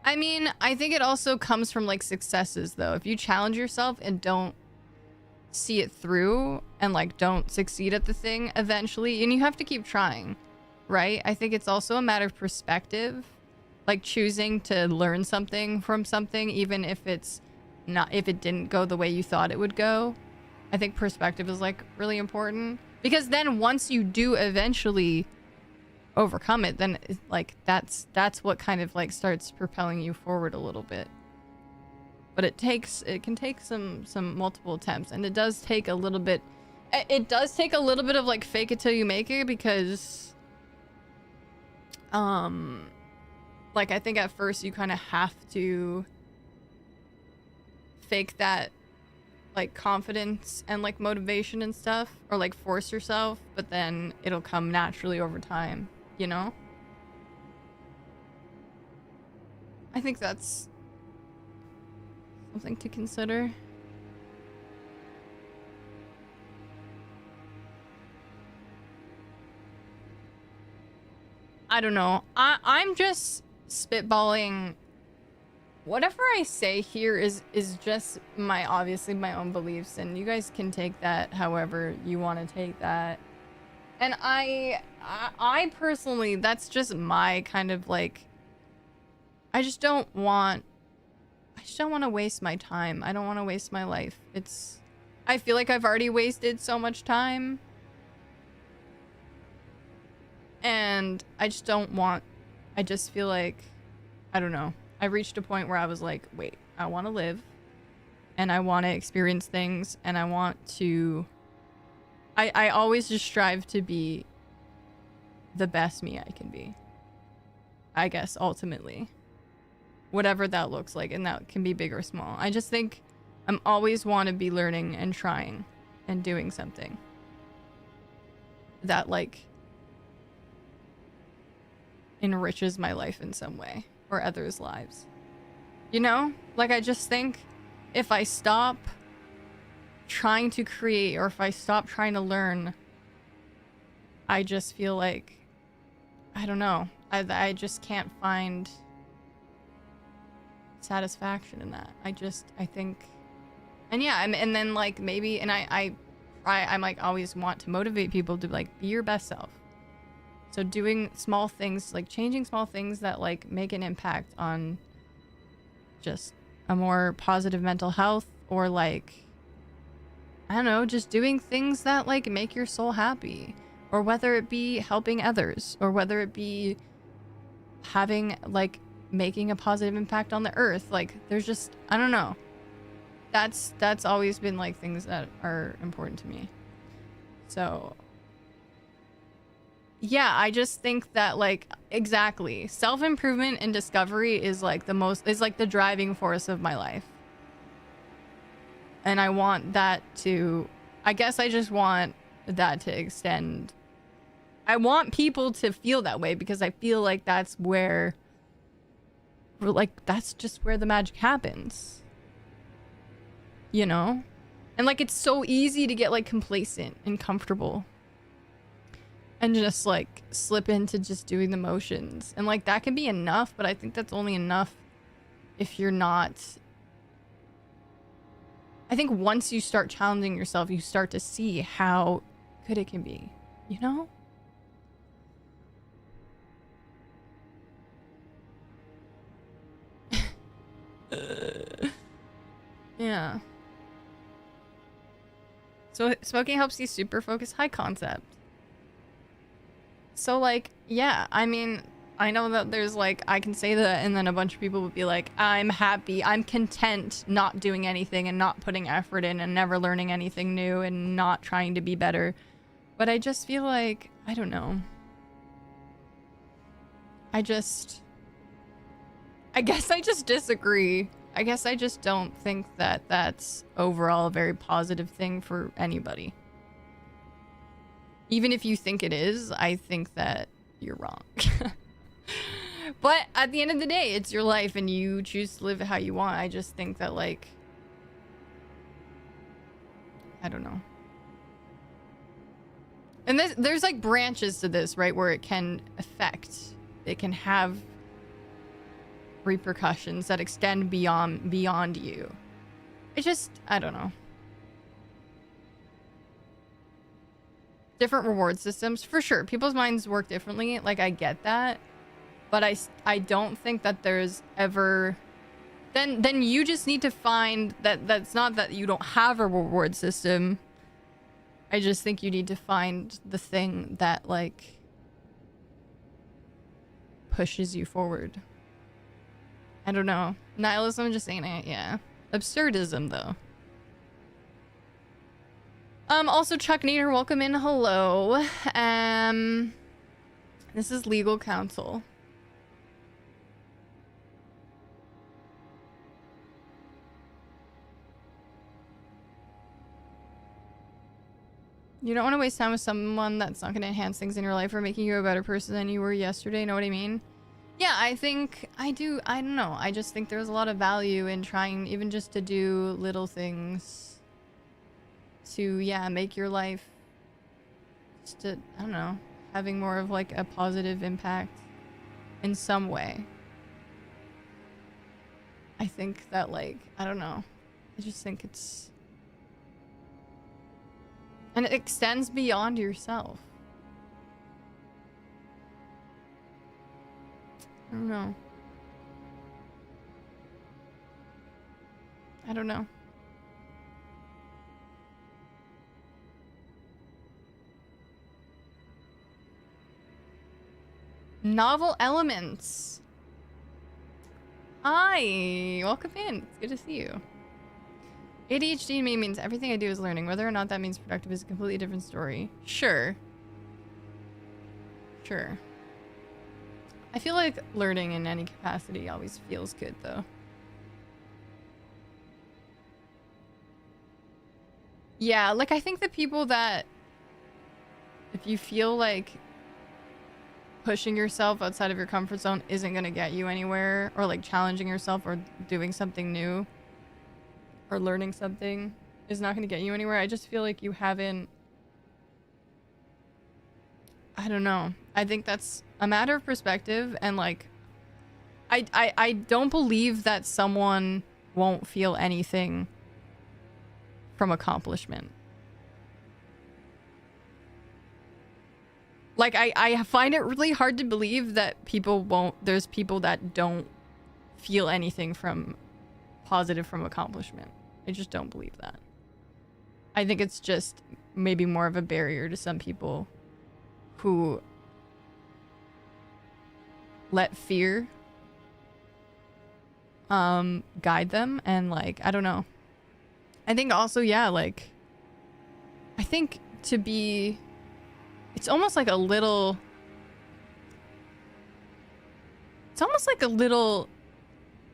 I mean, I think it also comes from like successes though. If you challenge yourself and don't see it through and like don't succeed at the thing eventually, and you have to keep trying, right? I think it's also a matter of perspective, like choosing to learn something from something, even if it didn't go the way you thought it would go. I think perspective is like really important, because then once you do eventually overcome it, then like that's what kind of like starts propelling you forward a little bit. But it can take some multiple attempts, and it does take a little bit of like fake it till you make it, because like I think at first you kind of have to fake that like confidence and like motivation and stuff, or like force yourself, but then it'll come naturally over time, you know? I think that's something to consider. I don't know. I'm just spitballing. Whatever I say here is just obviously my own beliefs, and you guys can take that however you want to take that. And I personally, that's just my kind of like, I just don't want to waste my time. I don't want to waste my life. I feel like I've already wasted so much time. And I just feel like I don't know. I reached a point where I was like, wait, I want to live and I want to experience things and I want to... I always just strive to be the best me I can be. I guess, ultimately. Whatever that looks like, and that can be big or small. I just think I'm always want to be learning and trying and doing something that, like, enriches my life in some way or others' lives. You know? Like, I just think if I stop trying to create or if I stop trying to learn, I just feel like, I don't know, I just can't find satisfaction in that. I think, and yeah, and then like maybe, and I'm like always want to motivate people to like be your best self. So doing small things, like changing small things that like make an impact on just a more positive mental health, or like, I don't know, just doing things that like make your soul happy, or whether it be helping others, or whether it be having like making a positive impact on the earth. Like there's just, I don't know, that's always been like things that are important to me. So yeah, I just think that like, exactly, self-improvement and discovery is like the driving force of my life. And I want that to, I guess I just want that to extend. I want people to feel that way because I feel like that's where, like, that's just where the magic happens. You know? And like, it's so easy to get like complacent and comfortable and just like slip into just doing the motions. And like, that can be enough, but I think that's only enough if you're not... I think once you start challenging yourself, you start to see how good it can be, you know? Yeah. So smoking helps you super focus. High concept. So like, yeah, I mean, I know that there's like, I can say that and then a bunch of people would be like, I'm happy, I'm content not doing anything and not putting effort in and never learning anything new and not trying to be better. But I just feel like, I don't know. I guess I just disagree. I guess I just don't think that that's overall a very positive thing for anybody. Even if you think it is, I think that you're wrong. But at the end of the day, it's your life and you choose to live it how you want. I just think that, like, I don't know. And there's like branches to this, right? Where it can affect, it can have repercussions that extend beyond you. It's just, I don't know. Different reward systems, for sure. People's minds work differently. Like, I get that. But I don't think that there's ever... Then you just need to find that that's not that you don't have a reward system. I just think you need to find the thing that, like, pushes you forward. I don't know. Nihilism just ain't it, yeah. Absurdism, though. Also, Chuck Nader, welcome in. Hello. This is legal counsel. You don't want to waste time with someone that's not going to enhance things in your life or making you a better person than you were yesterday. Know what I mean? Yeah, I think I do. I don't know. I just think there's a lot of value in trying even just to do little things to, yeah, make your life just to, I don't know, having more of like a positive impact in some way. I think that, like, I don't know. I just think it's... And it extends beyond yourself. I don't know. I don't know. Novel elements. Hi, welcome in. It's good to see you. ADHD to me means everything I do is learning. Whether or not that means productive is a completely different story. Sure. Sure. I feel like learning in any capacity always feels good, though. Yeah, like I think the people that, if you feel like pushing yourself outside of your comfort zone isn't going to get you anywhere, or like challenging yourself or doing something new or learning something is not going to get you anywhere. I just feel like you haven't, I don't know. I think that's a matter of perspective, and like I don't believe that someone won't feel anything from accomplishment. Like I find it really hard to believe that people won't, there's people that don't feel anything from positive from accomplishment. I just don't believe that. I think it's just maybe more of a barrier to some people who let fear guide them, and like I don't know. I think also, yeah, like I think to be, it's almost like a little, it's almost like a little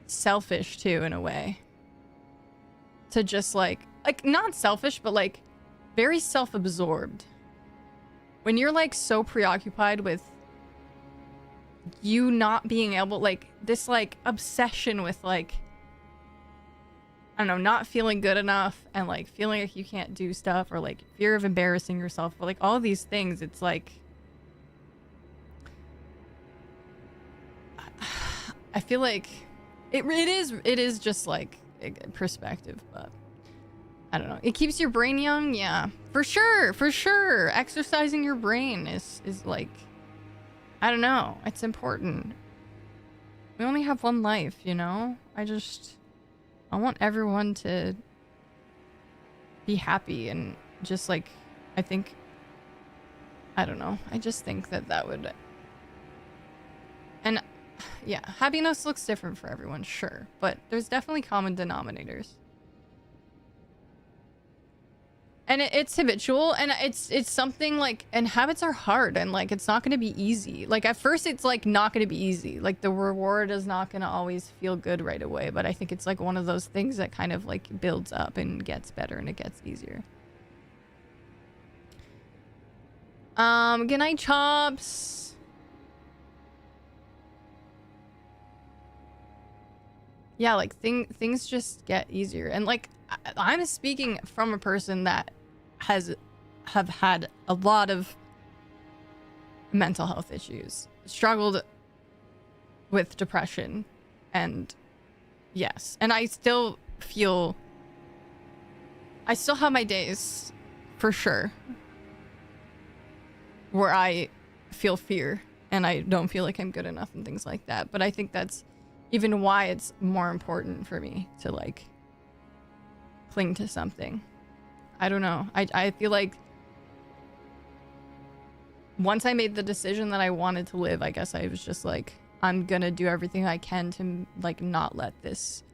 selfish too, in a way, to just like not selfish, but like very self-absorbed. When you're like so preoccupied with you not being able, like this like obsession with like, I don't know, not feeling good enough, and like feeling like you can't do stuff, or like fear of embarrassing yourself, or like all these things, it's like I feel like it is just like a perspective, but I don't know. It keeps your brain young, yeah. For sure. Exercising your brain is like, I don't know, it's important. We only have one life, you know? I want everyone to be happy, and just like, I think, I don't know. I just think that would, and yeah, happiness looks different for everyone, sure, but there's definitely common denominators. And it's habitual, and it's something like, and habits are hard, and like it's not going to be easy. Like at first it's like not going to be easy, like the reward is not going to always feel good right away, but I think it's like one of those things that kind of like builds up and gets better, and it gets easier. Good night, Chops. Yeah, like things just get easier, and like I'm speaking from a person that have had a lot of mental health issues, struggled with depression, and yes, and I still have my days, for sure, where I feel fear and I don't feel like I'm good enough and things like that, but I think that's even why it's more important for me to like cling to something. I don't know. I feel like once I made the decision that I wanted to live, I guess I was just like, I'm gonna do everything I can to like not let this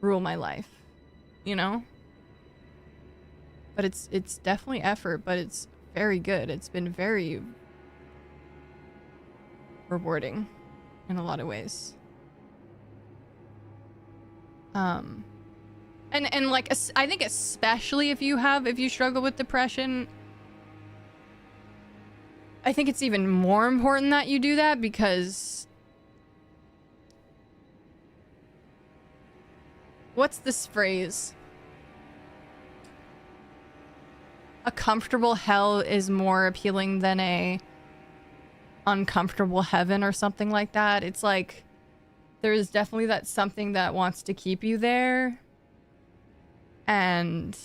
rule my life, you know? But it's definitely effort, but it's very good. It's been very rewarding in a lot of ways. And like, I think especially if you struggle with depression, I think it's even more important that you do that, because what's this phrase? A comfortable hell is more appealing than a uncomfortable heaven, or something like that. It's like, there's definitely that something that wants to keep you there, and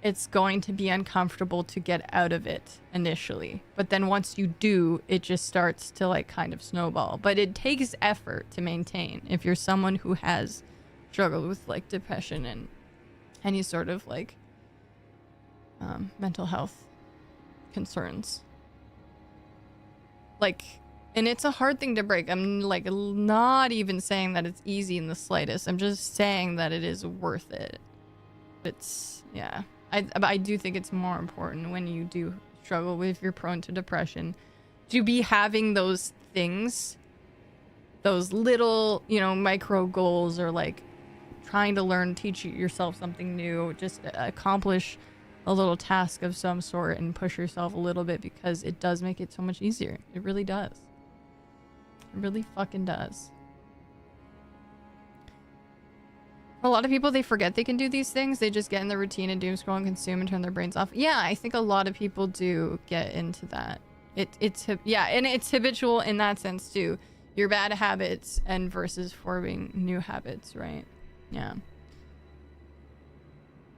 it's going to be uncomfortable to get out of it initially, but then once you do, it just starts to like kind of snowball. But it takes effort to maintain if you're someone who has struggled with like depression and any sort of like mental health concerns. Like And it's a hard thing to break. I'm like not even saying that it's easy in the slightest. I'm just saying that it is worth it. It's, yeah. I do think it's more important when you do struggle with, if you're prone to depression, to be having those things, those little, you know, micro goals, or like trying to learn, teach yourself something new, just accomplish a little task of some sort and push yourself a little bit, because it does make it so much easier. It really does. It really fucking does. A lot of people, they forget they can do these things. They just get in the routine and doom scroll and consume and turn their brains off. Yeah, I think a lot of people do get into that. Yeah, and it's habitual in that sense too. Your bad habits and versus forming new habits, right? Yeah.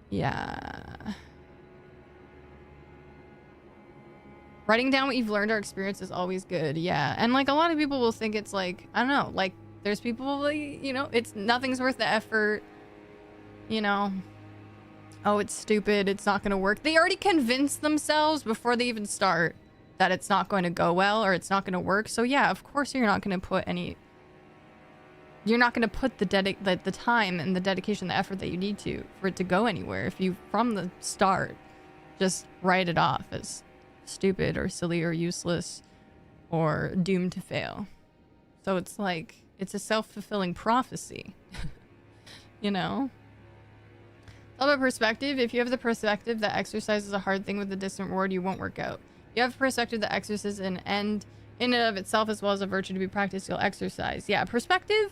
Yeah. Writing down what you've learned or experienced is always good. Yeah. And like a lot of people will think it's like, I don't know, like there's people like, you know, it's nothing's worth the effort, you know. Oh, it's stupid, it's not gonna work. They already convinced themselves before they even start that it's not going to go well or it's not going to work. So yeah, of course you're not going to put the time and the dedication, the effort that you need to for it to go anywhere. If you from the start just write it off as stupid or silly or useless or doomed to fail. So it's like, it's a self-fulfilling prophecy. You know? It's all about perspective. If you have the perspective that exercise is a hard thing with a distant reward, you won't work out. You have perspective that exercise is an end in and of itself as well as a virtue to be practiced, you'll exercise. Yeah, perspective,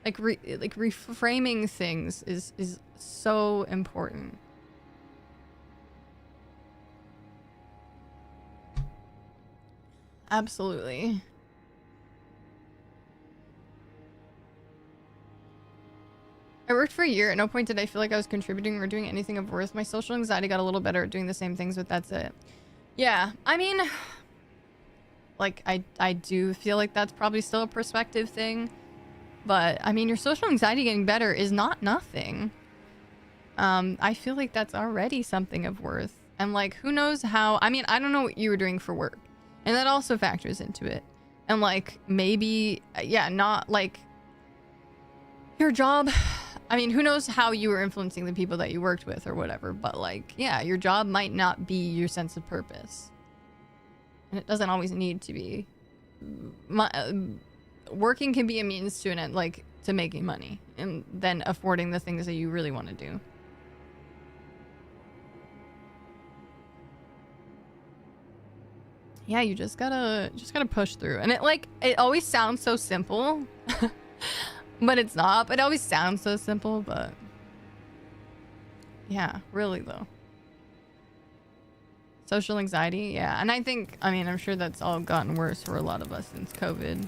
like reframing things is so important. Absolutely. I worked for a year. At no point did I feel like I was contributing or doing anything of worth. My social anxiety got a little better at doing the same things, but that's it. Yeah, I mean, like, I do feel like that's probably still a perspective thing. But, I mean, your social anxiety getting better is not nothing. I feel like that's already something of worth. And, like, who knows how... I mean, I don't know what you were doing for work. And that also factors into it. And, like, maybe... Yeah, not, like... Your job... I mean, who knows how you were influencing the people that you worked with or whatever, but like, yeah, your job might not be your sense of purpose. And it doesn't always need to be. Working can be a means to an end, like, to making money and then affording the things that you really want to do. Yeah, you just gotta push through. And it always sounds so simple. But it's not. It always sounds so simple, but yeah, really though. Social anxiety, yeah. And I think, I mean, I'm sure that's all gotten worse for a lot of us since COVID.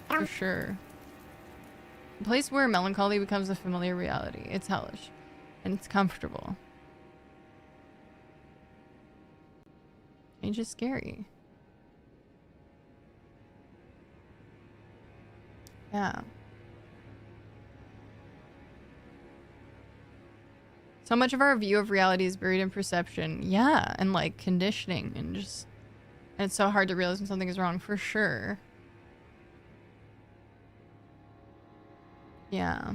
For sure. A place where melancholy becomes a familiar reality. It's hellish. And it's comfortable. It's just scary. Yeah. So much of our view of reality is buried in perception. Yeah, and like conditioning and just... And it's so hard to realize when something is wrong, for sure. Yeah.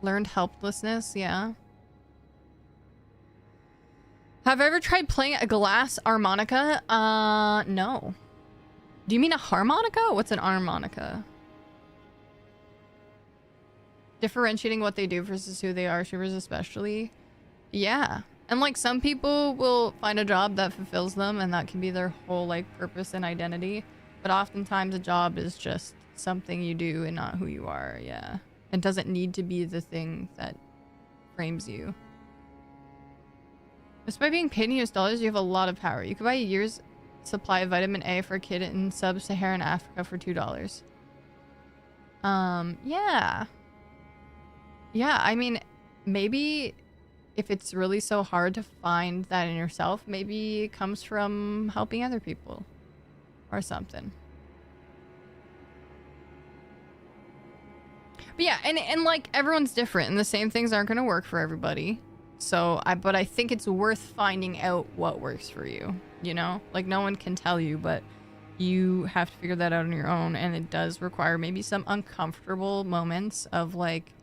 Learned helplessness, yeah. Have I ever tried playing a glass harmonica? No. Do you mean a harmonica? What's an harmonica? Differentiating what they do versus who they are, shivers especially. Yeah. And like some people will find a job that fulfills them and that can be their whole like purpose and identity. But oftentimes a job is just something you do and not who you are. Yeah. It doesn't need to be the thing that frames you. Despite being paid in US dollars, you have a lot of power. You could buy a year's supply of vitamin A for a kid in sub-Saharan Africa for $2. Yeah. Yeah, I mean, maybe if it's really so hard to find that in yourself, maybe it comes from helping other people or something. But yeah, and like everyone's different and the same things aren't going to work for everybody. So, but I think it's worth finding out what works for you. you know? Like, no one can tell you, but you have to figure that out on your own, and it does require maybe some uncomfortable moments of, like,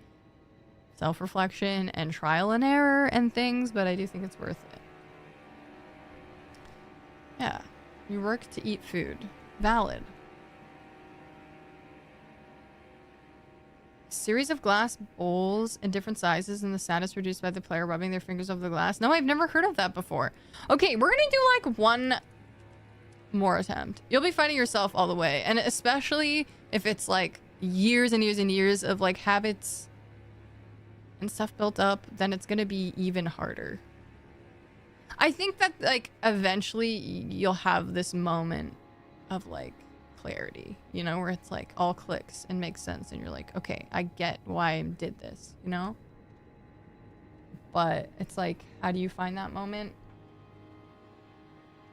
self-reflection and trial and error and things, but I do think it's worth it. Yeah. You work to eat food. Valid. Series of glass bowls in different sizes, and the status reduced by the player rubbing their fingers over the glass. No, I've never heard of that before. Okay, we're gonna do like one more attempt. You'll be fighting yourself all the way, and especially if it's like years and years and years of like habits and stuff built up, then it's gonna be even harder. I think that like eventually you'll have this moment of like clarity, you know, where it's like all clicks and makes sense, and you're like, okay, I get why I did this, you know? But it's like, how do you find that moment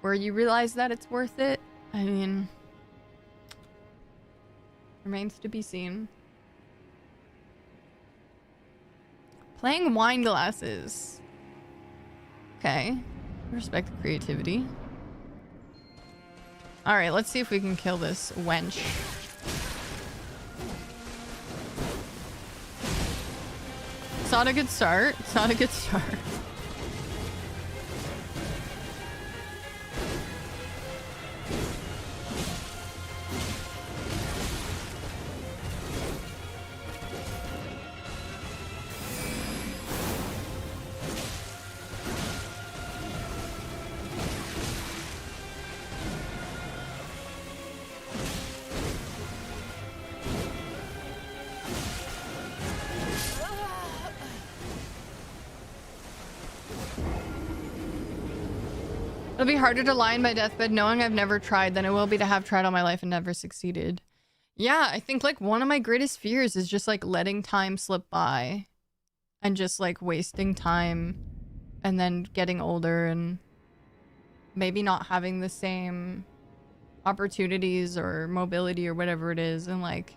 where you realize that it's worth it? I mean, remains to be seen. Playing wine glasses. Okay. Respect the creativity. Alright, let's see if we can kill this wench. It's not a good start. It's not a good start. It'll be harder to lie in my deathbed knowing I've never tried than it will be to have tried all my life and never succeeded. Yeah, I think like one of my greatest fears is just like letting time slip by and just like wasting time and then getting older and maybe not having the same opportunities or mobility or whatever it is. And like,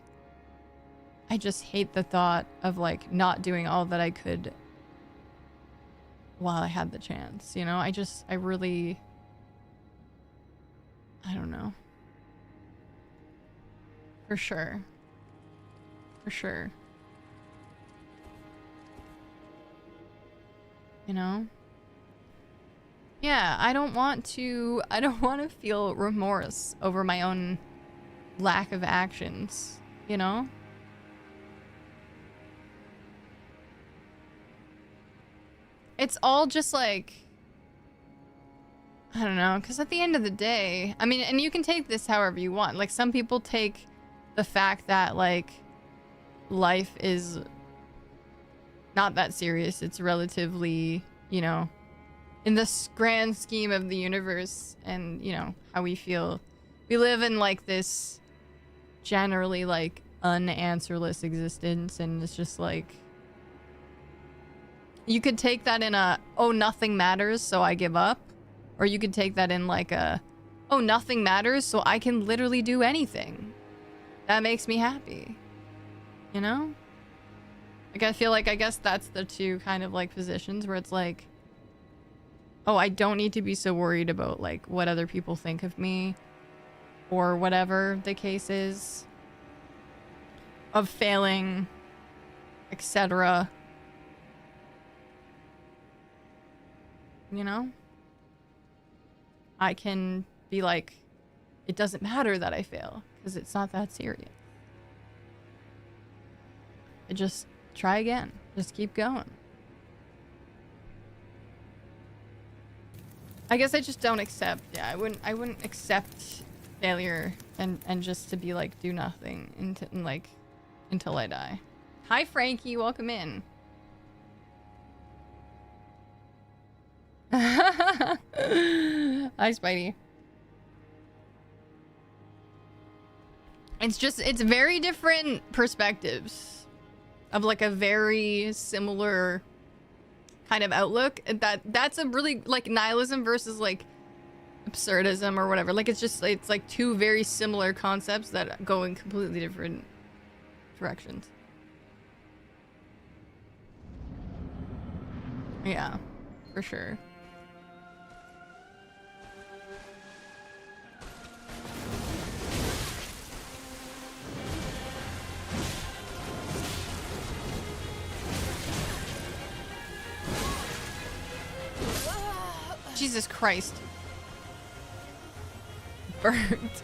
I just hate the thought of like not doing all that I could while I had the chance, you know? I don't know. For sure. For sure. You know? Yeah, I don't want to feel remorse over my own lack of actions, you know? It's all just like, I don't know, because at the end of the day, I mean, and you can take this however you want. Like, some people take the fact that, like, life is not that serious. It's relatively, you know, in this grand scheme of the universe and, you know, how we feel. We live in, like, this generally, like, unanswerless existence, and it's just, like, you could take that in a, oh, nothing matters, so I give up. Or you could take that in like a, oh, nothing matters, so I can literally do anything. That makes me happy. You know? Like, I feel like, I guess that's the two kind of like positions where it's like, oh, I don't need to be so worried about like what other people think of me or whatever the case is of failing, etc. You know? I can be like, it doesn't matter that I fail because it's not that serious. I just try again. Just keep going. I guess I just don't accept. Yeah, I wouldn't accept failure and just to be like do nothing until I die. Hi Frankie, welcome in. Hi, Spidey. It's very different perspectives of like a very similar kind of outlook. That's a really like nihilism versus like absurdism or whatever. Like it's like two very similar concepts that go in completely different directions. Yeah, for sure. Jesus Christ. Burnt.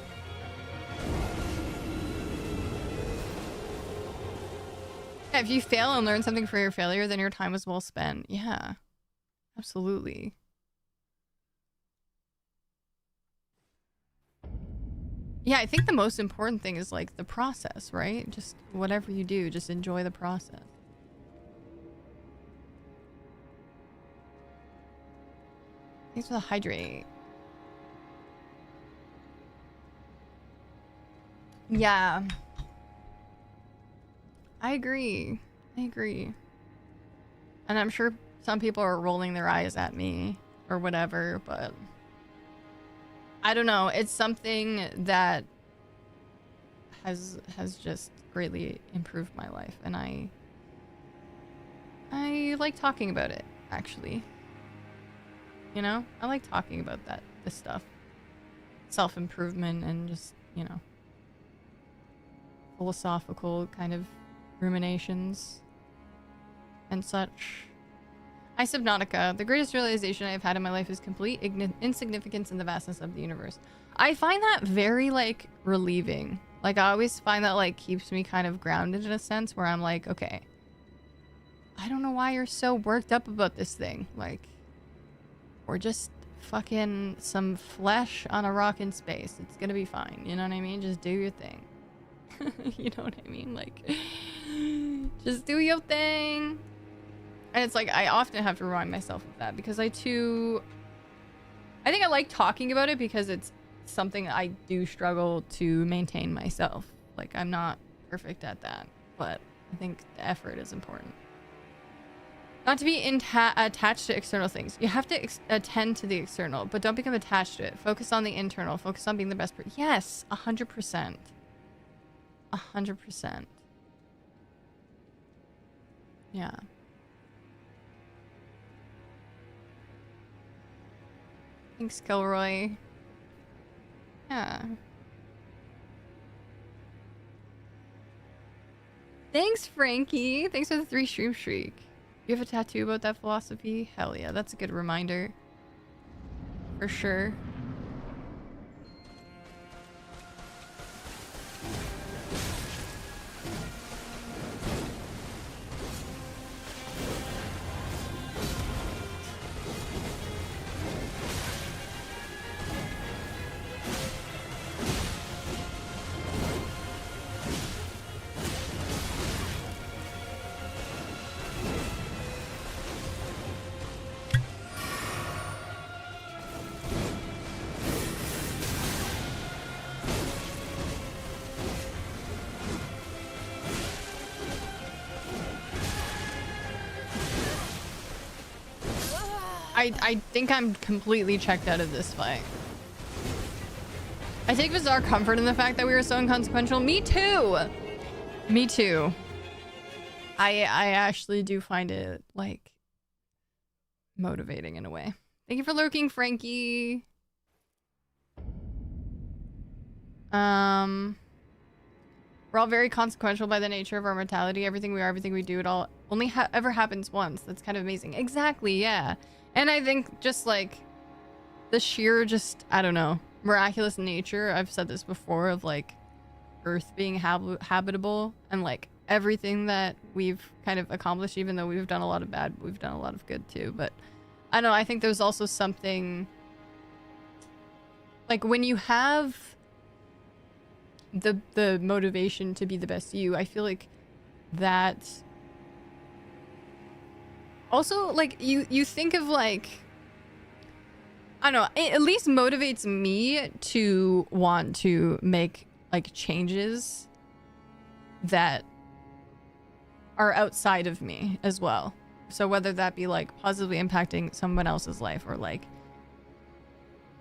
Yeah, if you fail and learn something for your failure, then your time was well spent. Yeah, absolutely. Yeah, I think the most important thing is like the process, right? Just whatever you do, just enjoy the process. Thanks for the hydrate. Yeah. I agree. I agree. And I'm sure some people are rolling their eyes at me or whatever, but I don't know. It's something that has just greatly improved my life, and I like talking about it, actually. You know? I like talking about this stuff. Self-improvement and just, you know, philosophical kind of ruminations and such. Hi, Subnautica. The greatest realization I've had in my life is complete insignificance in the vastness of the universe. I find that very, like, relieving. Like, I always find that, like, keeps me kind of grounded in a sense where I'm like, okay, I don't know why you're so worked up about this thing. Like, we're just fucking some flesh on a rock in space. It's gonna be fine. You know what I mean? Just do your thing. You know what I mean? Like, just do your thing. And it's like, I often have to remind myself of that because I think I like talking about it because it's something I do struggle to maintain myself. Like, I'm not perfect at that, but I think the effort is important. Not to be attached to external things. You have to attend to the external, but don't become attached to it. Focus on the internal. Focus on being the best person. Yes, 100%. 100%. Yeah. Thanks, Kilroy. Yeah. Thanks, Frankie. Thanks for the 3 stream streak. You have a tattoo about that philosophy? Hell yeah, that's a good reminder. For sure. I think I'm completely checked out of this fight. I take bizarre comfort in the fact that we were so inconsequential. Me too! Me too. I actually do find it, like, motivating in a way. Thank you for lurking, Frankie. We're all very consequential by the nature of our mortality. Everything we are, everything we do, it all only ever happens once. That's kind of amazing. Exactly, yeah. And I think just, like, the sheer just, I don't know, miraculous nature, I've said this before, of, like, Earth being habitable and, like, everything that we've kind of accomplished, even though we've done a lot of bad, we've done a lot of good too. But I don't know, I think there's also something, like, when you have the motivation to be the best you, I feel like that also, like, you think of, like, I don't know, it at least motivates me to want to make, like, changes that are outside of me as well. So whether that be, like, positively impacting someone else's life or, like,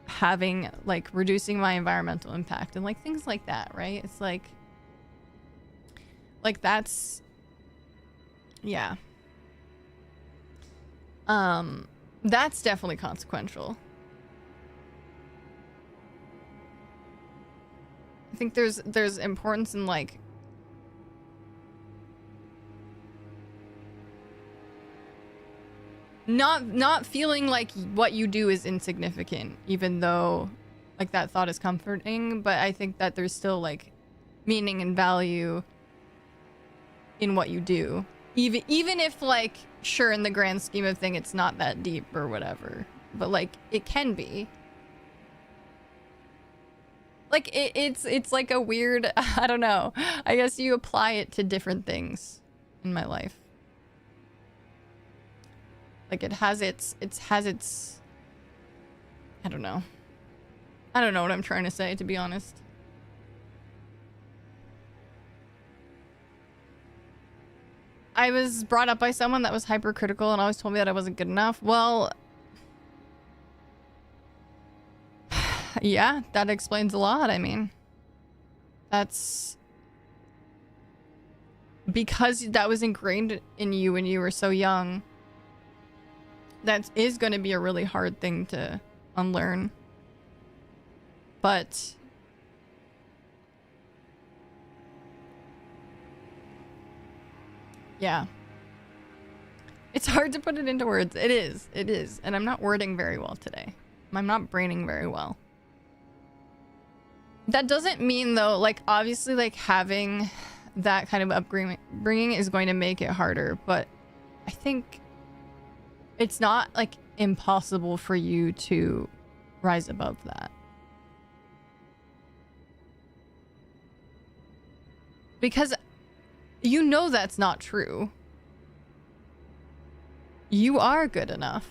having, like, reducing my environmental impact and, like, things like that, right? It's like that's, yeah. That's definitely consequential. I think there's importance in, like, not feeling like what you do is insignificant, even though like that thought is comforting, but I think that there's still like meaning and value in what you do. Even if like sure in the grand scheme of thing it's not that deep or whatever, but like it can be. Like it's like a weird, I don't know. I guess you apply it to different things in my life. Like it has its I don't know. I don't know what I'm trying to say, to be honest. I was brought up by someone that was hypercritical and always told me that I wasn't good enough. Well, yeah, that explains a lot. I mean, that's because that was ingrained in you when you were so young. That is going to be a really hard thing to unlearn. But yeah. It's hard to put it into words. It is. It is. And I'm not wording very well today. I'm not braining very well. That doesn't mean though, like obviously like having that kind of upbringing is going to make it harder, but I think it's not like impossible for you to rise above that. Because you know that's not true. You are good enough.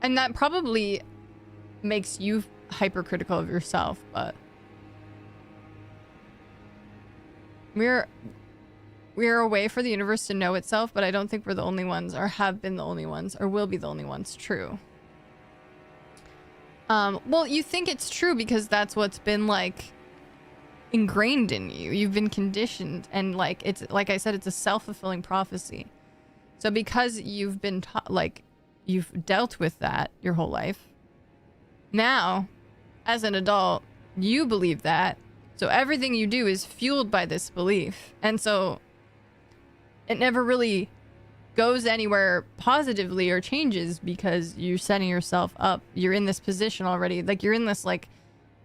And that probably makes you hypercritical of yourself, but we're a way for the universe to know itself, but I don't think we're the only ones, or have been the only ones, or will be the only ones. True. Well, you think it's true because that's what's been like ingrained in you. You've been conditioned, and like it's like I said, it's a self-fulfilling prophecy. So because you've been like you've dealt with that your whole life, now as an adult you believe that, so everything you do is fueled by this belief, and so it never really goes anywhere positively or changes because you're setting yourself up. You're in this position already, like you're in this like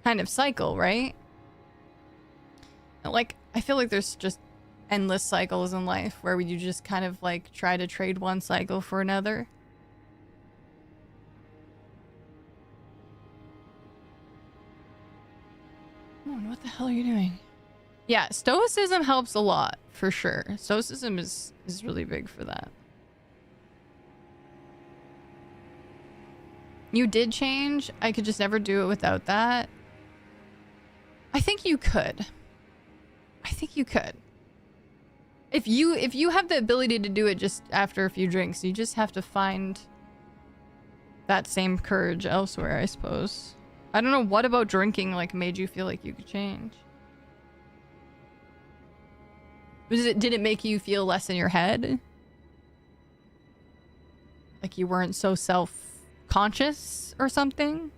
kind of cycle, right? Like I feel like there's just endless cycles in life where you just kind of like try to trade one cycle for another. Oh, what the hell are you doing? Yeah, stoicism helps a lot for sure. Stoicism is really big for that. You did change. I could just never do it without that. I think you could. I think you could. If you have the ability to do it just after a few drinks, you just have to find that same courage elsewhere, I suppose. I don't know what about drinking like made you feel like you could change. Did it make you feel less in your head? Like you weren't so self-conscious or something?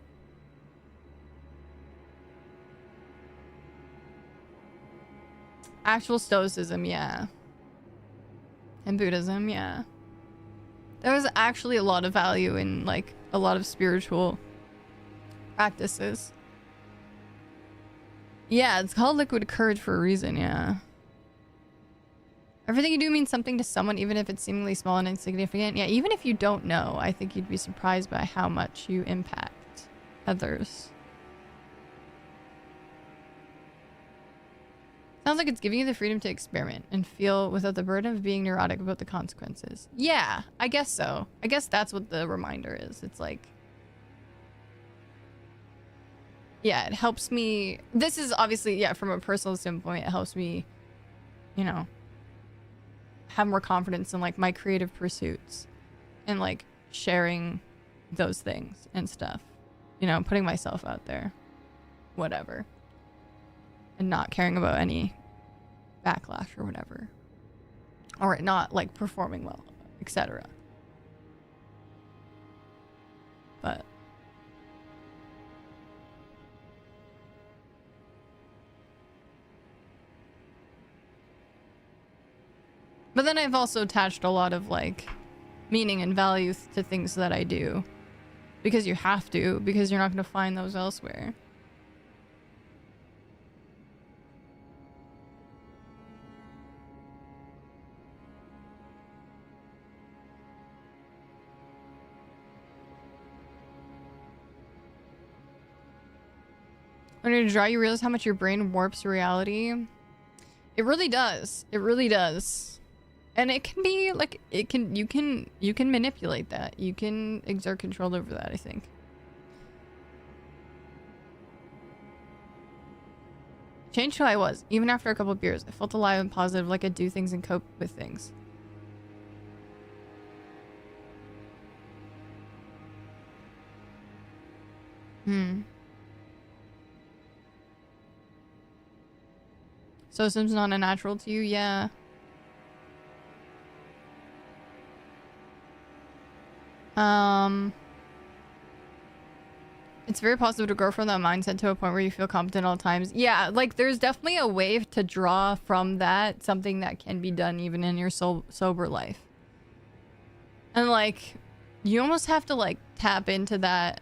Actual stoicism, yeah. And Buddhism, yeah. There was actually a lot of value in like a lot of spiritual practices. Yeah, it's called liquid courage for a reason, yeah. Everything you do means something to someone, even if it's seemingly small and insignificant. Yeah, even if you don't know, I think you'd be surprised by how much you impact others. Sounds like it's giving you the freedom to experiment and feel without the burden of being neurotic about the consequences. Yeah, I guess so. I guess that's what the reminder is. It's like, yeah, it helps me. This is obviously, yeah, from a personal standpoint, it helps me, you know, have more confidence in like my creative pursuits and like sharing those things and stuff, you know, putting myself out there, whatever, and not caring about any backlash or whatever, or not like performing well, etc. But But then I've also attached a lot of like meaning and value to things that I do. Because you have to, because you're not going to find those elsewhere. When you're dry, you realize how much your brain warps reality. It really does. It really does. And it can be like you can manipulate that. You can exert control over that, I think. Changed who I was. Even after a couple of beers, I felt alive and positive, like I do things and cope with things. So Sims not a natural to you? Yeah. It's very possible to grow from that mindset to a point where you feel competent all times. Yeah, like there's definitely a way to draw from that something that can be done even in your sober life. And like, you almost have to like tap into that.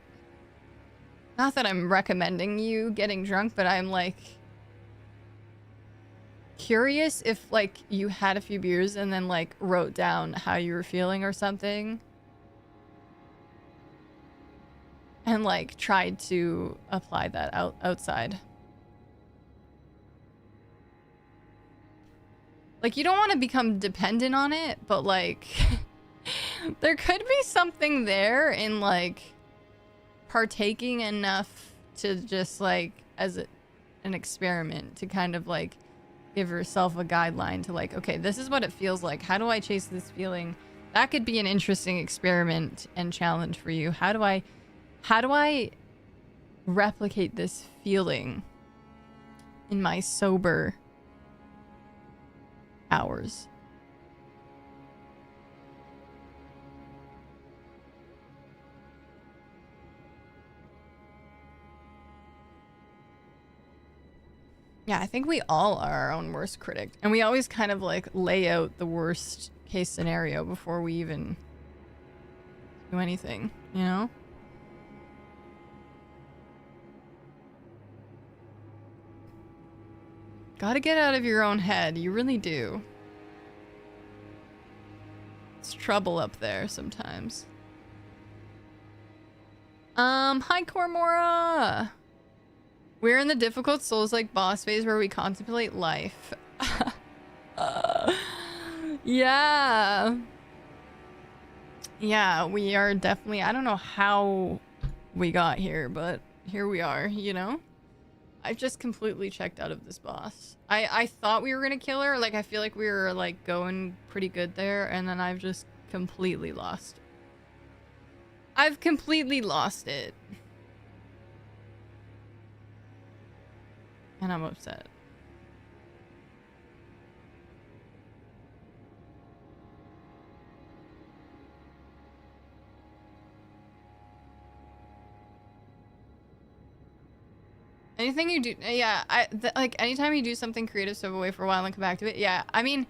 Not that I'm recommending you getting drunk, but I'm like curious if like you had a few beers and then like wrote down how you were feeling or something. And like tried to apply that outside. Like you don't want to become dependent on it, but like there could be something there in like partaking enough to just like as an experiment to kind of like give yourself a guideline to like, okay, this is what it feels like. How do I chase this feeling? That could be an interesting experiment and challenge for you. How do I replicate this feeling in my sober hours? Yeah, I think we all are our own worst critic. And we always kind of like lay out the worst case scenario before we even do anything, you know? Gotta get out of your own head. You really do. It's trouble up there sometimes. Hi Cormora! We're in the difficult Souls-like boss phase where we contemplate life. Yeah. Yeah, we are definitely... I don't know how we got here, but here we are, you know? I've just completely checked out of this boss. I thought we were gonna kill her. Like, I feel like we were, like, going pretty good there, and then I've just completely lost. I've completely lost it. And I'm upset. Anything you do, yeah, like anytime you do something creative, step away for a while and come back to it. Yeah, I mean,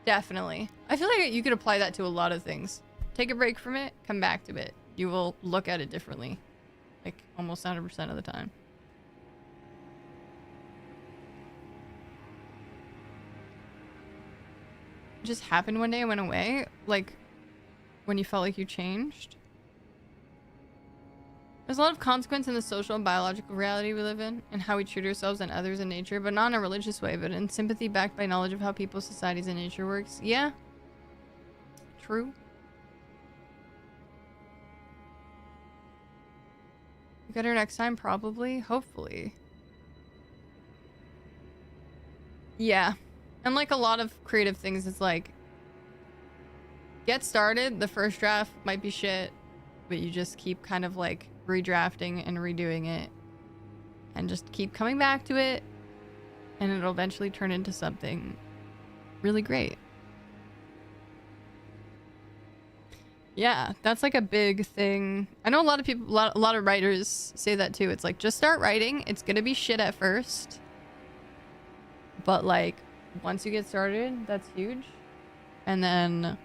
definitely. I feel like you could apply that to a lot of things. Take a break from it, come back to it. You will look at it differently. Like almost 100% of the time. It just happened one day and went away. Like when you felt like you changed. There's a lot of consequence in the social and biological reality we live in and how we treat ourselves and others in nature, but not in a religious way, but in sympathy backed by knowledge of how people, societies, and nature works. Yeah. True. You get her next time, probably. Hopefully. Yeah. And like a lot of creative things, it's like, get started, the first draft might be shit, but you just keep kind of like redrafting and redoing it and just keep coming back to it and it'll eventually turn into something really great. Yeah, that's like a big thing. I know a lot of people, a lot of writers say that too. It's like, just start writing. It's gonna be shit at first, but like once you get started, that's huge. And then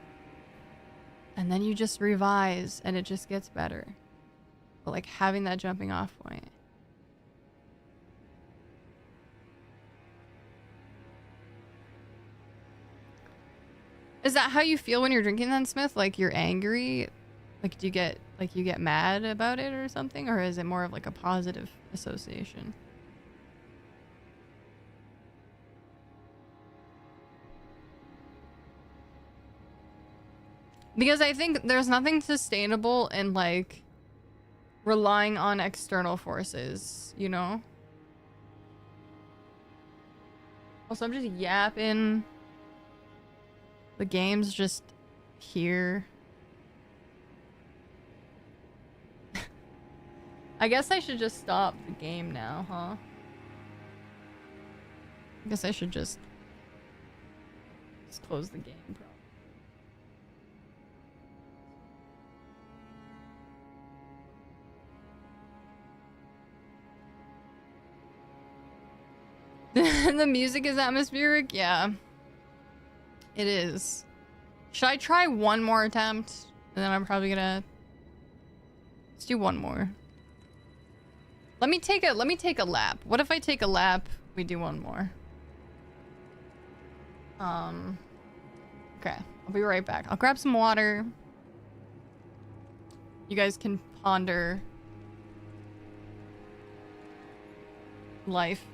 you just revise and it just gets better. But like having that jumping off point. Is that how you feel when you're drinking then, Smith? Like you're angry? Like do you get mad about it or something? Or is it more of like a positive association? Because I think there's nothing sustainable in like relying on external forces, you know? Also, I'm just yapping. The game's just here. I guess I should just stop the game now, huh? I guess I should just close the game, probably. The music is atmospheric? Yeah. It is. Should I try one more attempt? And then I'm probably gonna... Let's do one more. Let me take a lap. What if I take a lap, we do one more? Okay. I'll be right back. I'll grab some water. You guys can ponder life.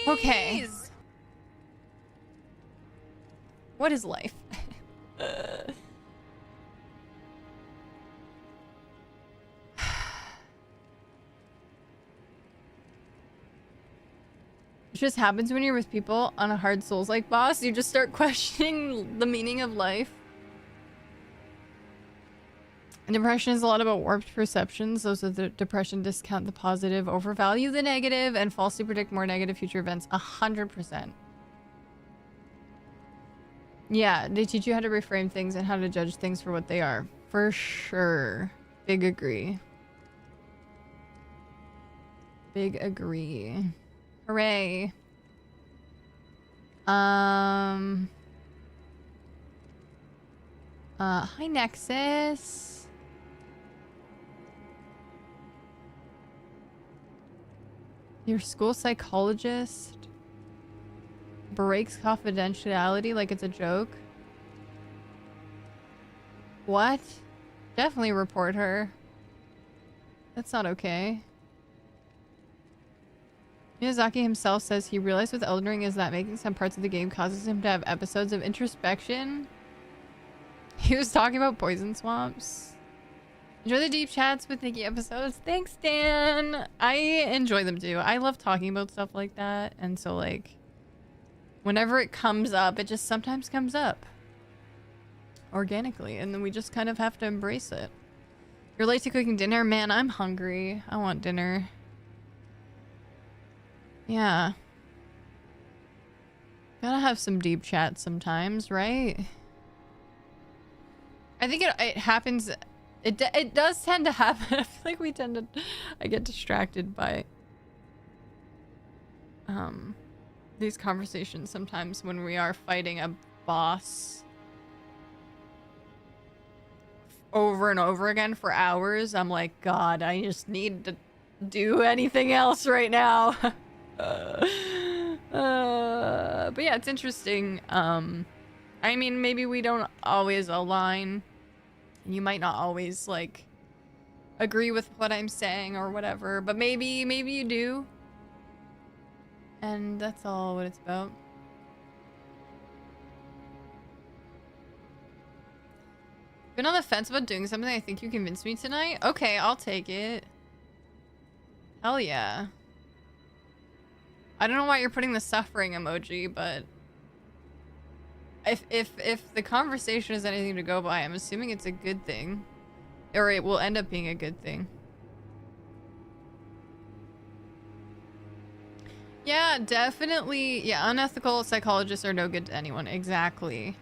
Okay. What is life? It just happens when you're with people on a hard Souls-like boss. You just start questioning the meaning of life. Depression is a lot about warped perceptions. Those of the depression discount the positive, overvalue the negative, and falsely predict more negative future events. 100%. Yeah, they teach you how to reframe things and how to judge things for what they are. For sure. Big agree. Big agree. Hooray. Hi Nexus. Your school psychologist breaks confidentiality like it's a joke. What? Definitely report her. That's not okay. Miyazaki himself says he realized with Elden Ring is that making some parts of the game causes him to have episodes of introspection. He was talking about poison swamps. Enjoy the deep chats with Nikki episodes. Thanks, Dan. I enjoy them too. I love talking about stuff like that. And so like, whenever it comes up, it just sometimes comes up organically. And then we just kind of have to embrace it. You're late to cooking dinner? Man, I'm hungry. I want dinner. Yeah. Gotta have some deep chats sometimes, right? I think it happens... It does tend to happen. I feel like we tend to... I get distracted by... these conversations sometimes when we are fighting a boss over and over again for hours. I'm like, God, I just need to do anything else right now. But yeah, it's interesting. I mean, maybe we don't always align. You might not always like agree with what I'm saying or whatever, but maybe you do. And that's all what it's about. Been on the fence about doing something. I think you convinced me tonight. Okay, I'll take it. Hell yeah. I don't know why you're putting the suffering emoji, but if the conversation is anything to go by, I'm assuming it's a good thing. Or it will end up being a good thing. Yeah, definitely. Yeah, unethical psychologists are no good to anyone. Exactly.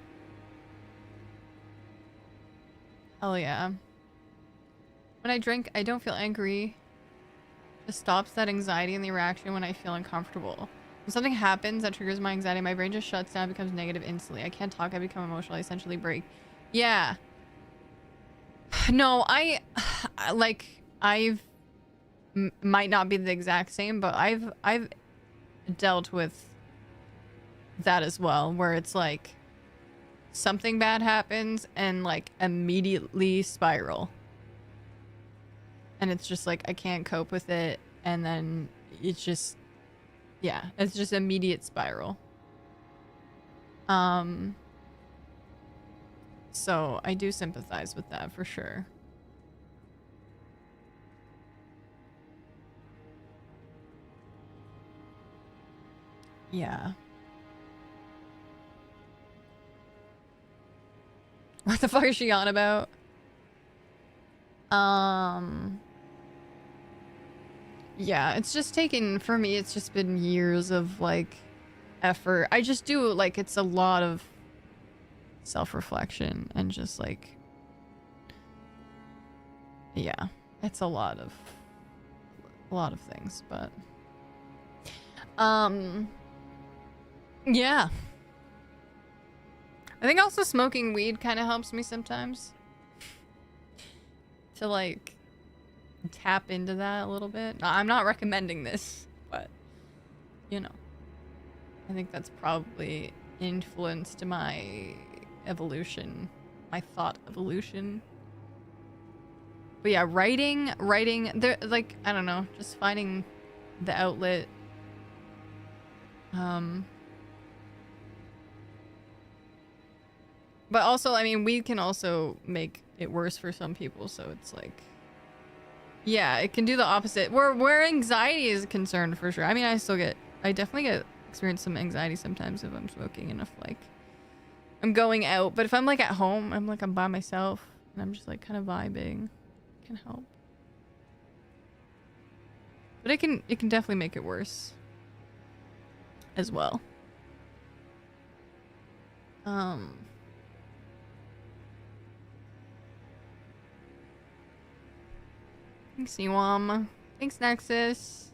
Hell yeah. When I drink, I don't feel angry. It stops that anxiety and the reaction when I feel uncomfortable. When something happens that triggers my anxiety, my brain just shuts down, becomes negative instantly. I can't talk, I become emotional, I essentially break. Yeah. No, might not be the exact same, but I've dealt with that as well, where it's like something bad happens and like immediately spiral. And it's just like, I can't cope with it. And then it's just, yeah, it's just immediate spiral. So I do sympathize with that for sure. Yeah. What the fuck is she on about? Yeah, it's just taken, for me, it's just been years of, like, effort. I just do, like, it's a lot of self-reflection and just, like, yeah, it's a lot of things, but, yeah. I think also smoking weed kind of helps me sometimes. To, like, tap into that a little bit. I'm not recommending this, but, you know. I think that's probably influenced my evolution. My thought evolution. But yeah, writing, there, like, I don't know, just finding the outlet. But also, I mean, weed can also make it worse for some people, so it's like, yeah, it can do the opposite. Where anxiety is concerned, for sure. I mean, I definitely experience some anxiety sometimes if I'm smoking and if, like, I'm going out. But if I'm, like, at home, I'm by myself, and I'm just like kind of vibing. It can help. But it can definitely make it worse as well. Thanks, Niwam. Thanks, Nexus.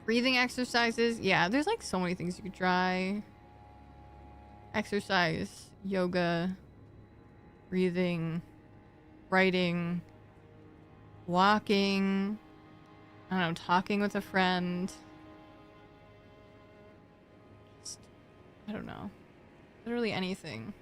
Breathing exercises. Yeah, there's like so many things you could try. Exercise, yoga, breathing, writing, walking, I don't know, talking with a friend. Just, I don't know. Literally anything.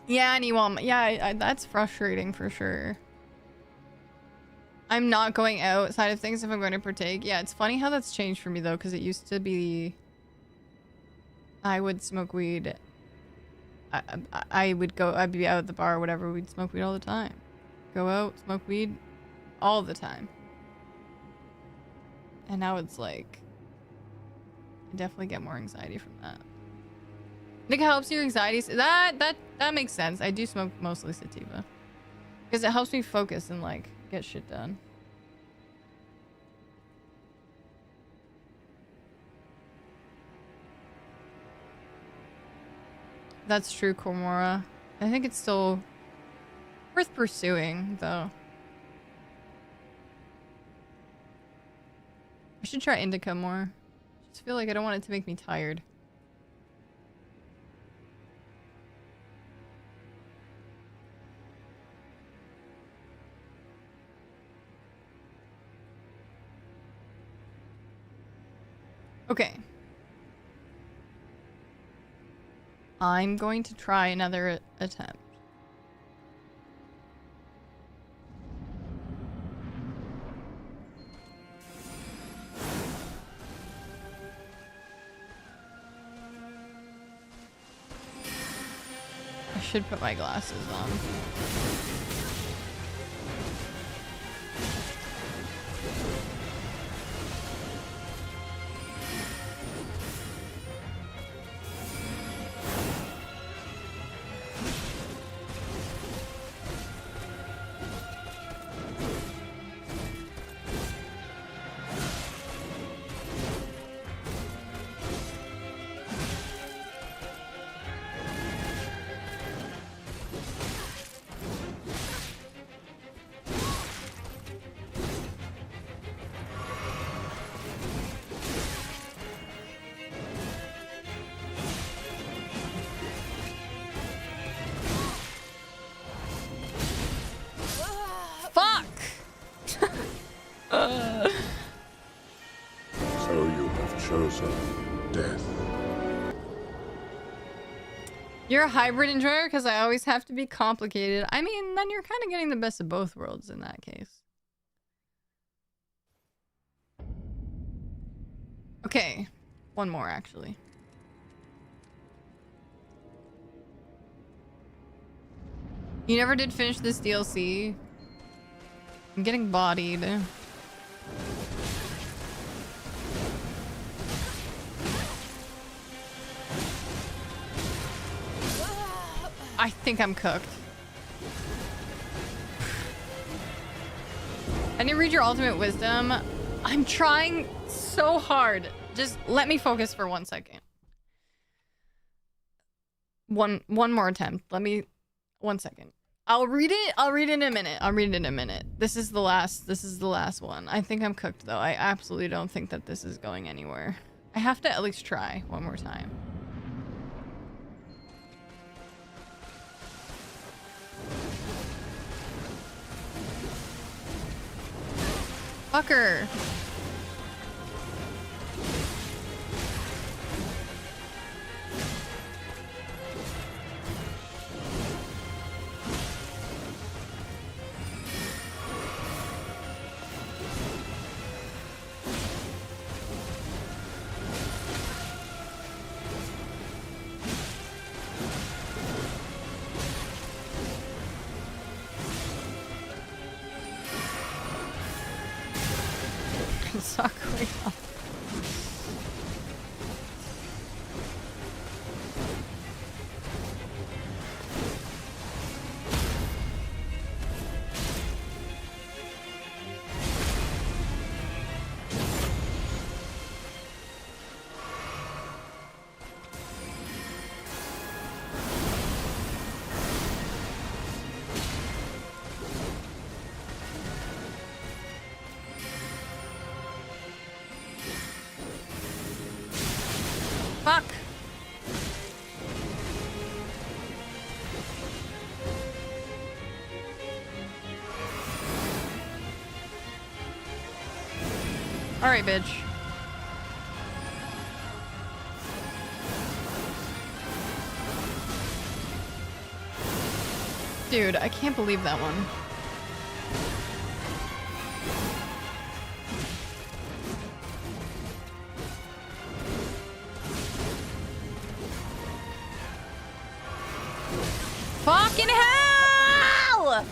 Yeah, Niwam. Yeah, that's frustrating for sure. I'm not going outside of things if I'm going to partake. Yeah, it's funny how that's changed for me though, because it used to be I would smoke weed. I'd be out at the bar or whatever. We'd smoke weed all the time. Go out, smoke weed all the time. And now it's like, I definitely get more anxiety from that. I think it helps your anxieties. That makes sense. I do smoke mostly sativa. Because it helps me focus and like get shit done. That's true, Komora. I think it's still worth pursuing, though. I should try indica more. I just feel like I don't want it to make me tired. Okay. I'm going to try another attempt. I should put my glasses on. You're a hybrid enjoyer because I always have to be complicated. I mean, then you're kind of getting the best of both worlds in that case. Okay, one more actually. You never did finish this DLC? I'm getting bodied. I think I'm cooked. I didn't read your ultimate wisdom. I'm trying so hard. Just let me focus for 1 second. One more attempt. Let me 1 second. I'll read it in a minute. This is the last one. I think I'm cooked though. I absolutely don't think that this is going anywhere. I have to at least try one more time. Fucker. suck right now. Fuck. All right, bitch. Dude, I can't believe that one. Fucking hell!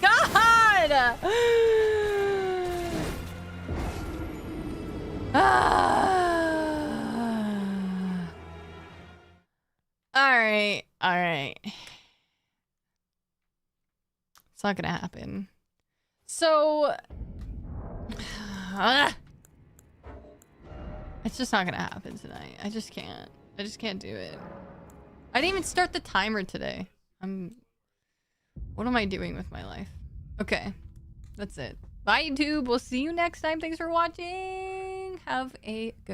God! Alright, alright. It's not gonna happen. So... it's just not gonna happen tonight. I just can't. I just can't do it. I didn't even start the timer today. What am I doing with my life? Okay. That's it. Bye, YouTube. We'll see you next time. Thanks for watching. Have a good